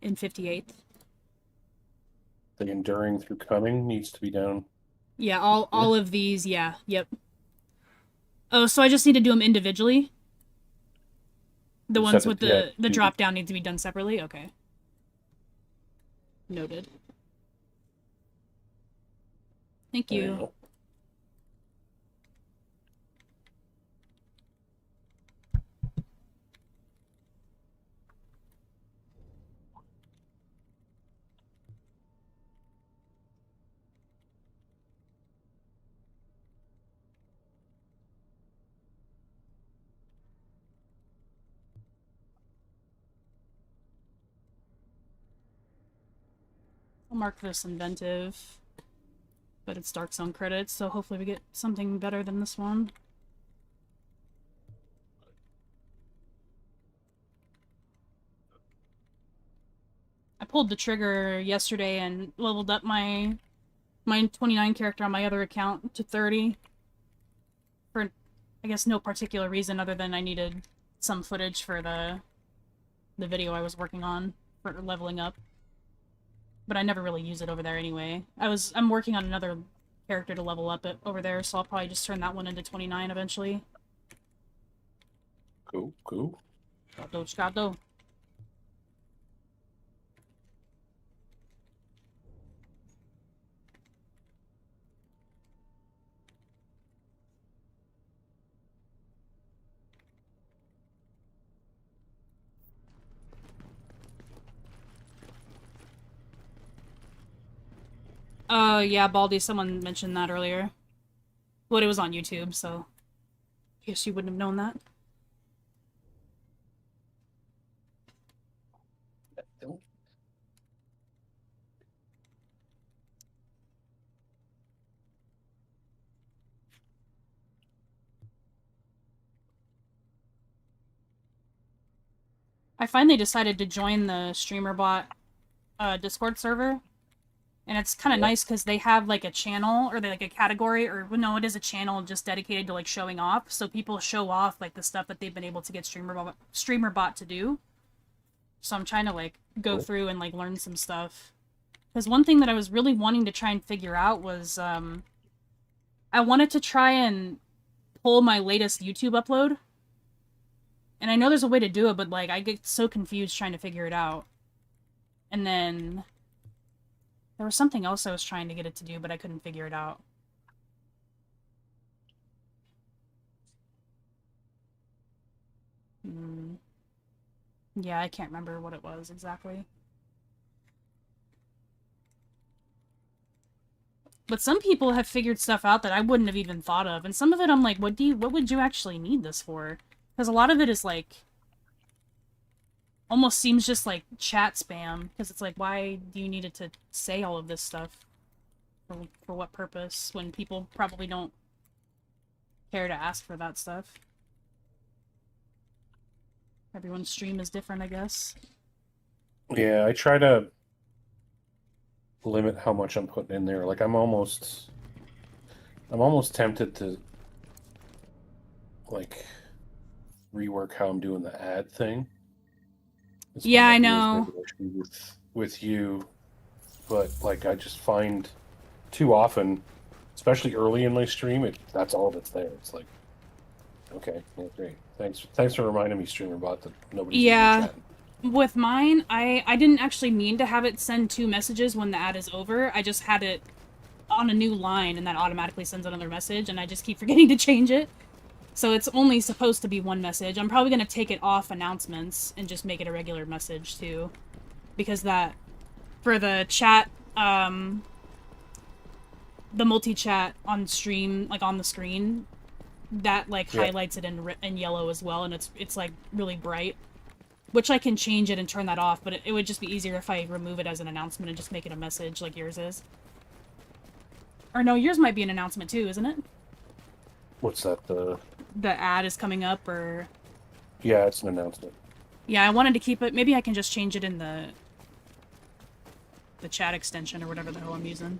in 58th. The enduring through coming needs to be down. Yeah, all of these, yeah, yep. Oh, so I just need to do them individually? The ones with the drop down need to be done separately? Okay. Noted. Thank you. I'll mark this inventive, but it's Dark Zone credits, so hopefully we get something better than this one. pulled the trigger yesterday and leveled up my 29 character on my other account to 30 for, I guess, no particular reason other than I needed some footage for the video I was working on for leveling up. But I never really use it over there anyway. I'm working on another character to level up it over there, so I'll probably just turn that one into 29 eventually. Cool, cool. Scado. Yeah, Baldy, someone mentioned that earlier. But it was on YouTube, so I guess you wouldn't have known that. I finally decided to join the StreamerBot Discord server. And it's kind of nice because they have, like, a channel, or like a category, or, no, it is a channel just dedicated to, like, showing off. So people show off, like, the stuff that they've been able to get StreamerBot to do. So I'm trying to, like, go through and, like, learn some stuff. Because one thing that I was really wanting to try and figure out was, I wanted to try and pull my latest YouTube upload. And I know there's a way to do it, but, like, I get so confused trying to figure it out. And then there was something else I was trying to get it to do, but I couldn't figure it out. Yeah, I can't remember what it was exactly. But some people have figured stuff out that I wouldn't have even thought of, and some of it I'm like, what would you actually need this for? Because a lot of it is like, almost seems just like chat spam, because it's like, why do you need it to say all of this stuff? For what purpose, when people probably don't care to ask for that stuff? Everyone's stream is different, I guess. Yeah, I try to limit how much I'm putting in there. Like, I'm almost tempted to, like, rework how I'm doing the ad thing. Yeah, I know. With you, but, like, I just find too often, especially early in my stream, that's all that's there. It's like, okay, yeah, great. Thanks for reminding me, StreamerBot, that nobody's even chatting. With mine, I didn't actually mean to have it send 2 messages when the ad is over. I just had it on a new line, and that automatically sends another message, and I just keep forgetting to change it. So it's only supposed to be 1 message. I'm probably going to take it off announcements and just make it a regular message, too. Because that, for the chat, the multi-chat on stream, like on the screen, that, like, highlights it in yellow as well, and it's like, really bright. Which I can change it and turn that off, but it would just be easier if I remove it as an announcement and just make it a message like yours is. Or no, yours might be an announcement too, isn't it? What's that? The ad is coming up, or... Yeah, it's an announcement. Yeah, I wanted to keep it... Maybe I can just change it in the chat extension or whatever the hell I'm using.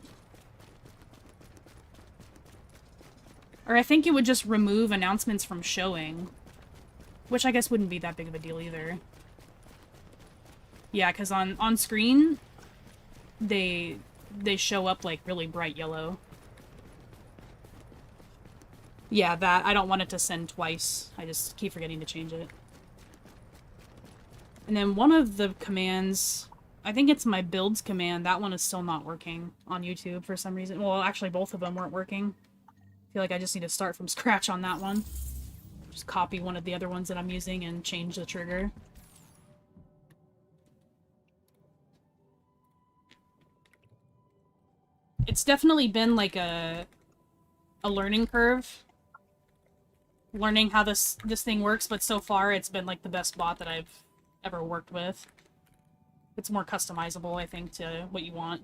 Or I think it would just remove announcements from showing. Which I guess wouldn't be that big of a deal either. Yeah, because on screen, they show up like really bright yellow. Yeah, that, I don't want it to send twice. I just keep forgetting to change it. And then one of the commands, I think it's my builds command, that one is still not working on YouTube for some reason. Well, actually both of them weren't working. I feel like I just need to start from scratch on that one. Just copy one of the other ones that I'm using and change the trigger. It's definitely been like a learning curve. Learning how this thing works, but so far it's been like the best bot that I've ever worked with. It's more customizable, I think, to what you want.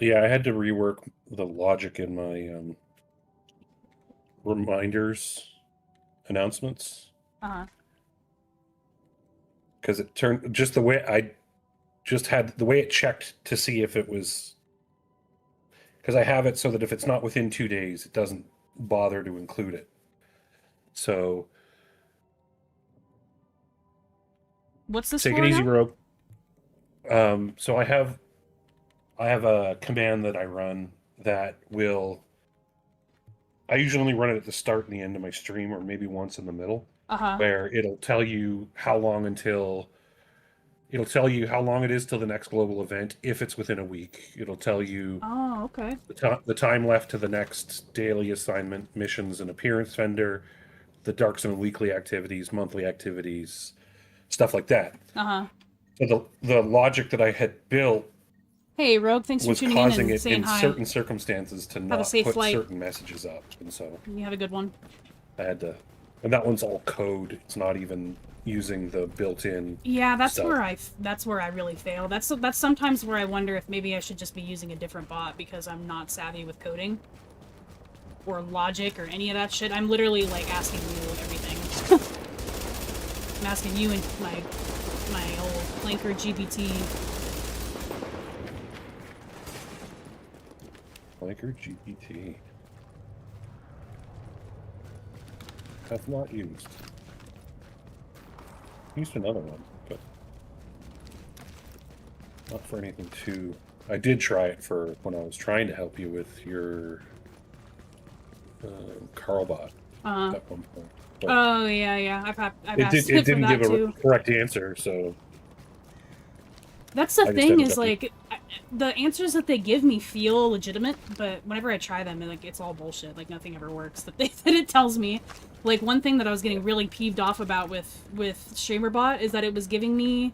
Yeah, I had to rework the logic in my reminders announcements. Uh-huh. Because it turned just the way just had the way it checked to see if it was, because I have it so that if it's not within 2 days, it doesn't bother to include it. So What's this take for it easy, now? Rogue. So I have a command that I run that will. I usually only run it at the start and the end of my stream, or maybe once in the middle, Uh-huh. where it'll tell you how long it is till the next global event if it's within a week. It'll tell you Oh, okay. the time left to the next daily assignment, missions, and appearance vendor, the Dark Zone weekly activities, monthly activities, stuff like that. Uh-huh. So the logic that I had built Hey, Rogue, thanks for was tuning in causing and it saying in hi. certain circumstances to a not safe put flight. certain messages up, and so You have a good one. I had to. And that one's all code. It's not even using the built-in. Yeah, that's stuff. where I really fail. That's sometimes where I wonder if maybe I should just be using a different bot because I'm not savvy with coding or logic or any of that shit. I'm literally like asking you everything. I'm asking you and my old Clanker GPT. Liker GPT. Have not used. Used another one, but not for anything too. I did try it for when I was trying to help you with your Carlbot at one point. But Oh yeah. I've asked it for didn't that give too. a correct answer, so That's the I just thing ended is up like the answers that they give me feel legitimate, but whenever I try them, like it's all bullshit. Like nothing ever works that it tells me. Like one thing that I was getting really peeved off about with StreamerBot is that it was giving me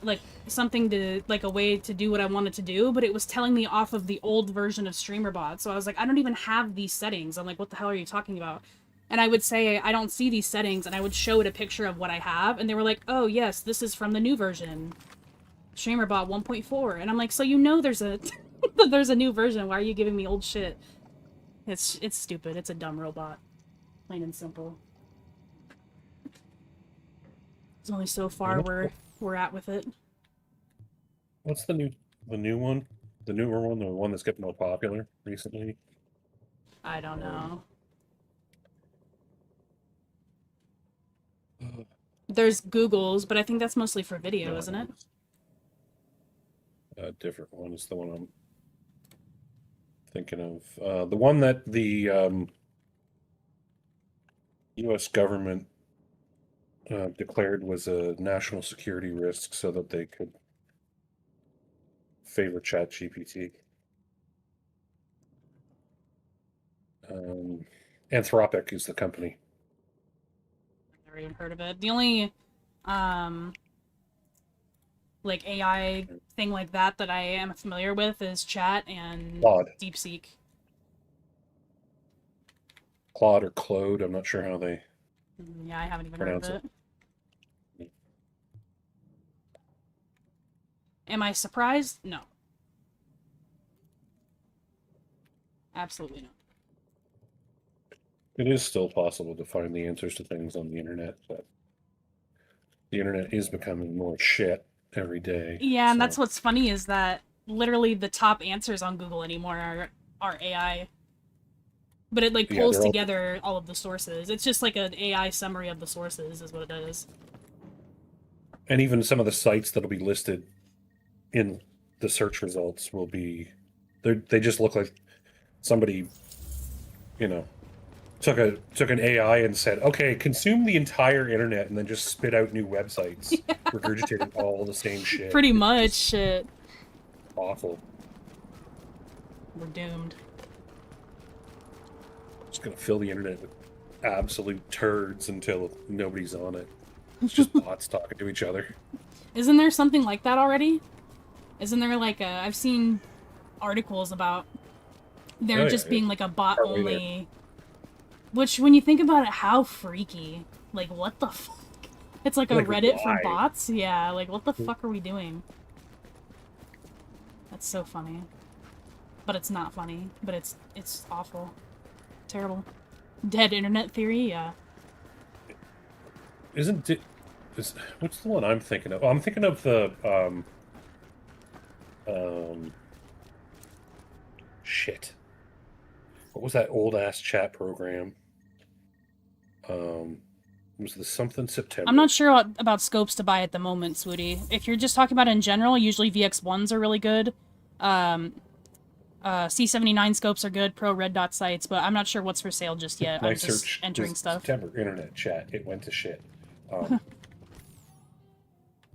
like something to like a way to do what I wanted to do, but it was telling me off of the old version of StreamerBot. So I was like, I don't even have these settings. I'm like, what the hell are you talking about? And I would say, I don't see these settings, and I would show it a picture of what I have, and they were like, oh yes, this is from the new version. StreamerBot 1.4, and I'm like, so you know there's a there's a new version. Why are you giving me old shit? It's stupid. It's a dumb robot, plain and simple. There's only so far we're at with it. what's the new one? The newer one, the one that's getting more popular recently? I don't know. There's Google's, but I think that's mostly for video, isn't it? A different one is the one I'm thinking of. The one that the U.S. government declared was a national security risk so that they could favor ChatGPT. Anthropic is the company. Never even heard of it. The only like AI thing like that I am familiar with is Chat and Claude. DeepSeek. Claude or Claude, I'm not sure how they Yeah, I haven't even pronounce heard of it. Am I surprised? No. Absolutely not. It is still possible to find the answers to things on the internet, but the internet is becoming more shit every day. Yeah, and that's what's funny is that literally the top answers on Google anymore are AI. But it like pulls together all of the sources. It's just like an AI summary of the sources is what it is. And even some of the sites that'll be listed in the search results will be they just look like somebody, took an AI and said, okay, consume the entire internet, and then just spit out new websites, regurgitating all the same shit. Pretty much shit. Awful. We're doomed. Just gonna fill the internet with absolute turds until nobody's on it. It's just bots talking to each other. Isn't there something like that already? Isn't there like I've seen articles about there just being like a bot only. Which, when you think about it, how freaky. Like, what the fuck? It's like a Reddit for bots? Yeah, like, what the fuck are we doing? That's so funny. But it's not funny. But it's awful. Terrible. Dead internet theory? Yeah. Isn't What's the one I'm thinking of? Oh, I'm thinking of the shit. What was that old ass chat program? It was the something September. I'm not sure about scopes to buy at the moment, Swooty. If you're just talking about in general, usually VX1s are really good. C79 scopes are good, pro red dot sights, but I'm not sure what's for sale just yet. My I'm just search entering was stuff. September internet chat. It went to shit.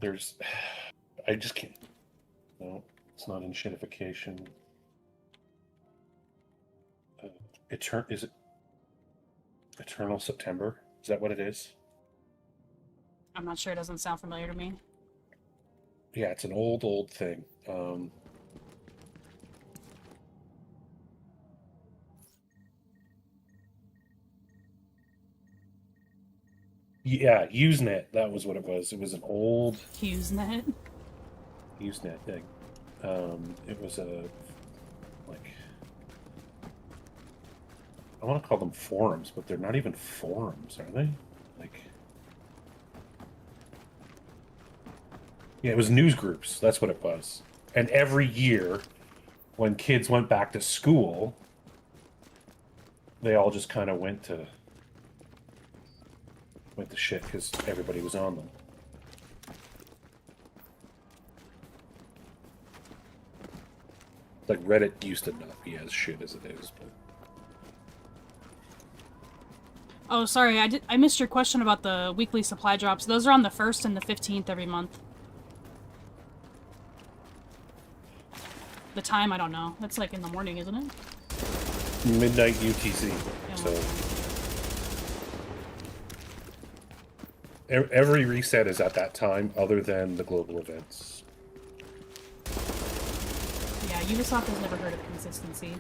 There's, I just can't. No, it's not in shitification. Is it Eternal September? Is that what it is? I'm not sure. It doesn't sound familiar to me. Yeah, it's an old thing. Yeah, Usenet. That was what it was. It was an old HughesNet. Usenet thing. It was a like I want to call them forums, but they're not even forums, are they? Like, yeah, it was news groups. That's what it was. And every year, when kids went back to school, they all just kind of went to shit because everybody was on them. Like Reddit used to not be as shit as it is, but. Oh, sorry, I missed your question about the weekly supply drops. Those are on the 1st and the 15th every month. The time, I don't know. That's like in the morning, isn't it? Midnight UTC. Yeah. So every reset is at that time, other than the global events. Yeah, Ubisoft has never heard of consistency.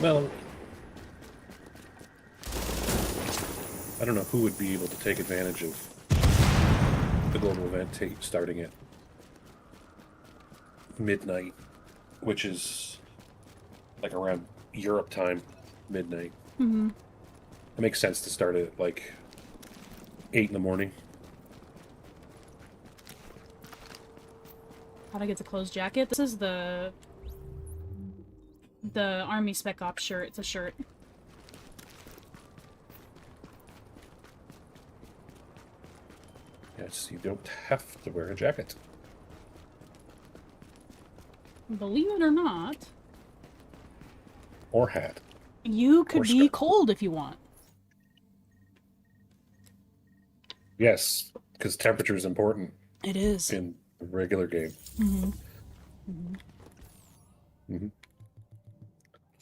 Well, I don't know who would be able to take advantage of the global event starting at midnight, which is like around Europe time, midnight. Mm-hmm. It makes sense to start at like 8 in the morning. How'd I get the closed jacket? This is the Army Spec Ops shirt. It's a shirt. Yes, you don't have to wear a jacket. Believe it or not, Or hat. you could Or be scarf. cold if you want. Yes, because temperature is important It is. in the regular game. Mm-hmm. Mm-hmm.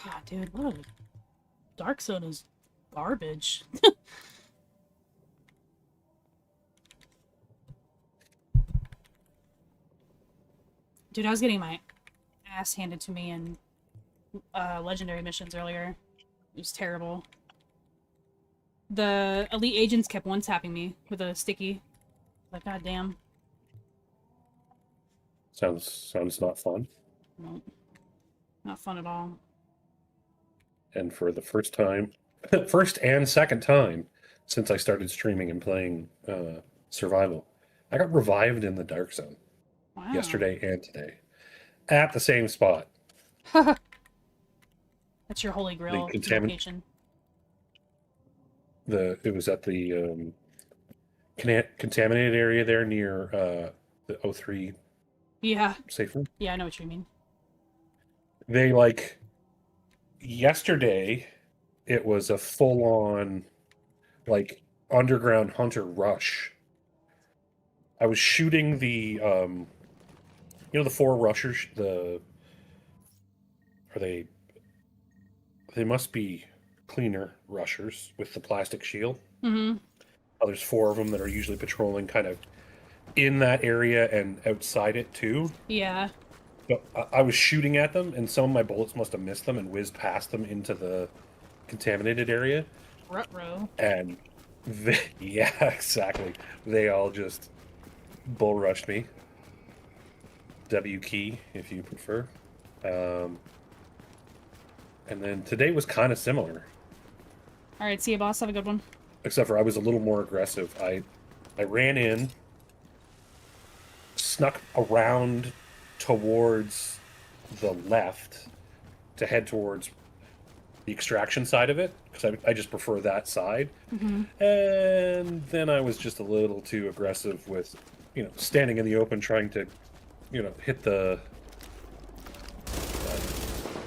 God, dude, what a Dark Zone is garbage. Dude, I was getting my ass handed to me in legendary missions earlier. It was terrible. The elite agents kept one-tapping me with a sticky. Like, goddamn. Sounds not fun. No, not fun at all. And for the first time, first and second time since I started streaming and playing survival, I got revived in the Dark Zone Wow. yesterday and today at the same spot. That's your holy grail The contamin- location. It was at the contaminated area there near the O3 Yeah. safe room. Yeah, I know what you mean. They yesterday it was a full-on underground hunter rush. I was shooting the the 4 rushers, they must be cleaner rushers with the plastic shield. Mm-hmm. There's 4 of them that are usually patrolling kind of in that area and outside it too. Yeah. So I was shooting at them, and some of my bullets must have missed them and whizzed past them into the contaminated area. Ruh-roh. And yeah, exactly. They all just bull rushed me. W key, if you prefer. And then today was kind of similar. Alright, see you, boss. Have a good one. except for I was a little more aggressive. I ran in, snuck around towards the left to head towards the extraction side of it, because I just prefer that side. Mm-hmm. And then I was just a little too aggressive with, standing in the open trying to, hit the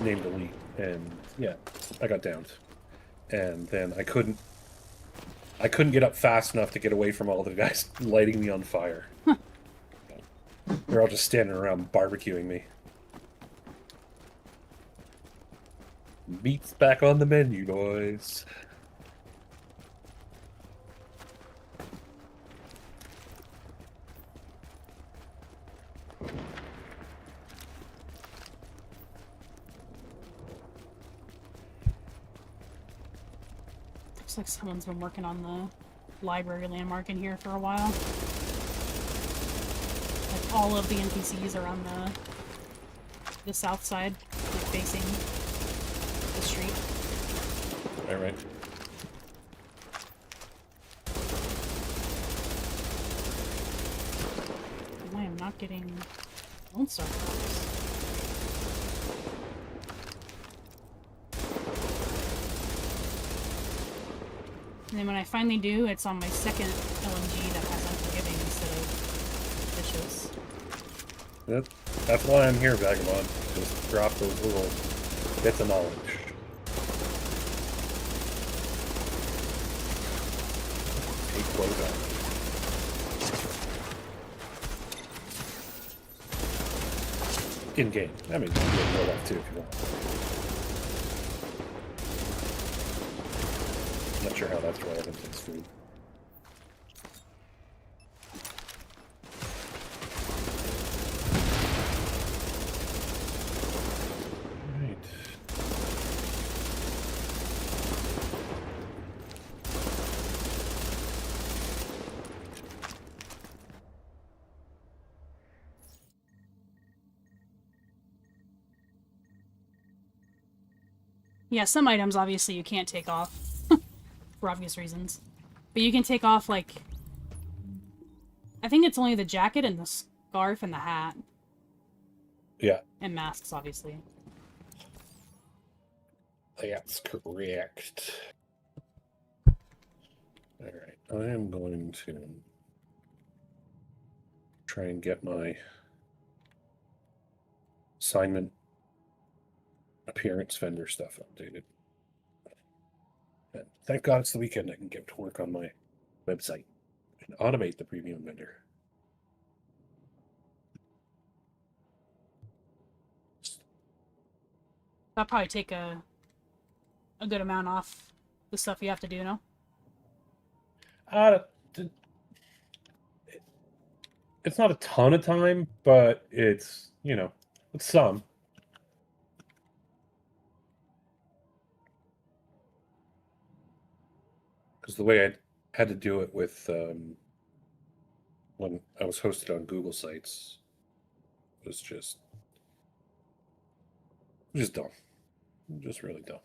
name delete. And yeah, I got downed. And then I couldn't get up fast enough to get away from all the guys lighting me on fire. They're all just standing around barbecuing me. Meat's back on the menu, boys. Looks like someone's been working on the library landmark in here for a while. Like all of the NPCs are on the south side, like facing the street. All right. I am not getting Lone Star Crops. And then when I finally do, it's on my second LMG that has Unforgiving instead of Vicious. That's why I'm here, Vagabond. Just drop those little bits of knowledge. Take close out. In game. I mean, you can do real life too if you want. Not sure how that's relevant to this food. Right. Yeah, some items obviously you can't take off. For obvious reasons. But you can take off, like... I think it's only the jacket and the scarf and the hat. Yeah. And masks, obviously. That's correct. Alright, I am going to try and get my assignment appearance vendor stuff updated. And thank God it's the weekend. I can get to work on my website and automate the premium vendor. That'll probably take a good amount off the stuff you have to do, no? It's not a ton of time, but it's, it's some. Because the way I had to do it with when I was hosted on Google Sites was just dumb. Just really dumb.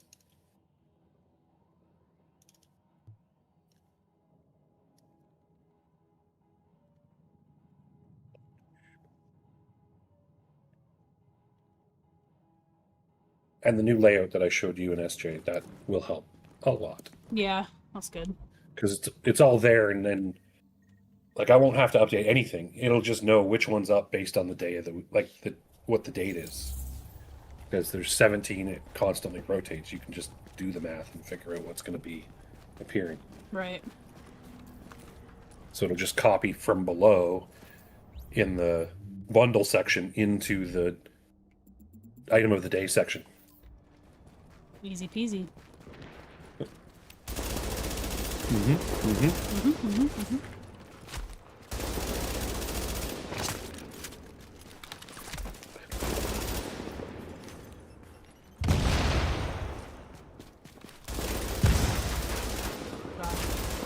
And the new layout that I showed you in SJ, that will help a lot. Yeah, that's good. Because it's all there, and then like I won't have to update anything. It'll just know which one's up based on the day of the what the date is. Because there's 17, it constantly rotates. You can just do the math and figure out what's going to be appearing. Right. So it'll just copy from below in the bundle section into the item of the day section. Easy peasy.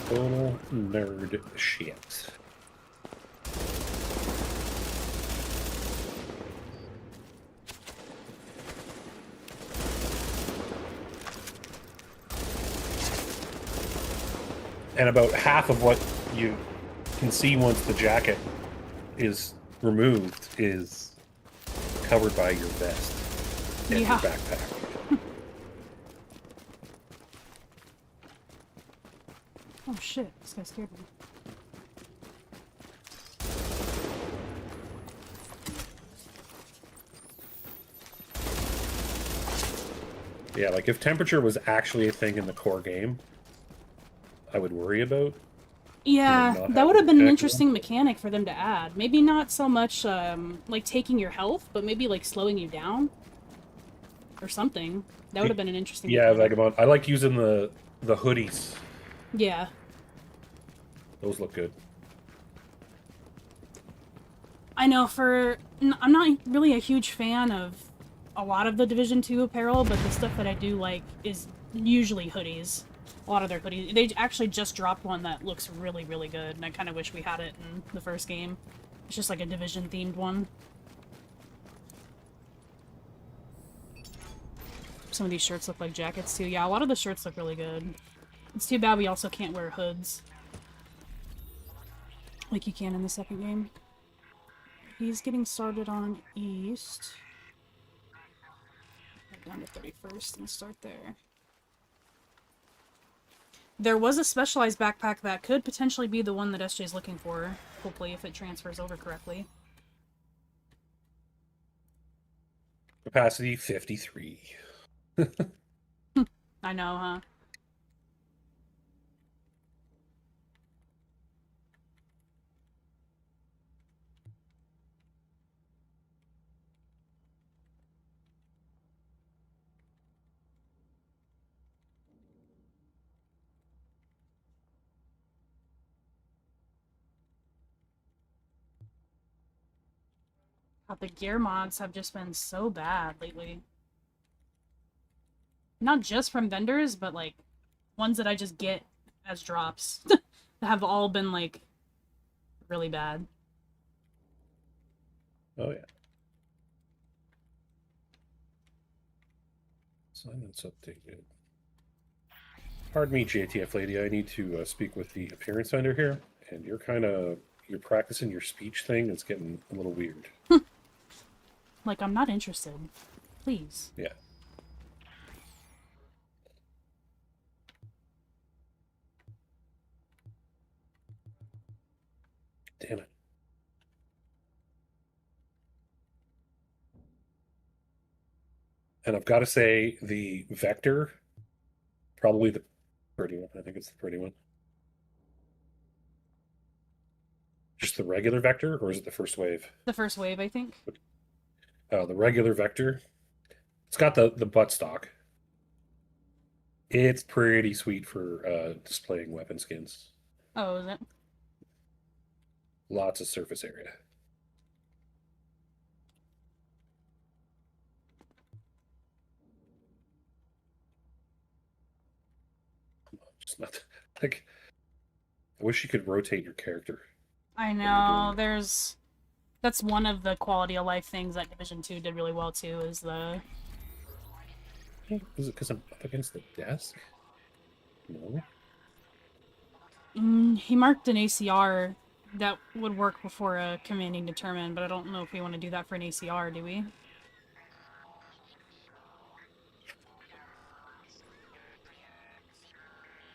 Total nerd shit. And about half of what you can see once the jacket is removed is covered by your vest and your Yeah. backpack. Oh shit, this guy scared me. Yeah, like if temperature was actually a thing in the core game, I would worry about. Yeah, not that would have been an having interesting mechanic for them to add. Maybe not so much like taking your health, but maybe like slowing you down or something. That would have been an interesting Yeah, mechanic. Vagabond. I like using the hoodies. Yeah. Those look good. I know I'm not really a huge fan of a lot of the Division 2 apparel, but the stuff that I do like is usually hoodies. A lot of their hoodies. They actually just dropped one that looks really, really good, and I kind of wish we had it in the first game. It's just like a Division-themed one. Some of these shirts look like jackets, too. Yeah, a lot of the shirts look really good. It's too bad we also can't wear hoods. Like you can in the second game. He's getting started on East. Down to 31st and start there. There was a specialized backpack that could potentially be the one that SJ's looking for, hopefully, if it transfers over correctly. Capacity 53. I know, huh? God, the gear mods have just been so bad lately. Not just from vendors, but, like, ones that I just get as drops. Have all been, like, really bad. Oh, yeah. Silence updated. Pardon me, JTF lady. I need to speak with the appearance vendor here, and you're practicing your speech thing. It's getting a little weird. Like, I'm not interested. Please. Yeah. Damn it. And I've got to say, the Vector, probably the pretty one. I think it's the pretty one. Just the regular Vector, or is it the first wave? The first wave, I think. The regular Vector. It's got the buttstock. It's pretty sweet for displaying weapon skins. Oh, is it? Lots of surface area. Just not like. I wish you could rotate your character. I know, that's one of the quality of life things that Division 2 did really well too, is the... Is it because I'm up against the desk? No. He marked an ACR that would work before a commanding determine, but I don't know if we want to do that for an ACR, do we?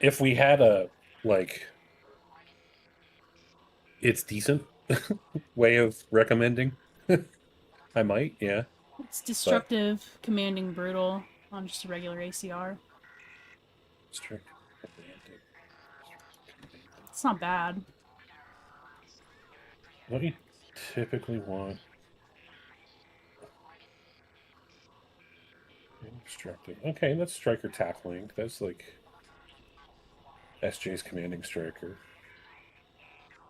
If we had a, like, it's decent way of recommending, I might, yeah. It's destructive, commanding, brutal on just a regular ACR. It's not bad. What do you typically want? Destructive. Okay, that's striker tackling. That's like SJ's commanding striker.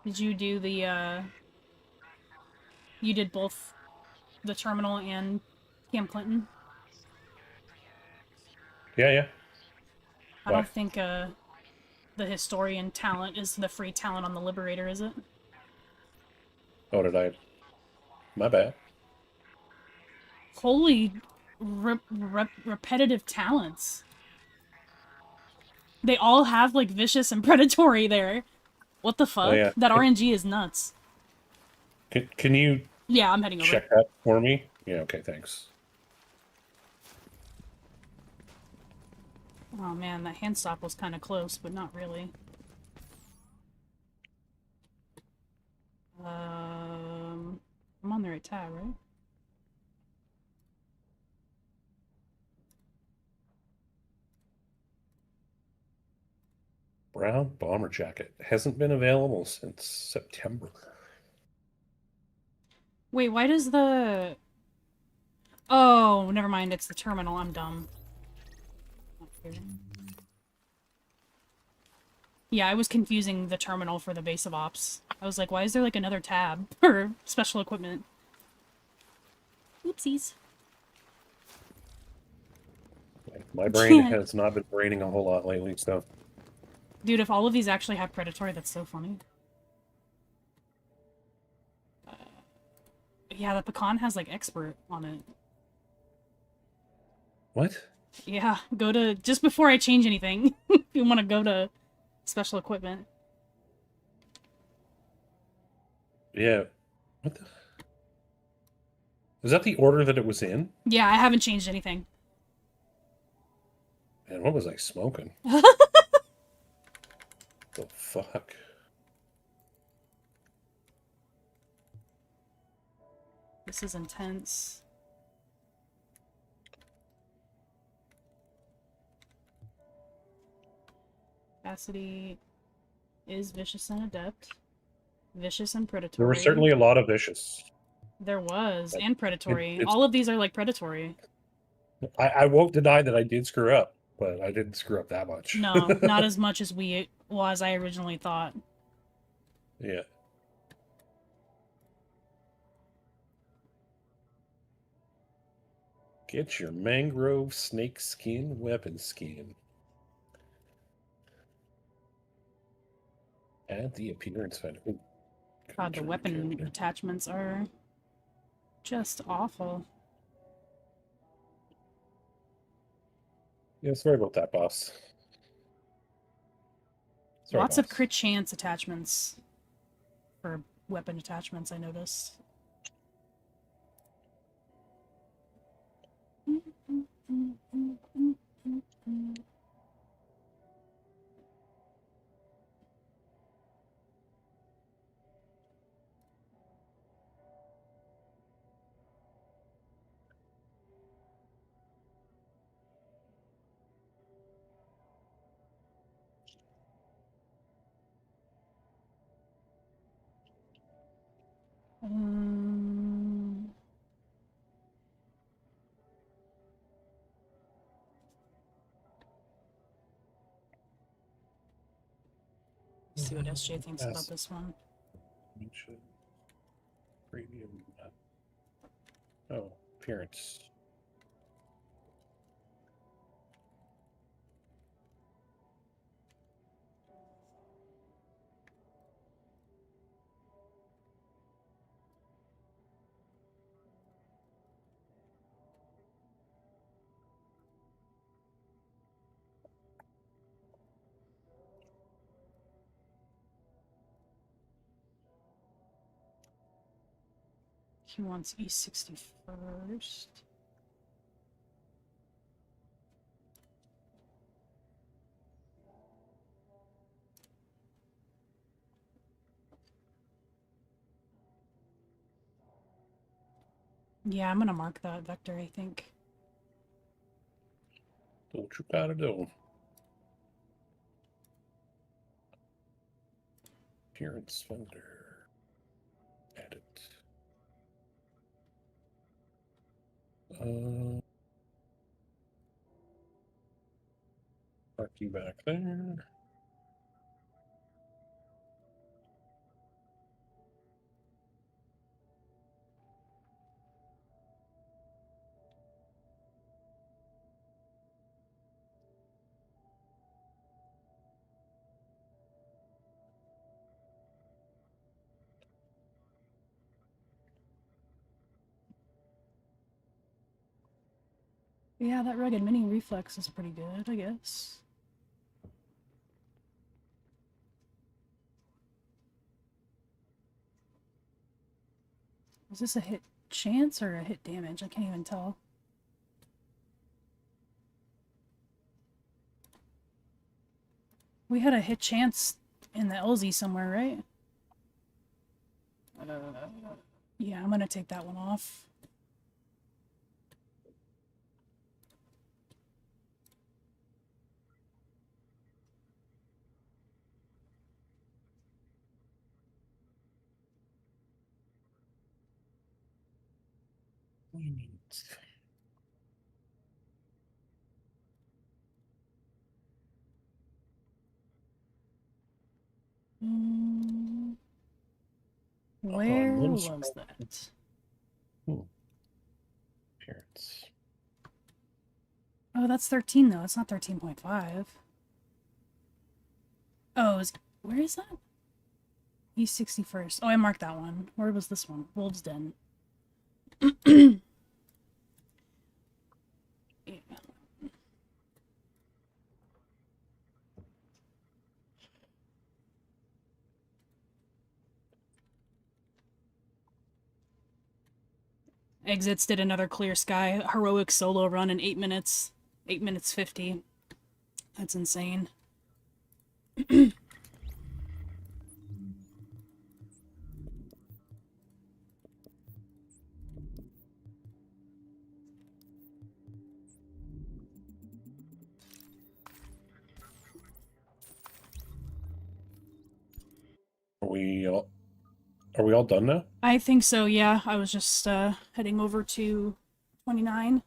Did you do the, you did both the Terminal and Camp Clinton? Yeah. I don't think, the Historian talent is the free talent on the Liberator, is it? Oh, did I? My bad. Holy repetitive talents. They all have, like, vicious and predatory there. What the fuck? yeah. That RNG is nuts. Can you Yeah, I'm heading over. check that for me? Yeah, okay, thanks. Oh man, that hand stop was kind of close, but not really. I'm on the right tab, right? Brown bomber jacket. Hasn't been available since September. Wait, why does the... Oh, never mind, it's the terminal, I'm dumb. Not here. Yeah, I was confusing the terminal for the base of ops. I was like, why is there like another tab for special equipment? Oopsies. My brain has not been braining a whole lot lately, so... Dude, if all of these actually have predatory, that's so funny. Yeah, the pecan has like expert on it. What? Yeah, go to... Just before I change anything, if you want to go to special equipment. Yeah. What the... Is that the order that it was in? Yeah, I haven't changed anything. Man, what was I smoking? The fuck? This is intense. Capacity is vicious and adept. Vicious and predatory. There were certainly a lot of vicious. There was, and predatory. It's- All of these are like predatory. I won't deny that I did screw up, but I didn't screw up that much. No, not as much as as I originally thought. Yeah. Get your mangrove snake skin weapon skin. Add the appearance finder. Ooh. God, the weapon attachments are just awful. Yeah, sorry about that, boss. Sorry, Lots of boss. crit chance attachments for weapon attachments, I noticed. See what SJ thinks about this one. Premium. Oh, appearance. He wants E60 first. Yeah, I'm gonna mark that vector, I think. What you gotta do. Appearance vendor. Edit. Park you back there. Yeah, that rugged mini reflex is pretty good, I guess. Is this a hit chance or a hit damage? I can't even tell. We had a hit chance in the LZ somewhere, right? Yeah, I'm gonna take that one off. Where was that? Appearance. Oh, that's 13 though. It's not 13.5. Oh, where is that? East 61st. Oh, I marked that one. Where was this one? Wolves Den. Yeah. Exits did another clear sky heroic solo run in 8 minutes. 8 minutes 50. That's insane. Are we all done now? I think so, yeah. I was just heading over to 29.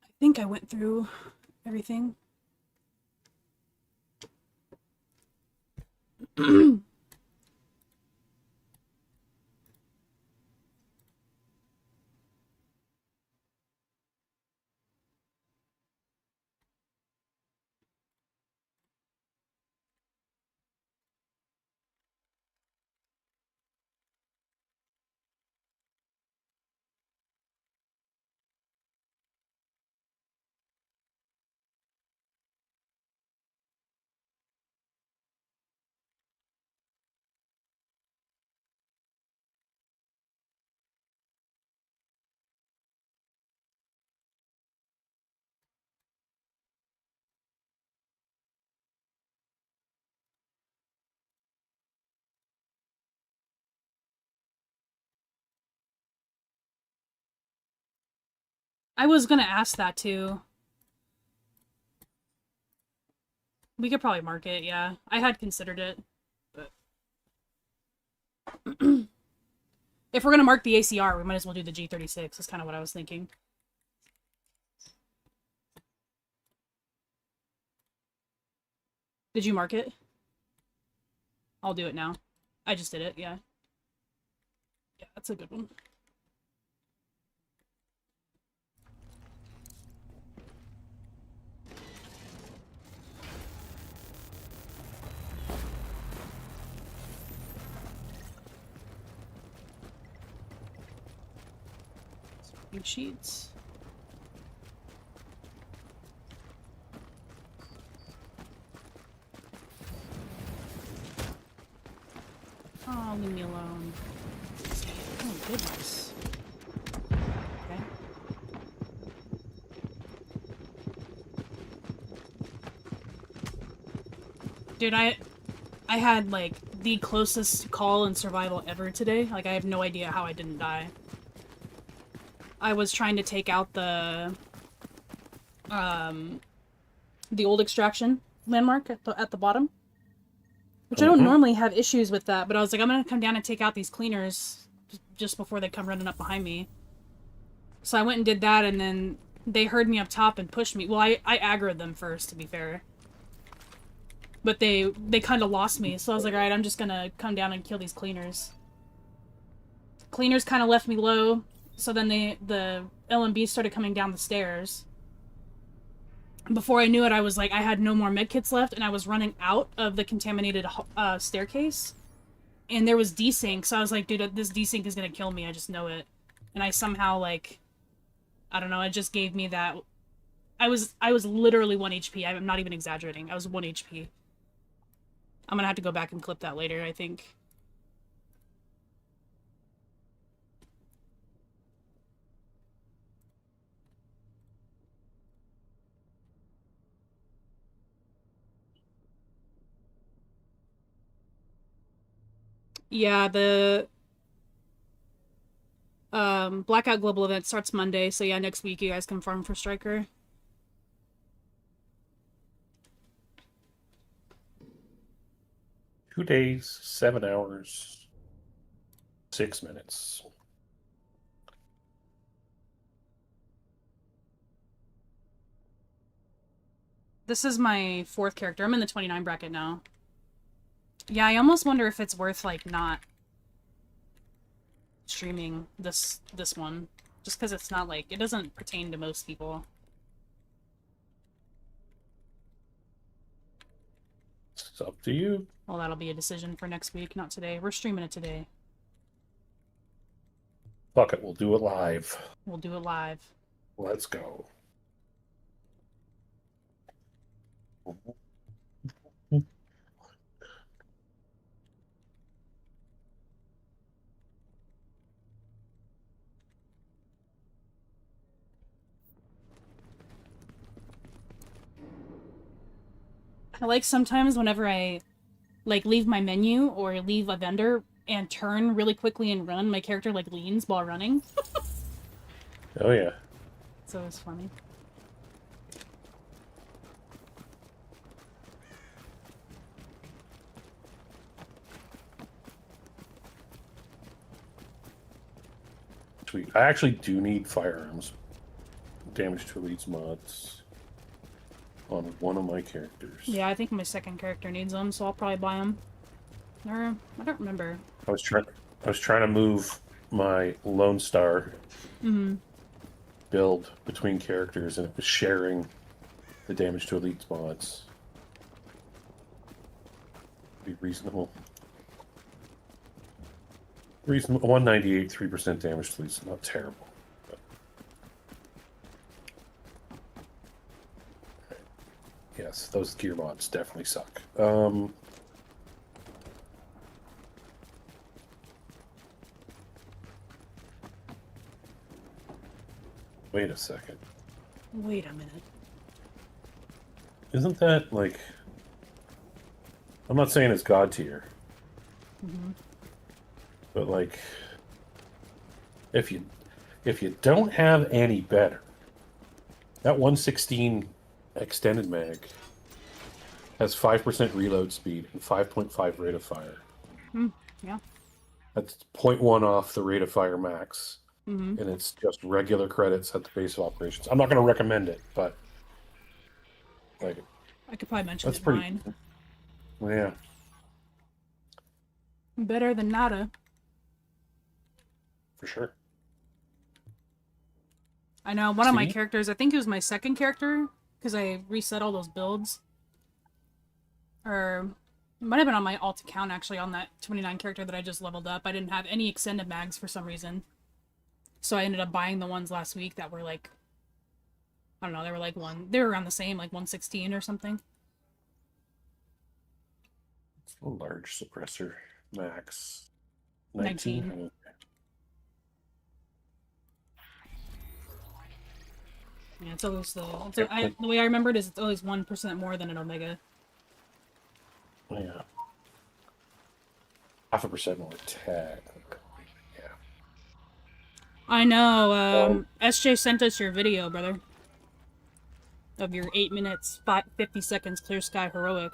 I think I went through everything. I was gonna ask that too. We could probably mark it, yeah. I had considered it, but if we're gonna mark the ACR, we might as well do the G36. That's kind of what I was thinking. Did you mark it? I'll do it now. I just did it, yeah. Yeah, that's a good one. Big sheets. Oh, leave me alone. Oh, goodness. Okay. Dude, I had, like, the closest call in survival ever today. Like, I have no idea how I didn't die. I was trying to take out the old extraction landmark at the bottom. Which I don't normally have issues with that, but I was like, I'm gonna come down and take out these cleaners just before they come running up behind me. So I went and did that, and then they heard me up top and pushed me. Well, I aggroed them first, to be fair. But they kind of lost me, so I was like, alright, I'm just gonna come down and kill these cleaners. Cleaners kind of left me low, so then the LMB started coming down the stairs. Before I knew it, I was like, I had no more medkits left, and I was running out of the contaminated staircase. And there was desync, so I was like, dude, this desync is gonna kill me, I just know it. And I somehow, like, I don't know, it just gave me that... I was literally 1 HP. I'm not even exaggerating. I was 1 HP. I'm gonna have to go back and clip that later, I think. Yeah, the Blackout Global event starts Monday, so yeah, next week you guys can farm for Striker. Two days, 7 hours, 6 minutes. This is my 4th character. I'm in the 29 bracket now. Yeah, I almost wonder if it's worth, like, not streaming this one. Just because it's not, like, it doesn't pertain to most people. It's up to you. Well, that'll be a decision for next week, not today. We're streaming it today. Fuck it, we'll do it live. We'll do it live. Let's go. I like sometimes whenever I, like, leave my menu or leave a vendor and turn really quickly and run, my character, like, leans while running. Oh, yeah. So it's funny. Sweet. I actually do need firearms. Damage to elites mods on one of my characters. Yeah, I think my 2nd character needs them, so I'll probably buy them. Or, I don't remember. I was trying to move my Lone Star build between characters, and it was sharing the damage to elites mods. Be reasonable. Reasonable. 198, 3% damage to elites. Not terrible. But... yes, those gear mods definitely suck. Wait a second. Wait a minute. Isn't that, like... I'm not saying it's God tier. But, like... If you don't have any better, that 116 extended mag has 5% reload speed and 5.5 rate of fire. Yeah. That's 0.1 off the rate of fire max. And it's just regular credits at the base of operations. I'm not going to recommend it, but like I could probably mention that's it pretty. mine. Yeah, Better than nada. for sure. I know, one of my See? characters, I think it was my 2nd character, because I reset all those builds. Or, it might have been on my alt account, actually, on that 29 character that I just leveled up. I didn't have any extended mags for some reason. So I ended up buying the ones last week that were like, I don't know, they were around the same, like 116 or something. It's a large suppressor max. 19. Okay. Yeah, it's always the way I remember it is it's always 1% more than an Omega. Yeah. 0.5% more attack. Yeah. I know, SJ sent us your video, brother. Of your 8 minutes, 50 seconds Clear Sky Heroic.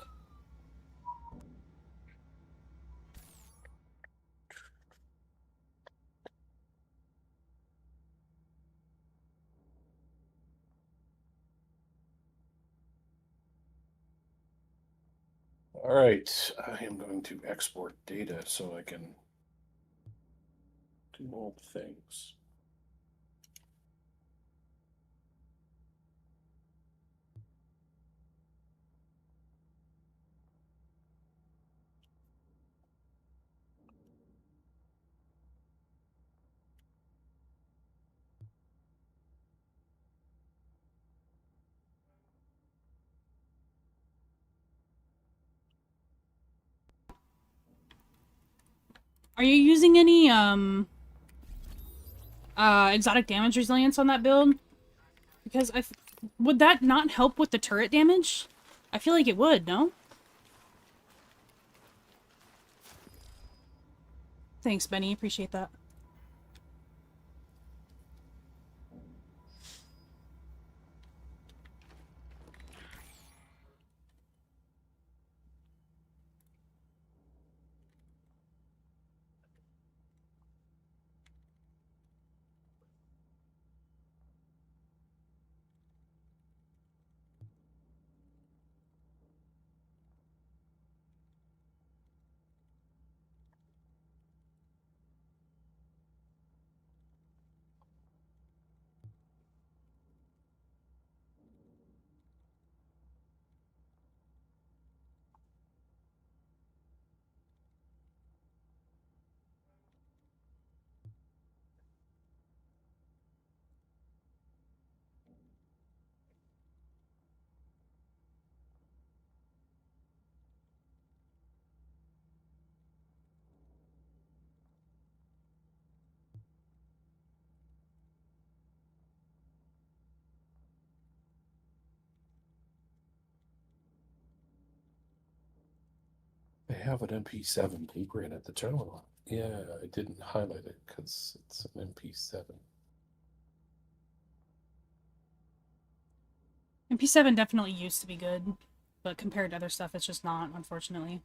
All right, I am going to export data so I can do all the things. Are you using any exotic damage resilience on that build? Because would that not help with the turret damage? I feel like it would, no? Thanks, Benny. Appreciate that. They have an MP7 blueprint at the terminal. Yeah, I didn't highlight it because it's an MP7. MP7 definitely used to be good, but compared to other stuff, it's just not, unfortunately.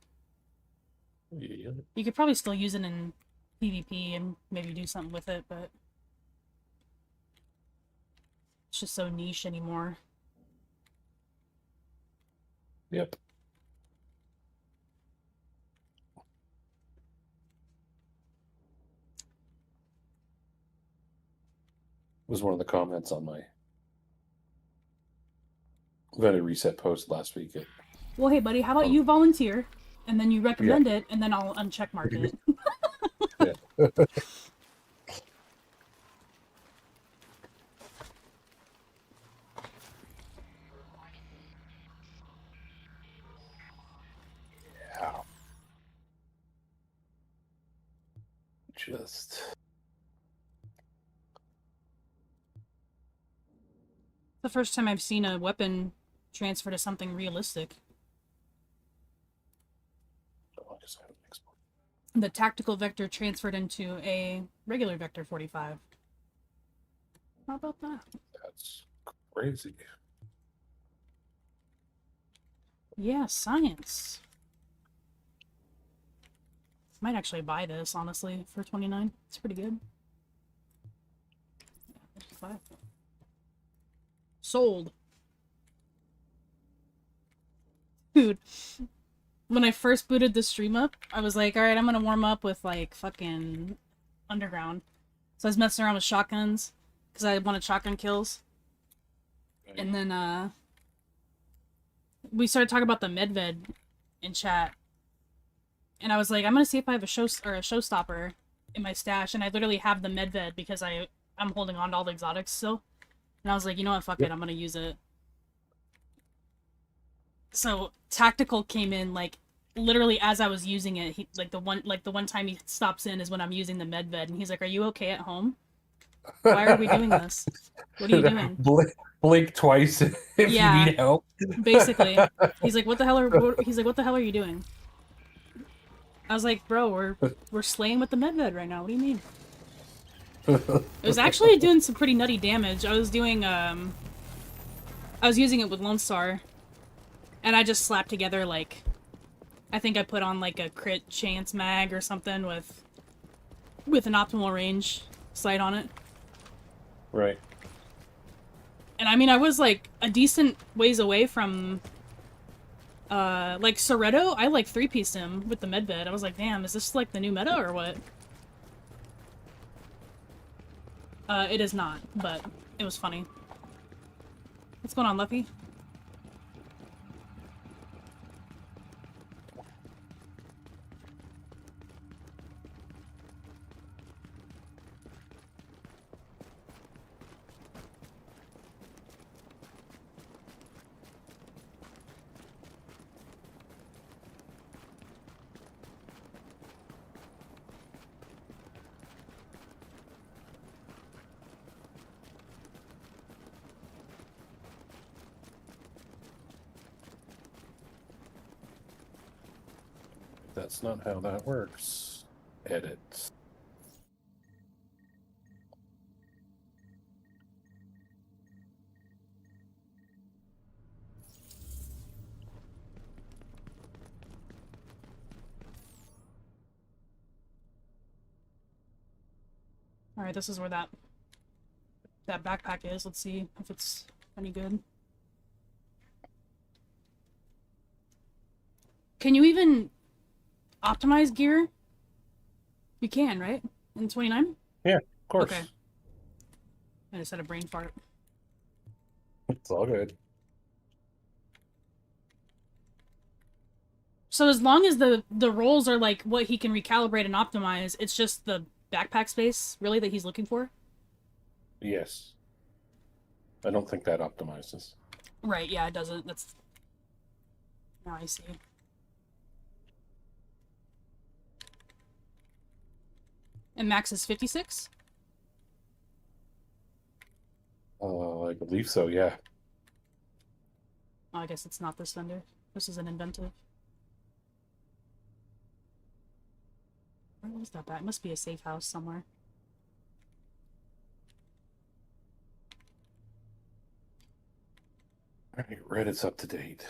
Yeah. You could probably still use it in PvP and maybe do something with it, but it's just so niche anymore. Yep. Was one of the comments on my Vendor Reset post last week. Well, hey, buddy, how about you volunteer, and then you recommend it, and then I'll uncheck mark it. Yeah. Yeah. Just... The first time I've seen a weapon transfer to something realistic. Oh, I guess I have an export. The tactical vector transferred into a regular vector 45. How about that? That's crazy. Yeah, science. Might actually buy this, honestly, for 29. It's pretty good. Yeah, 55. Sold. Dude, when I first booted the stream up, I was like, alright, I'm gonna warm up with, like, fucking Underground. So I was messing around with shotguns, because I wanted shotgun kills. And then, we started talking about the medved in chat. And I was like, I'm gonna see if I have a showstopper in my stash, and I literally have the medved because I'm holding on to all the exotics still. And I was like, you know what, fuck it, I'm gonna use it. So tactical came in like literally as I was using it. He the one time he stops in is when I'm using the medved, and he's like, "Are you okay at home? Why are we doing this? What are you doing?" Blink twice if Yeah. you need help. Basically, he's like, "What the hell are you doing?" I was like, "Bro, we're slaying with the medved right now. What do you mean?" It was actually doing some pretty nutty damage. I was using it with Lone Star, and I just slapped together, like, I think I put on like a crit chance mag or something with an optimal range sight on it. Right. And I mean, I was like a decent ways away from like Soreto. I like 3-pieced him with the medved. I was like, damn, is this like the new meta or what? It is not, but it was funny. What's going on, Luffy? that's not how that works. Edit. All right, this is where that backpack is. Let's see if it's any good. Can you even optimize gear? You can, right? In 29? Yeah, of course. Okay. I just had a brain fart. It's all good. So as long as the rolls are like what he can recalibrate and optimize, it's just the backpack space, really, that he's looking for? Yes. I don't think that optimizes. Right, yeah, it doesn't. That's... Now I see. And max is 56? I believe so, yeah. Oh, I guess it's not this vendor. This is an inventive. Where was that at? It must be a safe house somewhere. Alright, Reddit's up to date.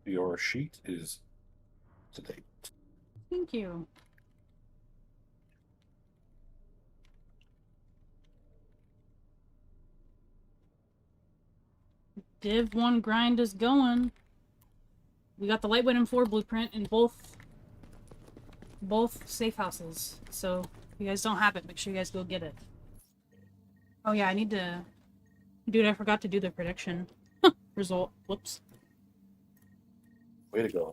Your sheet is to date. Thank you. Div 1 grind is going. We got the Lightweight M4 blueprint in both safe houses. So if you guys don't have it, make sure you guys go get it. Oh yeah, I need to... Dude, I forgot to do the prediction result. Whoops. Way to go.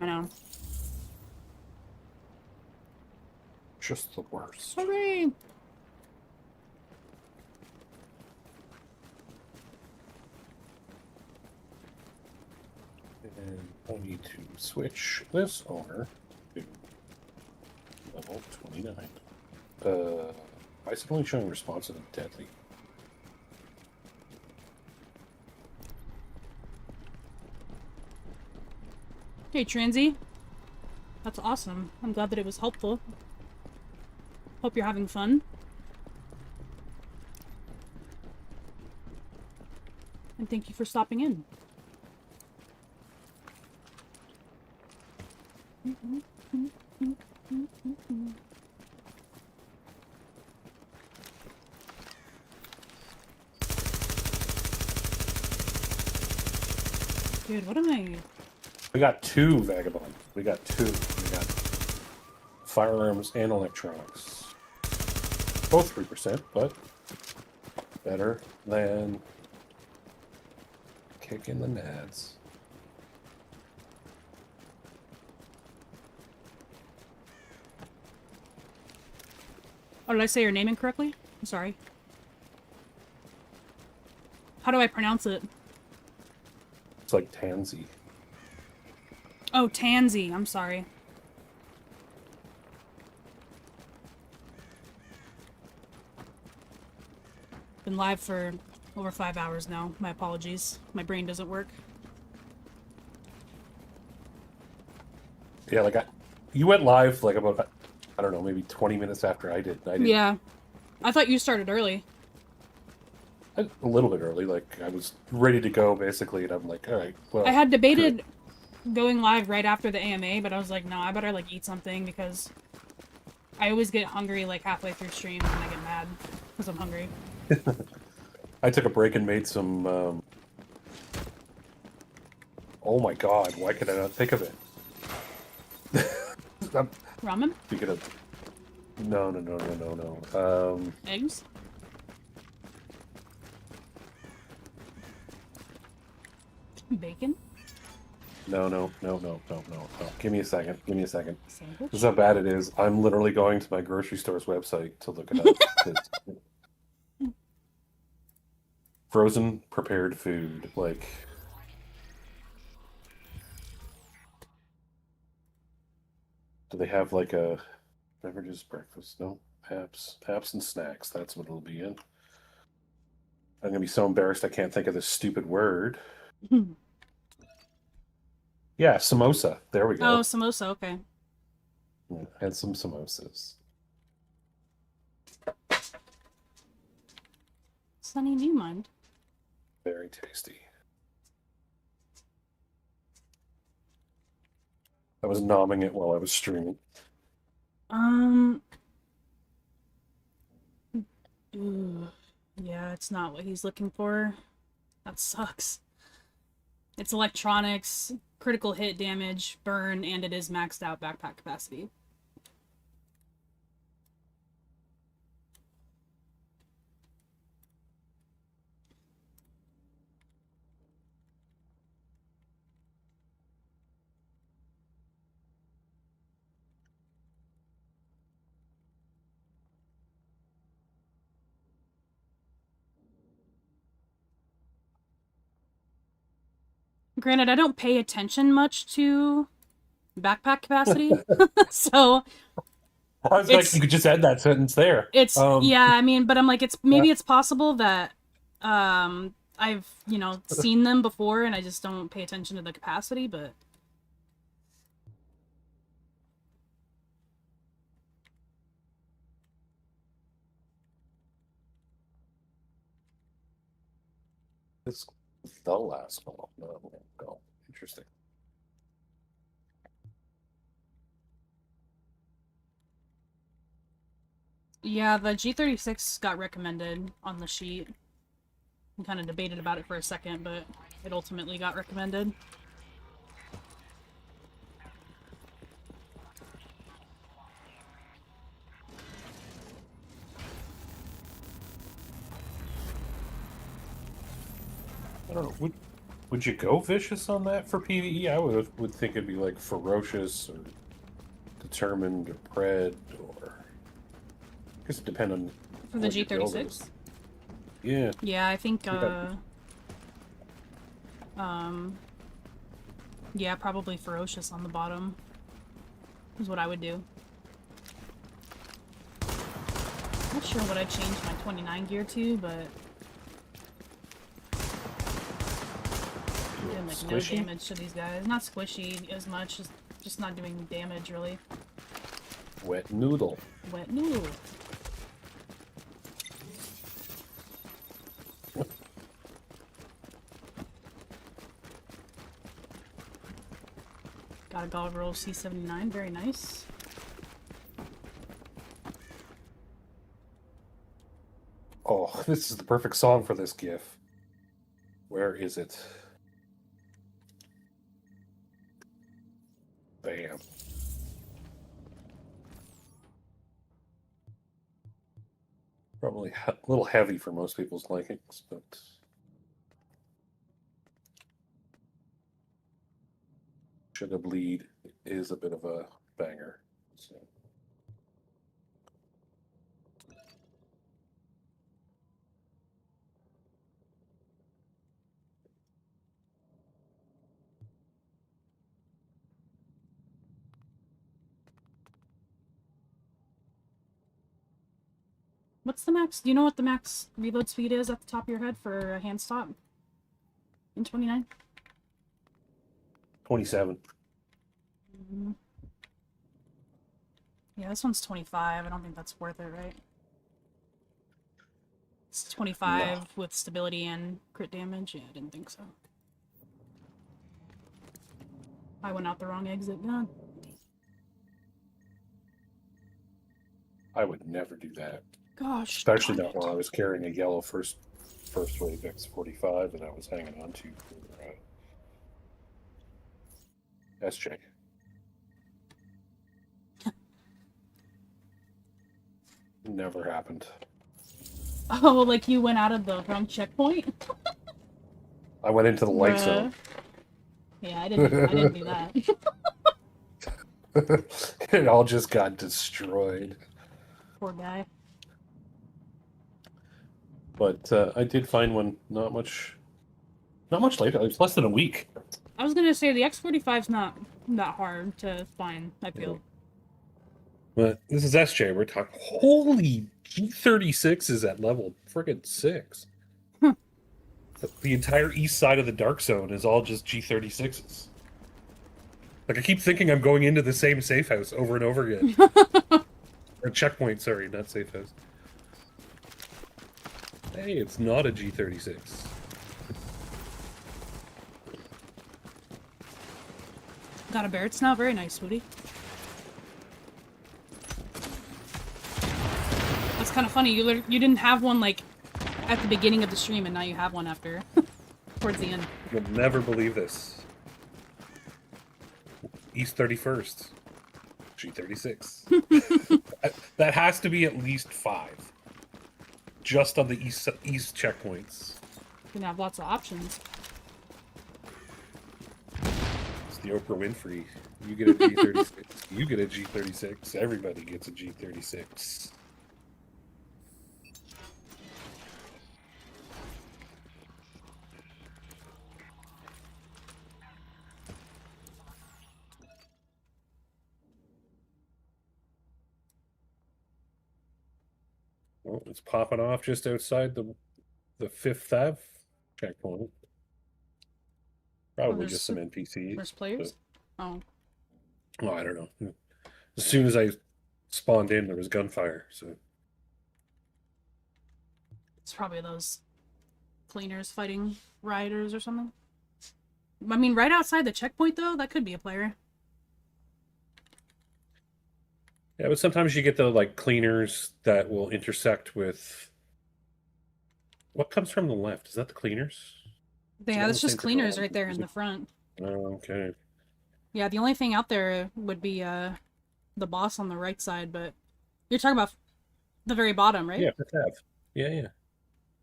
I know. Just the worst. Hooray! And I need to switch this owner to level 29. Bicycle only showing responsive and deadly. Hey, Transy. That's awesome. I'm glad that it was helpful. Hope you're having fun. And thank you for stopping in. Dude, what am I... We got two vagabonds. We got two. We got firearms and electronics. Both 3%, but better than kicking the nads. Oh, did I say your name incorrectly? I'm sorry. How do I pronounce it? It's like Tansy. Oh, Tansy. I'm sorry. Been live for over 5 hours now. My apologies. My brain doesn't work. Yeah, like you went live like about, I don't know, maybe 20 minutes after I did. Yeah. I thought you started early. A little bit early. Like I was ready to go basically, and I'm like, all right. Well, I had debated going live right after the AMA, but I was like, no, I better like eat something because I always get hungry like halfway through streams and I get mad because I'm hungry. I took a break and made some. Oh my god! Why could I not think of it? Ramen? Speaking of, no. Eggs? Bacon? No. Give me a second. Sandwich? This is how bad it is. I'm literally going to my grocery store's website to look it up. 'Cause frozen prepared food, like. Do they have like a beverages, breakfast? No, apps and snacks. That's what it'll be in. I'm gonna be so embarrassed I can't think of this stupid word. Yeah, samosa. There we Oh, go. samosa, okay. Yeah, had some samosas. Sunny, do you mind? Very tasty. I was nomming it while I was streaming. Ooh, yeah, it's not what he's looking for. That sucks. It's electronics, critical hit damage, burn, and it is maxed out backpack capacity. Granted, I don't pay attention much to backpack capacity, so I was like, you could just add that sentence there. it's yeah. I mean, but I'm like, it's possible that I've seen them before and I just don't pay attention to the capacity, but. This is the last one. No, go. Interesting. Yeah, the G36 got recommended on the sheet. We kind of debated about it for a second, but it ultimately got recommended. I don't know. Would you go vicious on that for PvE? I would think it'd be like ferocious or determined or pred or. I guess it depends on. For the what your build G36? is. Yeah. Yeah, I think, got- yeah, probably ferocious on the bottom is what I would do. Not sure what I'd change my 29 gear to, but I'm doing like no Squishy? damage to these guys. Not squishy as much, just not doing damage really. Wet noodle. Wet noodle. Got a Goggle Roll C79, very nice. Oh, this is the perfect song for this GIF. Where is it? Bam. Probably a little heavy for most people's likings, but Sugar Bleed is a bit of a banger. So. What's the max? Do you know what the max reload speed is at the top of your head for a hand stop? In 29? 27. Yeah, this one's 25. I don't think that's worth it, right? It's 25 with stability and crit damage? Yeah, I didn't think so. I went out the wrong exit. God. I would never do that. Gosh. Especially darn not while I was carrying a yellow first wave X45 and I was hanging on to for SJ. Never happened. Oh, like you went out of the wrong checkpoint? I went into the light zone. Yeah, I didn't do that. It all just got destroyed. Poor guy. But I did find one not much later. It was less than a week. I was gonna say the X45's not that hard to find, I feel. But this is SJ. We're talking. Holy G36 is at level friggin' 6. The entire east side of the Dark Zone is all just G36s. Like, I keep thinking I'm going into the same safe house over and over again. Or checkpoint, sorry, not safe house. Hey, it's not a G36. Got a Barrett snout, very nice, Woody. That's kind of funny. You didn't have one like at the beginning of the stream, and now you have one after towards the end. You'll never believe this. East 31st, G36. That has to be at least 5. Just on the east checkpoints. You can have lots of options. It's the Oprah Winfrey. You get a G36. You get a G36. Everybody gets a G36. Well, it's popping off just outside the 5th Ave checkpoint. Probably there's just some NPCs. There's players? Oh. Oh, I don't know. As soon as I spawned in, there was gunfire, so... It's probably those cleaners fighting rioters or something. I mean, right outside the checkpoint, though, that could be a player. Yeah, but sometimes you get the, like, cleaners that will intersect with... What comes from the left? Is that the cleaners? Yeah, that's just cleaners right there in the front. Oh, okay. Yeah, the only thing out there would be the boss on the right side, but you're talking about the very bottom, right? Yeah, Fifth Ave. Yeah.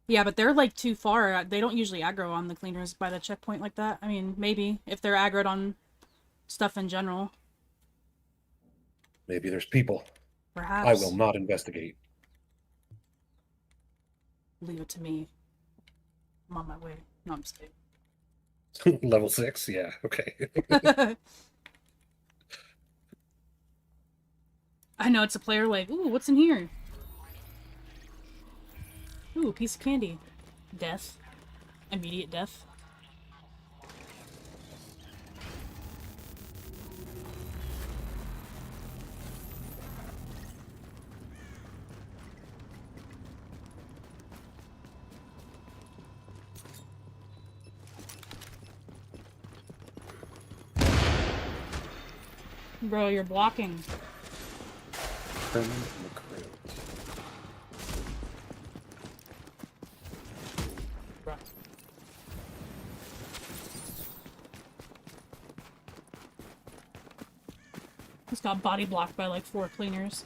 Yeah, but they're like too far. They don't usually aggro on the cleaners by the checkpoint like that. I mean, maybe if they're aggroed on stuff in general. Maybe there's people. Perhaps. I will not investigate. Leave it to me. I'm on my way. No, I'm just kidding. Level 6? Yeah, okay. I know, it's a player like, ooh, what's in here? Ooh, a piece of candy. Death. Immediate death. Bro, you're blocking. Bro. He's got body blocked by like 4 cleaners.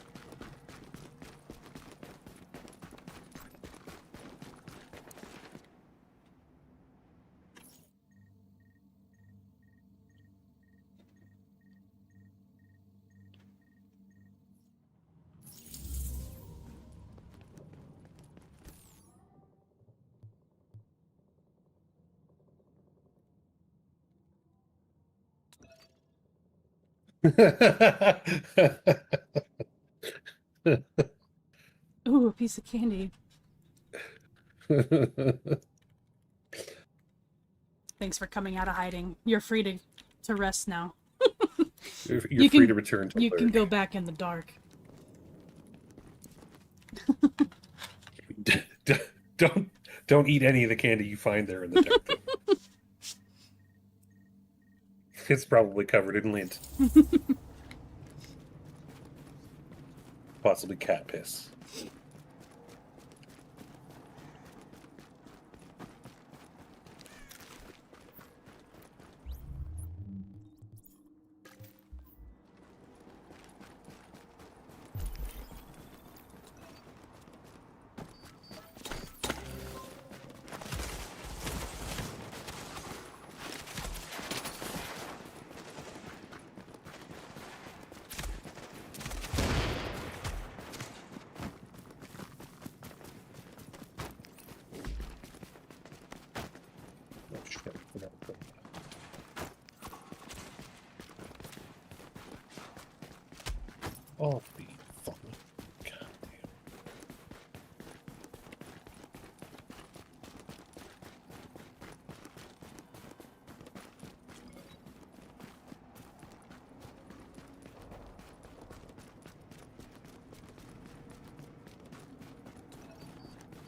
Ooh, a piece of candy. Thanks for coming out of hiding. You're free to rest now. You're You free can- to return to You Lurk. can go back in the dark. Don't eat any of the candy you find there in the dark. It's probably covered in lint. Possibly cat piss. Oh, be fun. God damn.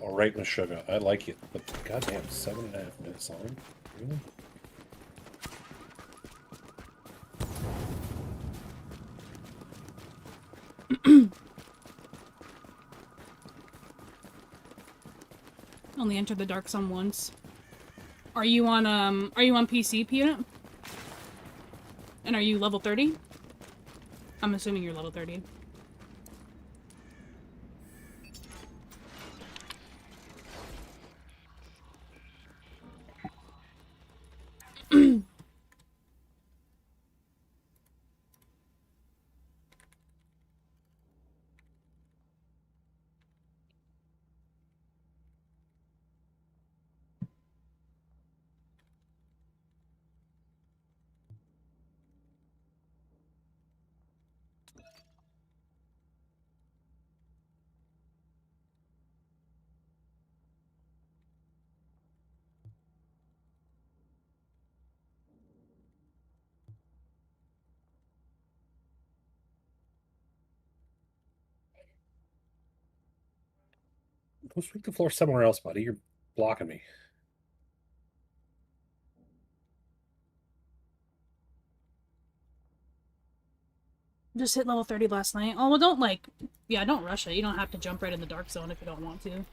All right, Miss Sugar, I like it, but goddamn, 7.5 minutes on. Really? Only entered the Dark Zone once. Are you on PC, Peanut? And are you level 30? I'm assuming you're level 30. Go sweep the floor somewhere else, buddy. You're blocking me. Just hit level 30 last night. Oh, well, don't don't rush it. You don't have to jump right in the Dark Zone if you don't want to.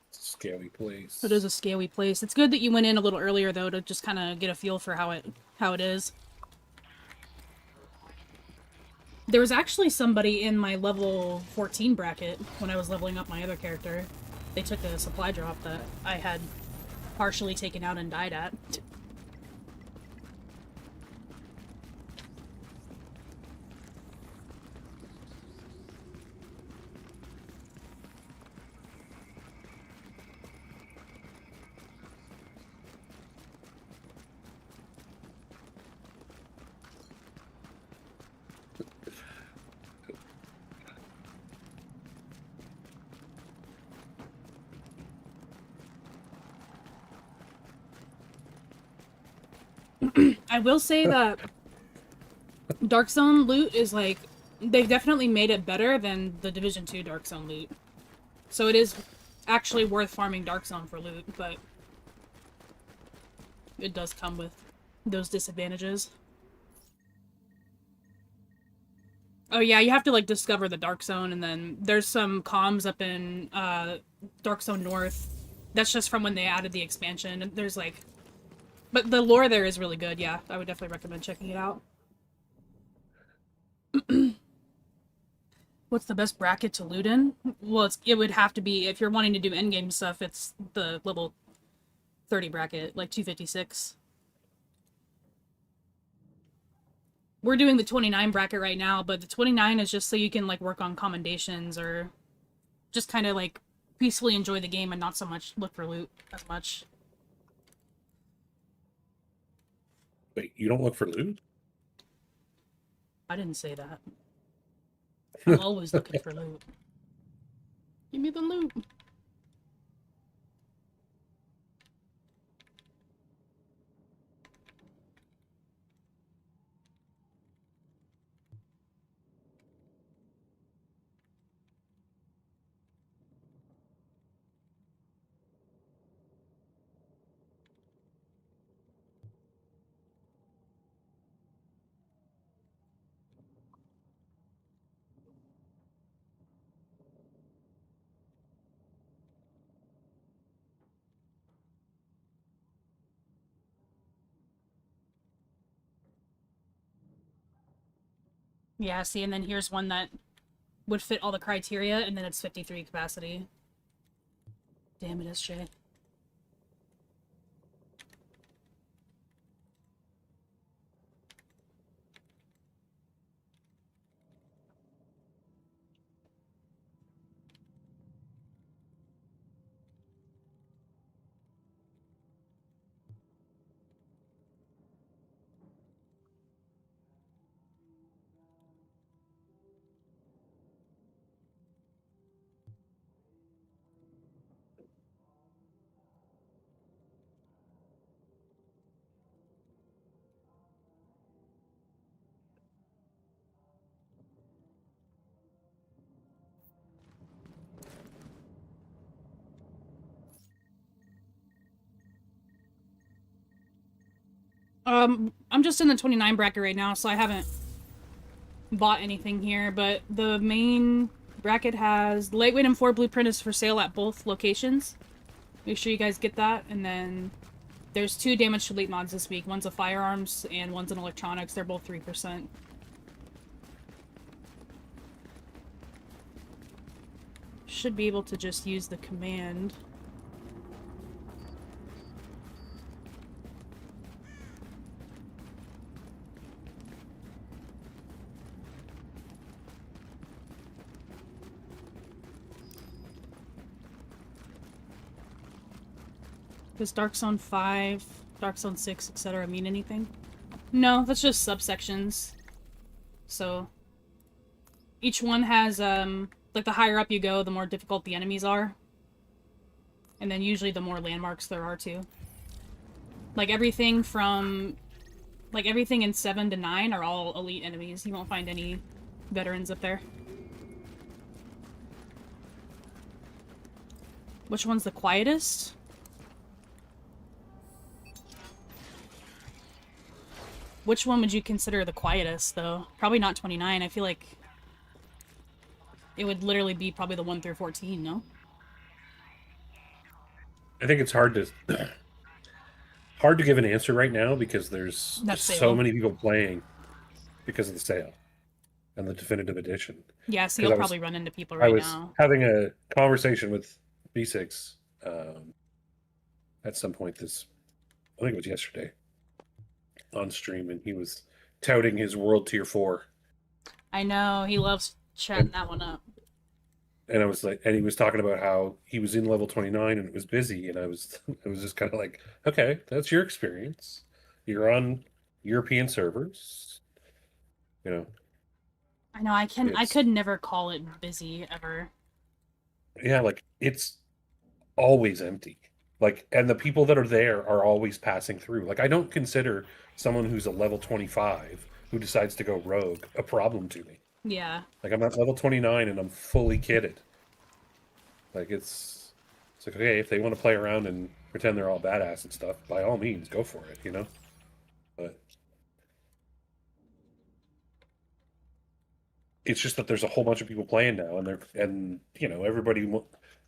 It's a scary place. It is a scaly place. It's good that you went in a little earlier, though, to just kind of get a feel for how it is. There was actually somebody in my level 14 bracket when I was leveling up my other character. They took a supply drop that I had partially taken out and died at. I will say that Dark Zone loot is like, they've definitely made it better than the Division 2 Dark Zone loot. So it is actually worth farming Dark Zone for loot, but it does come with those disadvantages. Oh yeah, you have to like discover the Dark Zone, and then there's some comms up in Dark Zone North. That's just from when they added the expansion. And there's like, but the lore there is really good. Yeah, I would definitely recommend checking it out. What's the best bracket to loot in? Well, it would have to be, if you're wanting to do endgame stuff, it's the level 30 bracket, like 256. We're doing the 29 bracket right now, but the 29 is just so you can like work on commendations or just kind of like peacefully enjoy the game and not so much look for loot as much. Wait, you don't look for loot? I didn't say that. I'm always looking for loot. Give me the loot. Yeah, see, and then here's one that would fit all the criteria, and then it's 53 capacity. Damn it, SJ. I'm just in the 29 bracket right now, so I haven't bought anything here, but the main bracket has the lightweight and 4 blueprint is for sale at both locations. Make sure you guys get that, and then there's 2 damage to elite mods this week. One's a firearms and one's an electronics. They're both 3%. Should be able to just use the command. Does Dark Zone 5, Dark Zone 6, etc. mean anything? No, that's just subsections. So, each one has, like, the higher up you go, the more difficult the enemies are. And then usually the more landmarks there are, too. Like, everything from... Like, everything in 7 to 9 are all elite enemies. You won't find any veterans up there. Which one's the quietest? Which one would you consider the quietest, though? Probably not 29. I feel like it would literally be probably the 1 through 14, no? I think it's hard to give an answer right now because there's so many people playing because of the sale and the definitive edition. Yeah, so you'll probably run into people right now. I was having a conversation with B6 at some point I think it was yesterday, on stream, and he was touting his World Tier 4. I know, he loves chatting that one up. And I was like, and he was talking about how he was in level 29 and it was busy, and I was just kind of like, okay, that's your experience. You're on European servers, you know. I know, I could never call it busy ever. Yeah, like it's always empty. Like, and the people that are there are always passing through. Like, I don't consider someone who's a level 25 who decides to go rogue a problem to me. Yeah. Like, I'm at level 29 and I'm fully kitted. Like, it's like, okay, if they want to play around and pretend they're all badass and stuff, by all means, go for it, you know? But it's just that there's a whole bunch of people playing now, and you know,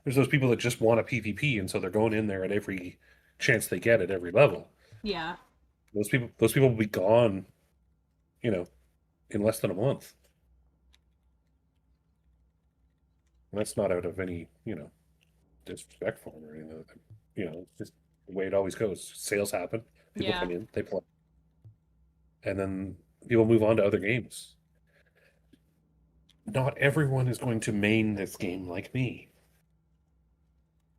there's those people that just want a PvP, and so they're going in there at every chance they get at every level. Yeah. Those people will be gone, you know, in less than a month. And that's not out of any, you know, disrespect for them or anything. You know, it's just the way it always goes. Sales happen, people come in, they play, and then people move on to other games. Not everyone is going to main this game like me.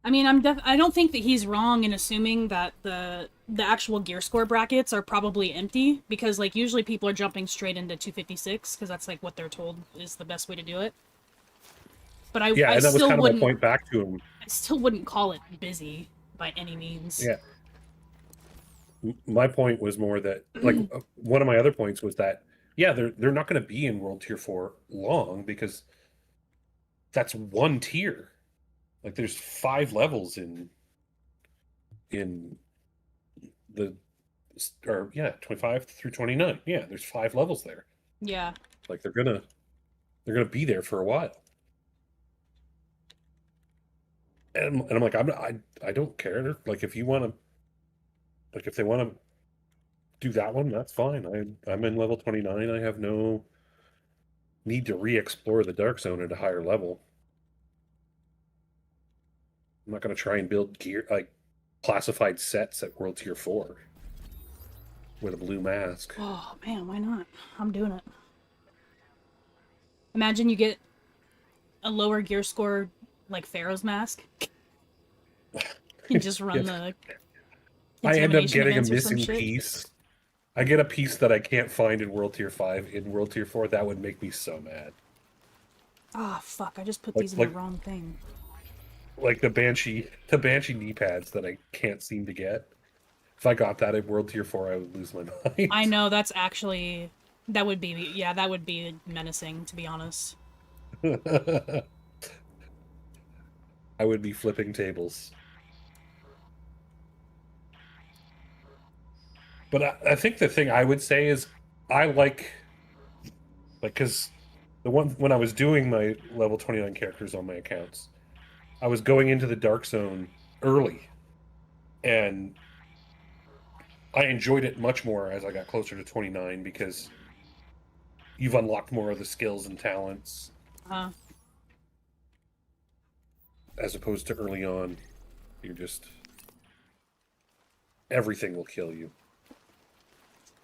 I mean, I don't think that he's wrong in assuming that the actual gear score brackets are probably empty, because like usually people are jumping straight into 256 because that's like what they're told is the best way to do it. But and that was kind of my point back to him. I still wouldn't call it busy by any means. Yeah. My point was more that, like, one of my other points was that, yeah, they're not going to be in World Tier 4 long because that's one tier. Like, there's 5 levels in the, or yeah, 25 through 29. Yeah, there's 5 levels there. Yeah. Like, they're gonna be there for a while. And I'm like, I don't care. Like, if you want to, like, if they want to do that one, that's fine. I'm in level 29. I have no need to re-explore the Dark Zone at a higher level. I'm not going to try and build gear, like, classified sets at World Tier 4 with a blue mask. Oh, man, why not? I'm doing it. Imagine you get a lower gear score, like Pharaoh's mask. You just run the... I end up getting a missing piece. I get a piece that I can't find in World Tier 5 in World Tier 4. That would make me so mad. Ah, oh, fuck. I just put these in the wrong thing. Like the Banshee knee pads that I can't seem to get. If I got that at World Tier 4, I would lose my mind. I know, that's actually... That would be menacing, to be honest. I would be flipping tables. But I think the thing I would say is I like, because the one when I was doing my level 29 characters on my accounts, I was going into the dark zone early, and I enjoyed it much more as I got closer to 29 because you've unlocked more of the skills and talents Uh, as opposed to early on. You're just everything will kill you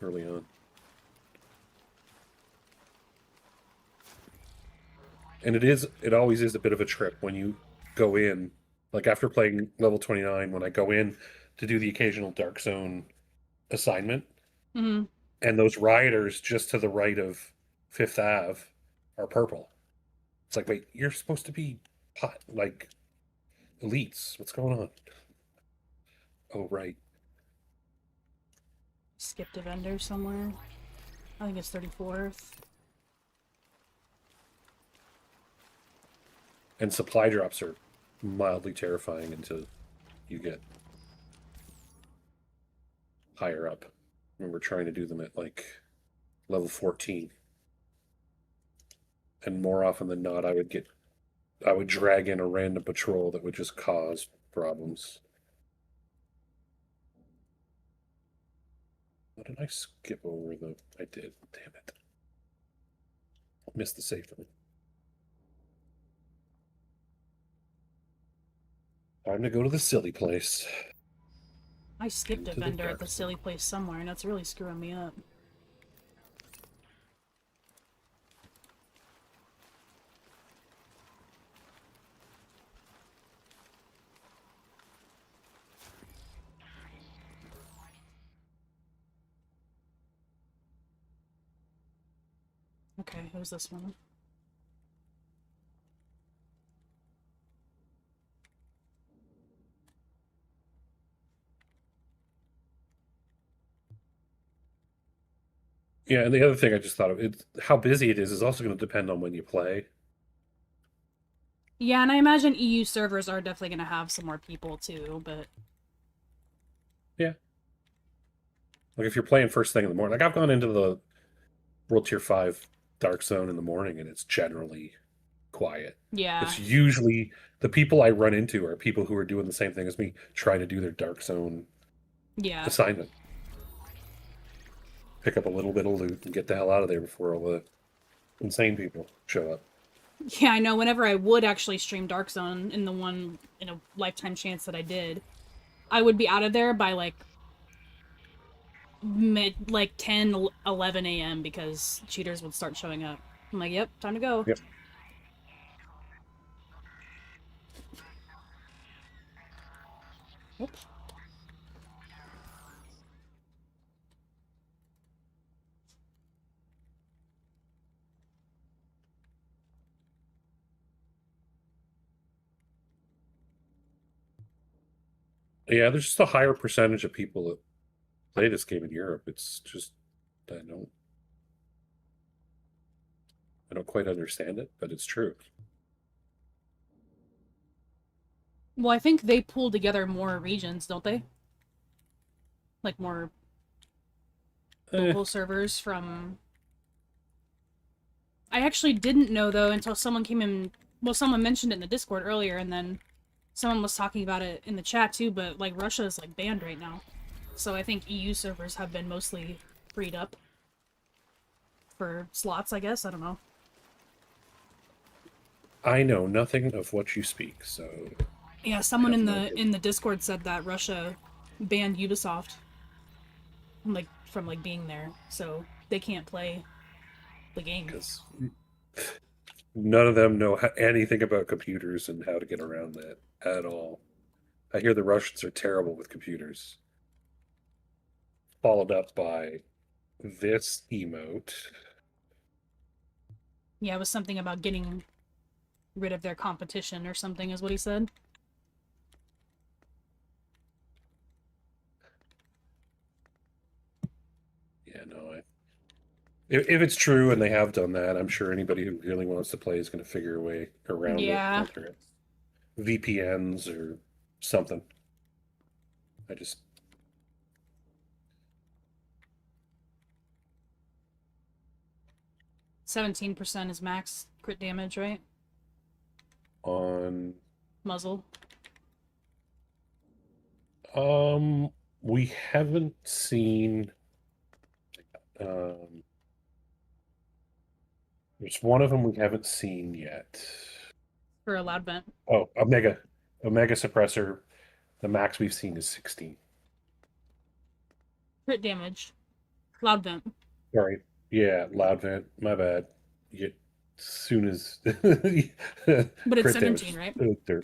early on. And it always is a bit of a trip when you go in, like after playing level 29, when I go in to do the occasional dark zone assignment, hmm and those rioters just to the right of Fifth Ave are purple. It's like, wait, you're supposed to be hot, like elites. What's going on? Oh, right. Skipped a vendor somewhere. I think it's 34th. And supply drops are mildly terrifying until you get higher up. I remember trying to do them at like level 14. And more often than not, I would drag in a random patrol that would just cause problems. What did I skip over though? I did. Damn it. Missed the safe one. Time to go to the silly place. I skipped a Into the vendor at dark the silly place somewhere, and that's really screwing me up. Okay, who's this one? Yeah, and the other thing I just thought of, how busy it is also going to depend on when you play. Yeah, and I imagine EU servers are definitely going to have some more people too, but... Yeah. Like if you're playing first thing in the morning, like I've gone into the World Tier 5 Dark Zone in the morning and it's generally quiet. Yeah. It's usually the people I run into are people who are doing the same thing as me, trying to do their Dark Zone Yeah. assignment. Pick up a little bit of loot and get the hell out of there before all the insane people show up. Yeah, I know whenever I would actually stream Dark Zone in the one, in a lifetime chance that I did, I would be out of there by like 10, 11 a.m. because cheaters would start showing up. I'm like, yep, time to go. Yep. Oops. Yeah, there's just a higher percentage of people that play this game in Europe. It's just I don't quite understand it, but it's true. Well, I think they pull together more regions, don't they? Like more local servers from... I actually didn't know, though, until someone came in... Well, someone mentioned it in the Discord earlier, and then someone was talking about it in the chat, too, but, like, Russia is, like, banned right now. So I think EU servers have been mostly freed up for slots, I guess. I don't know. I know nothing of what you speak, so Yeah, someone have in no the idea. in the Discord said that Russia banned Ubisoft from like being there, so they can't play the game. Because none of them know anything about computers and how to get around that at all. I hear the Russians are terrible with computers. Followed up by this emote. Yeah, it was something about getting rid of their competition or something, is what he said. Yeah, no, if it's true and they have done that, I'm sure anybody who really wants to play is going to figure a way around Yeah. it, whether it's VPNs or something. 17% is max crit damage, right? On Muzzle. we haven't seen. There's one of them we haven't seen yet. For a loud vent. Oh, Omega suppressor. The max we've seen is 16. Crit damage. Loud vent. Sorry. Yeah, loud vent. My bad. You, as soon as. But it's crit 17, damage, right?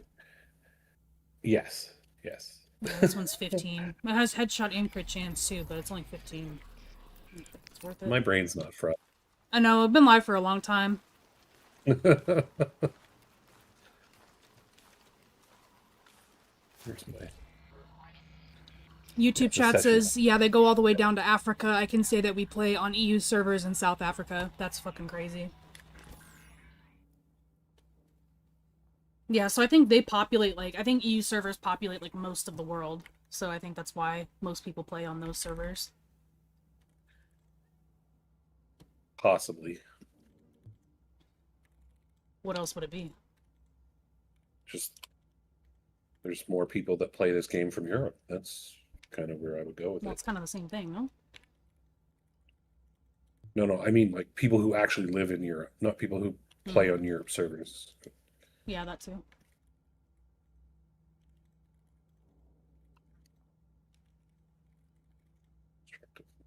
Yes. Yes. Yeah, this one's 15. It has headshot and crit chance too, but it's only 15. I don't think it's worth it. My brain's not fried. I know, I've been live for a long time. Here's my. YouTube chat session. says, yeah, they go all the way down to Africa. I can say that we play on EU servers in South Africa. That's fucking crazy. Yeah, so I think they populate, like, I think EU servers populate, like, most of the world. So I think that's why most people play on those servers. Possibly. What else would it be? Just there's more people that play this game from Europe. That's kind of where I would go with That's it. kind of the same thing, no? No, I mean like people who actually live in Europe, not people who play on Europe servers. Yeah, that too.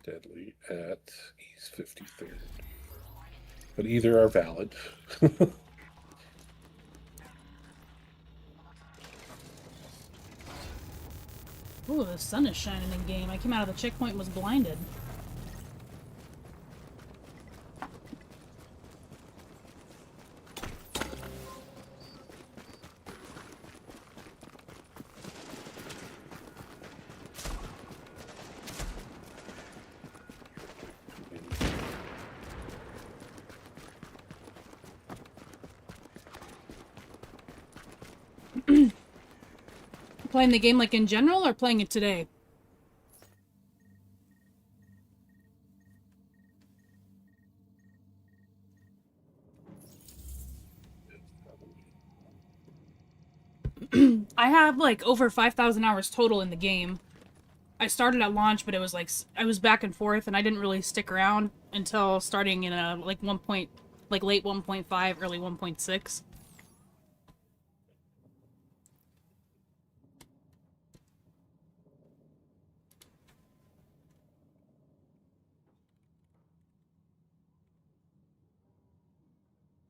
Deadly at East 53rd. But either are valid. Ooh, the sun is shining in game. I came out of the checkpoint and was blinded. Playing the game like in general or playing it today? I have like over 5,000 hours total in the game. I started at launch, but it was like I was back and forth, and I didn't really stick around until starting in a like late 1.5, early 1.6.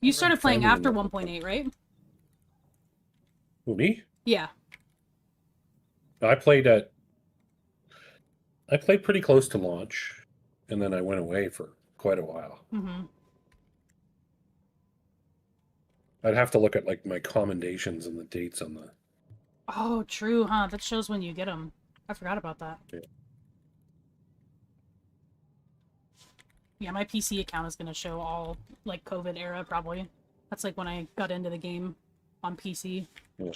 You started playing after 1.8, right? Who, me? Yeah. I played pretty close to launch, and then I went away for quite a while. Mm-hmm. I'd have to look at like my commendations and the dates on the. Oh, true, huh? That shows when you get them. I forgot about that. Yeah. Yeah, my PC account is going to show all, like, COVID era, probably. That's, like, when I got into the game on PC. Yeah.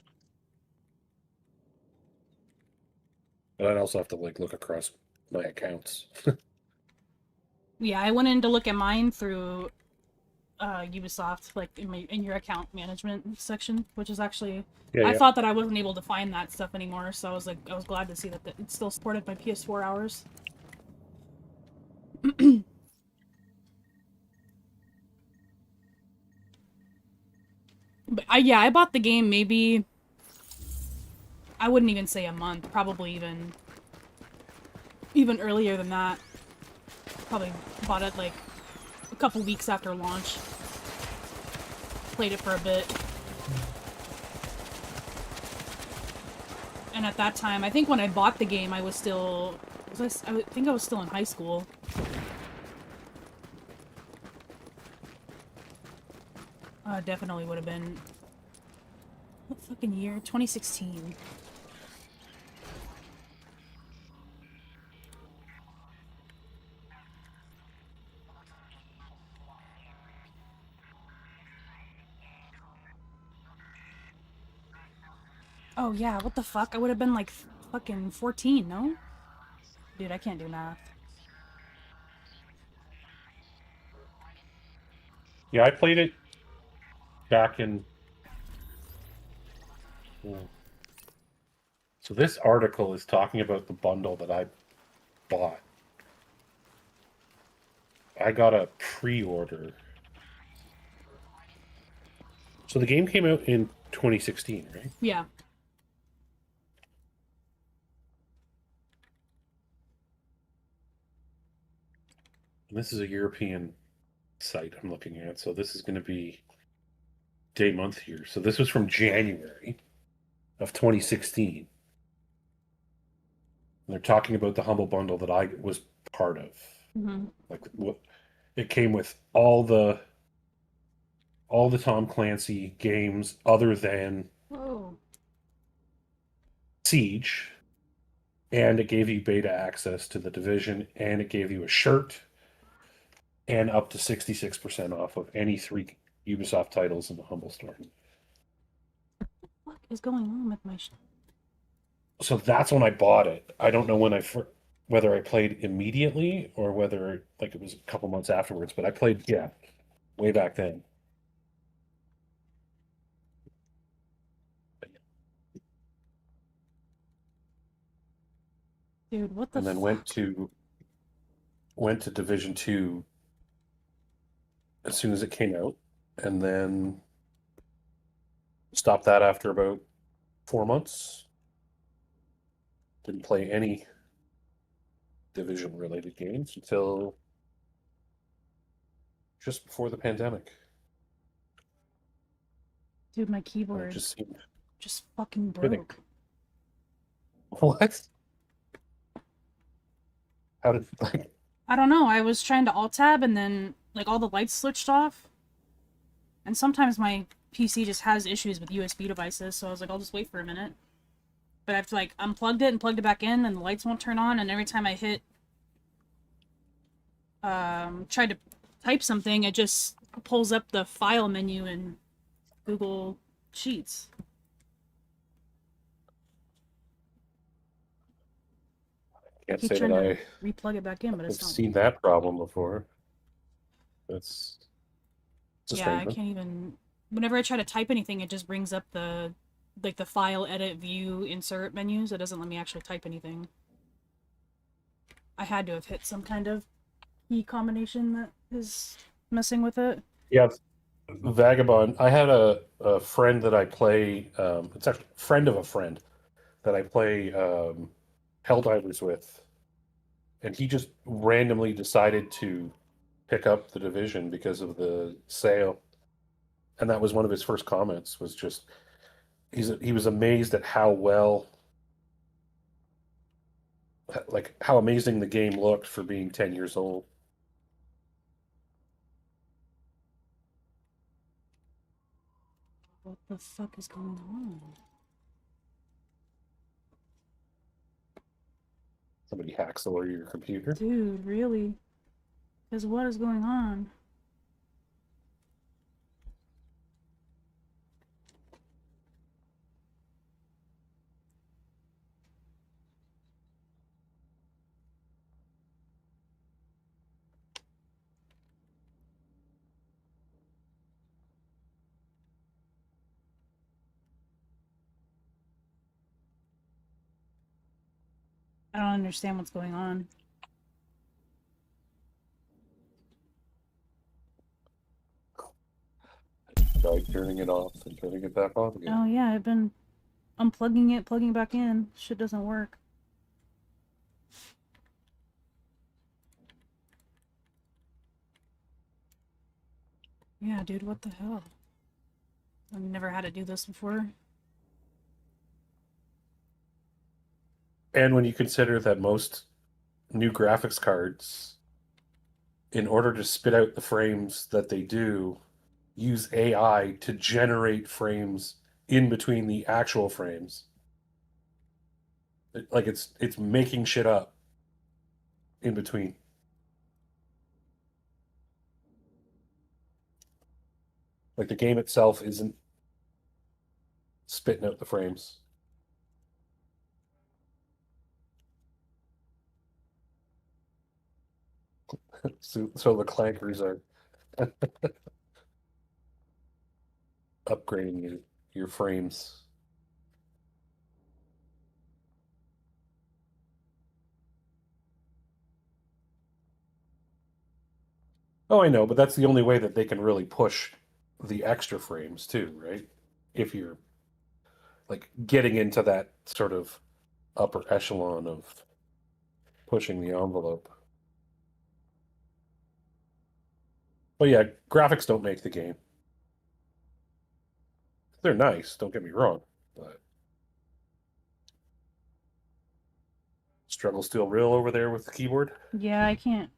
But I'd also have to, like, look across my accounts. Yeah, I went in to look at mine through Ubisoft, like, in your account management section, which is actually... Yeah, I yeah. thought that I wasn't able to find that stuff anymore, so I was glad to see that it's still supported by PS4 hours. But I bought the game maybe, I wouldn't even say a month, probably even earlier than that. Probably bought it like a couple weeks after launch. Played it for a bit. And at that time, I think when I bought the game, I was still, I think I was still in high school. Definitely would have been... What fucking year? 2016. Oh yeah, what the fuck? I would have been like fucking 14, no? Dude, I can't do math. Yeah, I played it back in. So this article is talking about the bundle that I bought. I got a pre-order. So the game came out in 2016, right? Yeah. And this is a European site I'm looking at. So this is going to be day month here. So this was from January of 2016. And they're talking about the Humble Bundle that I was part of. Mm-hmm. Like what it came with all the Tom Clancy games other than Whoa. Siege, and it gave you beta access to the Division, and it gave you a shirt, and up to 66% off of any 3 Ubisoft titles in the Humble Store. What is going on with my So that's when I bought it. I don't know whether I played immediately or whether like it was a couple months afterwards, but I played, yeah, way back then. Dude, what the And then fuck? went to Division 2 as soon as it came out, and then stopped that after about 4 months. Didn't play any Division related games until just before the pandemic. Dude, my It keyboard just seemed just fucking everything. broke. What? How did like I don't know. I was trying to alt tab and then like all the lights switched off. And sometimes my PC just has issues with USB devices, so I was like, I'll just wait for a minute. But I've like unplugged it and plugged it back in, and the lights won't turn on. And every time I hit, try to type something, it just pulls up the file menu in Google Sheets. can't Keep say that trying to I replug it back in, but have it's not. seen that problem before. It's a Yeah, strange I one. can't even. Whenever I try to type anything, it just brings up the like the file, edit, view, insert menus. It doesn't let me actually type anything. I had to have hit some kind of key combination that is messing with it. Yeah, Vagabond. I had a friend that I play. It's actually a friend of a friend that I play Helldivers with, and he just randomly decided to pick up the Division because of the sale, and that was one of his first comments. Was just he was amazed at how well, like how amazing the game looked for being 10 years old. What the fuck is going on? Somebody hacks over your computer. Dude, really? Because what is going on? I don't understand what's going on. Try turning it off and turning it back on again. Oh yeah, I've been unplugging it, plugging back in. Shit doesn't work. Yeah, dude, what the hell? I've never had to do this before. And when you consider that most new graphics cards, in order to spit out the frames that they do, use AI to generate frames in between the actual frames. Like it's making shit up in between. Like the game itself isn't spitting out the frames. So the clankers are upgrading your frames. Oh, I know, but that's the only way that they can really push the extra frames too, right? If you're like getting into that sort of upper echelon of pushing the envelope. But yeah, graphics don't make the game. They're nice, don't get me wrong, but struggle still real over there with the keyboard. Yeah, I can't.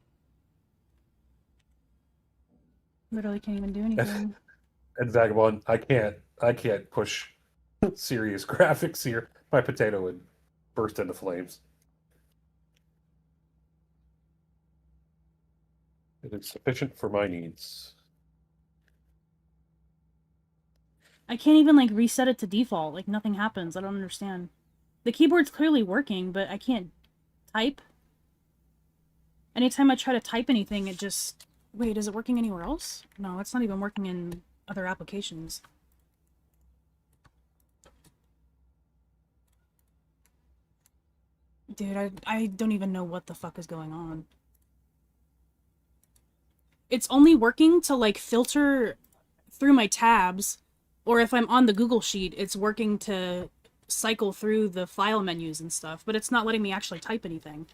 Literally can't even do anything. And Vagabond, I can't push serious graphics here. My potato would burst into flames. It is sufficient for my needs. I can't even like reset it to default. Like nothing happens. I don't understand. The keyboard's clearly working, but I can't type. Anytime I try to type anything, it just... Wait, is it working anywhere else? No, it's not even working in other applications. Dude, I don't even know what the fuck is going on. It's only working to, like, filter through my tabs, or if I'm on the Google Sheet, it's working to cycle through the file menus and stuff, but it's not letting me actually type anything.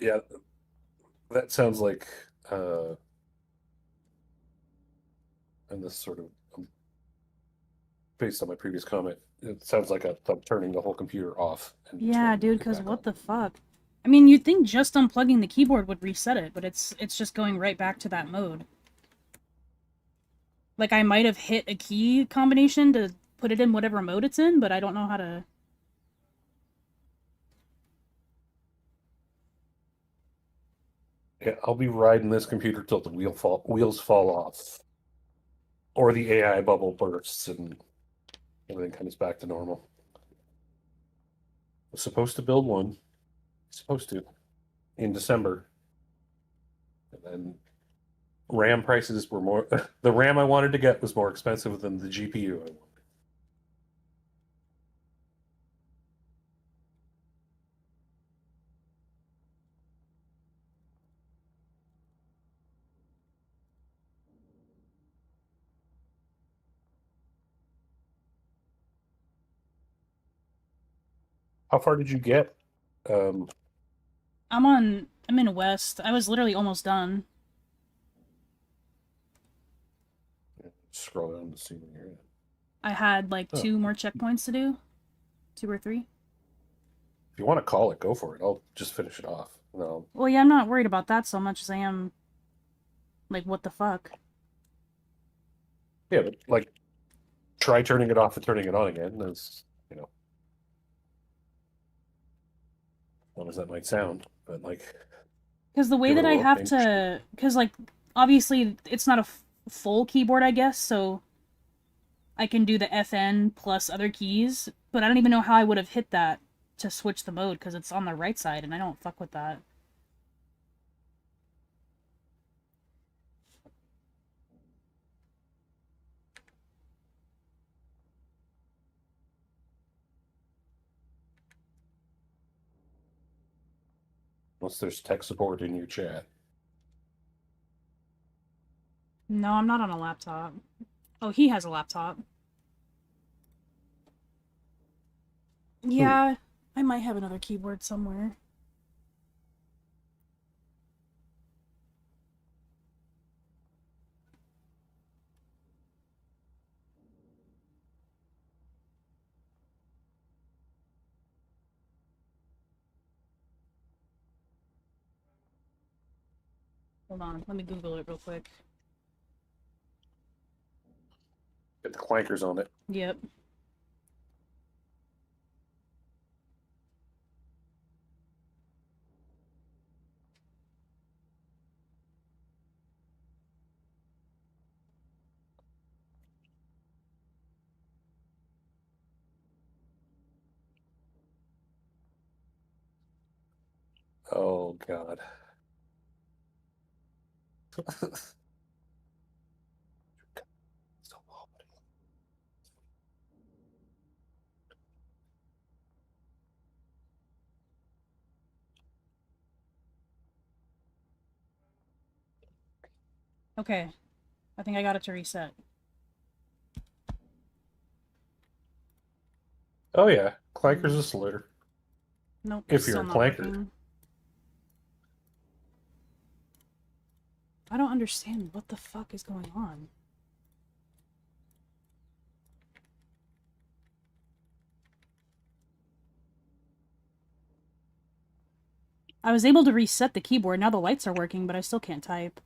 Yeah, that sounds like, and this sort of based on my previous comment, it sounds like I'm turning the whole computer off. And Yeah, turning dude, it because back what on. the fuck? I mean, you'd think just unplugging the keyboard would reset it, but it's just going right back to that mode. Like, I might have hit a key combination to put it in whatever mode it's in, but I don't know how to... Yeah, I'll be riding this computer till the wheels fall off, or the AI bubble bursts and everything comes back to normal. Was supposed to build one, supposed to, in December, and then RAM prices were more. The RAM I wanted to get was more expensive than the GPU I wanted. How far did you get? Um, I'm in West. I was literally almost done. Scroll down to see where you're at. I had, like, Oh, 2 more checkpoints to do. 2 or 3. if you want to call it, go for it. I'll just finish it off. No, Well, yeah, I'm not worried about that so much as I am, like, what the fuck? yeah, but like, try turning it off and turning it on again. As you know, well as that might sound, but like, Because the way give that it a I look. have to... Because, like, obviously, it's not a full keyboard, I guess, so I can do the FN plus other keys, but I don't even know how I would have hit that to switch the mode, because it's on the right side, and I don't fuck with that. Unless there's tech support in your chat. No, I'm not on a laptop. Oh, he has a laptop. Yeah, I might have another keyboard somewhere. Hold on, let me Google it real quick. Get the clankers on it. Yep. Oh God. Okay. I think I got it to reset. Oh yeah, clanker's a slur. Nope, If it's you're still a not clanker. working. I don't understand what the fuck is going on. I was able to reset the keyboard. Now the lights are working, but I still can't type.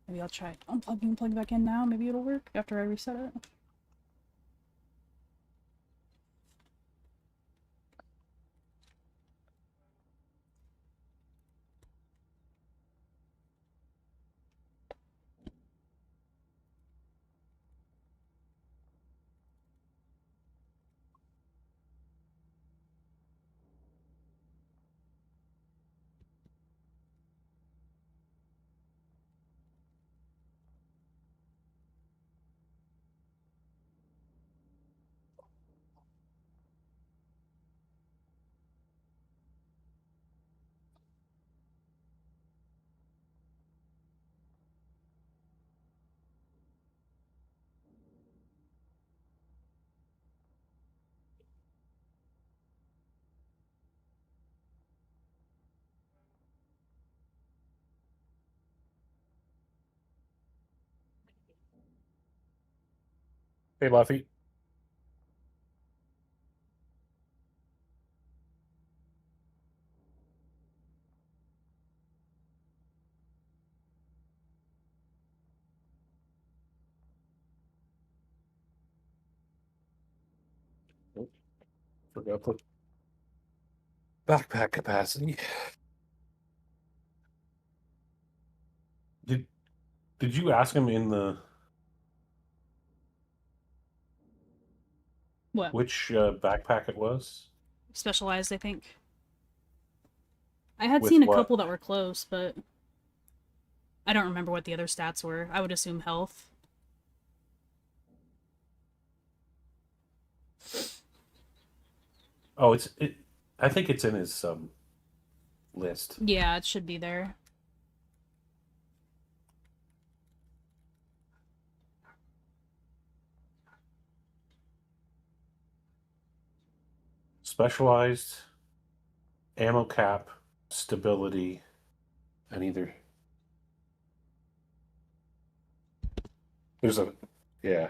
Maybe I'll try unplugging and plug back in now. Maybe it'll work after I reset it. Hey, Luffy. Oh, forgot the backpack capacity. Did Did you ask him in the What? which backpack it was? Specialized, I think. I had With seen a what? couple that were close, but I don't remember what the other stats were. I would assume health. Oh, I think it's in his list. Yeah, it should be there. Specialized, ammo cap, stability, and either there's a yeah.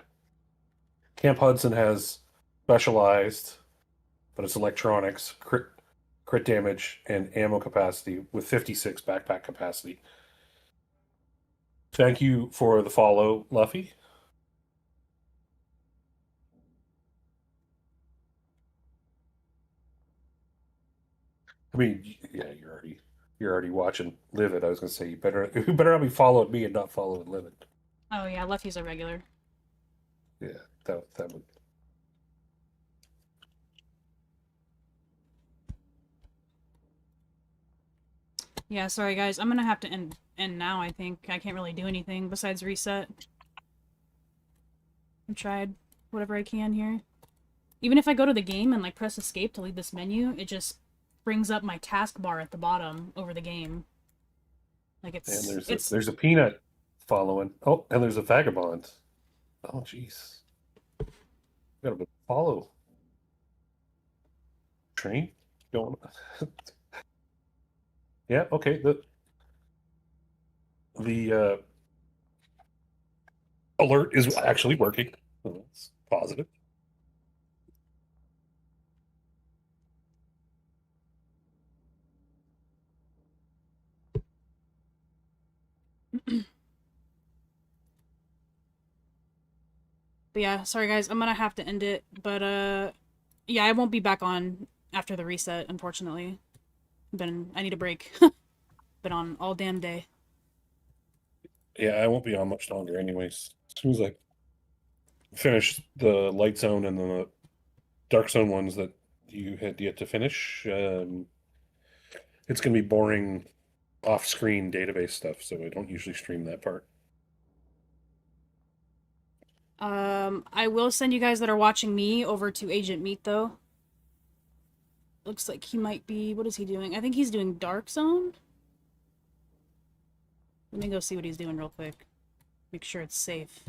Camp Hudson has specialized, but it's electronics, crit damage, and ammo capacity with 56 backpack capacity. Thank you for the follow, Luffy. I mean, yeah, you're already watching Livid. I was gonna say you better not be following me and not following Livid. Oh yeah, Luffy's a regular. Yeah, that would. Yeah, sorry guys. I'm gonna have to end now, I think. I can't really do anything besides reset. I tried whatever I can here. Even if I go to the game and like press escape to leave this menu, it just brings up my taskbar at the bottom over the game. Like And it's there's a peanut following. Oh, and there's a vagabond. Oh, jeez. Got a follow train going. Yeah. Okay. The alert is actually working. Oh, that's positive. But yeah, sorry guys, I'm gonna have to end it. But yeah, I won't be back on after the reset, unfortunately. I need a break. Been on all damn day. Yeah, I won't be on much longer, anyways. As soon as I finish the light zone and the dark zone ones that you had yet to finish, It's going to be boring off-screen database stuff, so I don't usually stream that part. I will send you guys that are watching me over to Agent Meat, though. Looks like he might be... What is he doing? I think he's doing Dark Zone. Let me go see what he's doing real quick. Make sure it's safe.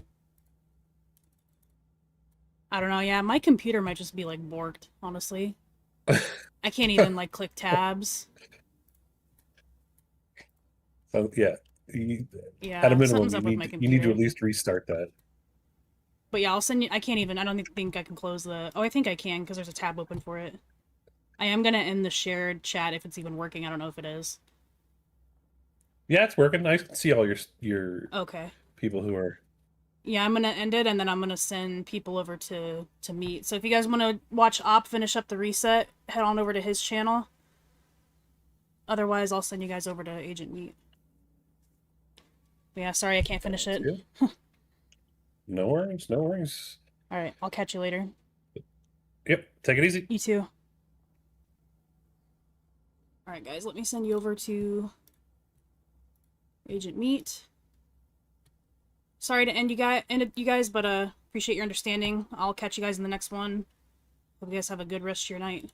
I don't know, yeah, my computer might just be, like, borked, honestly. I can't even, like, click tabs. So, yeah. Yeah, At a minimum, something's up with my you need to computer. at least restart that. But yeah, I'll send you... I can't even... I don't think I can close the... Oh, I think I can, because there's a tab open for it. I am gonna end the shared chat if it's even working. I don't know if it is. Yeah, it's working. I can see all your Okay. people who are... Yeah, I'm gonna end it, and then I'm gonna send people over to Meet. So if you guys want to watch Op finish up the reset, head on over to his channel. Otherwise, I'll send you guys over to Agent Meat. But yeah, sorry I can't finish it. No worries, no worries. Alright, I'll catch you later. Yep, take it easy. You too. Alright guys, let me send you over to Agent Meat. Sorry to end you guys, but appreciate your understanding. I'll catch you guys in the next one. Hope you guys have a good rest of your night.